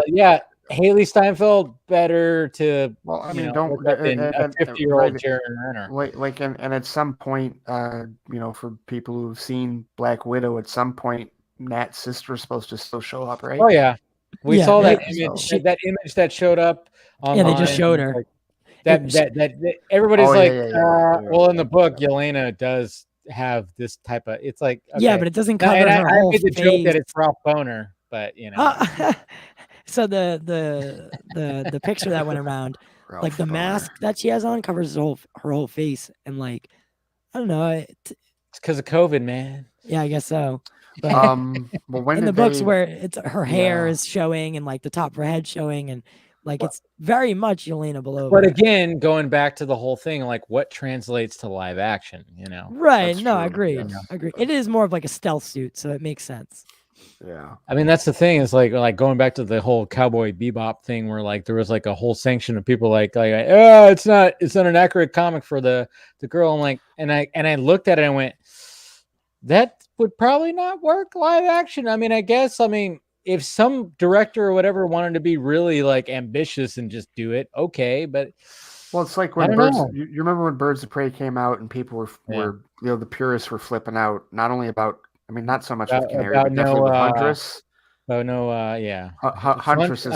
yeah. Haley Steinfeld better to don't a 50-year-old Jeremy Renner. Like and at some point, for people who've seen Black Widow, at some point Nat's sister is supposed to still show up, right? Oh yeah, we saw that image. That image that showed up. Yeah, they just showed her. Like, that everybody's well, in the book, Yelena does have this type of. It's like yeah, but it doesn't cover her I whole made the face. joke that it's Ralph Boner, but you know. So the picture that went around, like the mask that she has on covers her whole face, and like I don't know, it's because of COVID, man. Yeah, I guess so. But well, in the books where it's her hair is showing and like the top of her head showing, and like it's very much Yelena Belova. But again, going back to the whole thing, like what translates to live action, you know? Right? No, I agree. Yes. I agree. It is more of like a stealth suit, so it makes sense. Yeah, I mean that's the thing is like going back to the whole Cowboy Bebop thing where like there was like a whole sanction of people like it's not an accurate comic for the girl. I'm like and I looked at it and went, that would probably not work live action. I mean if some director or whatever wanted to be really like ambitious and just do it, okay, but well, it's like when you remember when Birds of Prey came out and people were the purists were flipping out not only about. I mean, not so much with Canary, but definitely with Huntress. Oh no, yeah, Huntress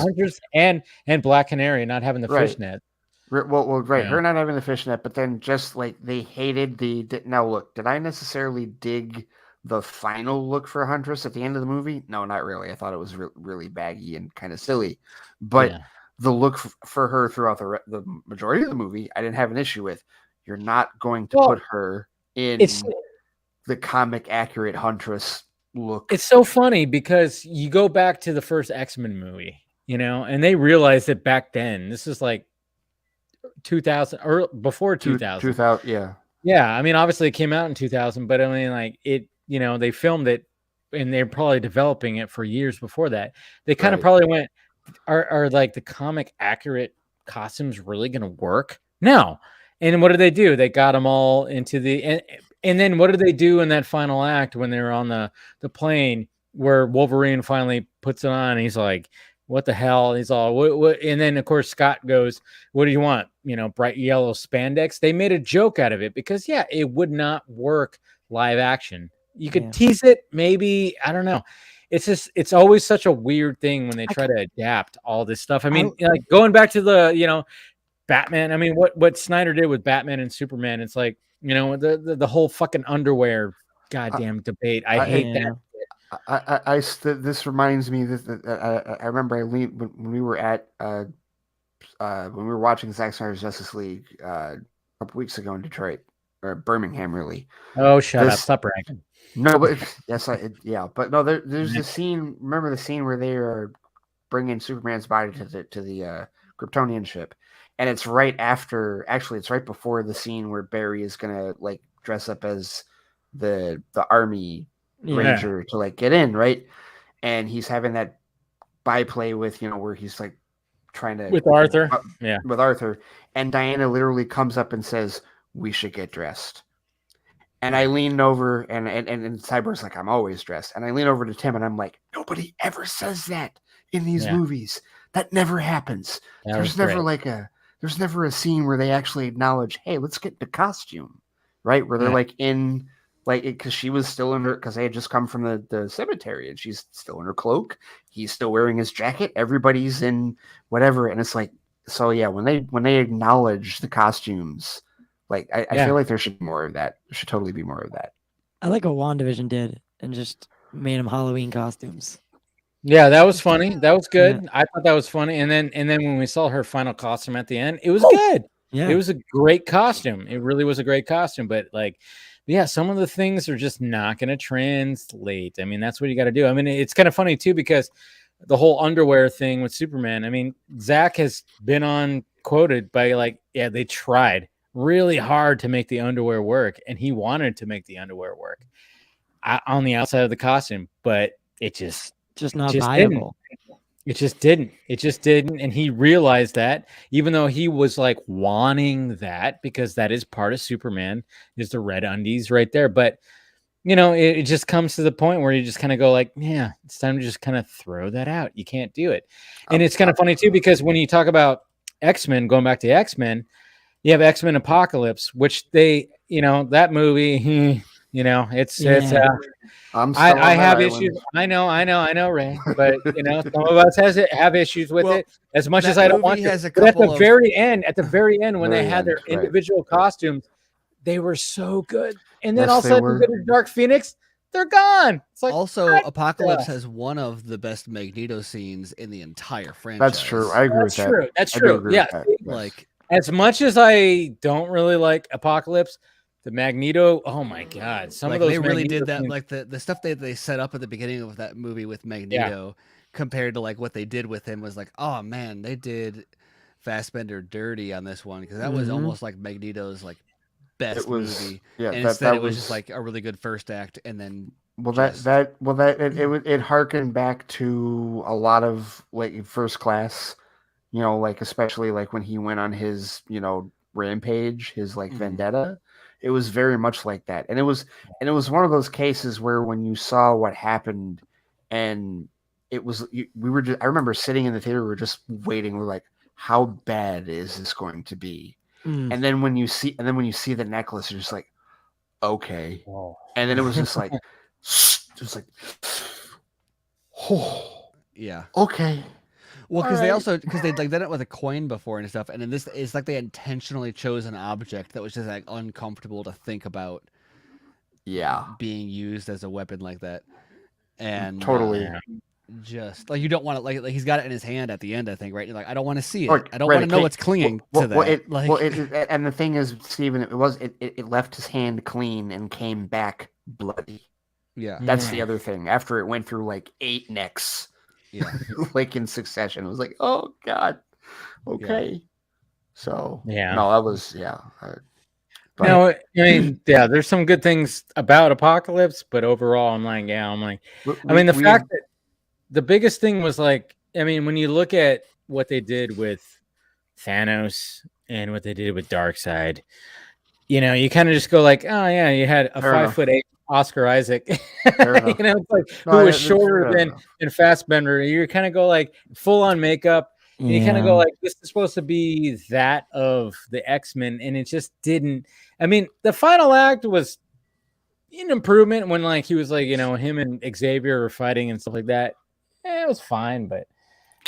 and Black Canary not having the fishnet. Well, right, her not having the fishnet, but then just like they hated the. Now, look, did I necessarily dig the final look for Huntress at the end of the movie? No, not really. I thought it was really baggy and kind of silly, but the look for her throughout the majority of the movie, I didn't have an issue with. You're not going to put her in. The comic accurate Huntress look. It's so funny because you go back to the first X-Men movie, you know, and they realized that back then, this is like 2000 or before 2000. 2000, yeah. Yeah, I mean, obviously it came out in 2000, but I mean, like it, you know, they filmed it and they're probably developing it for years before that. They kind of probably went, are like the comic accurate costumes really going to work? No. And what did they do? They got them all into the and then what did they do in that final act when they were on the plane where Wolverine finally puts it on and he's like, what the hell? He's all, what? And then, of course, Scott goes, what do you want? You know, bright yellow spandex. They made a joke out of it because, yeah, it would not work live action. You could tease it, maybe. I don't know. It's just, it's always such a weird thing when they try to adapt all this stuff. I mean, like going back to the, you know, Batman. I mean, what Snyder did with Batman and Superman, it's like, you know, the whole fucking underwear goddamn debate. I hate that. This reminds me that I remember when we were at when we were watching Zack Snyder's Justice League a couple weeks ago in Detroit or Birmingham, really. Oh, shut up! Stop bragging. No, but yes, but no. There's the scene. Remember the scene where they are bringing Superman's body to the Kryptonian ship, and it's right after. Actually, it's right before the scene where Barry is gonna like dress up as the army ranger to like get in, right? And he's having that byplay with, you know, where he's like trying to with Arthur, with Arthur, and Diana literally comes up and says, "We should get dressed." And I leaned over, and Cyborg's like, "I'm always dressed." And I lean over to Tim, and I'm like, "Nobody ever says that in these movies. That never happens. There's never a scene where they actually acknowledge, hey, let's get the costume, right? Where they're like in, like, because she was still in her, because they had just come from the cemetery, and she's still in her cloak. He's still wearing his jacket. Everybody's in whatever, and it's like, so yeah, when they acknowledge the costumes. Like, I feel like there should be more of that. There should totally be more of that. I like what WandaVision did and just made them Halloween costumes. Yeah, that was funny. That was good. Yeah. I thought that was funny. And then when we saw her final costume at the end, it was good. Yeah. It was a great costume. It really was a great costume. But like, yeah, some of the things are just not going to translate. I mean, that's what you got to do. I mean, it's kind of funny too, because the whole underwear thing with Superman. I mean, Zack has been quoted by like, yeah, they tried really hard to make the underwear work, and he wanted to make the underwear work on the outside of the costume, but it just not viable. It just didn't, and he realized that, even though he was like wanting that, because that is part of Superman, is the red undies right there. But you know, it just comes to the point where you just kind of go like, yeah, it's time to just kind of throw that out. You can't do it. And it's kind of funny too, because when you talk about X-Men, going back to X-Men, you have X-Men Apocalypse, which they, you know, that movie, you know, I have issues. I know, Ray, but you know, some of us have issues with it as much as I don't want to. But at the very end, when they had their individual costumes, they were so good. And then all of a sudden, you go to Dark Phoenix, they're gone. It's like, also, Apocalypse has one of the best Magneto scenes in the entire franchise. That's true. I agree with that. That's true. Yeah, like. As much as I don't really like Apocalypse, the Magneto, oh my god, some of those they really did that. Like the stuff they set up at the beginning of that movie with Magneto, compared to like what they did with him, was like, oh man, they did Fassbender dirty on this one, because that was almost like Magneto's like best movie. Yeah, and instead it was just like a really good first act, and then it harkened back to a lot of like First Class. You know, like especially like when he went on his, you know, rampage, his like vendetta, it was very much like that. And it was one of those cases where when you saw what happened, and it was, I remember sitting in the theater, we were just waiting. We're like, how bad is this going to be? And then when you see the necklace, you're just like, okay. Whoa. And then it was just like, oh yeah, okay. Well, because they like done it with a coin before and stuff, and then this is like they intentionally chose an object that was just like uncomfortable to think about, being used as a weapon like that, and totally, just like you don't want to like he's got it in his hand at the end, I think, right? You're like, I don't want to see it. I don't want to know what's clinging to that. And the thing is, Steven, it left his hand clean and came back bloody. Yeah, that's the other thing. After it went through like 8 necks. Yeah, like in succession. It was like, oh god, okay. So no, that was no, I mean, there's some good things about Apocalypse, but overall, I'm like, I mean, the fact that the biggest thing was like, I mean, when you look at what they did with Thanos and what they did with Darkseid, you know, you kind of just go like, oh yeah, you had a 5'8" Oscar Isaac, you know, it's like who was shorter than Fassbender. You kind of go like full on makeup, and you kind of go like, this is supposed to be that of the X-Men, and it just didn't. I mean, the final act was an improvement when like he was like, you know, him and Xavier were fighting and stuff like that. It was fine, but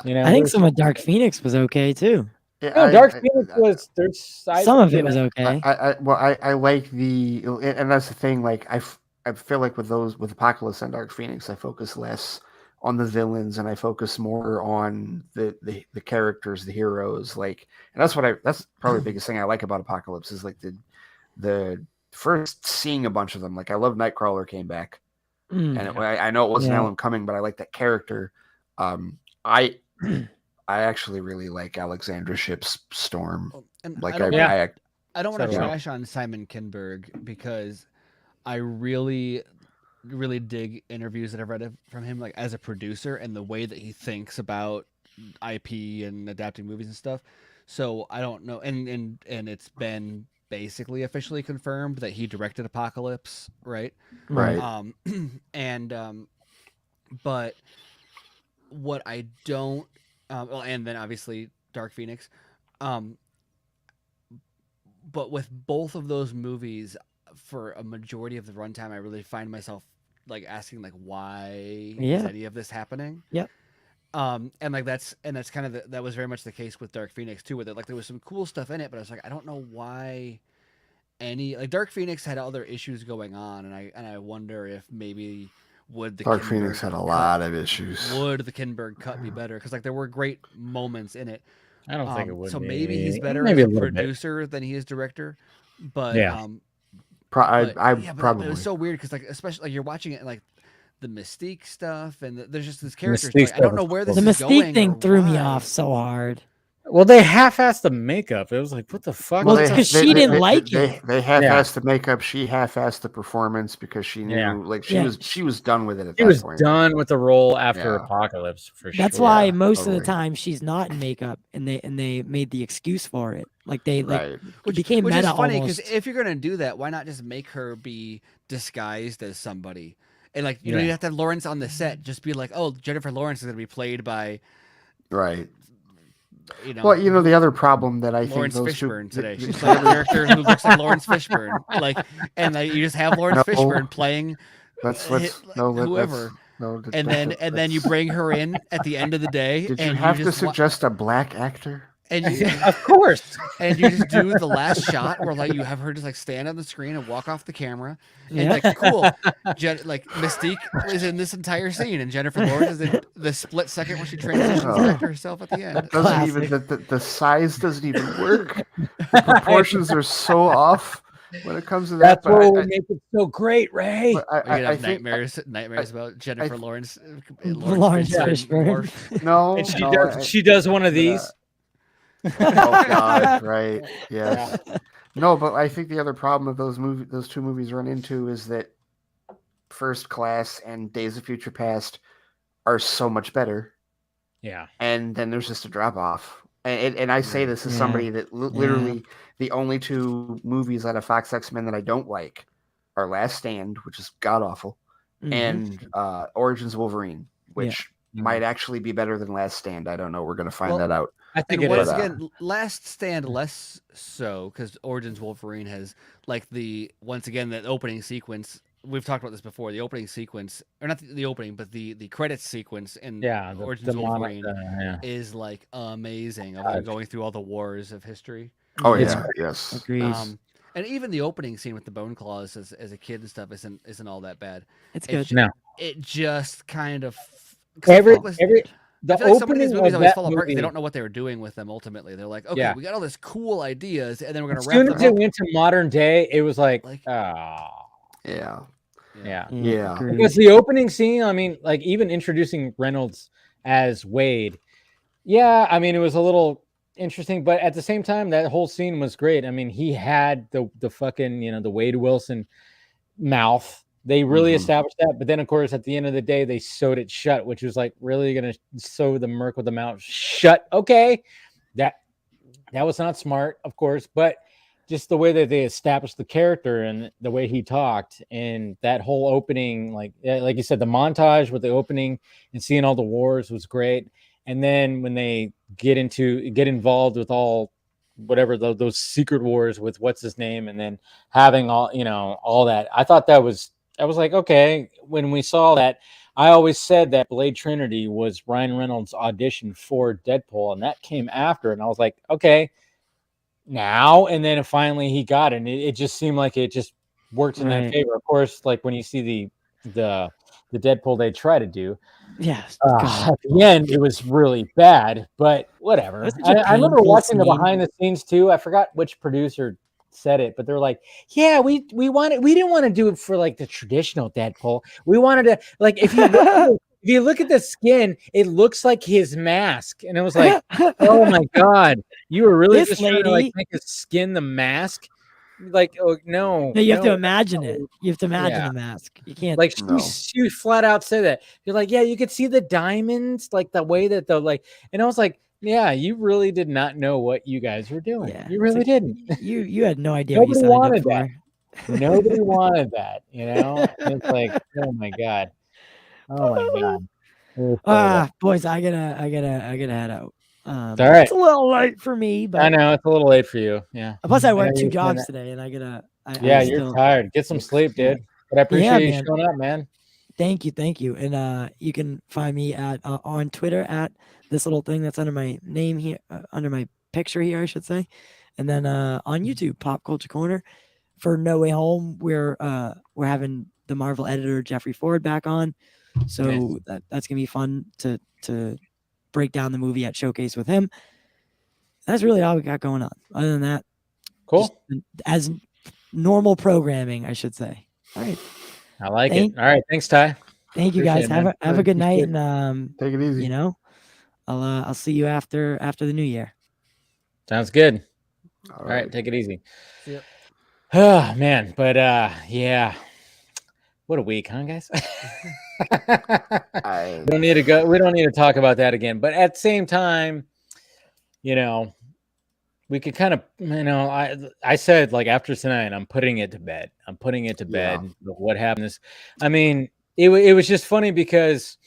you know, I think some of Dark Phoenix was okay too. No, Dark Phoenix was there's some of it was okay. I like and that's the thing. Like I feel like with Apocalypse and Dark Phoenix, I focus less on the villains and I focus more on the characters, the heroes. Like, and that's probably the biggest thing I like about Apocalypse is like the first seeing a bunch of them. Like, I love Nightcrawler came back, and I know it wasn't Alan Cumming, but I like that character. I actually really like Alexandra Ship's Storm. And like, I don't want to trash on Simon Kinberg because I really, really dig interviews that I've read from him, like as a producer and the way that he thinks about IP and adapting movies and stuff. So I don't know, and it's been basically officially confirmed that he directed Apocalypse, right? Right. But what I don't. Well, and then obviously Dark Phoenix. But with both of those movies, for a majority of the runtime, I really find myself like asking, like, why is any of this happening? Yep. And that's kind of that was very much the case with Dark Phoenix too, where like there was some cool stuff in it, but I was like, I don't know why Dark Phoenix had other issues going on, and I wonder if maybe. Dark Phoenix had a lot of issues. Would the Kinberg cut be better? Because like there were great moments in it. I don't think it would. So be. Maybe he's better as a producer than he is director. But probably. It was so weird because like especially like you're watching it and, like the Mystique stuff and there's just this character. Like, I don't know where this is going. The Mystique thing threw me off so hard. Well, they half-assed the makeup. It was like, what the fuck? Well, because she didn't like it. They half-assed the makeup. She half-assed the performance because she knew, like, she was done with it at that point. She was done with the role after Apocalypse for sure. That's why most of the time she's not in makeup, and they made the excuse for it. Like which became meta. Which is funny because if you're gonna do that, why not just make her be disguised as somebody? And like you don't even have to have Lawrence on the set. Just be like, oh, Jennifer Lawrence is gonna be played by. Right. Well, the other problem that I Lawrence think Fishburne today. She's playing a character who looks like Lawrence Fishburne. You just have Lawrence Fishburne playing whoever. And then you bring her in at the end of the day. Did you have to suggest a black actor? And you, of course, and you just do the last shot where like you have her just like stand on the screen and walk off the camera, and like cool, like Mystique is in this entire scene, and Jennifer Lawrence is in the split second when she transitions back to herself at the end. That doesn't even the size doesn't even work. The proportions are so off when it comes to that. That's what would make it so great, Ray. I think nightmares about Jennifer Lawrence Fishburne. No, and she does one of these. Oh God! Right? Yes. Yeah. No, but I think the other problem that those two movies run into is that First Class and Days of Future Past are so much better. Yeah. And then there's just a drop off. And I say this as somebody that literally the only two movies out of Fox X-Men that I don't like are Last Stand, which is god awful, and Origins Wolverine, which might actually be better than Last Stand. I don't know. We're going to find that out. I think it is. Again, Last Stand less so because Origins Wolverine has like once again that opening sequence. We've talked about this before. The opening sequence, or not the opening, but the credits sequence in Origins Wolverine is like amazing. Of going through all the wars of history. Oh yeah, yes. Agreed. And even the opening scene with the bone claws as a kid and stuff isn't all that bad. It's good. It just kind of the I feel like some of these opening movies of always that fall apart because movie, they don't know what they were doing with them. Ultimately, they're like, okay, we got all this cool ideas, and then we're gonna wrap them up. As soon as it went to modern day, it was like yeah. Because the opening scene, I mean, like even introducing Reynolds as Wade, I mean, it was a little interesting, but at the same time, that whole scene was great. I mean, he had the fucking the Wade Wilson mouth. They really established that, but then of course at the end of the day they sewed it shut, which was like really gonna sew the Merc with the mouth shut. Okay, that was not smart, of course, but just the way that they established the character and the way he talked and that whole opening, like you said, the montage with the opening and seeing all the wars was great. And then when they get involved with all whatever those secret wars with what's his name, and then having all that, I thought that was like, okay, when we saw that, I always said that Blade Trinity was Ryan Reynolds' audition for Deadpool, and that came after. And I was like, okay, now. And then finally he got it. And it just seemed like it just worked in that favor. Of course, like when you see the Deadpool they try to do, yes, at the end it was really bad, but whatever. I remember watching the behind the scenes too. I forgot which producer said it, but they're like, yeah, we didn't want to do it for like the traditional Deadpool. We wanted to, like, if you look at the skin, it looks like his mask. And it was like, oh my God, you were really just trying to like make his skin the mask. Like, oh no, you have to imagine it. You have to imagine the mask. You can't, like, she flat out said that. You're like, yeah, you could see the diamonds, like the way that the, like, and I was like, yeah, you really did not know what you guys were doing. Yeah, you really didn't. You had no idea what you signed wanted up for. That. Nobody wanted that, you know? And it's like, oh my God. Boys, I gotta head out. All right. It's a little late for me, but I know it's a little late for you. Yeah. Plus, I worked 2 jobs today, and you're tired. Get some sleep, dude. But I appreciate you showing up, man. Thank you. And you can find me at on Twitter at this little thing that's under my name here, under my picture here, I should say. And then on YouTube, Pop Culture Corner. For No Way Home, we're having the Marvel editor Jeffrey Ford back on, so that's gonna be fun to break down the movie at Showcase with him. That's really all we got going on. Other than that, cool. As normal programming, I should say. All right. I like it. All right. Thanks, Ty. Thank you, guys. Have a good night, and take it easy. You know, I'll see you after the new year. Sounds good. All right. Take it easy. Yep. Oh man, but yeah. What a week, huh, guys? We don't need to talk about that again. But at the same time, you know, we could kind of, you know, I said, like, after tonight, I'm putting it to bed. What happened I mean, it was just funny because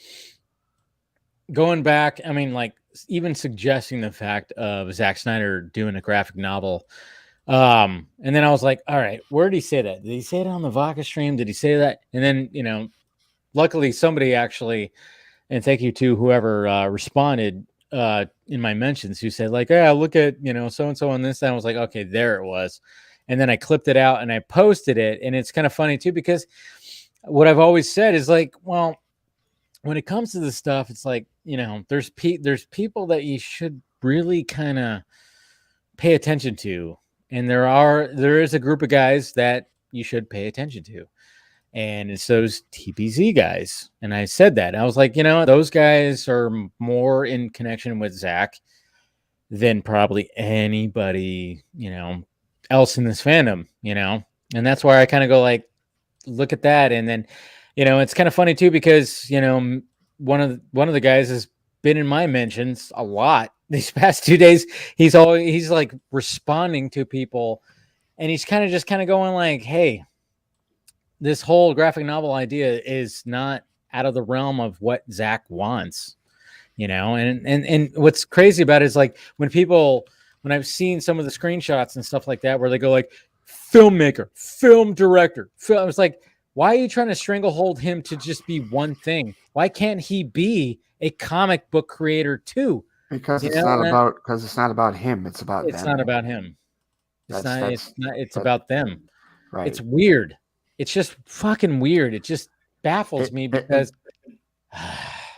going back, I mean, like, even suggesting the fact of Zack Snyder doing a graphic novel. And then I was like, all right, where did he say that? Did he say it on the Vodka stream? Did he say that? And then, you know, luckily somebody actually, and thank you to whoever responded in my mentions, who said, like, yeah, look at, you know, so-and-so on this. And I was like, okay, there it was. And then I clipped it out and I posted it. And it's kind of funny too, because what I've always said is like, well, when it comes to this stuff, it's like, you know, there's people that you should really kind of pay attention to. And there is a group of guys that you should pay attention to. And it's those TPZ guys. And I said that. I was like, you know, those guys are more in connection with Zack than probably anybody, you know, else in this fandom, you know. And that's why I kind of go like, look at that. And then, you know, it's kind of funny too, because, you know, one of the guys has been in my mentions a lot these past 2 days. He's like responding to people, and he's kind of going like, hey, this whole graphic novel idea is not out of the realm of what Zack wants, you know. And what's crazy about it is, like, when I've seen some of the screenshots and stuff like that, where they go like, filmmaker, film director, I was like, why are you trying to stranglehold him to just be one thing? Why can't he be a comic book creator too? Because it's not about him. It's about them. It's not about him. It's about them. Right. It's weird. It's just fucking weird. It just baffles me because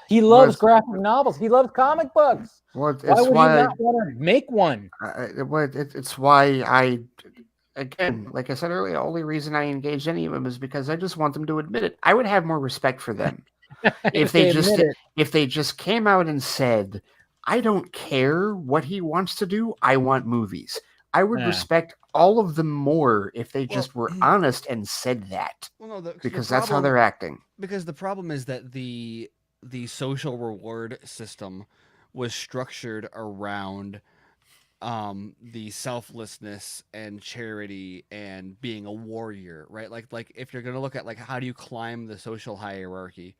he loves graphic novels. He loves comic books. Well, why would he not want to make one? It's why again, like I said earlier, the only reason I engaged any of them is because I just want them to admit it. I would have more respect for them if they just came out and said, I don't care what he wants to do. I want movies. I would respect all of them more if they just were honest and said that. Well, no, because that's how they're acting. Because the problem is that the social reward system was structured around the selflessness and charity and being a warrior, right? Like if you're gonna look at, like, how do you climb the social hierarchy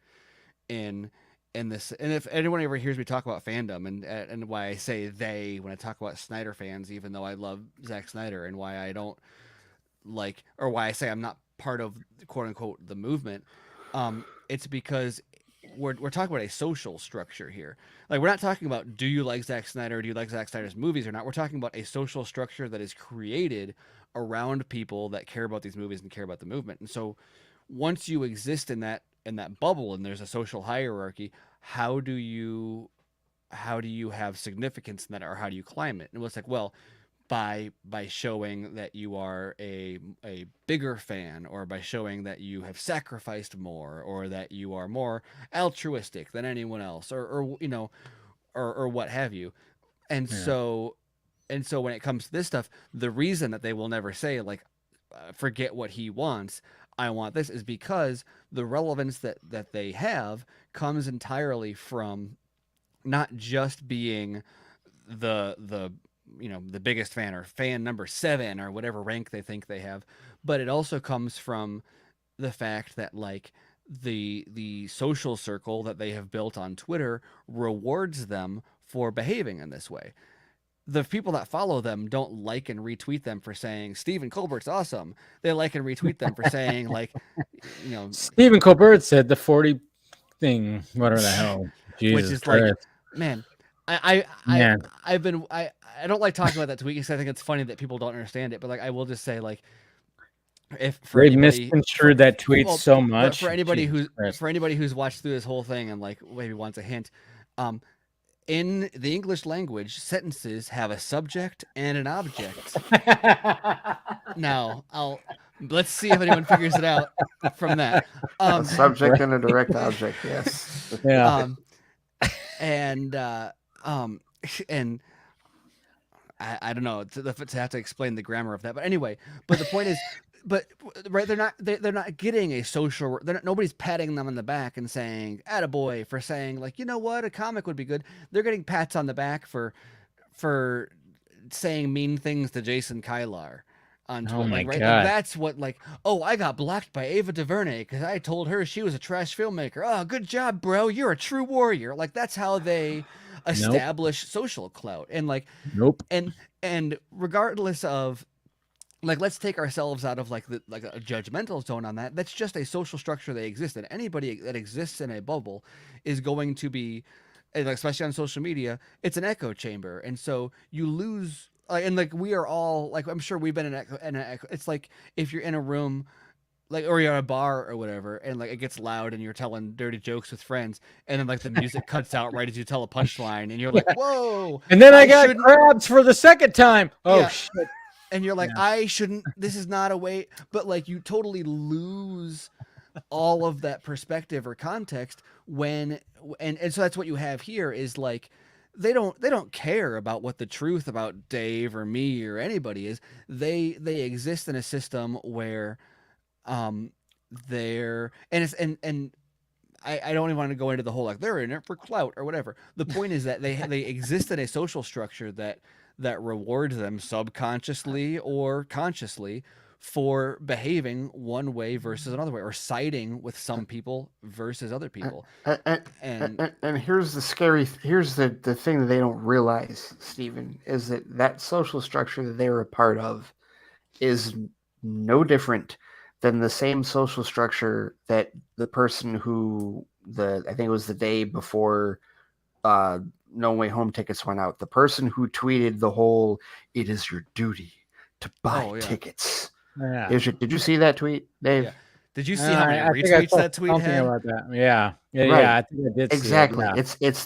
in this, and if anyone ever hears me talk about fandom and why I say they when I talk about Snyder fans, even though I love Zack Snyder, and why I don't like, or why I say I'm not part of quote unquote the movement, it's because we're talking about a social structure here. Like, we're not talking about, do you like Zack Snyder? Do you like Zack Snyder's movies or not? We're talking about a social structure that is created around people that care about these movies and care about the movement. And so once you exist in that bubble and there's a social hierarchy, how do you have significance in that, or how do you climb it? And it's like, well, by showing that you are a bigger fan, or by showing that you have sacrificed more, or that you are more altruistic than anyone else, or you know, or what have you. And so when it comes to this stuff, the reason that they will never say, like, forget what he wants, I want this, is because the relevance that they have comes entirely from not just being the you know, the biggest fan, or fan number 7, or whatever rank they think they have, but it also comes from the fact that, like, the social circle that they have built on Twitter rewards them for behaving in this way. The people that follow them don't like and retweet them for saying Stephen Colbert's awesome. They like and retweet them for saying, like, you know, Stephen Colbert said the 40 thing, whatever the hell. Jesus which is Christ. like, man, I don't like talking about that tweet because I think it's funny that people don't understand it. But, like, I will just say, like, if for they misconstrued that tweet so much. For anybody who's watched through this whole thing and, like, maybe wants a hint, in the English language, sentences have a subject and an object. Now, let's see if anyone figures it out from that. A subject and a direct object. Yes. Yeah. And I don't know to have to explain the grammar of that, but anyway. But the point is, right, they're not getting a social. Nobody's patting them on the back and saying "attaboy" for saying, like, you know what, a comic would be good. They're getting pats on the back for saying mean things to Jason Kylar on Twitter. Oh my God. Like, that's what, like, oh, I got blocked by Ava DuVernay because I told her she was a trash filmmaker. Oh, good job, bro. You're a true warrior. Like, that's how they establish social clout. And, like, and regardless of, like, let's take ourselves out of, like, a judgmental zone on that. That's just a social structure that exists, and anybody that exists in a bubble is going to be, and, like, especially on social media, it's an echo chamber. And so you lose, and, like, we are all, like, I'm sure we've been in an echo. It's like if you're in a room, like, or you're at a bar or whatever, and, like, it gets loud and you're telling dirty jokes with friends, and then, like, the music cuts out right as you tell a punchline, and you're like, whoa. And then I got crabs for the second time. Oh, shit. And you're like, I shouldn't, this is not a way, but, like, you totally lose all of that perspective or context when, and so that's what you have here is, like, they don't care about what the truth about Dave or me or anybody is. They exist in a system where they're, and I don't even want to go into the whole, like, they're in it for clout or whatever. The point is that they exist in a social structure that rewards them subconsciously or consciously for behaving one way versus another way, or siding with some people versus other people. And here's the thing that they don't realize, Stephen, is that social structure that they're a part of is no different than the same social structure that the person who I think it was the day before No Way Home tickets went out, the person who tweeted the whole "it is your duty to buy tickets." Yeah. Did you see that tweet, Dave? Yeah. Did you see how many retweets that tweet had? About that. Yeah. Right. Yeah, I think I did. Exactly. See it.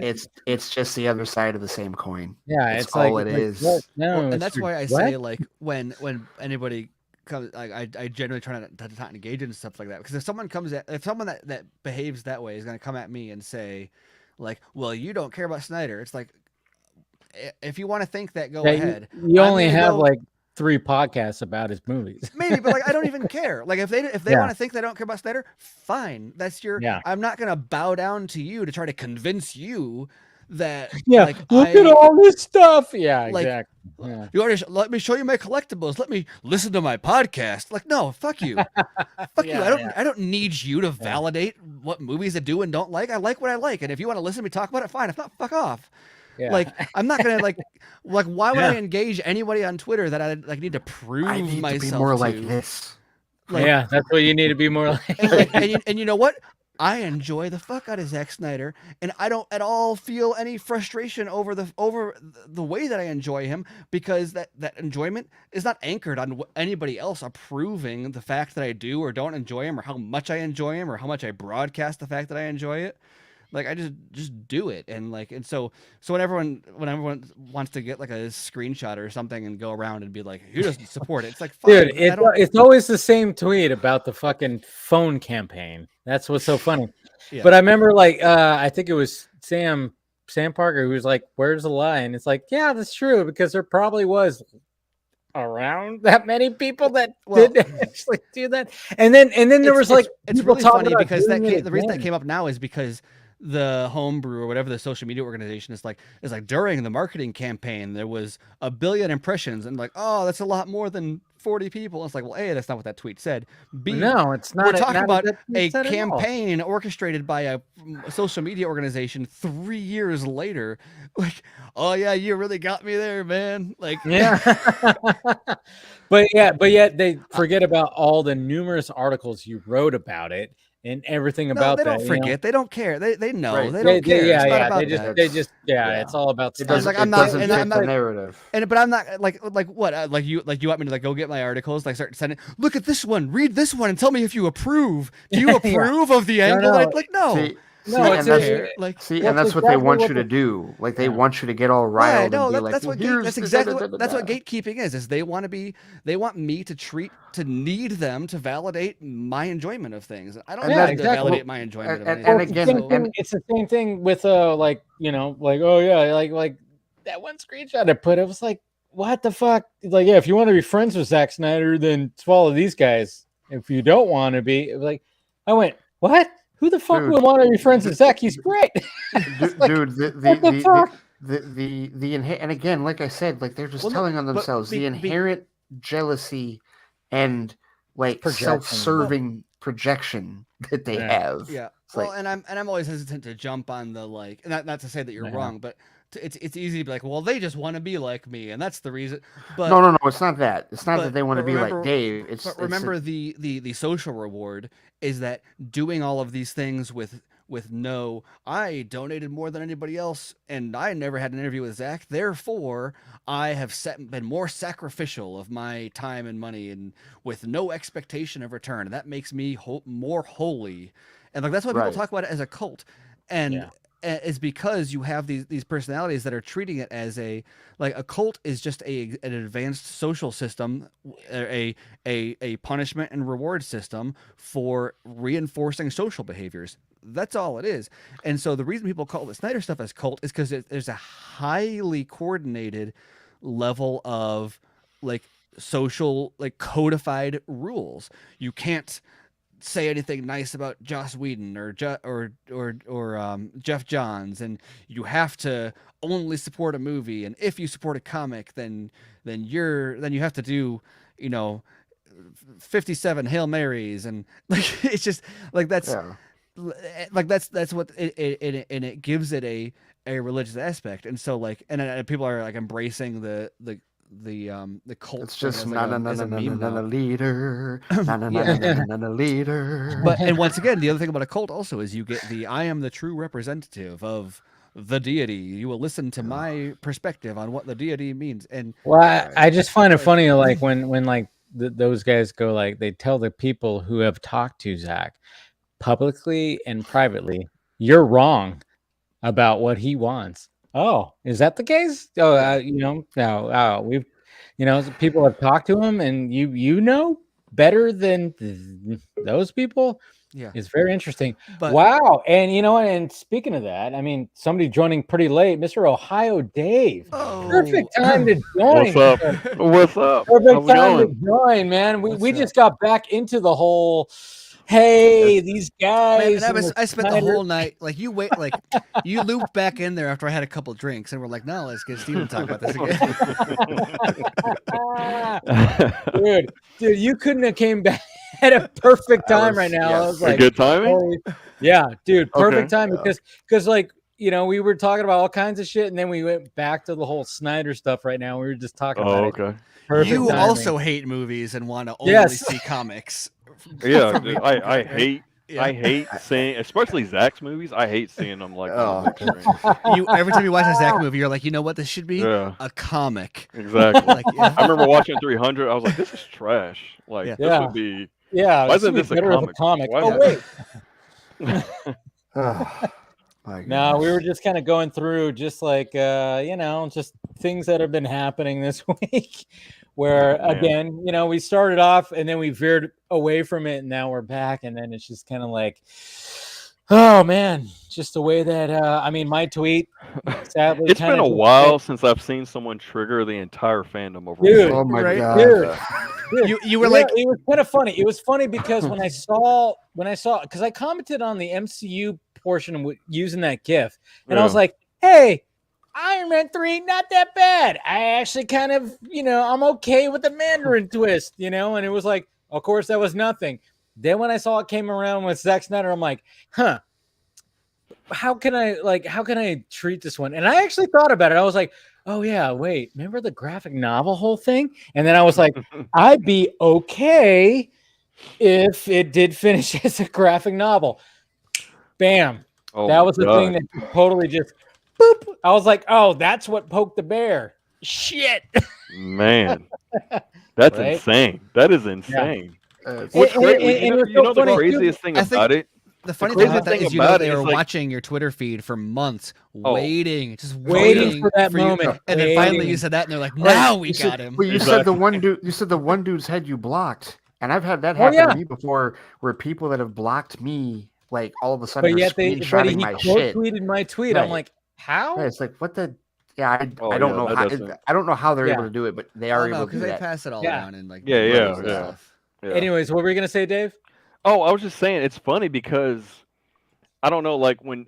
Yeah. It's just the other side of the same coin. Yeah, it's all like, it is. No, and that's why I say, like, when anybody comes, I generally try to not engage in stuff like that, because if someone that behaves that way is going to come at me and say, like, well, you don't care about Snyder. It's like, if you want to think that, go ahead. You only have like 3 podcasts about his movies. Maybe, but, like, I don't even care. Like, if they want to think they don't care about Snyder, fine. That's your. Yeah. I'm not gonna bow down to you to try to convince you that. Yeah. Like, look at all this stuff. Yeah. Like, exactly. Yeah. You already let me show you my collectibles. Let me listen to my podcast. Like, no, fuck you. Fuck you. I don't need you to validate what movies I do and don't like. I like what I like, and if you want to listen to me talk about it, fine. If not, fuck off. Yeah. Like, I'm not gonna like why would I engage anybody on Twitter that I like need to prove myself to be more like this? Like, yeah, that's what you need to be more like. And you know what? I enjoy the fuck out of Zack Snyder, and I don't at all feel any frustration over the way that I enjoy him, because that enjoyment is not anchored on anybody else approving the fact that I do or don't enjoy him, or how much I enjoy him, or how much I broadcast the fact that I enjoy it. Like, I just do it, and so when everyone wants to get like a screenshot or something and go around and be like, who doesn't support it? It's like, dude, it's always the same tweet about the fucking phone campaign. That's what's so funny. Yeah. But I remember, like, I think it was Sam Parker who was like, "Where's the line?" It's like, yeah, that's true, because there probably was around that many people that did actually do that, and then there was like, it's really funny because the reason that came up now is because the homebrew or whatever the social media organization is like during the marketing campaign there was 1 billion impressions, and like, oh, that's a lot more than 40 people. It's like, well, A, that's not what that tweet said. B, no, it's not. We're talking about a campaign orchestrated by a social media organization 3 years later. Like, oh yeah, you really got me there, man. Like, yeah. but yet they forget about all the numerous articles you wrote about it and everything about that. They don't forget. They don't care. They know. Right. They don't care. Yeah, it's not about they just it's all about stuff. It's like, I'm not the narrative. But I'm not like what like you want me to like go get my articles, like start sending, look at this one, read this one, and tell me if you approve. Do you approve of the angle? No. Like, no. And that's what they want you to do. Like, they want you to get all riled. Yeah, no, and be like, that's exactly what gatekeeping is they want me to need them to validate my enjoyment of things. I don't need to validate my enjoyment of anything. And again, it's the same thing with like, you know, like, oh yeah, like that one screenshot I put, it was like, what the fuck? Like, yeah, if you want to be friends with Zack Snyder, then follow these guys. If you don't want to be, like, I went, what? Who the fuck would want to be friends with Zack? He's great. Like, and again, like I said, like, they're just telling on themselves the inherent jealousy and like self-serving projection that they have. Yeah. Well, and I'm always hesitant to jump on the like, and not to say that you're wrong, but it's easy to be like, well, they just want to be like me, and that's the reason. But no, it's not that. It's not that they want to be like Dave. Remember the social reward is that doing all of these things with no, I donated more than anybody else, and I never had an interview with Zack. Therefore, I have been more sacrificial of my time and money, and with no expectation of return. And that makes me more holy, and like that's why people talk about it as a cult, and. Is because you have these personalities that are treating it as a cult is just an advanced social system, a punishment and reward system for reinforcing social behaviors. That's all it is. And so the reason people call the Snyder stuff as cult is because there's a highly coordinated level of like social, like codified rules. You can't say anything nice about Joss Whedon or Jeff Johns, and you have to only support a movie, and if you support a comic, then you have to do 57 Hail Marys, and like it's just like that's what it gives it a religious aspect, and so like and people are like embracing the cult. It's just leader, leader. But and once again, the other thing about a cult also is you get I am the true representative of the deity. You will listen to my perspective on what the deity means. And I just find it funny, like when like those guys go, like they tell the people who have talked to Zack publicly and privately, you're wrong about what he wants. Oh, is that the case? Oh, we've, people have talked to him, and you know better than those people. Yeah, it's very interesting. But wow, and and speaking of that, I mean, somebody joining pretty late, Mr. Ohio Dave. Oh, perfect time to join. What's up? What's up? Perfect time to join, man. We just got back into the whole. Hey, these guys! Man, I spent the whole night like you looped back in there after I had a couple drinks, and we're like, no, let's get Steven to talk about this again. dude, you couldn't have came back at a perfect time right now. Yes. I was like, good timing. Yeah, dude, perfect time because like we were talking about all kinds of shit, and then we went back to the whole Snyder stuff right now. We were just talking about it. Perfect timing. Also hate movies and want to only see comics. Yeah, I hate I hate seeing, especially Zack's movies. I hate seeing them like on the big screen. Every time you watch a Zack movie, you're like, you know what this should be? Yeah. A comic. Exactly. Like, I remember watching 300. I was like, this is trash. Like this would be. Why isn't this a comic? Oh wait. No, we were just kind of going through just like just things that have been happening this week where again, we started off and then we veered away from it and now we're back and then it's just kind of like, oh man, just the way that my tweet sadly it's been a while since I've seen someone trigger the entire fandom over. Dude, oh my god. Dude, you were like, it was kind of funny. It was funny because when I saw because I commented on the MCU portion using that GIF, and I was like, "Hey, Iron Man 3, not that bad. I actually kind of, I'm okay with the Mandarin twist, and it was like, of course, that was nothing. Then when I saw it came around with Zack Snyder, I'm like, huh, how can I treat this one? And I actually thought about it. I was like, oh yeah, wait, remember the graphic novel whole thing? And then I was like, I'd be okay if it did finish as a graphic novel. Bam. That was the thing that totally just boop. I was like, oh, that's what poked the bear. Shit. Man. That's insane. That is insane. What's great, the craziest thing about it? The funny thing about that is, they were watching your Twitter feed for months, waiting for that moment. And then finally you said that, and they're like, now we got him. Well, you said the one dude. You said the one dude's had you blocked, and I've had that happen to me before, where people that have blocked me, like all of a sudden, are screenshotting my shit. Tweeted my tweet. Right. I'm like, how? Right, it's like, what the? Yeah, I don't know how. I don't know how they're able to do it, but they are able to do that. Because they pass it all around and like. Yeah. Anyways, what were you gonna say, Dave? Oh, I was just saying it's funny because I don't know, like when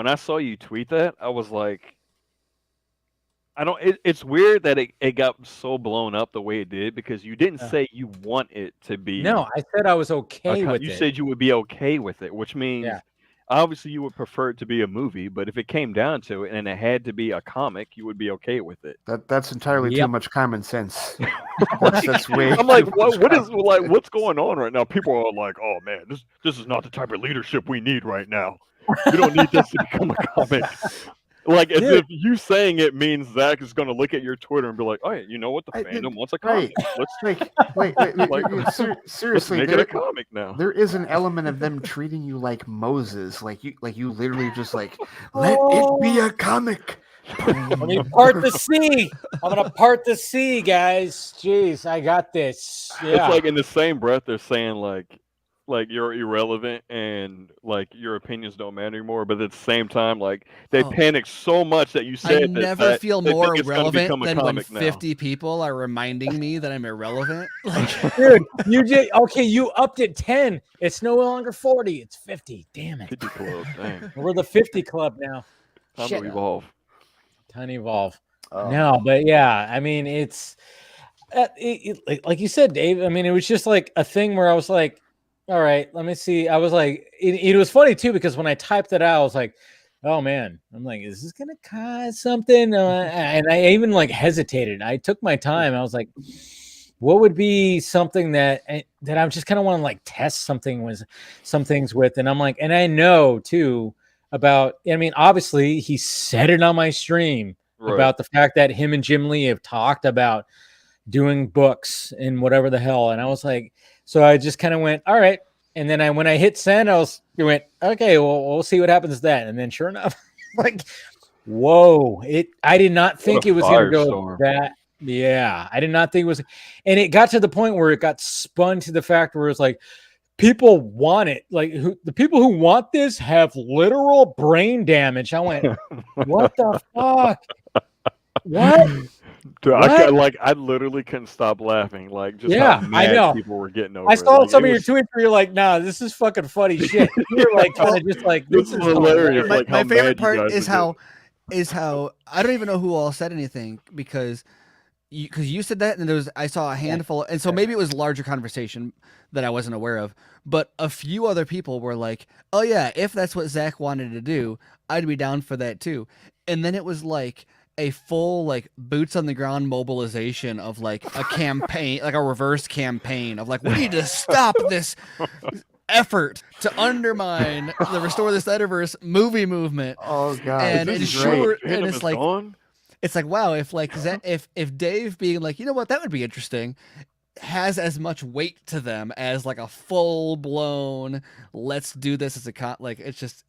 I saw you tweet that, I was like, it's weird that it got so blown up the way it did because you didn't say you want it to be. No, I said I was okay with it. You said you would be okay with it, which means obviously you would prefer it to be a movie, but if it came down to it and it had to be a comic, you would be okay with it. That's entirely too much common sense. That's way. I'm like, what's going on right now? People are like, oh man, this is not the type of leadership we need right now. We don't need this to become a comic. Like as if you saying it means Zack is going to look at your Twitter and be like, "Oh, yeah, you know what? The fandom wants a comic. Let's seriously, let's make it a comic now." There is an element of them treating you like Moses, like you literally just like let it be a comic. Let me part the sea. I'm gonna part the sea, guys. Jeez, I got this. Yeah. It's like in the same breath they're saying like you're irrelevant and like your opinions don't matter anymore, but at the same time, like they panic so much that you said I never feel more relevant than when 50 people are reminding me that I'm irrelevant. Like, dude, you upped it 10. It's no longer 40. It's 50. Damn it. 50 club. Dang. We're the 50 club now. Time to evolve. Time to evolve. No, but yeah, I mean, it's like you said, Dave. I mean, it was just like a thing where I was like, all right, let me see. I was like, it was funny too, because when I typed it out, I was like, oh man, I'm like, is this going to cause something? And I even like hesitated. I took my time. I was like, what would be something that I'm just kind of want to like test some things with. And I'm like, and I know too about, I mean, obviously he said it on my stream about the fact that him and Jim Lee have talked about doing books and whatever the hell. And I was like, so I just kind of went, all right. And then when I hit send, I went, okay, well, we'll see what happens to that. And then sure enough, like, whoa, I did not think it was going to go that. Yeah, I did not think it was. And it got to the point where it got spun to the fact where it's like, people want it. Like the people who want this have literal brain damage. I went, what the fuck? What? Dude, I literally couldn't stop laughing. Like, just how mad people were getting over. I saw some of your tweets where you're like, "Nah, this is fucking funny shit." You're like, kind of just like, "This is hilarious." My favorite part is how I don't even know who all said anything because you said that, and I saw a handful, and so maybe it was a larger conversation that I wasn't aware of. But a few other people were like, "Oh yeah, if that's what Zack wanted to do, I'd be down for that too." And then it was like a full like boots on the ground mobilization of like a campaign, like a reverse campaign of like, we need to stop this effort to undermine the Restore the Snyderverse movie movement. Oh god! And This it's is great. short, Venom and it's is like, gone? it's like, wow, if like if Dave being like, you know what, that would be interesting, has as much weight to them as like a full blown let's do this as a like it's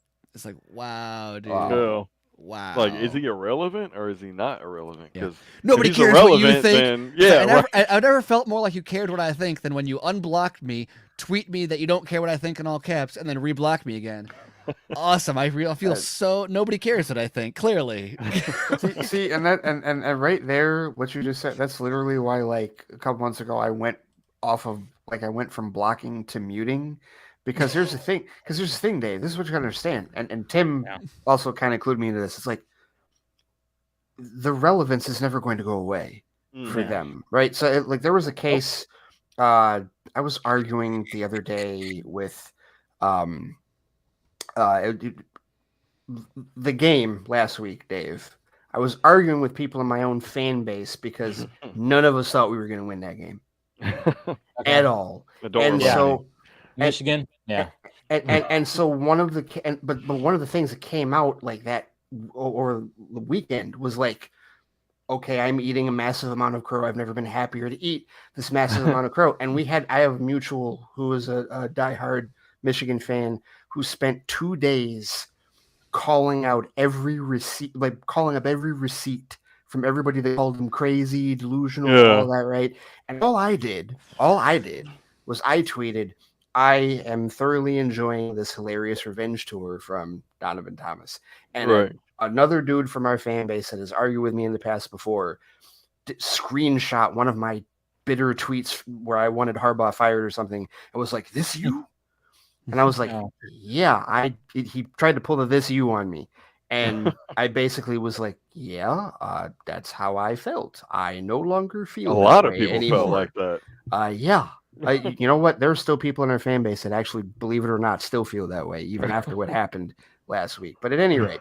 like, wow, dude. Yeah. Wow. Like, is he irrelevant or is he not irrelevant? Because nobody if cares what you think. Then, yeah, I never felt more like you cared what I think than when you unblocked me, tweet me that you don't care what I think in all caps, and then reblock me again. Awesome. I feel so nobody cares what I think. Clearly. see, and that and right there, what you just said, that's literally why, like, a couple months ago, I went from blocking to muting. Because here's the thing, Dave. This is what you gotta understand, and Tim also kind of clued me into this. It's like the relevance is never going to go away for them, right? So, like, there was a case. I was arguing the other day with, the game last week, Dave. I was arguing with people in my own fan base because none of us thought we were going to win that game at all, and so. Michigan, and so one of the things that came out like that or the weekend was like, okay, I'm eating a massive amount of crow. I've never been happier to eat this massive amount of crow. And I have a mutual who is a diehard Michigan fan who spent 2 days calling out every receipt, like calling up every receipt from everybody that called him crazy, delusional, all that, right? And all I did was I tweeted, I am thoroughly enjoying this hilarious revenge tour from Donovan Thomas. And another dude from our fan base that has argued with me in the past before screenshot one of my bitter tweets where I wanted Harbaugh fired or something. It was like, this you? And I was like, yeah, he tried to pull the this you on me. And I basically was like, that's how I felt. I no longer feel a lot of way people anymore. felt like that. You know what? There's still people in our fan base that actually, believe it or not, still feel that way, even after what happened last week. But at any rate,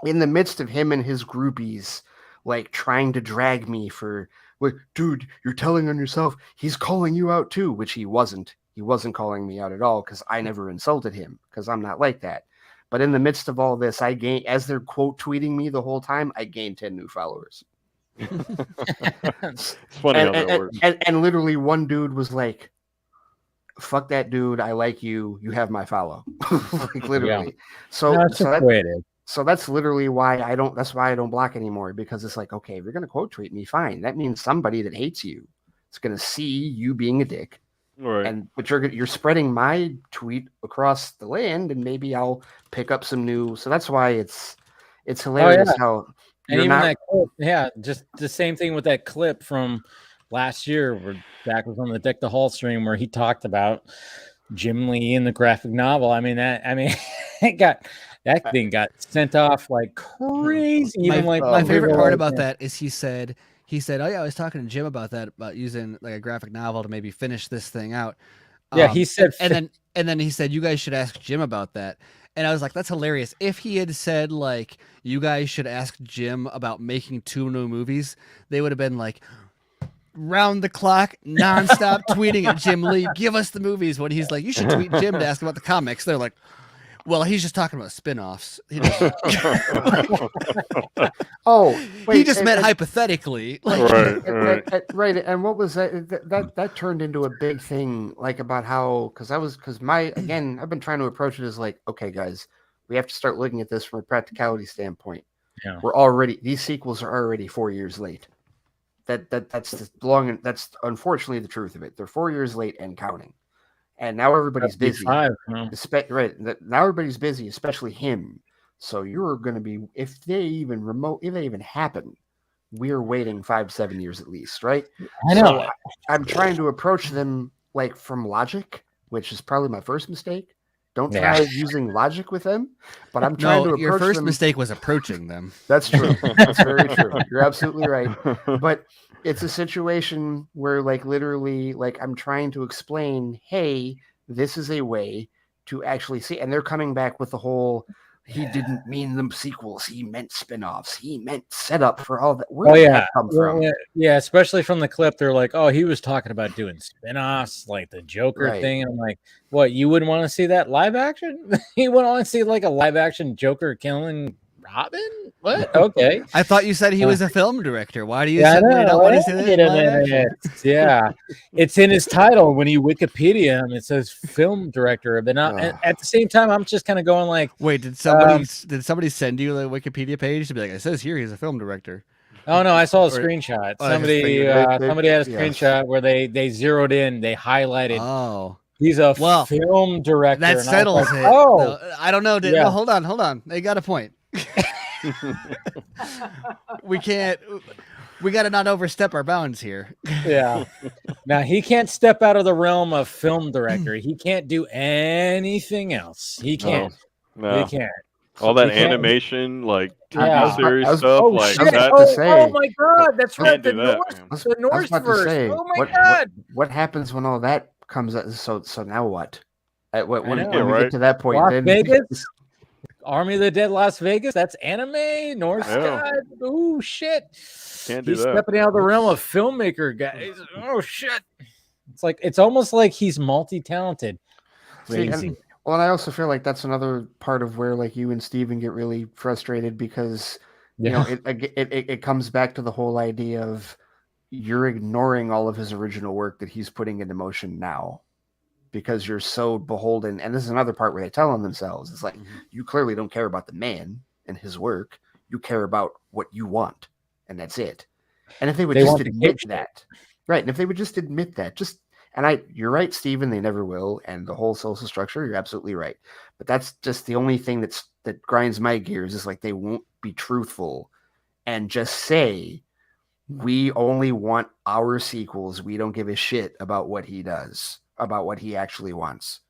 in the midst of him and his groupies, like, trying to drag me for, like, dude, you're telling on yourself, he's calling you out too, which he wasn't. He wasn't calling me out at all because I never insulted him because I'm not like that. But in the midst of all this, as they're quote tweeting me the whole time, I gained 10 new followers. It's funny how that works. And literally one dude was like, fuck that dude, I like you, you have my follow. Like, literally. So that's literally why I don't block anymore, because it's like, okay, if you're gonna quote tweet me, fine. That means somebody that hates you is gonna see you being a dick. Right. But you're spreading my tweet across the land, and maybe I'll pick up some new. So that's why it's hilarious how. And even that clip, just the same thing with that clip from last year where Zack was on the Deck the Hall stream where he talked about Jim Lee in the graphic novel. That thing got sent off like crazy. My favorite part about that is he said, oh yeah, I was talking to Jim about that, about using like a graphic novel to maybe finish this thing out. He said, and then he said, you guys should ask Jim about that. And I was like, that's hilarious. If he had said, like, you guys should ask Jim about making 2 new movies, they would have been like, round the clock, nonstop tweeting at Jim Lee, give us the movies. When he's like, you should tweet Jim to ask about the comics. They're like, well, he's just talking about spinoffs. He just meant hypothetically. Right. And what was that? That turned into a big thing, like, about how, I've been trying to approach it as like, okay, guys, we have to start looking at this from a practicality standpoint. Yeah. These sequels are already 4 years late. That's unfortunately the truth of it. They're 4 years late and counting. And now everybody's busy. Now everybody's busy, especially him. So you're going to be, if they even happen, we're waiting 5-7 years at least, right? I know. So I'm trying to approach them like from logic, which is probably my first mistake. Don't try using logic with them, but I'm trying to approach them. Your first mistake was approaching them. That's true. That's very true. You're absolutely right. But it's a situation where, like, literally, like, I'm trying to explain, hey, this is a way to actually see. And they're coming back with the whole, he didn't mean them sequels. He meant spin-offs. He meant setup for all that. Where did that come from? Yeah, especially from the clip. They're like, oh, he was talking about doing spin-offs, like the Joker thing. And I'm like, what? You wouldn't want to see that live action? You wouldn't want to see like a live action Joker killing Robin? What? Okay. I thought you said he was a film director. Why do you say you don't want to see that? Yeah, it's in his title when you Wikipedia him. It says film director, but not at the same time. I'm just kind of going like, wait, did somebody send you the Wikipedia page to be like, it says here he's a film director? Oh no, I saw a screenshot. Somebody had a screenshot where they zeroed in, they highlighted. Oh. He's a film director. That settles it. Oh, no, I don't know. No, hold on. They got a point. We got to not overstep our bounds here. Yeah. Now he can't step out of the realm of film director. He can't do anything else. He can't. No. He can't. All that animation, like TV series stuff, like that. Oh my God, that's right. The Norse verse. Oh my God. What happens when all that comes out? So now what? When we get to that point, Las then Vegas, Army of the Dead, Las Vegas. That's anime. Norse God. Oh shit. Can't do he's that. Stepping out of the realm of filmmaker guys. Oh shit. It's almost like he's multi-talented. Crazy. And I also feel like that's another part of where like you and Steven get really frustrated because you know it comes back to the whole idea of you're ignoring all of his original work that he's putting into motion now because you're so beholden. And this is another part where they tell on themselves. It's like you clearly don't care about the man and his work. You care about what you want, and that's it. And if they would just admit that, right? And if they would just admit that, you're right, Steven, they never will. And the whole social structure, you're absolutely right. But that's just the only thing that grinds my gears is like they won't be truthful and just say, we only want our sequels. We don't give a shit about what he does, about what he actually wants.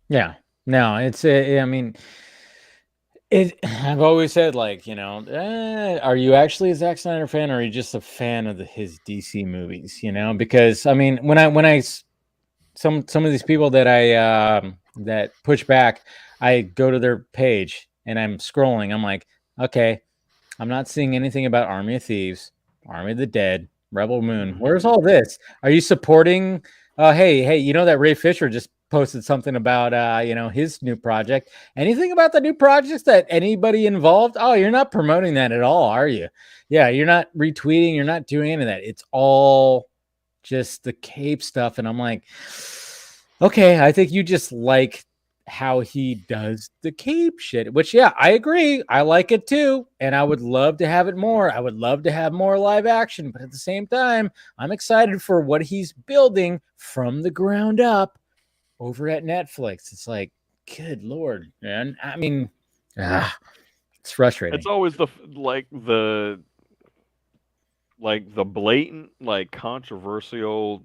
Yeah. No, I've always said, like, are you actually a Zack Snyder fan, or are you just a fan of his DC movies? Because I mean, when some of these people that that push back, I go to their page and I'm scrolling. I'm like, okay, I'm not seeing anything about Army of Thieves, Army of the Dead, Rebel Moon. Where's all this? Are you supporting? Hey, that Ray Fisher just posted something about his new project. Anything about the new projects that anybody involved? Oh, you're not promoting that at all, are you? Yeah, you're not retweeting, you're not doing any of that. It's all just the Cape stuff. And I'm like, okay, I think you just like how he does the Cape shit, which I agree. I like it too. And I would love to have it more. I would love to have more live action, but at the same time, I'm excited for what he's building from the ground up over at Netflix. It's like, good Lord, man. I mean, it's frustrating. It's always the blatant, like, controversial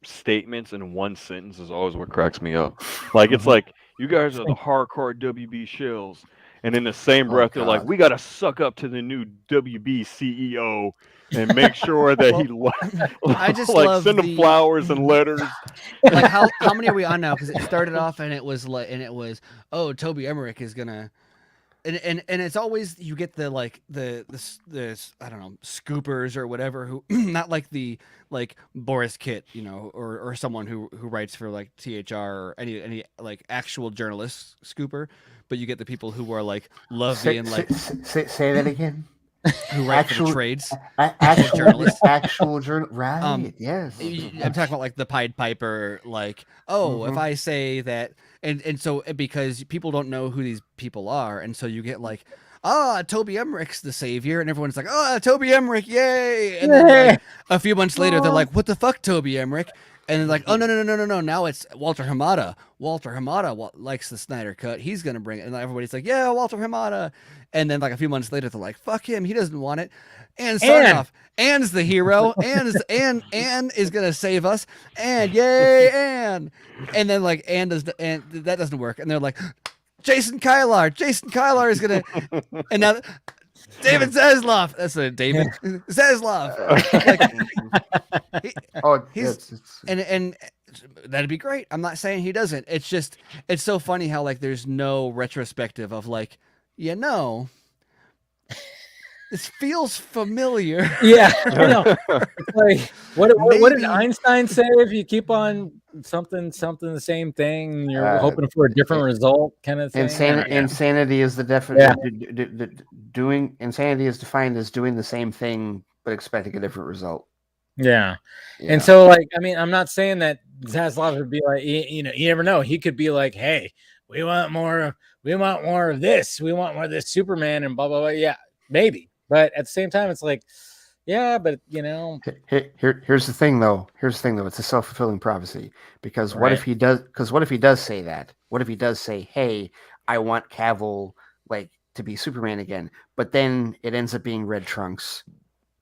statements in one sentence is always what cracks me up. Like, it's like, you guys are the hardcore WB shills, and in the same breath, they're like, we got to suck up to the new WB CEO and make sure that I just like send him flowers and letters. Like, how many are we on now? Because it started off and it was Toby Emmerich is gonna. And it's always you get the I don't know, scoopers or whatever who not like the Boris Kitt, or someone who writes for like THR or any like actual journalist scooper, but you get the people who are like lovey and like say that again. Who write for the trades? Actual journal, right? Yes. I'm talking about like the Pied Piper, like, if I say that, and so because people don't know who these people are, and so you get like, Toby Emmerich's the savior, and everyone's like, Toby Emmerich, yay! And then like, a few months later, they're like, what the fuck, Toby Emmerich? And then like, oh no! Now it's Walter Hamada. Walter Hamada likes the Snyder cut. He's gonna bring it, and everybody's like, yeah, Walter Hamada. And then like a few months later, they're like, fuck him. He doesn't want it. And Sarnoff, Ann's the hero. Ann is gonna save us. And yay, Ann. And then like Ann that doesn't work. And they're like, Jason Kylar is gonna. And now. David Zaslav. That's a David Zaslav. that'd be great. I'm not saying he doesn't. It's just, it's so funny how like there's no retrospective of like, this feels familiar. Yeah, I know. Like, what did Einstein say? If you keep on something the same thing, you're hoping for a different result, kind of thing. Insanity is the definition. Insanity is defined as doing the same thing but expecting a different result. Yeah. And so, like, I mean, I'm not saying that Zaslav would be like, you never know. He could be like, hey, we want more of this. We want more of this Superman and blah, blah, blah. Yeah, maybe. But at the same time, it's like, yeah, but here's the thing though. It's a self-fulfilling prophecy, because what if he does say that? What if he does say, hey, I want Cavill like to be Superman again, but then it ends up being Red Trunks.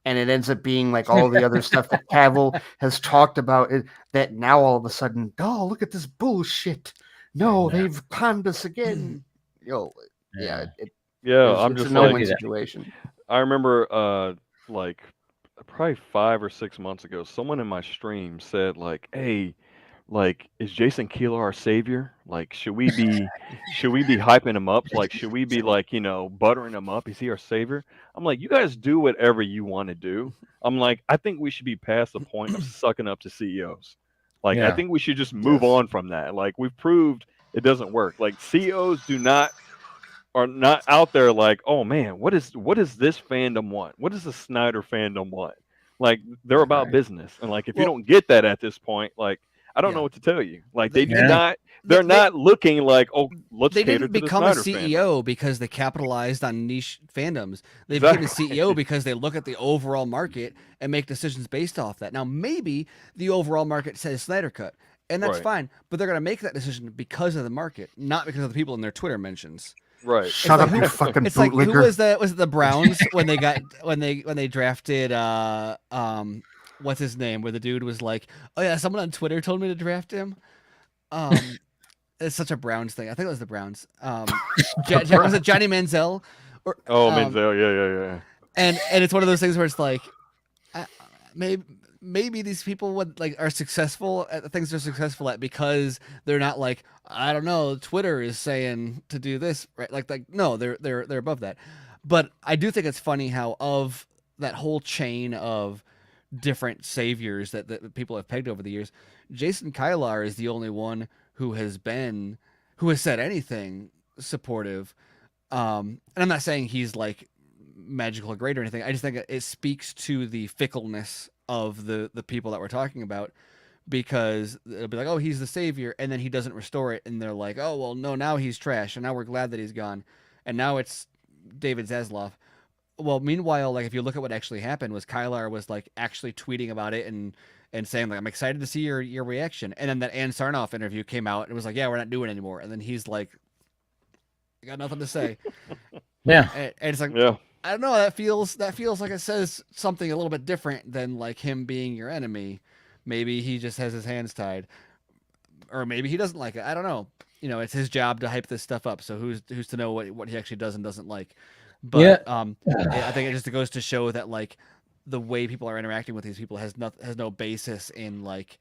And it ends up being like all the other stuff that Cavill has talked about, that now all of a sudden, oh, look at this bullshit. No, they've conned us again. It's I'm just a no-win situation. I remember like probably 5 or 6 months ago, someone in my stream said like, hey, like, is Jason Keeler our savior? Like, should we be hyping him up? Like, should we be like, buttering him up? Is he our savior? I'm like, you guys do whatever you want to do. I'm like, I think we should be past the point of sucking up to CEOs. Like, I think we should just move on from that. Like, we've proved it doesn't work. Like, CEOs are not out there like, oh man, what is this fandom want? What does the Snyder fandom want? Like, they're about business. And like, if you don't get that at this point, like, I don't know what to tell you. Like, they do not. They're not looking like, oh, let's. They didn't become a CEO because they capitalized on niche fandoms. They became a CEO because they look at the overall market and make decisions based off that. Now, maybe the overall market says Snyder Cut, and that's fine. But they're going to make that decision because of the market, not because of the people in their Twitter mentions. Right. Shut up, you fucking It's like, who was that? Was it the Browns when they got when they drafted what's his name? Where the dude was like, oh yeah, someone on Twitter told me to draft him. It's such a Browns thing. I think it was the Browns. Was it Johnny Manziel? Manziel, yeah. And it's one of those things where it's like, maybe these people are successful at the things they're successful at because they're not like, I don't know, Twitter is saying to do this, right? Like no, they're above that. But I do think it's funny how of that whole chain of different saviors that people have pegged over the years, Jason Kylar is the only one who has said anything supportive. And I'm not saying he's like magical or great or anything. I just think it speaks to the fickleness of the people that we're talking about, because it'll be like, oh, he's the savior, and then he doesn't restore it, and they're like, oh, well, no, now he's trash, and now we're glad that he's gone, and now it's David Zaslav. Well, meanwhile, like, if you look at what actually happened, was Kylar was like actually tweeting about it and saying like, I'm excited to see your reaction. And then that Ann Sarnoff interview came out and it was like, yeah, we're not doing it anymore. And then he's like, I got nothing to say. Yeah. And it's like, I don't know. That feels like it says something a little bit different than like him being your enemy. Maybe he just has his hands tied, or maybe he doesn't like it. I don't know. It's his job to hype this stuff up. So who's to know what he actually does and doesn't like. But I think it just goes to show that like the way people are interacting with these people has no basis in like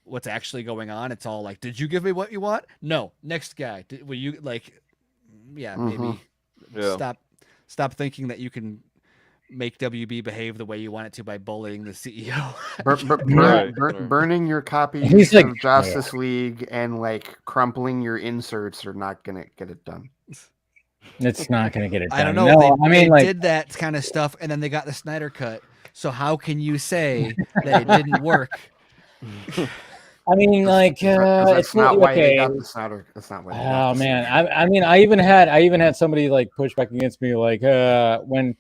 what's actually going on. It's all like, did you give me what you want? No. Next guy. Will you like? Yeah, maybe. Stop thinking that you can make WB behave the way you want it to by bullying the CEO. Burning your copies of Justice League and like crumpling your inserts are not gonna get it done. It's not going to get it done. I don't know. They did that kind of stuff, and then they got the Snyder Cut. So how can you say that it didn't work? I mean, like, it's not why they got the Snyder. That's not why. Oh man, I mean, I even had somebody like push back against me, like when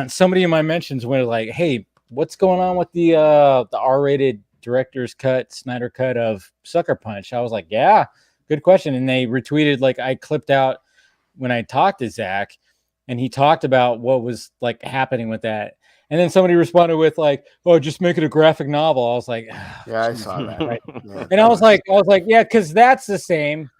somebody in my mentions went like, "Hey, what's going on with the R-rated director's cut, Snyder Cut of Sucker Punch?" I was like, "Yeah, good question," and they retweeted like I clipped out when I talked to Zack, and he talked about what was like happening with that. And then somebody responded with like, "Oh, just make it a graphic novel." I was like, oh, "Yeah, I saw that." Right? And I was like, "Yeah, because that's the same,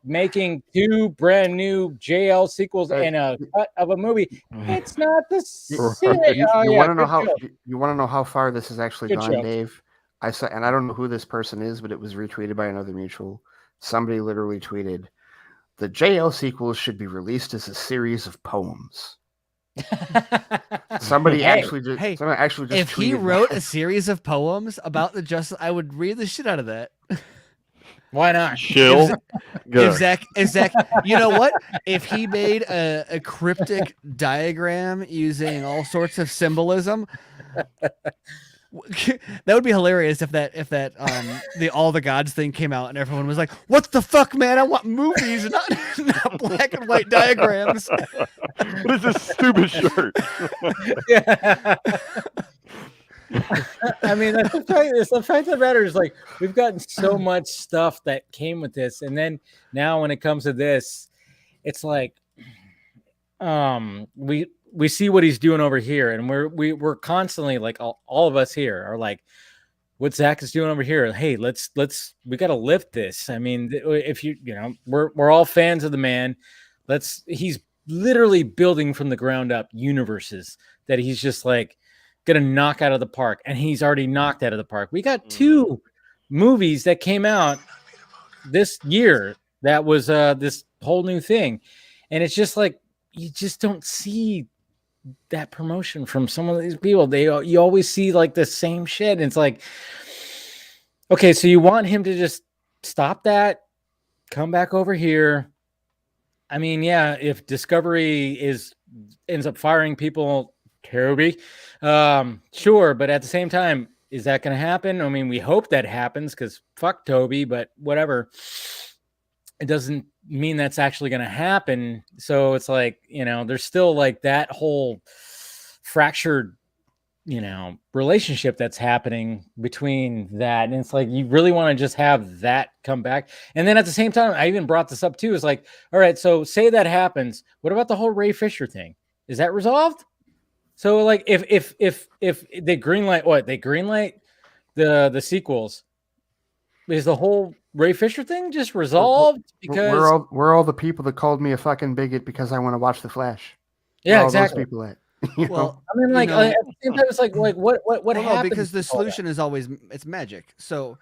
making 2 brand new JL sequels and a cut of a movie. It's not the same." You want to know how far this has actually gone, Dave? I saw, and I don't know who this person is, but it was retweeted by another mutual. Somebody literally tweeted, "The JL sequels should be released as a series of poems." Somebody actually just if he wrote a series of poems about the Justice, I would read the shit out of that. Why not? Chill. If Zack, you know what? If he made a cryptic diagram using all sorts of symbolism, that would be hilarious. If that the All the Gods thing came out and everyone was like, "What the fuck, man? I want movies, not black and white diagrams." What is this stupid shirt? Yeah. I mean, that's the fact of the matter is, like, we've gotten so much stuff that came with this, and then now when it comes to this, it's like, we see what he's doing over here, and we're constantly like, all of us here are like, what Zack is doing over here. Hey, we got to lift this. I mean, if we're all fans of the man. He's literally building from the ground up universes that he's just like gonna knock out of the park, and he's already knocked out of the park. We got 2 movies that came out this year that was this whole new thing, and it's just like you just don't see that promotion from some of these people. You always see like the same shit, and it's like, okay, so you want him to just stop that, come back over here. I mean, yeah, if Discovery ends up firing people, Toby, sure, but at the same time, is that going to happen? I mean, we hope that happens because fuck Toby, but whatever. It doesn't mean that's actually going to happen. So it's like, there's still like that whole fractured, relationship that's happening between that. And it's like, you really want to just have that come back. And then at the same time, I even brought this up too, is like, all right, so say that happens. What about the whole Ray Fisher thing? Is that resolved? So like, if they greenlight the sequels, is the whole Ray Fisher thing just resolved? Because we're all the people that called me a fucking bigot because I want to watch The Flash. Yeah, exactly. Those people at. Well, I mean, like at the same time, it's like what happened? No, because the solution is always it's magic. So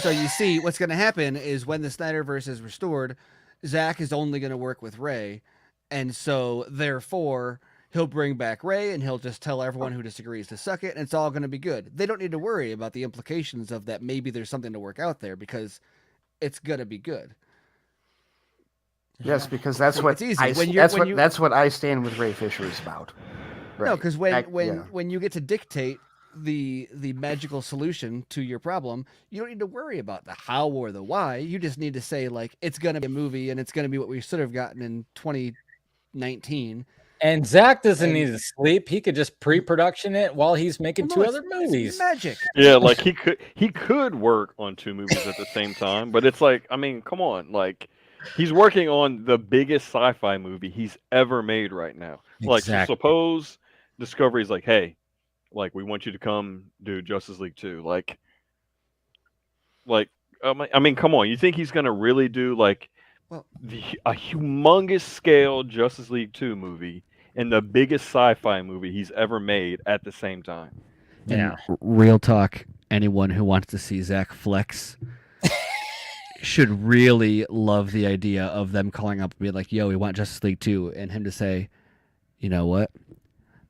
you see, what's going to happen is when the SnyderVerse is restored, Zack is only going to work with Ray, and so therefore he'll bring back Ray and he'll just tell everyone who disagrees to suck it, and it's all going to be good. They don't need to worry about the implications of that. Maybe there's something to work out there because it's going to be good. Yes, because that's what it's easy. That's what I stand with Ray Fisher is about. Right. No, because when you get to dictate the magical solution to your problem, you don't need to worry about the how or the why. You just need to say, like, it's going to be a movie and it's going to be what we should have gotten in 2019. And Zack doesn't need to sleep. He could just pre-production it while he's making 2 other movies. Magic. Yeah, like he could work on 2 movies at the same time, but it's like, I mean, come on, like he's working on the biggest sci-fi movie he's ever made right now. Exactly. Like, so suppose Discovery's like, hey, like, we want you to come do Justice League 2. Like, I mean, come on. You think he's gonna really do like a humongous scale Justice League 2 movie and the biggest sci-fi movie he's ever made at the same time? Yeah. Real talk. Anyone who wants to see Zack flex should really love the idea of them calling up and be like, yo, we want Justice League 2, and him to say, you know what?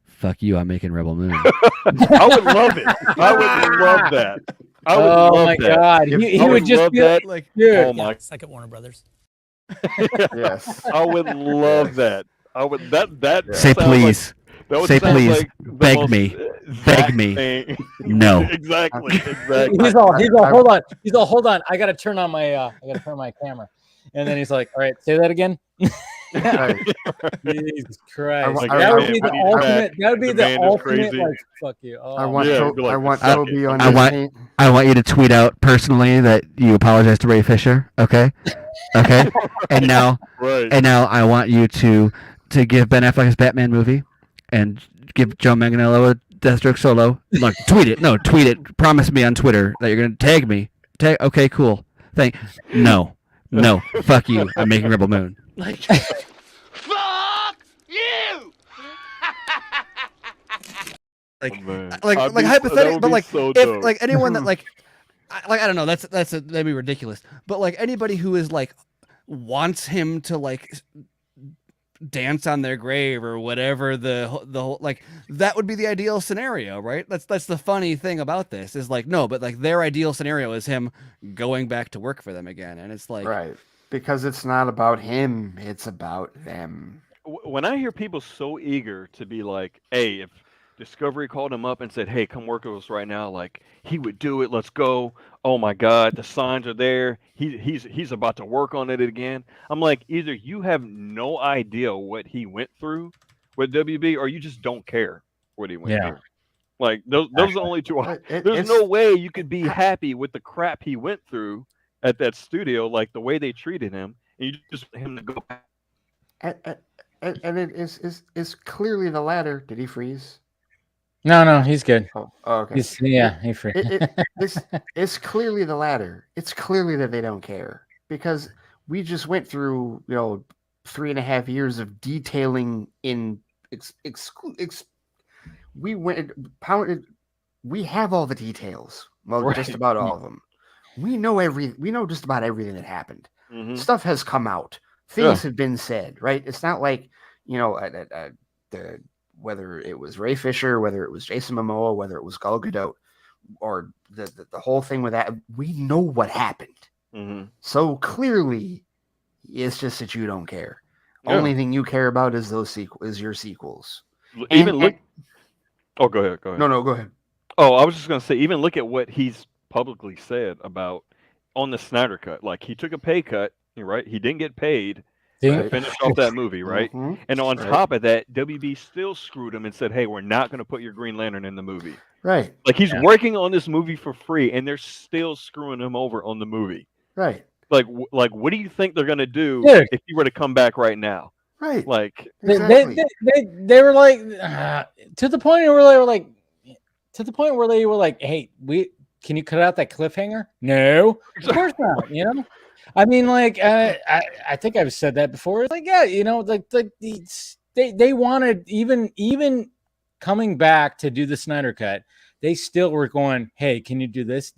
Fuck you, I'm making Rebel Moon. I would love it. I would love that. I would love my that. God. He would just be that. like, dude. Oh my. Second Warner Brothers. Yes. I would love that. I would that say please. Like, say please. Like beg me. Beg me. Thing. No. Exactly. He's all hold on. He's all hold on. I gotta turn on my camera. And then he's like, all right, say that again. Jesus Christ. That would be the ultimate. That would be the ultimate. Like, fuck you. Oh, I want Toby on I want you to tweet out personally that you apologize to Ray Fisher. Okay. Okay. And now I want you to give Ben Affleck his Batman movie and give Joe Manganiello a Deathstroke solo. Look, tweet it. No, tweet it. Promise me on Twitter that you're gonna tag me. Okay, cool. No, fuck you. I'm making Rebel Moon. Like, fuck you. like hypothetically, but like, so if like anyone that like I don't know. That'd be ridiculous. But like anybody who is like wants him to like dance on their grave or whatever, the whole, like that would be the ideal scenario, right? That's the funny thing about this is like, no, but like their ideal scenario is him going back to work for them again. And it's like, right. Because it's not about him, it's about them. When I hear people so eager to be like, hey, if Discovery called him up and said, hey, come work with us right now, like he would do it, let's go. Oh my God, the signs are there. He's about to work on it again. I'm like, either you have no idea what he went through with WB, or you just don't care what he went through. Like those are the only two. There's no way you could be happy with the crap he went through at that studio, like the way they treated him, and you just want him to go back. And it is clearly the latter. Did he freeze? No, he's good. Oh, okay. He freezed. It's clearly the latter. It's clearly that they don't care, because we just went through 3.5 years of detailing in we have all the details. Well, right. Just about all of them. We know just about everything that happened. Mm-hmm. Stuff has come out. Things have been said, right? It's not like, whether it was Ray Fisher, whether it was Jason Momoa, whether it was Gal Gadot, or the whole thing with that. We know what happened. Mm-hmm. So clearly, it's just that you don't care. Yeah. Only thing you care about is your sequels. Go ahead. No, go ahead. Oh, I was just going to say, even look at what he's publicly said about on the Snyder Cut. Like, he took a pay cut, right? He didn't get paid to finish off that movie, right? Mm-hmm. And on top of that, WB still screwed him and said, hey, we're not going to put your Green Lantern in the movie. Right. Like, he's working on this movie for free, and they're still screwing him over on the movie. Right. Like what do you think they're going to do if he were to come back right now? Right. Like, exactly. They were like, to the point where they were like, hey, can you cut out that cliffhanger? No, of course not. I mean, like, I think I've said that before. It's like, they wanted, even coming back to do the Snyder Cut, they still were going, hey, can you do this?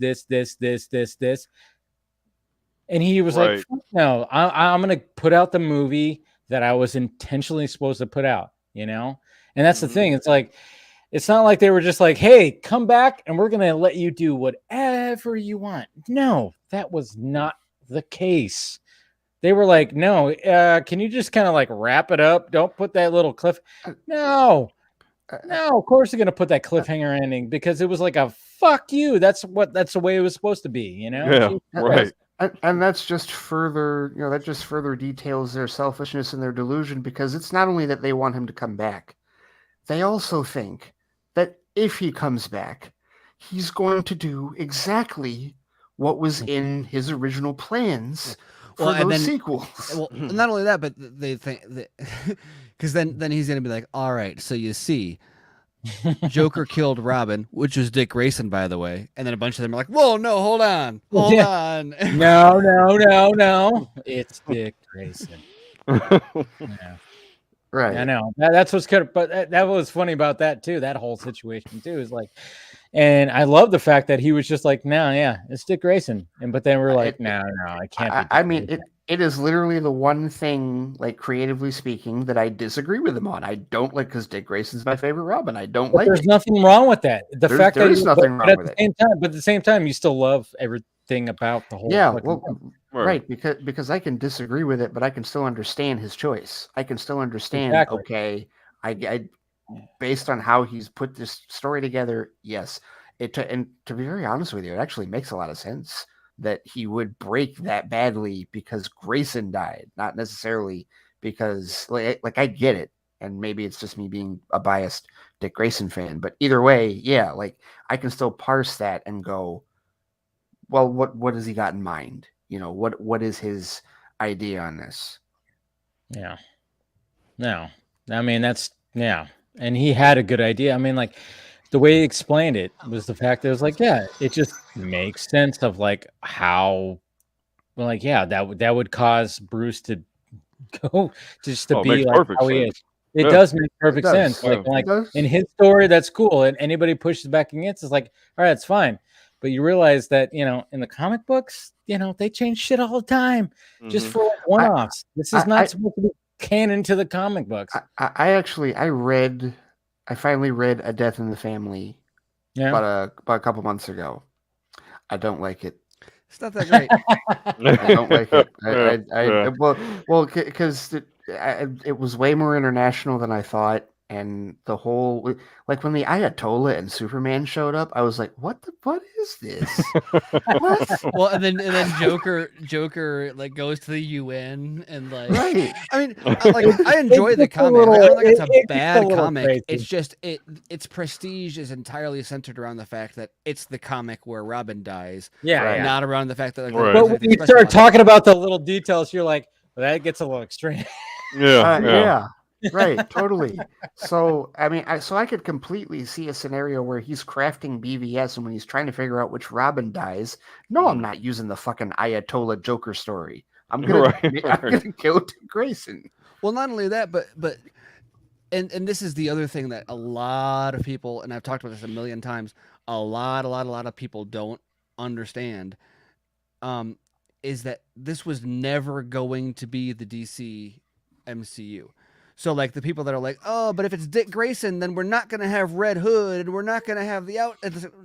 And he was like, no, I'm going to put out the movie that I was intentionally supposed to put out, And that's the thing. It's like, it's not like they were just like, hey, come back and we're going to let you do whatever you want. No, that was not the case. They were like, no, can you just kind of like wrap it up? Don't put that little cliff. No, of course they're going to put that cliffhanger ending, because it was like a fuck you. That's the way it was supposed to be, Yeah, right. And that's just further, that just further details their selfishness and their delusion, because it's not only that they want him to come back, they also think that if he comes back, he's going to do exactly what was in his original plans for those sequels. Well, not only that, but they think that because then he's going to be like, all right, so you see, Joker killed Robin, which was Dick Grayson, by the way. And then a bunch of them are like, whoa, no, hold on. No. It's Dick Grayson. Yeah. Right. I know. That's what's good. But that was funny about that, too. That whole situation, too, is like, and I love the fact that he was just like, no, it's Dick Grayson. But then we're like, no, I can't. I mean, it is literally the one thing, like, creatively speaking, that I disagree with him on. I don't like, because Dick Grayson's my favorite Robin. I don't like. There's nothing wrong with that. There's nothing wrong with it. But at the same time, you still love everything about the whole. Yeah, right. Because I can disagree with it, but I can still understand his choice. I can still understand. Exactly. Okay, I based on how he's put this story together, yes. And to be very honest with you, it actually makes a lot of sense that he would break that badly because Grayson died, not necessarily because like I get it, and maybe it's just me being a biased Dick Grayson fan, but either way, yeah, like I can still parse that and go, well, what has he got in mind? What is his idea on this? Yeah. No, I mean, and he had a good idea. I mean, like, the way he explained it was the fact that it was like, it just makes sense of like how, like, that would cause Bruce to go just to be like how he is. It does make perfect sense. Like in his story, that's cool. And anybody pushes back against it's like, all right, it's fine. but you realize that, in the comic books, they change shit all the time just for one-offs. This is not supposed to be canon to the comic books. I finally read A Death in the Family about a couple months ago. I don't like it. It's not that great. I don't like it. Well, because it was way more international than I thought, and the whole like when the Ayatollah and Superman showed up, I was like, what is this? What? Well, and then Joker like goes to the UN and like, right. I mean, I enjoy the comic. I don't think it's a bad comic. Crazy. It's just its prestige is entirely centered around the fact that it's the comic where Robin dies. Not around the fact that but when you start talking about the little details, you're like, well, that gets a little extreme. Yeah. Right, totally. So I mean, I could completely see a scenario where he's crafting BVS, and when he's trying to figure out which Robin dies, no, I'm not using the fucking Ayatollah Joker story. I'm gonna kill Dick Grayson. Well, not only that, but and this is the other thing that a lot of people, and I've talked about this a million times, a lot of people don't understand, is that this was never going to be the DC MCU. So like the people that are like, oh, but if it's Dick Grayson, then we're not going to have Red Hood and we're not going to have the out.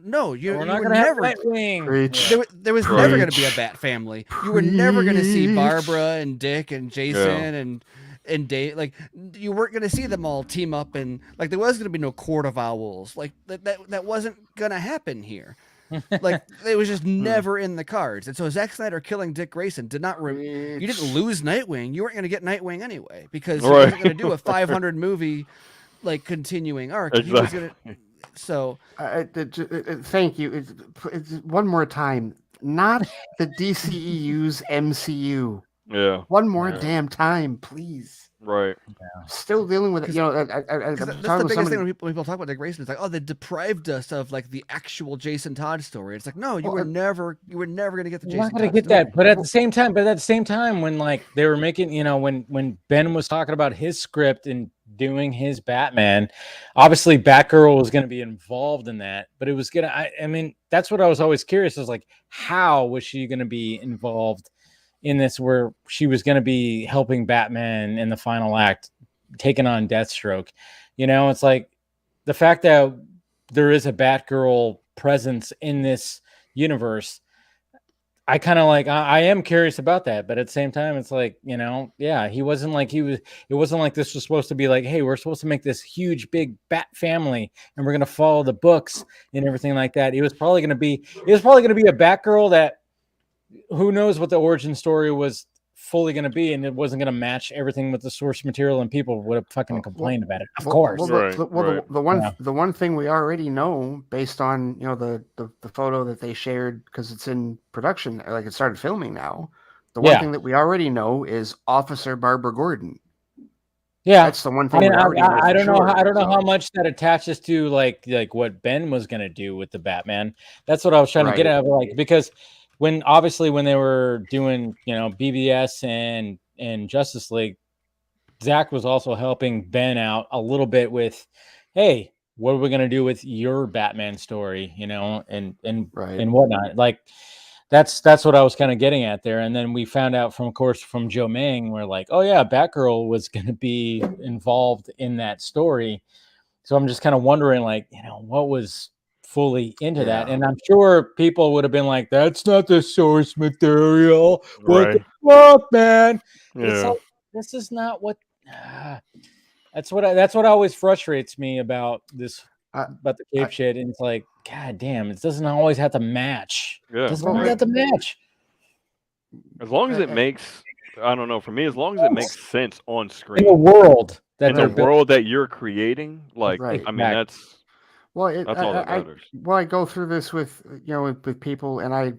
No, we're not going to have Nightwing. There was never going to be a Bat family. You were never going to see Barbara and Dick and Jason and Dave. Like you weren't going to see them all team up, and like there was going to be no Court of Owls. Like that wasn't going to happen here. Like it was just never in the cards. And so Zack Snyder killing Dick Grayson did not you didn't lose Nightwing. You weren't going to get Nightwing anyway, because he wasn't going to do a 500 movie like continuing arc. Exactly. He was going to, so thank you. It's one more time, not the DCEU's MCU. Yeah. One more damn time, please. Right. Yeah. Still dealing with it. That's the biggest thing when people talk about Dick Grayson. It's like, oh, they deprived us of like the actual Jason Todd story. It's like, no, you were never going to get the Jason. Not going to get that, but at the same time, when like they were making, when Ben was talking about his script and doing his Batman, obviously Batgirl was going to be involved in that, but it was gonna. I mean, that's what I was always curious. I was like, how was she going to be involved in this, where she was going to be helping Batman in the final act, taking on Deathstroke? It's like the fact that there is a Batgirl presence in this universe. I kind of like, I am curious about that, but at the same time, it's like, it wasn't like this was supposed to be like, hey, we're supposed to make this huge, big Bat family and we're going to follow the books and everything like that. It was probably going to be a Batgirl that, who knows what the origin story was fully going to be, and it wasn't going to match everything with the source material, and people would have fucking complained about it. Of course. The one thing we already know, based on the photo that they shared, because it's in production, like it started filming now. The one thing that we already know is Officer Barbara Gordon. Yeah, that's the one thing. I don't know how much that attaches to like what Ben was going to do with the Batman. That's what I was trying to get at, because when they were doing, BBS and Justice League, Zack was also helping Ben out a little bit with, hey, what are we going to do with your Batman story, and whatnot. Like that's what I was kind of getting at there. And then we found out from Joe Mang, we're like, oh yeah, Batgirl was going to be involved in that story. So I'm just kind of wondering, like, what was fully into that, and I'm sure people would have been like, that's not the source material. What the fuck, man? It's like, this is not what that's what always frustrates me about this, about the cape shit. And it's like, god damn, it doesn't always have to match. It doesn't always have to match. As long as it makes, I don't know, for me, as long as it makes sense on screen, in the world that you're creating, like, I mean, that's well, that's all that matters. I go through this with with people, and I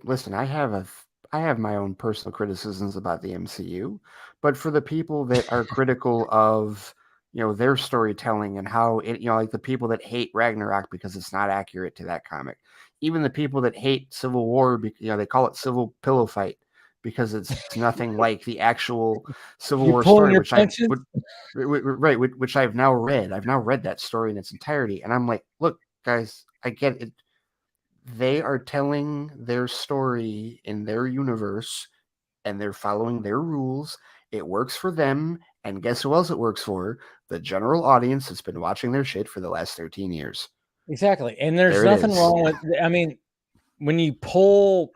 have my own personal criticisms about the MCU, but for the people that are critical of their storytelling and how it, like the people that hate Ragnarok because it's not accurate to that comic, even the people that hate Civil War, they call it Civil Pillow Fight because it's nothing like the actual Civil War story, which I've now read. I've now read that story in its entirety, and I'm like, look, guys, I get it. they are telling their story in their universe, and they're following their rules. It works for them, and guess who else it works for? The general audience that's been watching their shit for the last 13 years. Exactly. And there's nothing wrong with, I mean, when you pull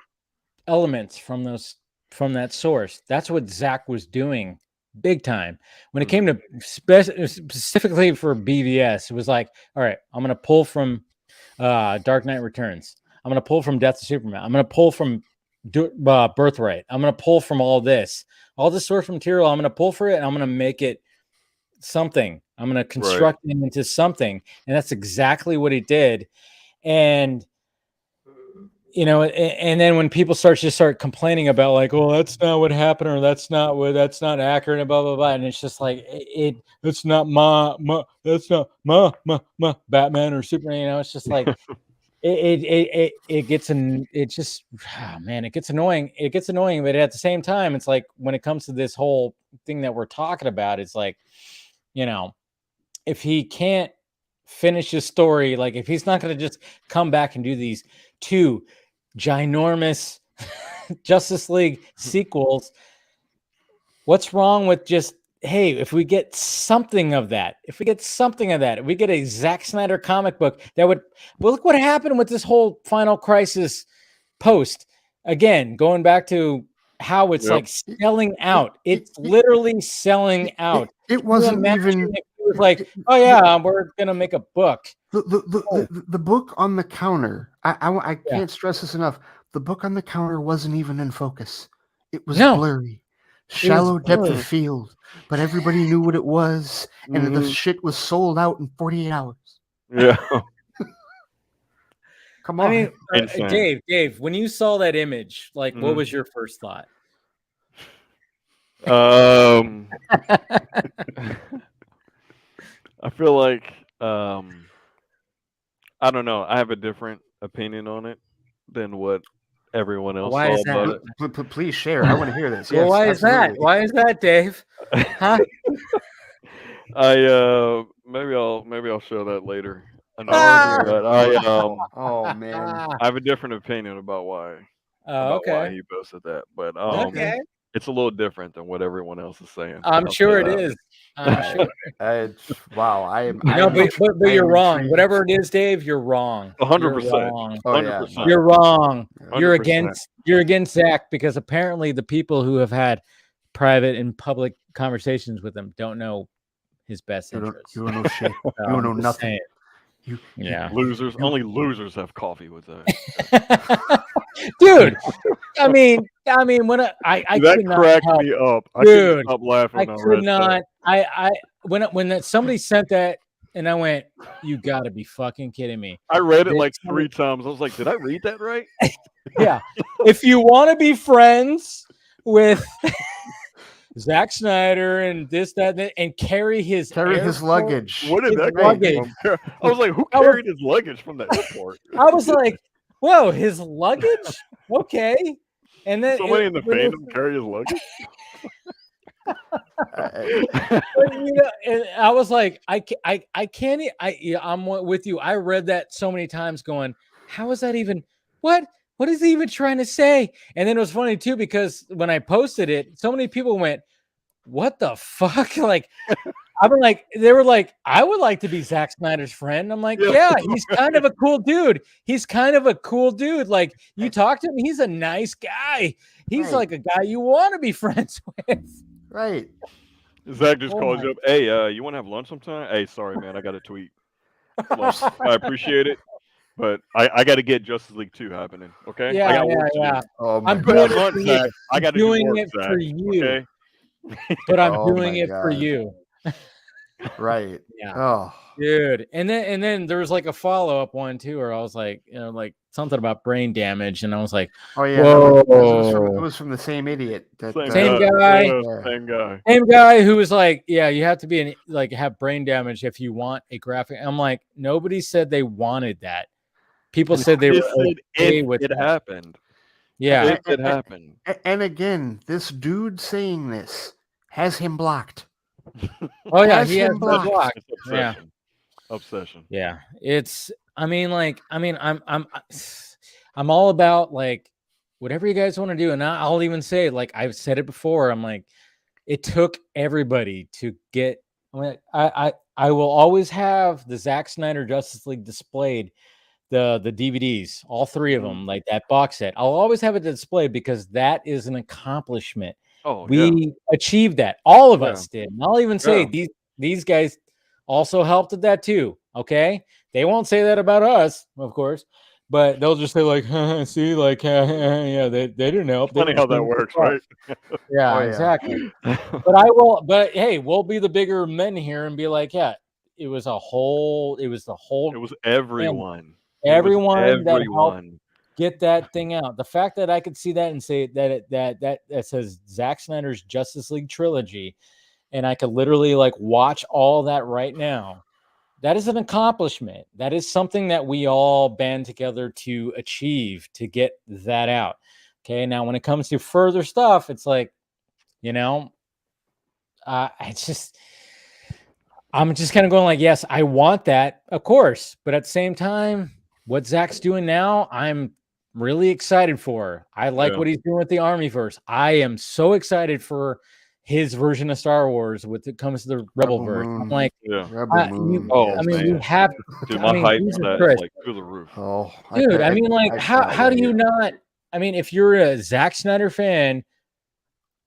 elements from that source, that's what Zack was doing big time. When it came to specifically for BVS, it was like, all right, I'm going to pull from Dark Knight Returns. I'm going to pull from Death of Superman. I'm going to pull from Birthright. I'm going to pull from all this source material. I'm going to pull for it, and I'm going to make it something. I'm going to construct it into something. And that's exactly what he did. And you know, and then when people start complaining about like, oh, that's not what happened, or that's not accurate, and blah blah blah, and it's just like it's not that's not my Batman or Superman, you know, it's just like it gets annoying. It gets annoying, but at the same time, it's like when it comes to this whole thing that we're talking about, it's like, you know, if he can't finish his story, like if he's not going to just come back and do these 2 ginormous Justice League sequels, what's wrong with just, hey, if we get something of that, if we get a Zack Snyder comic book that would, well, look what happened with this whole Final Crisis post. Again, going back to how it's like selling out. It's literally selling out. It wasn't even. It was like, oh yeah, we're gonna make a book. The book on the counter. I can't stress this enough. The book on the counter wasn't even in focus. It was blurry, shallow depth of field, but everybody knew what it was, and the shit was sold out in 48 hours. Yeah. Come on. I mean, Dave, when you saw that image, like, what was your first thought? I feel like I don't know. I have a different opinion on it than what everyone else why saw is that? about it. Please share. I want to hear this. Well, yes, why absolutely. is that? Why is that, Dave? Huh? Maybe I'll show that later. But oh man, I have a different opinion about why he posted that. But it's a little different than what everyone else is saying. I'm sure it is. I'm sure. Wow, but you're wrong. Intrigued. Whatever it is, Dave, you're wrong. 100%. 100%. You're wrong. 100%. You're against Zack, because apparently the people who have had private and public conversations with him don't know his best interests. You don't know shit. You don't know nothing. Losers. Only losers have coffee with that. Dude, I mean, when I that cracked me up. I couldn't stop laughing. I could not. When somebody sent that, and I went, "You got to be fucking kidding me!" I read it like 3 times. I was like, "Did I read that right?" Yeah. If you want to be friends with Zack Snyder and this, that, and carry his luggage. What did that come from? I was like, who carried his luggage from the airport? I was like, whoa, his luggage? Okay. And then somebody in the fandom carry his luggage? And I was like, I can't. I'm with you. I read that so many times going, how is that even, what is he even trying to say? And then it was funny too, because when I posted it, so many people went, what the fuck? Like, they were like, I would like to be Zack Snyder's friend. I'm like, yeah, he's kind of a cool dude. Like, you talk to him, he's a nice guy. He's like a guy you want to be friends with. Right. Zack just calls you up. Hey, you want to have lunch sometime? Hey, sorry, man, I got a tweet. Look, I appreciate it, but I got to get Justice League 2 happening. Okay. Yeah, I got work yeah. to do. I'm doing lunch, Zack. I got to doing do it work, for Zack, you. okay? But I'm doing it for you. Right. Yeah. Oh, dude. And then there was like a follow-up one too, where I was like, you know, like something about brain damage, and I was like, oh yeah, it was from the same idiot. Same guy who was like, yeah, you have to be have brain damage if you want a graphic. I'm like, nobody said they wanted that. People said they were okay with it. Happened. Yeah, it happened. And again, this dude saying this has him blocked. Oh yeah, he has blocked. Obsession. Yeah, I'm I'm all about like whatever you guys want to do. And I'll even say, like I've said it before, I'm like, it took everybody to get. I will always have the Zack Snyder Justice League displayed, the DVDs, all 3 of them, like that box set. I'll always have it displayed because that is an accomplishment. Oh, we achieved that. All of us did. And I'll even say these guys also helped with that too. Okay, they won't say that about us, of course, but they'll just say like, see, like, yeah, they didn't help. Funny how that works, right? Yeah, exactly. But hey, we'll be the bigger men here and be like, yeah, it was everyone. Everyone that helped get that thing out. The fact that I could see that and say that says Zack Snyder's Justice League trilogy, and I could literally like watch all that right now. That is an accomplishment. That is something that we all band together to achieve, to get that out. Okay. Now, when it comes to further stuff, it's like, you know, I'm just kind of going like, yes, I want that, of course. But at the same time, what Zack's doing now, I'm really excited for. I like what he's doing with the Armyverse. I am so excited for his version of Star Wars when it comes to the Rebelverse. I'm like, Rebel Moon. You have. Dude, my hype is like through the roof. Oh, dude, I mean, like, how do you not? I mean, if you're a Zack Snyder fan,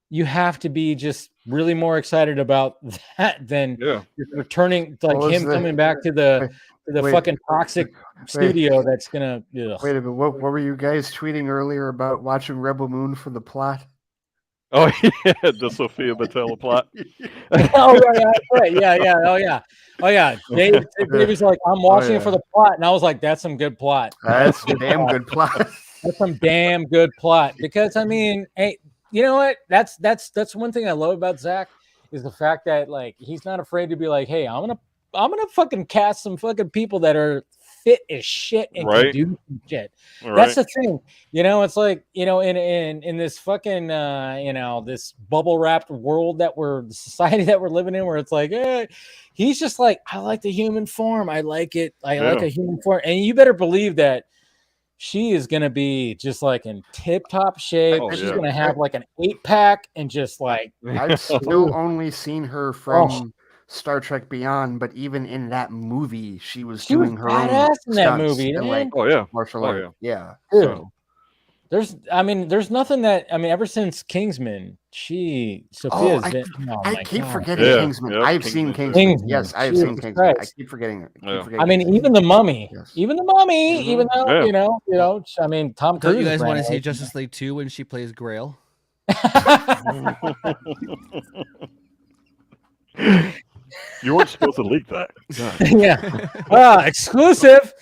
you have to be just really more excited about that than returning, like him coming back to the fucking toxic studio that's gonna. Ugh. Wait a minute, what were you guys tweeting earlier about watching Rebel Moon for the plot? Oh yeah, the Sophia Boutella plot. Oh yeah. Dave was like, I'm watching it for the plot, and I was like, that's some good plot. That's a damn good plot. That's some damn good plot. Because I mean, hey, you know what? That's one thing I love about Zack is the fact that like he's not afraid to be like, hey, I'm gonna fucking cast some fucking people that are fit as shit and can do some shit. That's the thing. You know, it's like, you know, in this fucking you know, this bubble wrapped world the society that we're living in, where it's like, he's just like, I like the human form. I like it. I like a human form. And you better believe that she is gonna be just like in tip top shape. She's gonna have like an 8-pack and just like I've still only seen her from Star Trek Beyond, but even in that movie, she was doing her own in that movie. And, like, martial art. Yeah. Dude, So. There's nothing that ever since Kingsman, Sophia's been. I keep forgetting Kingsman. I've seen Kingsman. Yes, I've seen Kingsman. I keep forgetting it. I mean, even the Mummy, even though you know, I mean, Tom Cruise. Don't you guys want to see Justice League 2 when she plays Grail? You weren't supposed to leak that. Yeah. Exclusive.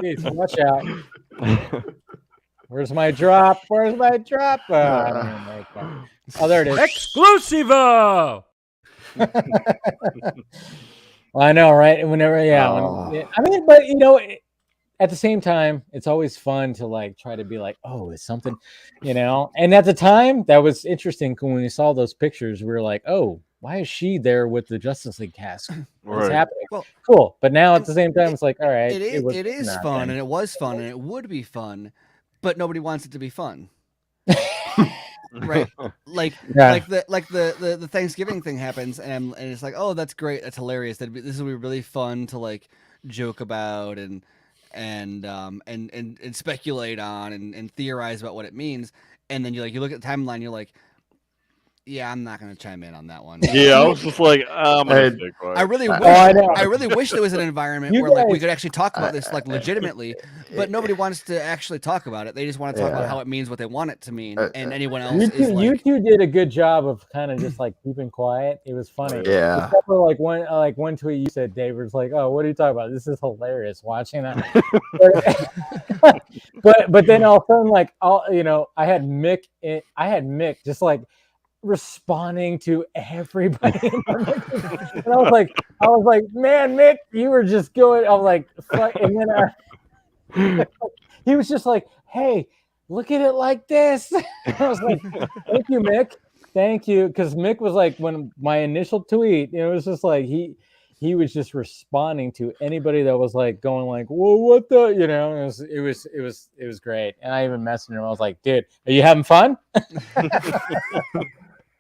Geez, watch out. Where's my drop? Oh, there it is. Exclusivo. I know, right? Whenever, I mean, but you know, at the same time, it's always fun to like try to be like, oh, it's something, you know. And at the time, that was interesting when we saw those pictures. We were like, oh, why is she there with the Justice League cast? What's happening? Well, cool. But now at the same time, it's like, all right, it is fun, and it was fun, and it would be fun, but nobody wants it to be fun. Right? Like the Thanksgiving thing happens, and it's like, oh, that's great, that's hilarious. This will be really fun to like joke about and speculate on and theorize about what it means. And then you look at the timeline, you're like, yeah, I'm not going to chime in on that one. Yeah, I was just like, I really wish there was an environment where like we could actually talk about this like legitimately, but nobody wants to actually talk about it. They just want to talk about how it means what they want it to mean, and anyone else you two did a good job of kind of just like keeping quiet. It was funny. Yeah. Except for like one tweet you said, Dave was like, "Oh, what are you talking about? This is hilarious watching that." but then all of a sudden, like, I had Mick just like responding to everybody. And I was like, man, Mick, you were just going. I was like, fuck. And then he was just like, hey, look at it like this. I was like, thank you, Mick. Thank you. Because Mick was like, when my initial tweet, it was just like, he was just responding to anybody that was like going like, "Whoa, what the?" You know, it was great. And I even messaged him. I was like, "Dude, are you having fun?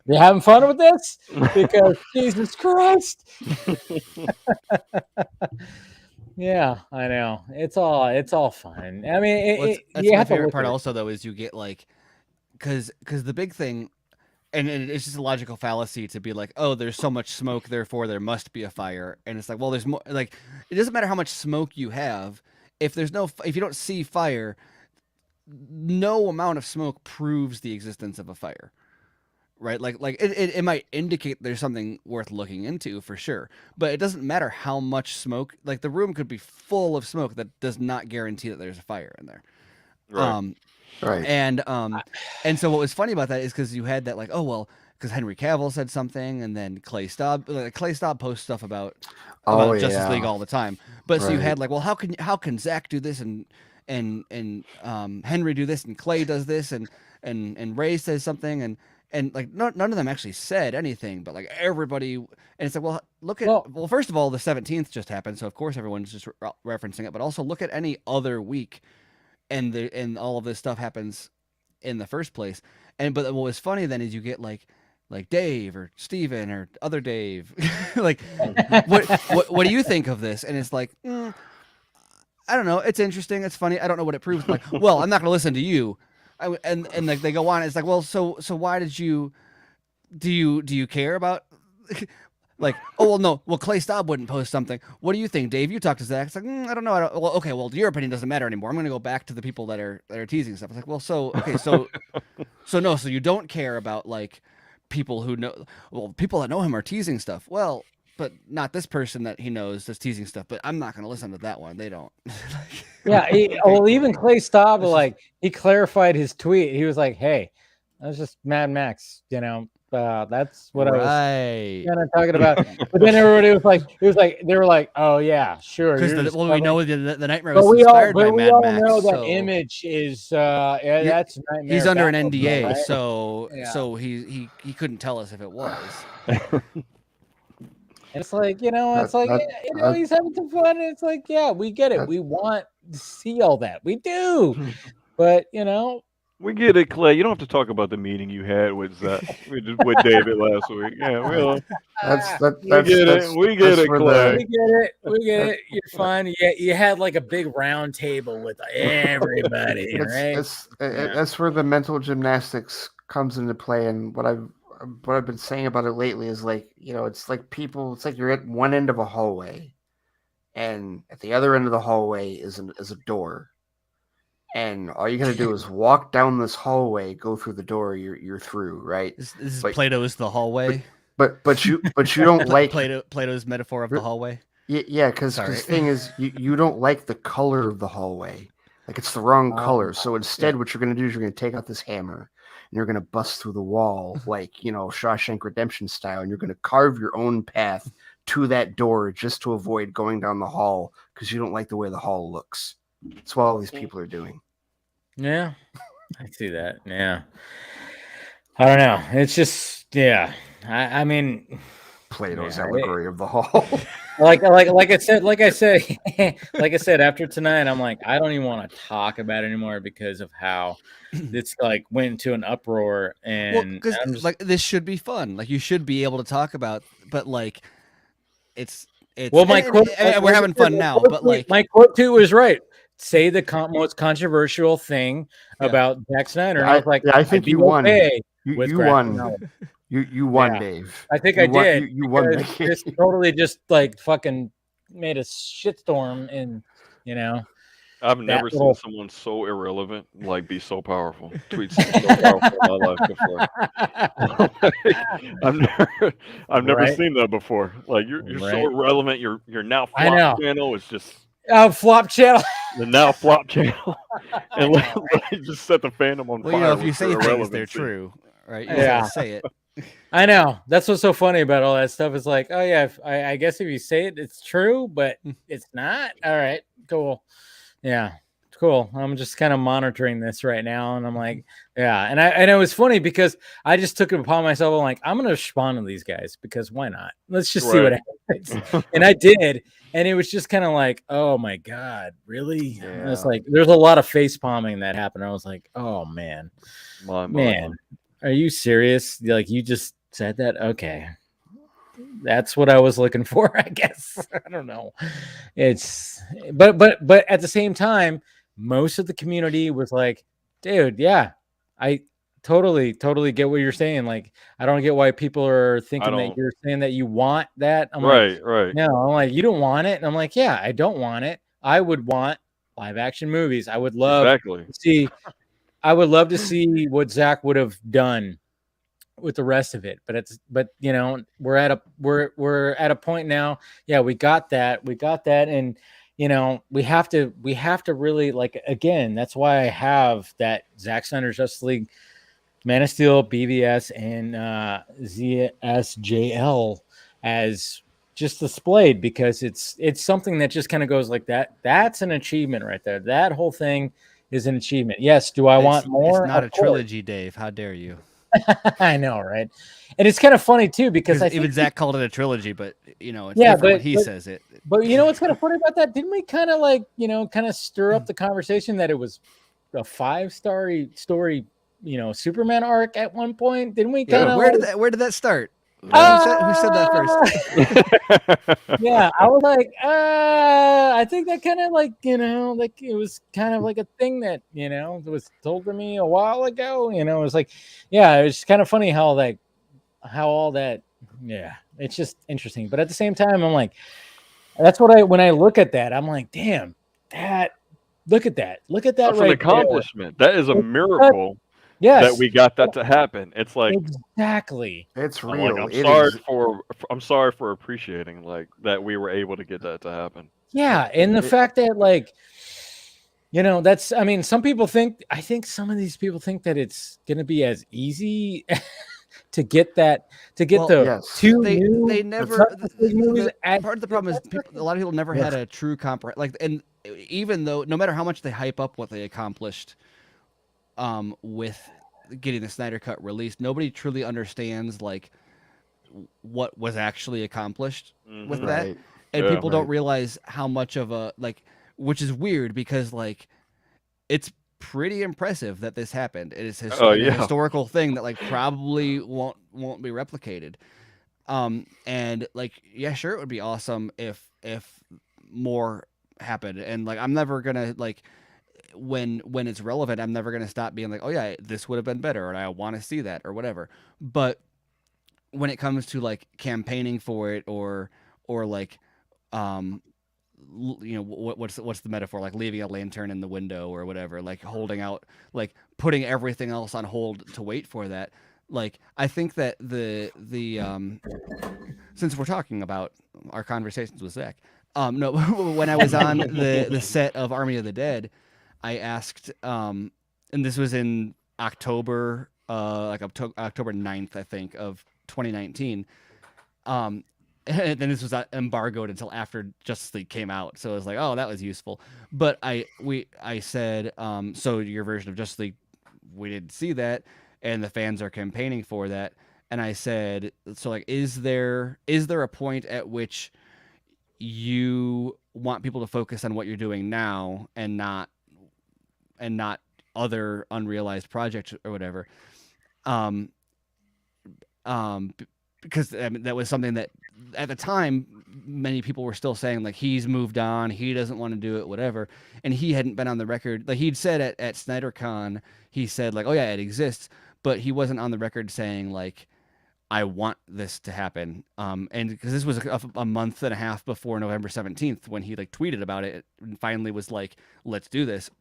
You having fun with this? Because Jesus Christ." Yeah, I know. It's all fun. I mean, that's my favorite part. Also, though, is you get like, because the big thing, and it's just a logical fallacy to be like, oh, there's so much smoke, therefore there must be a fire. And it's like, well, there's more. Like, it doesn't matter how much smoke you have if you don't see fire. No amount of smoke proves the existence of a fire. Right, like it might indicate there's something worth looking into for sure, but it doesn't matter how much smoke. Like the room could be full of smoke, that does not guarantee that there's a fire in there. Right. Right. And so what was funny about that is because you had that like, oh well, because Henry Cavill said something, and then Clay Staub posts stuff about Justice League all the time. But so you had like, well, how can Zack do this and Henry do this and Clay does this and Ray says something and like none of them actually said anything, but like everybody, and it's like, well, first of all, the 17th just happened, so of course everyone's just referencing it, but also look at any other week, and all of this stuff happens in the first place. But what was funny then is you get like Dave or Steven or other Dave, like what do you think of this? And it's like, I don't know, it's interesting, it's funny, I don't know what it proves. Like, well, I'm not going to listen to you. And like they go on, it's like, well, so why did you do you care about like, oh well, no, well, Clay Staub wouldn't post something. What do you think, Dave? You talk to Zack. It's like, I don't know. Well, okay, well, your opinion doesn't matter anymore. I'm going to go back to the people that are teasing stuff. It's like, well, so you don't care about like people who know, well, people that know him are teasing stuff. Well, but not this person that he knows that's teasing stuff. But I'm not going to listen to that one. They don't. Yeah. Well, even Clay Staub, like, he clarified his tweet. He was like, "Hey, that was just Mad Max. You know, that's what I was kind of talking about." But then everybody was like, they were like, "Oh yeah, sure." Because we know the Nightmare was inspired by Mad Max. We all know that Image is that's Nightmare. He's under an NDA, right? so he couldn't tell us if it was. It's like, you know, he's having some fun. And it's like, yeah, we get it. We want to see all that. We do. But, you know. We get it, Clay. You don't have to talk about the meeting you had with with David last week. Yeah, we get it, Clay. We get it. You're fine. You had like a big round table with everybody, right? That's where the mental gymnastics comes into play. And what I've been saying about it lately is like, you know, it's like you're at one end of a hallway, and at the other end of the hallway is a door, and all you got to do is walk down this hallway, go through the door, you're through, right? This is Plato's The Hallway. But you don't like Plato's metaphor of the hallway. Yeah, because the thing is, you don't like the color of the hallway, like it's the wrong color. So instead, what you're going to do is you're going to take out this hammer. And you're going to bust through the wall like, you know, Shawshank Redemption style. And you're going to carve your own path to that door just to avoid going down the hall because you don't like the way the hall looks. That's what all these people are doing. Yeah, I see that. Yeah. I don't know. It's just, yeah. I mean, Plato's allegory of the hall. like I said, after tonight, I'm like, I don't even want to talk about it anymore because of how it's like went into an uproar. And like this should be fun. Like you should be able to talk about, but like it's well, my quote, we're having fun now, but like my quote too was right. Say the most controversial thing about Zack Snyder. And I was like, I think you won. You won. You won, Dave. I think I did. You won. This totally just like fucking made a shitstorm, and you know. I've never seen someone so irrelevant like be so powerful. Tweets so powerful in my life before. I've never seen that before. Like you're so irrelevant. Your now flop channel is just flop channel. The now flop channel, and let just set the fandom on fire. You know, if you say things, they're true, right? You gotta say it. I know. That's what's so funny about all that stuff. It's like, oh yeah, I guess if you say it, it's true, but it's not. All right, cool. Yeah, cool. I'm just kind of monitoring this right now, and I'm like, yeah. And it was funny because I just took it upon myself. I'm like, I'm gonna respond to these guys because why not? Let's just see what happens. And I did, and it was just kind of like, oh my god, really? Yeah. It's like there's a lot of face palming that happened. I was like, oh man, man, are you serious? Like you just said that? Okay, that's what I was looking for, I guess. I don't know. But at the same time, most of the community was like, dude, yeah, I totally get what you're saying. Like, I don't get why people are thinking that you're saying that you want that. I'm like, no, I'm like, you don't want it. And I'm like, yeah, I don't want it. I would want live action movies. I would love to see, what Zack would have done with the rest of it. But you know, we're at a point now. Yeah, we got that. And you know, we have to really, like, again, that's why I have that Zack Snyder's Justice League, Man of Steel, BVS, and ZSJL as just displayed, because it's something that just kind of goes like that. That's an achievement right there. That whole thing is an achievement. Yes. Do I want more? It's not a trilogy, Dave. How dare you? I know, right? And it's kind of funny too, because I think even Zack called it a trilogy, but you know, it's different when he says it. But you know what's kind of funny about that? Didn't we kind of like, you know, kind of stir up the conversation that it was a 5-star story, you know, Superman arc at one point? Didn't we kind of where did that start? Who said that first? Yeah, I was like, I think that kind of like, you know, like it was kind of like a thing that, you know, was told to me a while ago. You know, it was like, yeah, it was kind of funny how all that, yeah, it's just interesting. But at the same time, I'm like, that's what when I look at that, I'm like, damn, look at that. That's an accomplishment. That is a miracle. Yes, that we got that to happen. It's like exactly. It's real. I'm sorry for appreciating like that we were able to get that to happen. Yeah, and the fact that, like, you know, that's, I mean, some people think, I think some of these people think that it's going to be as easy to get the two new. They never. Part of the problem is a lot of people never had a true comprehend. Like, and even though, no matter how much they hype up what they accomplished, with getting the Snyder Cut released, nobody truly understands like what was actually accomplished with that, and people don't realize how much of a, like, which is weird because like it's pretty impressive that this happened. It is a historical thing that like probably won't be replicated. And like, yeah, sure, it would be awesome if more happened, and like I'm never gonna like. When it's relevant, I'm never going to stop being like, oh yeah, this would have been better, or I want to see that, or whatever. But when it comes to like campaigning for it, or like, you know, what's the metaphor? Like leaving a lantern in the window or whatever, like holding out, like putting everything else on hold to wait for that. Like, I think that the since we're talking about our conversations with Zack, no, when I was on the set of Army of the Dead, I asked, and this was in October, like October 9th, I think, of 2019. And then this was embargoed until after Justice League came out. So it was like, oh, that was useful. But I said, so your version of Justice League, we didn't see that, and the fans are campaigning for that. And I said, so like, is there a point at which you want people to focus on what you're doing now and not other unrealized projects or whatever, because I mean, that was something that at the time many people were still saying like he's moved on, he doesn't want to do it, whatever, and he hadn't been on the record. Like he'd said at SnyderCon, he said like, oh yeah, it exists, but he wasn't on the record saying like, I want this to happen. And because this was a month and a half before November 17th when he like tweeted about it and finally was like, let's do this.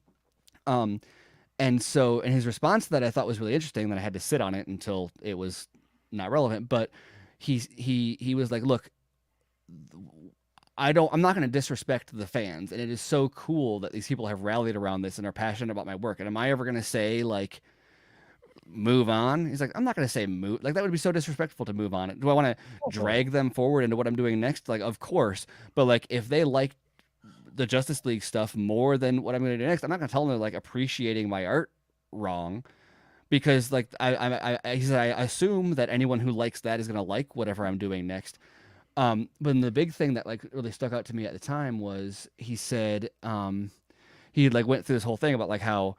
And so, and his response to that I thought was really interesting, that I had to sit on it until it was not relevant, but he was like, look, I'm not going to disrespect the fans. And it is so cool that these people have rallied around this and are passionate about my work. And am I ever going to say like, move on? He's like, I'm not going to say move. Like that would be so disrespectful to move on. Do I want to drag them forward into what I'm doing next? Like, of course. But like, if they like the Justice League stuff more than what I'm going to do next, I'm not going to tell them they're like appreciating my art wrong, because like he said, I assume that anyone who likes that is going to like whatever I'm doing next. But the big thing that like really stuck out to me at the time was he said he like went through this whole thing about like how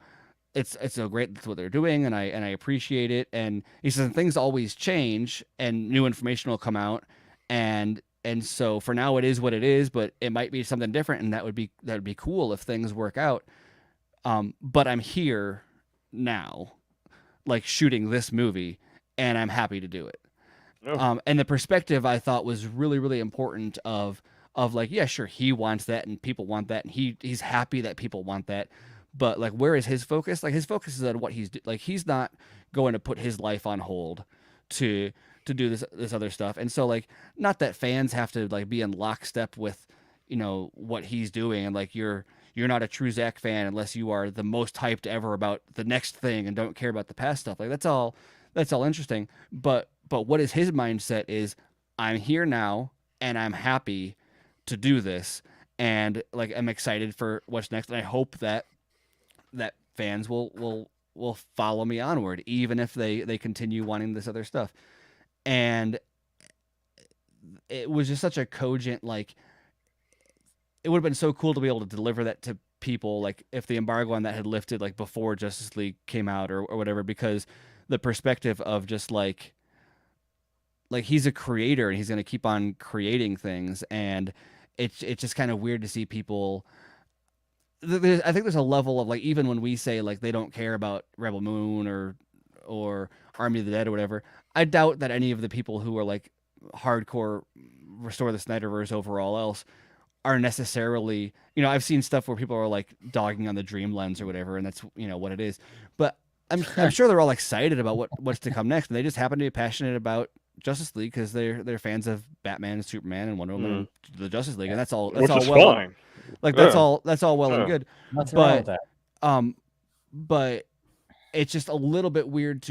it's so great that's what they're doing, and I appreciate it. And he says things always change and new information will come out, and so for now it is what it is, but it might be something different, and that would be cool if things work out. But I'm here now, like shooting this movie, and I'm happy to do it. Oh. And the perspective I thought was really, really important of like, yeah, sure, he wants that and people want that, and he's happy that people want that. But like, where is his focus? Like, his focus is on what he's not going to put his life on hold to do this other stuff. And so like, not that fans have to like be in lockstep with, you know, what he's doing. And like, you're not a true Zack fan unless you are the most hyped ever about the next thing and don't care about the past stuff. Like, that's all interesting. But what is his mindset is, I'm here now and I'm happy to do this. And like, I'm excited for what's next. And I hope that fans will follow me onward, even if they continue wanting this other stuff. And it was just such a cogent, like, it would have been so cool to be able to deliver that to people, like if the embargo on that had lifted like before Justice League came out or whatever, because the perspective of just like he's a creator and he's going to keep on creating things, and it's just kind of weird to see people. I think there's a level of like, even when we say like they don't care about Rebel Moon or Army of the Dead or whatever, I doubt that any of the people who are like hardcore restore the Snyderverse over all else are necessarily, you know, I've seen stuff where people are like dogging on the Dream Lens or whatever, and that's, you know, what it is. But I'm sure they're all excited about what's to come next, and they just happen to be passionate about Justice League because they're fans of Batman and Superman and Wonder Woman and the Justice League, and that's all. That's Which all is well. Fine. Like that's all well and good. Nothing wrong with that. But it's just a little bit weird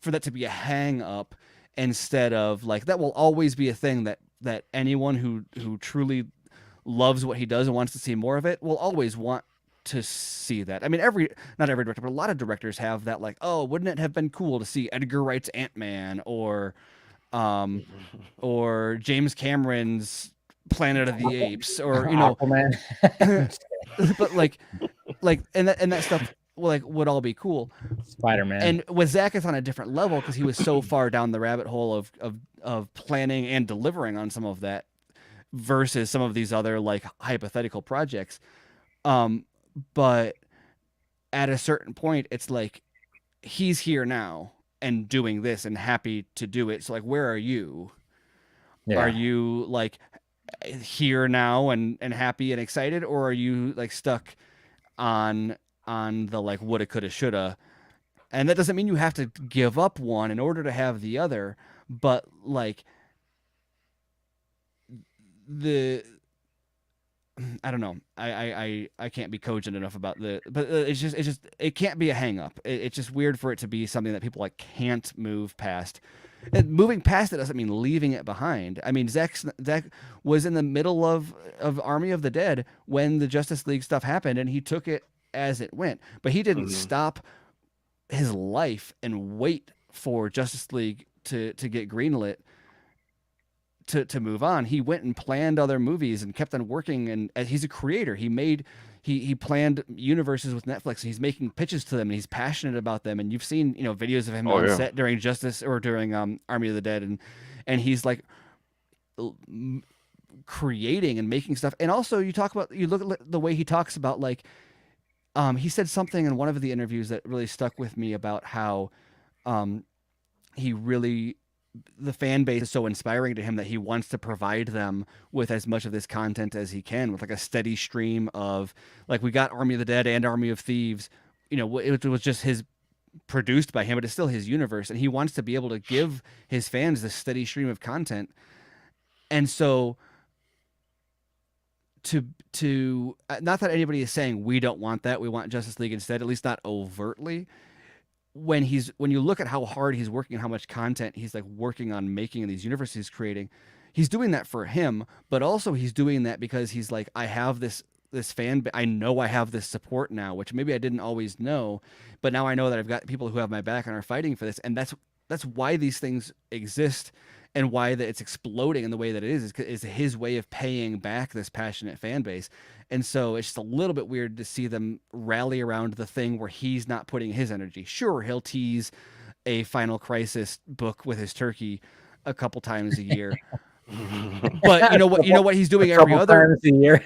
for that to be a hang up instead of like, that will always be a thing that anyone who truly loves what he does and wants to see more of it will always want to see that. I mean, not every director, but a lot of directors have that, like, oh, wouldn't it have been cool to see Edgar Wright's Ant-Man or James Cameron's Planet of the Apes, or, you know, but like and that stuff would all be cool. Spider-Man. And with Zack, it's on a different level because he was so far down the rabbit hole of planning and delivering on some of that versus some of these other like hypothetical projects. But at a certain point, it's like, he's here now and doing this and happy to do it. So like, where are you? Yeah. Are you like here now and happy and excited, or are you like stuck on the like woulda, coulda, shoulda? And that doesn't mean you have to give up one in order to have the other, but like I don't know. I can't be cogent enough about but it's just it can't be a hang up. It's just weird for it to be something that people like can't move past. And moving past it doesn't mean leaving it behind. I mean, Zack was in the middle of Army of the Dead when the Justice League stuff happened, and he took it as it went. But he didn't stop his life and wait for Justice League to get greenlit to move on. He went and planned other movies and kept on working, and he's a creator. He planned universes with Netflix, and he's making pitches to them, and he's passionate about them. And you've seen, you know, videos of him on set during Justice or during Army of the Dead, and he's like creating and making stuff. And also you look at the way he talks about, like, he said something in one of the interviews that really stuck with me about how the fan base is so inspiring to him that he wants to provide them with as much of this content as he can, with like a steady stream of, like, we got Army of the Dead and Army of Thieves, you know, it was just produced by him, but it's still his universe, and he wants to be able to give his fans this steady stream of content. And so to not that anybody is saying we don't want that, we want Justice League instead, at least not overtly. When you look at how hard he's working and how much content he's like working on making in these universes he's creating, he's doing that for him, but also he's doing that because he's like, I have this fan, I know I have this support now, which maybe I didn't always know, but now I know that I've got people who have my back and are fighting for this. And that's why these things exist and why that it's exploding in the way that it is his way of paying back this passionate fan base. And so it's just a little bit weird to see them rally around the thing where he's not putting his energy. Sure, he'll tease a Final Crisis book with his turkey a couple times a year. But you know what he's doing every other year.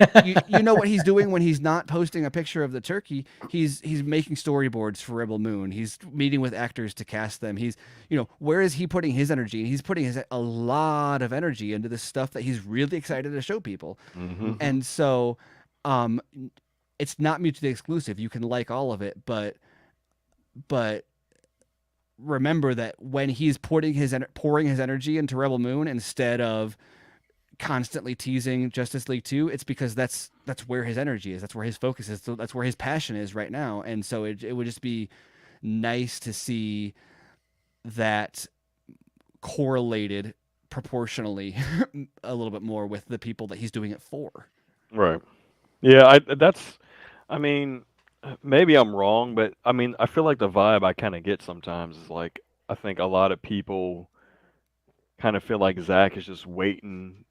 you know what he's doing when he's not posting a picture of the turkey. He's making storyboards for Rebel Moon. He's meeting with actors to cast them. He's, you know, where is he putting his energy? And he's putting a lot of energy into this stuff that he's really excited to show people. And so it's not mutually exclusive. You can like all of it, but remember that when he's pouring his energy into Rebel Moon instead of constantly teasing Justice League 2, it's because that's where his energy is. That's where his focus is. So that's where his passion is right now. And so it would just be nice to see that correlated proportionally a little bit more with the people that he's doing it for. Right. Yeah, I mean, maybe I'm wrong, but I mean, I feel like the vibe I kind of get sometimes is like, I think a lot of people kind of feel like Zack is just waiting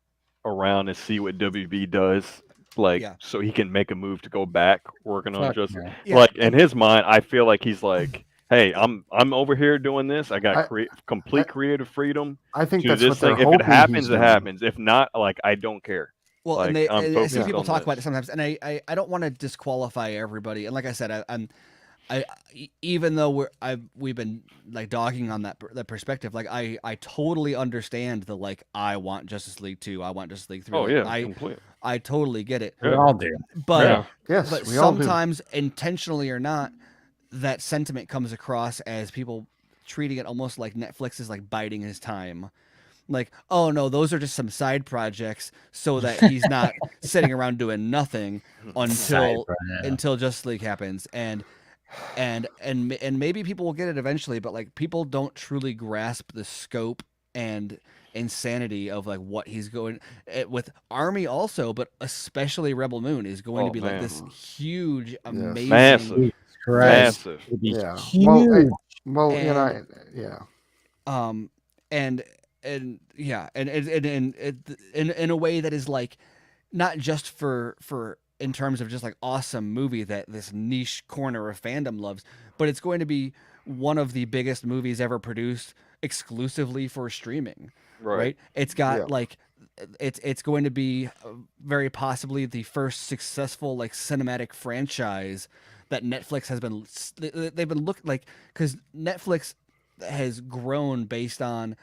around to see what WB does, like, so he can make a move to go back working on Justice. Like in his mind, I feel like he's like, hey, I'm over here doing this. I got complete creative freedom. I think to that's this what they're thing. If hoping it happens, he's it doing. happens. If not, like, I don't care. Well, like, and I see people talk this. about it sometimes, and I don't want to disqualify everybody. And like I said, I even though we've been like dogging on that perspective, like I totally understand the, like, I want Justice League 2, I want Justice League 3. Oh, like, yeah, completely. I totally get it. We all do. But Yes, but we all do. sometimes intentionally or not, that sentiment comes across as people treating it almost like Netflix is like biding his time. Like, oh no, those are just some side projects so that he's not sitting around doing nothing until Justice League happens. And maybe people will get it eventually, but like, people don't truly grasp the scope and insanity of like what he's going with Army also, but especially Rebel Moon is going to be like this huge, amazing, massive. Yeah. Huge. Well, and, you know, yeah. And yeah, and in a way that is like not just for in terms of just like awesome movie that this niche corner of fandom loves, but it's going to be one of the biggest movies ever produced exclusively for streaming. Right? It's got like it's going to be very possibly the first successful like cinematic franchise that Netflix has been. They've been looking like, because Netflix has grown based on.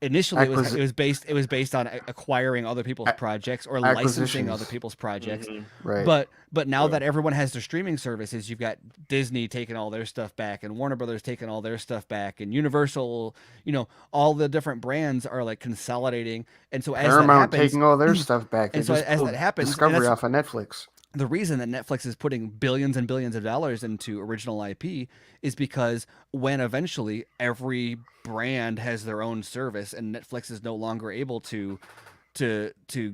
Initially, it was based on acquiring other people's projects or licensing other people's projects. Right. But now that everyone has their streaming services, you've got Disney taking all their stuff back, and Warner Brothers taking all their stuff back, and Universal. You know, all the different brands are like consolidating, and so as Paramount that happens, taking all their stuff back, and so as that happens, Discovery off of Netflix. The reason that Netflix is putting billions and billions of dollars into original IP is because when eventually every brand has their own service and Netflix is no longer able to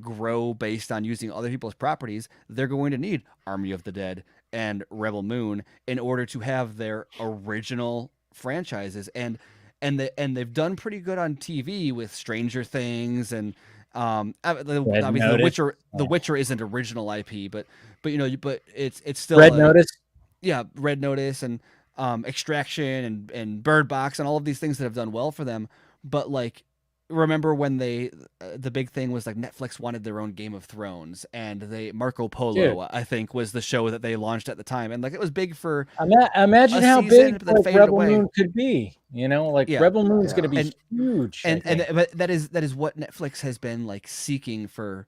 grow based on using other people's properties, they're going to need Army of the Dead and Rebel Moon in order to have their original franchises. And they've done pretty good on TV with Stranger Things and obviously the Witcher isn't original IP, but you know, but it's still Red Notice. Yeah, Red Notice and Extraction and Bird Box and all of these things that have done well for them. But like, remember when the big thing was like Netflix wanted their own Game of Thrones, and Marco Polo, I think, was the show that they launched at the time, and like it was big for imagine how season, big like Rebel Moon could be. You know, like Rebel Moon's going to be huge, but that is what Netflix has been like seeking for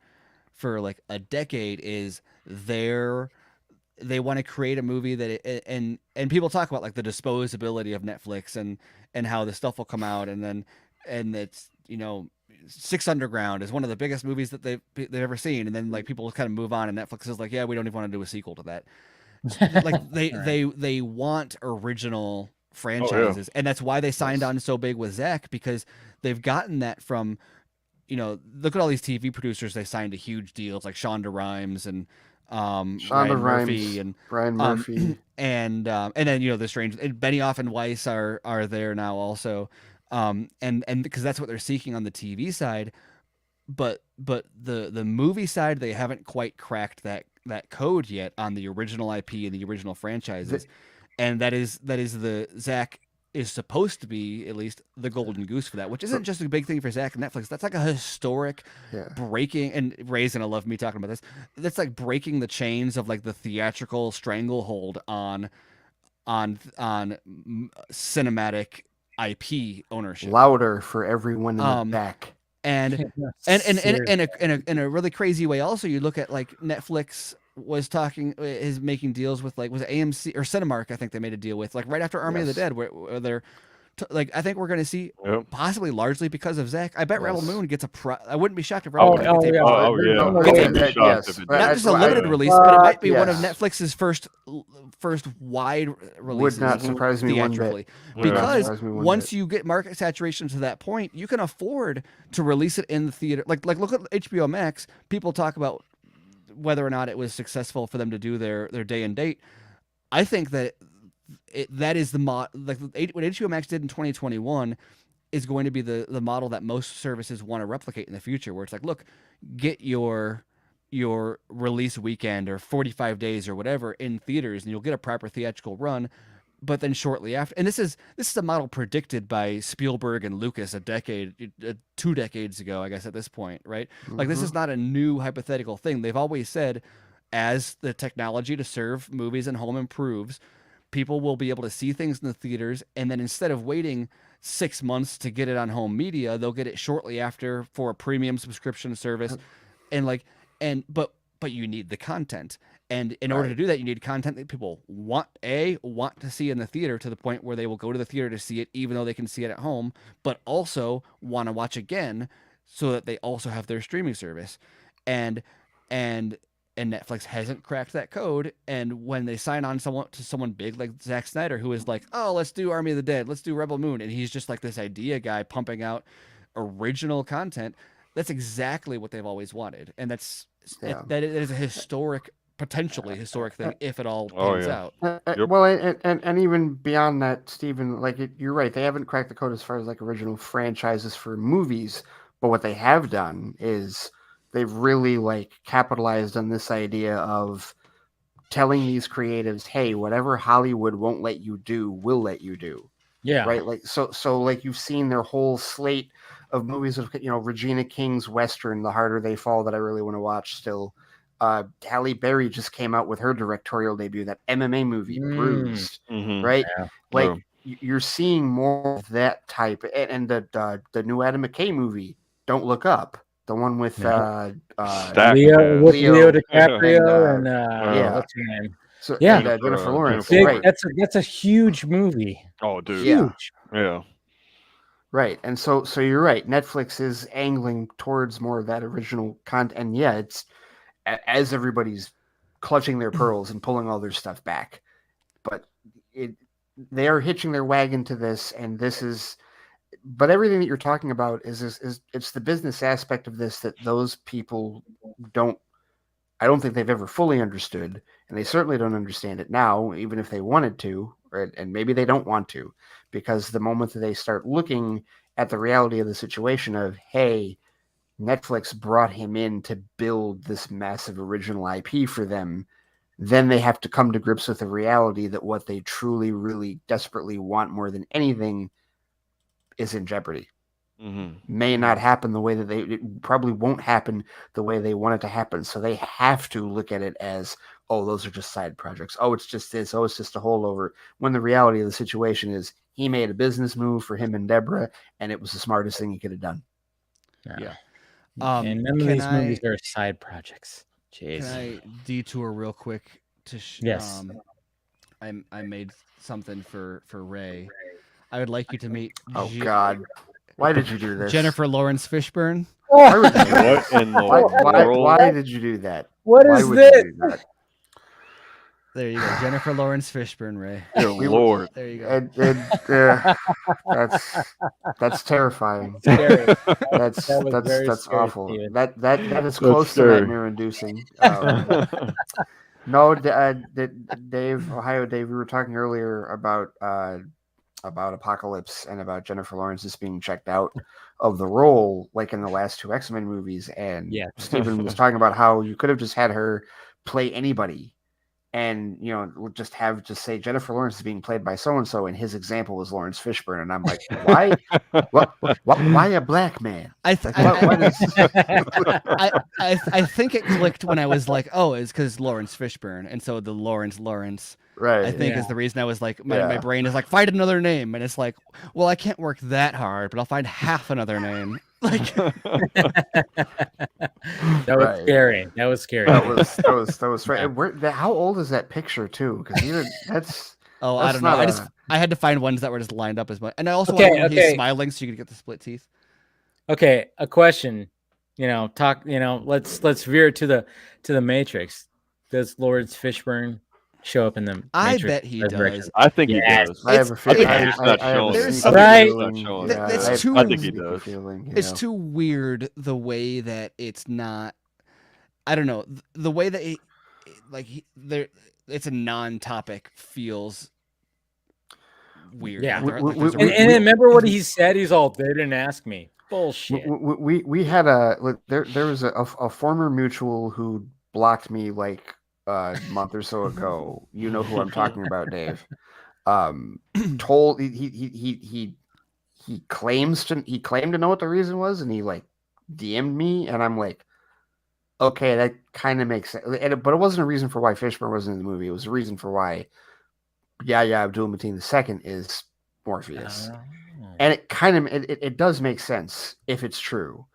like a decade. Is they want to create a movie that and people talk about like the disposability of Netflix and how the stuff will come out and it's, you know, Six Underground is one of the biggest movies that they've ever seen, and then like people kind of move on, and Netflix is like, yeah, we don't even want to do a sequel to that. Like they want original franchises, and that's why they signed on so big with Zack, because they've gotten that from, you know, look at all these TV producers they signed to huge deals like Shonda Rhimes and Brian Murphy and and then, you know, the strange Benioff and Weiss are there now also. and because that's what they're seeking on the TV side. But the movie side, they haven't quite cracked that code yet on the original IP and the original franchises, and that is the Zack is supposed to be at least the golden goose for that, which isn't just a big thing for Zack and Netflix. That's like a historic breaking, and Ray's gonna love me talking about this. That's like breaking the chains of like the theatrical stranglehold on cinematic IP ownership. Louder for everyone in the back. And in a really crazy way, also you look at like Netflix is making deals with like was it AMC or Cinemark, I think they made a deal with like right after Army of the Dead, where they're like I think we're going to see possibly largely because of Zack. I bet Rebel Moon gets I wouldn't be shocked if Rebel Moon gets not just a limited release, but it might be one of Netflix's first wide releases. Would not surprise me one bit. Because once you get market saturation to that point, you can afford to release it in the theater. Like look at HBO Max. People talk about whether or not it was successful for them to do their day and date. I think that that is the what HBO Max did in 2021 is going to be the model that most services want to replicate in the future, where it's like, look, get your release weekend or 45 days or whatever in theaters, and you'll get a proper theatrical run. But then shortly after, and this is a model predicted by Spielberg and Lucas 2 decades ago, I guess at this point, right? Like this is not a new hypothetical thing. They've always said, as the technology to serve movies and home improves, people will be able to see things in the theaters, and then instead of waiting 6 months to get it on home media, they'll get it shortly after for a premium subscription service, but you need the content. And in order to do that, you need content that people want to see in the theater to the point where they will go to the theater to see it, even though they can see it at home, but also want to watch again so that they also have their streaming service. And Netflix hasn't cracked that code. And when they sign on to someone big like Zack Snyder, who is like, oh, let's do Army of the Dead, let's do Rebel Moon, and he's just like this idea guy pumping out original content, that's exactly what they've always wanted. And that is a potentially historic thing if it all pans out. Well, and even beyond that, Stephen, like you're right, they haven't cracked the code as far as like original franchises for movies, but what they have done is they've really like capitalized on this idea of telling these creatives, hey, whatever Hollywood won't let you do, we'll let you do. Yeah. Right. Like so like you've seen their whole slate of movies of Regina King's Western, The Harder They Fall, that I really want to watch still. Halle Berry just came out with her directorial debut, that MMA movie, Bruised, right? Yeah. Like you're seeing more of that type, and the new Adam McKay movie, Don't Look Up, the one with Leo DiCaprio and what's her name? So, Jennifer Lawrence. Right. That's a huge movie. Oh, dude, huge. Yeah. Right, and so you're right. Netflix is angling towards more of that original content, and it's as everybody's clutching their pearls and pulling all their stuff back, but they are hitching their wagon to this, and this is. But everything that you're talking about is it's the business aspect of this that those people don't. I don't think they've ever fully understood, and they certainly don't understand it now, even if they wanted to, right? And maybe they don't want to, because the moment that they start looking at the reality of the situation of, hey, Netflix brought him in to build this massive original IP for them, then they have to come to grips with the reality that what they truly, really desperately want more than anything is in jeopardy. May not happen the way that it probably won't happen the way they want it to happen. So they have to look at it as, oh, those are just side projects. Oh, it's just this. Oh, it's just a holdover. When the reality of the situation is he made a business move for him and Deborah, and it was the smartest thing he could have done. Yeah. And none of these movies are side projects. Jeez. Can I detour real quick to yes. I made something for Ray. I would like you to meet. Oh God. Why did you do this? Jennifer Lawrence Fishburne. What in the world? Why did you do that? What is this? There you go, Jennifer Lawrence Fishburne, Ray. Dear Lord. There you go. That's terrifying. That's awful. That is close to nightmare inducing. No, Dave, Ohio Dave, we were talking earlier about about Apocalypse and about Jennifer Lawrence just being checked out of the role, like in the last 2 X-Men movies. And Steven was talking about how you could have just had her play anybody, and just say Jennifer Lawrence is being played by so and so, and his example was Lawrence Fishburne, and I'm like, why? Why a black man? I think it clicked when I was like, oh, it's because Lawrence Fishburne, and so the Lawrence, right? I think is the reason I was like, my brain is like, find another name, and it's like, well, I can't work that hard, but I'll find half another name. Like that was scary. That was scary. That was right. How old is that picture too? Because that's I don't know. I had to find ones that were just lined up as much, and I also wanted when he's smiling so you could get the split teeth. Okay, a question. Let's veer to the Matrix. Does Lawrence Fishburne show up in the Matrix? I bet he does. I think he does. I have a feeling. I think he does. It's too weird the way that it's not. I don't know, the way that it's a non-topic feels weird. Yeah, and remember what he said? He's all, they didn't ask me. Bullshit. We had there was a former mutual who blocked me like a month or so ago. You know who I'm talking about, Dave. Told he claimed to know what the reason was, and he like DM'd me, and I'm like, okay, that kind of makes sense. But it wasn't a reason for why Fishburne wasn't in the movie. It was a reason for why Abdul-Mateen II is Morpheus. And it kind of it does make sense if it's true,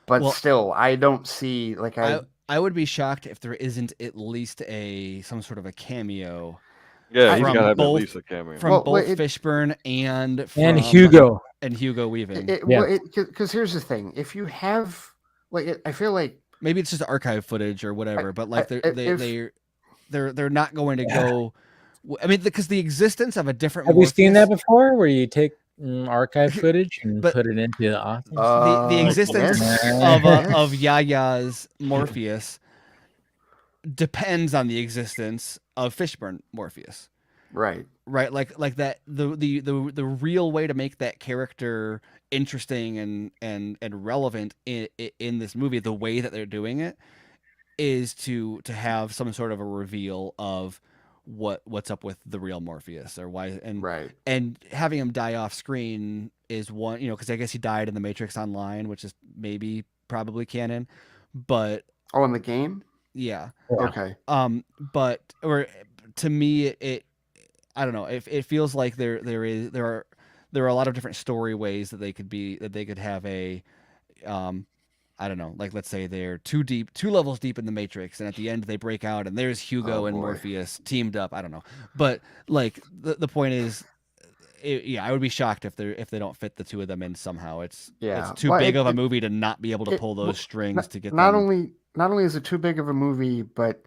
but still, I don't see like I would be shocked if there isn't at least some sort of a cameo. Yeah, he's gotta have at least a cameo from both Fishburne and Hugo Weaving. Because here's the thing: if you have I feel like maybe it's just archive footage or whatever, but like they're not going to go. I mean, because the existence of a different. Have you seen that before, where you take archive footage and put it into the office? The existence of Yaya's Morpheus depends on the existence of Fishburne Morpheus. Right. Like that. The real way to make that character interesting and relevant in this movie, the way that they're doing it, is to have some sort of a reveal of what's up with the real Morpheus or why, and having him die off screen is one, because I guess he died in the Matrix Online, which is probably canon, but in the game, okay, but or to me it I don't know, it feels like there are a lot of different story ways that they could have a I don't know, like let's say they're two levels deep in the Matrix, and at the end they break out and there's Hugo and Morpheus teamed up. I don't know, but like the point is, I would be shocked if they don't fit the two of them in somehow. It's too big of a movie to not be able to pull those strings to get not them. Not only is it too big of a movie, but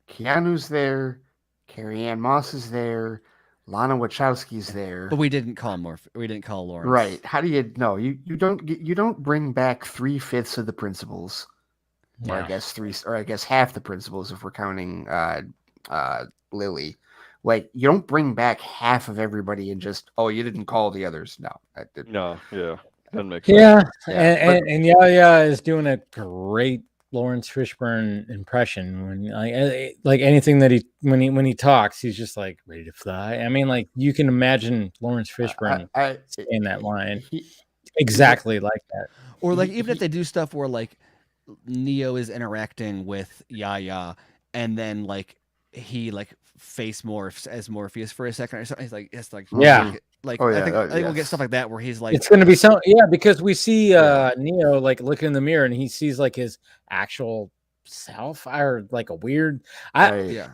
Keanu's there, Carrie-Anne Moss is there, Lana Wachowski's there, but we didn't call Lawrence. Right? How do you know? You don't bring back 3/5 of the principals, or I guess half the principals if we're counting Lily. Like, you don't bring back half of everybody and just you didn't call the others. No, doesn't make sense. And Yaya is doing a great Lawrence Fishburne impression when like anything that when he talks, he's just like ready to fly. I mean, like you can imagine Lawrence Fishburne saying that line exactly like that. Or like even if they do stuff where like Neo is interacting with Yaya and then like he like face morphs as Morpheus for a second or something. He's like, it's like I think we'll get stuff like that where he's like, it's going to be because we see Neo like looking in the mirror and he sees like his actual self or like a weird. I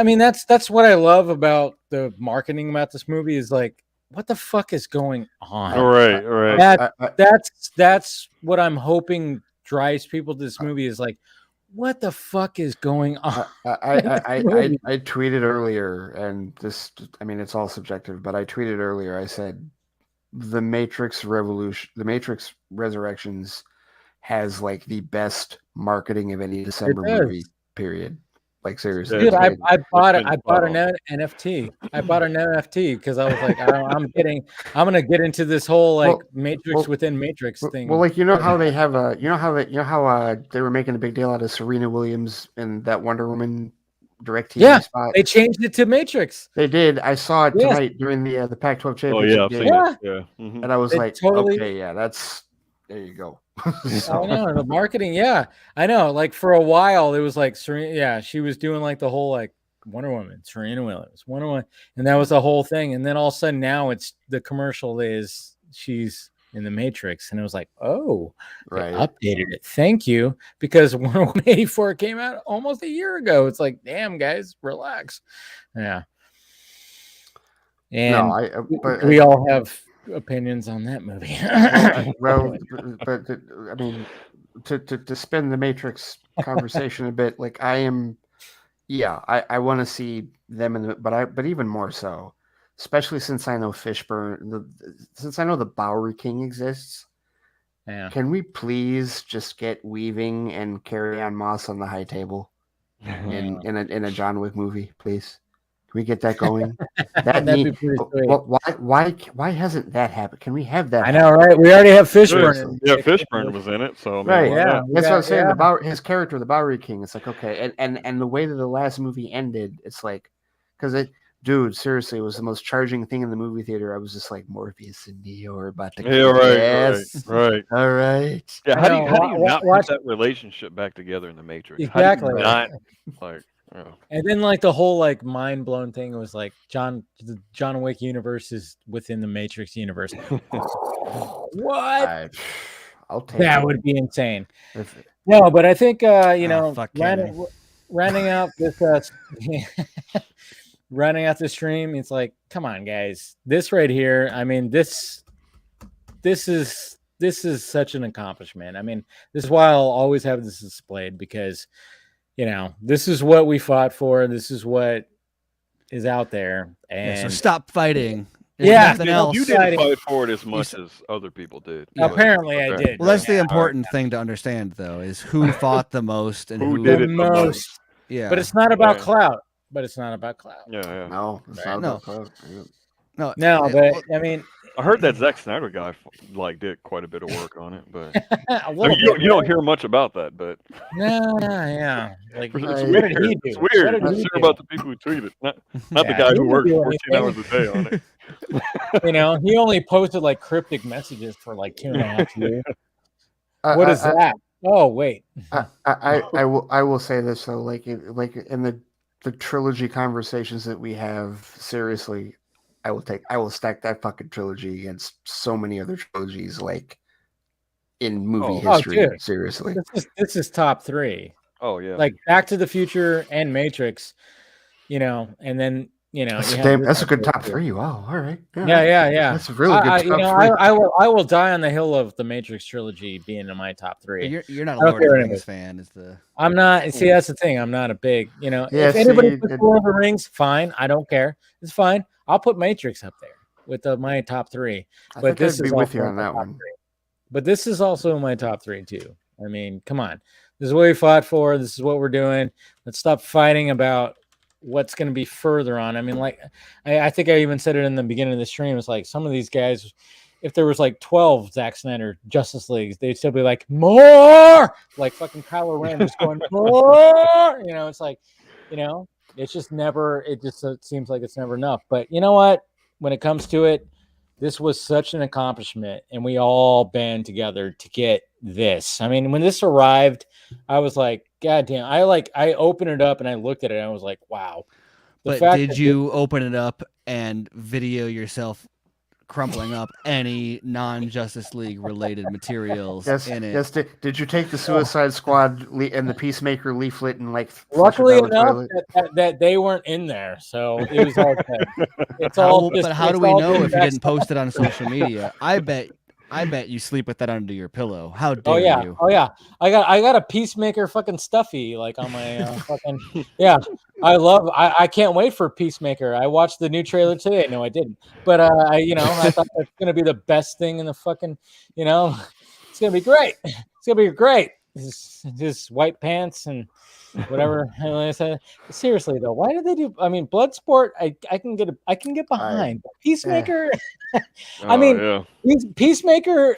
mean that's what I love about the marketing about this movie is like, what the fuck is going on? Right. That's what I'm hoping drives people to this movie is like, what the fuck is going on? I tweeted earlier, and this, I mean, it's all subjective, but I tweeted earlier, I said, The Matrix Resurrections has like the best marketing of any December movie, period. Like seriously, dude, I bought an NFT. I bought an NFT because I was like, I'm gonna get into this whole like Matrix within Matrix thing. Well, like how they have they were making a big deal out of Serena Williams and that Wonder Woman DirecTV spot. They changed it to Matrix. They did. I saw it tonight during the Pac-12 championship game. Yeah. And I was like, okay, yeah, there you go. I know the marketing. Yeah, I know. Like for a while, it was like Serena. Yeah, she was doing like the whole like Wonder Woman, Serena Williams, Wonder Woman, and that was the whole thing. And then all of a sudden, now it's the commercial is she's in the Matrix, and it was like, oh, right, updated it. Thank you, because Wonder Woman 84 came out almost a year ago. It's like, damn, guys, relax. Yeah, and we all have opinions on that movie. but I mean, to spin the Matrix conversation a bit, like I want to see them but even more so, especially since I know since I know the Bowery King exists. Yeah. Can we please just get Weaving and Carrie-Anne Moss on the high table in a John Wick movie, please? Can we get that going? That'd be pretty sweet. Why hasn't that happened? Can we have that? I know, right? We already have Fishburne. Yeah, Fishburne was in it, so right. Yeah, that's what I'm saying. His character, the Bowery King. It's like, okay, and the way that the last movie ended, it's like, because dude, seriously, it was the most charging thing in the movie theater. I was just like, Morpheus and Neo are about to. Right. All right. Yeah, how do you not put that relationship back together in the Matrix? Exactly. How do you not, like. Oh. And then like the whole like mind blown thing was like the John Wick universe is within the Matrix universe. What? I'll take that. Would be insane. No, but I think rounding out this running out the stream, it's like, come on, guys. This right here, I mean, this is such an accomplishment. I mean, this is why I'll always have this displayed, because this is what we fought for. This is what is out there. And so stop fighting. You didn't fight for it as much as other people did. Apparently, I did. Well, that's the important thing to understand, though, is who fought the most and who did it the most. Yeah, but it's not about clout. Yeah. No, it's not about clout. No, but I mean, I heard that Zack Snyder guy did quite a bit of work on it, but you don't hear much about that. But yeah, like it's weird. It's weird. Let's hear about the people who tweeted, not the guy who worked 14 hours a day on it. He only posted like cryptic messages for like 2.5 years. What is that? Oh wait, I will say this though, like in the trilogy conversations that we have, seriously. I will stack that fucking trilogy against so many other trilogies, like in movie history. Dude. Seriously, this is top 3. Oh yeah, like Back to the Future and Matrix, and then that's a good top 3. Wow, all right, yeah. That's a really good top 3. I will die on the hill of the Matrix trilogy being in my top 3. You're not a Lord of the Rings fan, is the? I'm not. See, that's the thing. I'm not a big. If anybody puts Lord of the Rings, fine. I don't care. It's fine. I'll put Matrix up there with my top 3. But this is with you on that one. 3. But this is also my top 3 too. I mean, come on. This is what we fought for. This is what we're doing. Let's stop fighting about what's going to be further on. I mean, like, I think I even said it in the beginning of the stream. It's like some of these guys, if there was like 12 Zack Snyder Justice Leagues, they'd still be like, more! Like fucking Kylo Ren just going, more! It's like, it's just never, it seems like it's never enough. But you know what? When it comes to it, this was such an accomplishment, and we all band together to get this. I mean, when this arrived, I was like, God damn. I opened it up and I looked at it and I was like, wow. But did you open it up and video yourself crumpling up any non-Justice League related materials in it? Yes. Did you take the Suicide Squad and the Peacemaker leaflet and luckily enough that they weren't in there, so it was all good. It's all. But how do we know if you didn't post it on social media? I bet you sleep with that under your pillow. How dare you? Oh yeah. I got a Peacemaker fucking stuffy like on my fucking I can't wait for Peacemaker. I watched the new trailer today. No, I didn't. But I thought that's gonna be the best thing in the fucking, it's gonna be great. It's gonna be great. his white pants and whatever. Seriously though, why did they do? I mean, Bloodsport, I can get behind. Peacemaker, I mean, Peacemaker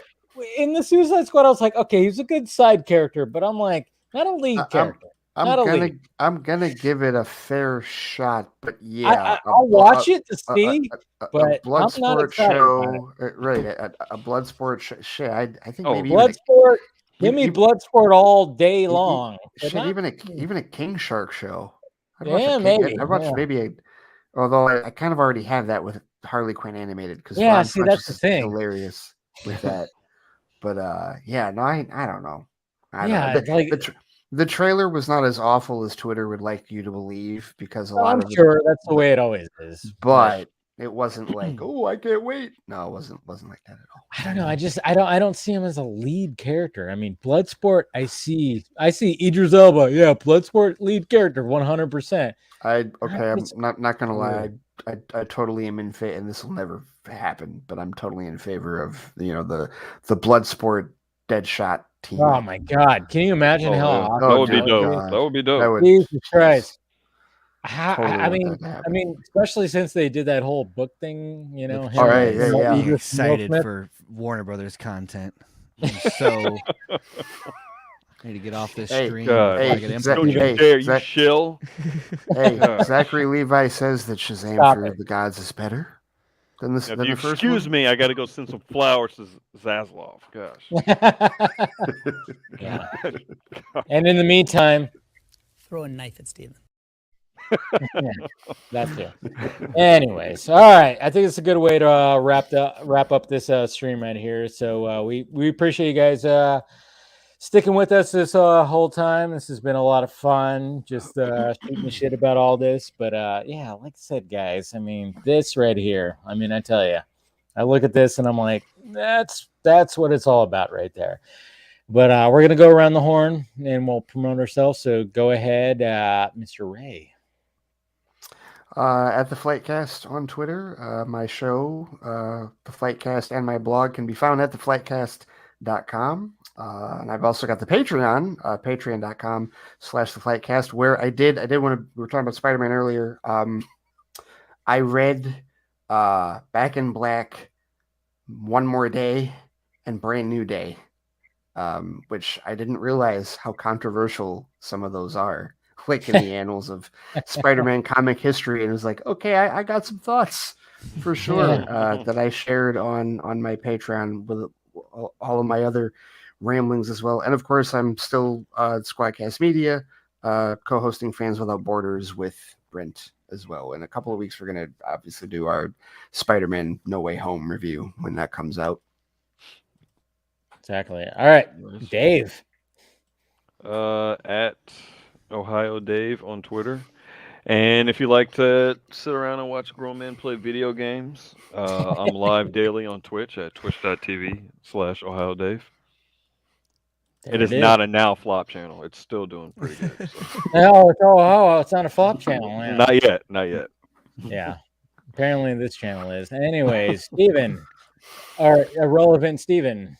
in the Suicide Squad. I was like, okay, he's a good side character, but I'm like, not a lead character. I'm gonna give it a fair shot, but yeah, I'll watch it to see. But a Bloodsport show, right? A Bloodsport shit. I think maybe Bloodsport. Give me Bloodsport all day long. Shit, even a King Shark show. Maybe. I'd watch maybe although I kind of already have that with Harley Quinn animated because that's the thing. Hilarious with that. But no, I don't know. The trailer was not as awful as Twitter would like you to believe because I'm sure that's the way it always is. But it wasn't like, oh, I can't wait. No, it wasn't like that at all. I don't know. I don't see him as a lead character. I mean, Bloodsport, I see Idris Elba. Yeah, Bloodsport lead character, 100%. I'm not gonna lie. I totally am in favor, and this will never happen, but I'm totally in favor of the Bloodsport Deadshot team. Oh my God! Can you imagine how awesome that would be dope? That would be dope. Jesus Christ! I mean, especially since they did that whole book thing, All right, I'm excited for Warner Brothers content. So I need to get off this stream. You chill. Zachary Levi says that Shazam for the Gods is better than the first one. Excuse me, I got to go send some flowers to Zaslav. Gosh. Yeah. And in the meantime, throw a knife at Steven. That's it. Anyways, all right. I think it's a good way to wrap up this stream right here. So we appreciate you guys sticking with us this whole time. This has been a lot of fun, just shooting the shit about all this. But like I said, guys, I mean, this right here. I mean, I tell you, I look at this and I'm like, that's what it's all about right there. But we're gonna go around the horn and we'll promote ourselves. So go ahead, Mr. Ray. At the Flightcast on Twitter. My show, the Flightcast, and my blog can be found at theflightcast.com. And I've also got the Patreon, patreon.com/theflightcast, where I did want to, we were talking about Spider-Man earlier. I read Back in Black, One More Day, and Brand New Day, which I didn't realize how controversial some of those are. Like in the annals of Spider-Man comic history, and it was like, okay, I got some thoughts for sure that I shared on my Patreon with all of my other ramblings as well. And of course, I'm still Squadcast Media, co-hosting Fans Without Borders with Brent as well. In a couple of weeks, we're going to obviously do our Spider-Man No Way Home review when that comes out. Exactly. All right, Dave. At Ohio Dave on Twitter. And if you like to sit around and watch grown men play video games, I'm live daily on Twitch at twitch.tv/Ohio Dave. It is not a now flop channel. It's still doing pretty good. So. It's not a flop channel. Man. Not yet. Yeah. Apparently this channel is. Anyways, Steven, or irrelevant Steven.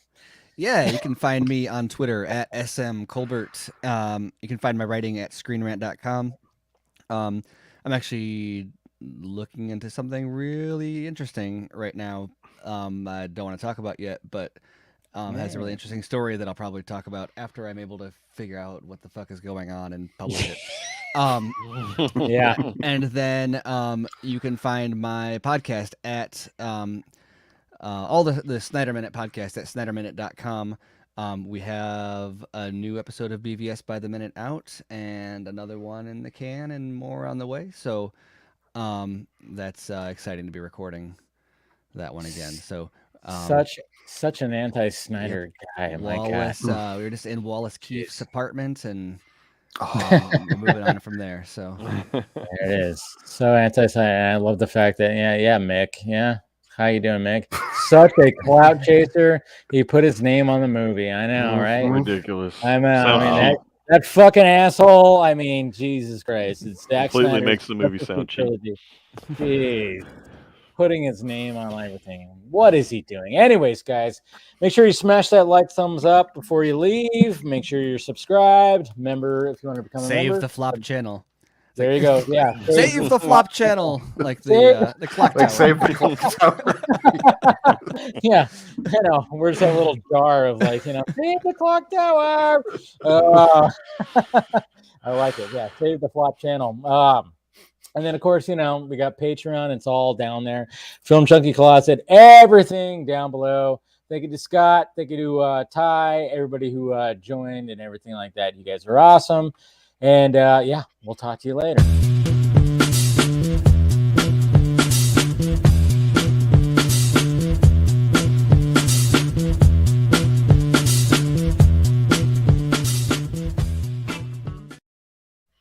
Yeah, you can find me on Twitter at smcolbert. You can find my writing at screenrant.com. I'm actually looking into something really interesting right now. I don't want to talk about yet, but has a really interesting story that I'll probably talk about after I'm able to figure out what the fuck is going on and publish it. Yeah. And then you can find my podcast at all the Snyder Minute podcast at snyderminute.com. We have a new episode of BVS by the Minute out and another one in the can and more on the way. So that's exciting to be recording that one again. So such an anti-Snyder guy. Wallace, we were just in Wallace Keefe's apartment and we're moving on from there. So there it is. So anti-Snyder. I love the fact that Mick. Yeah. How you doing, Mick? Such a clout chaser. He put his name on the movie. I know, right? Ridiculous. I mean, that fucking asshole. I mean, Jesus Christ. It's Zack completely Snyder. Makes the movie sound cheap. Jeez. putting his name on everything. What is he doing? Anyways, guys, make sure you smash that like thumbs up before you leave. Make sure you're subscribed. Remember, if you want to become a member, save the flop channel. There you go. Yeah. Save the flop channel, like the clock tower. Save the clock tower. Yeah, I know. Where's that little jar of save the clock tower? I like it. Yeah, save the flop channel. And then, of course, we got Patreon. It's all down there. Film Junkee Closet, everything down below. Thank you to Scott. Thank you to Ty, everybody who joined and everything like that. You guys are awesome. And, we'll talk to you later.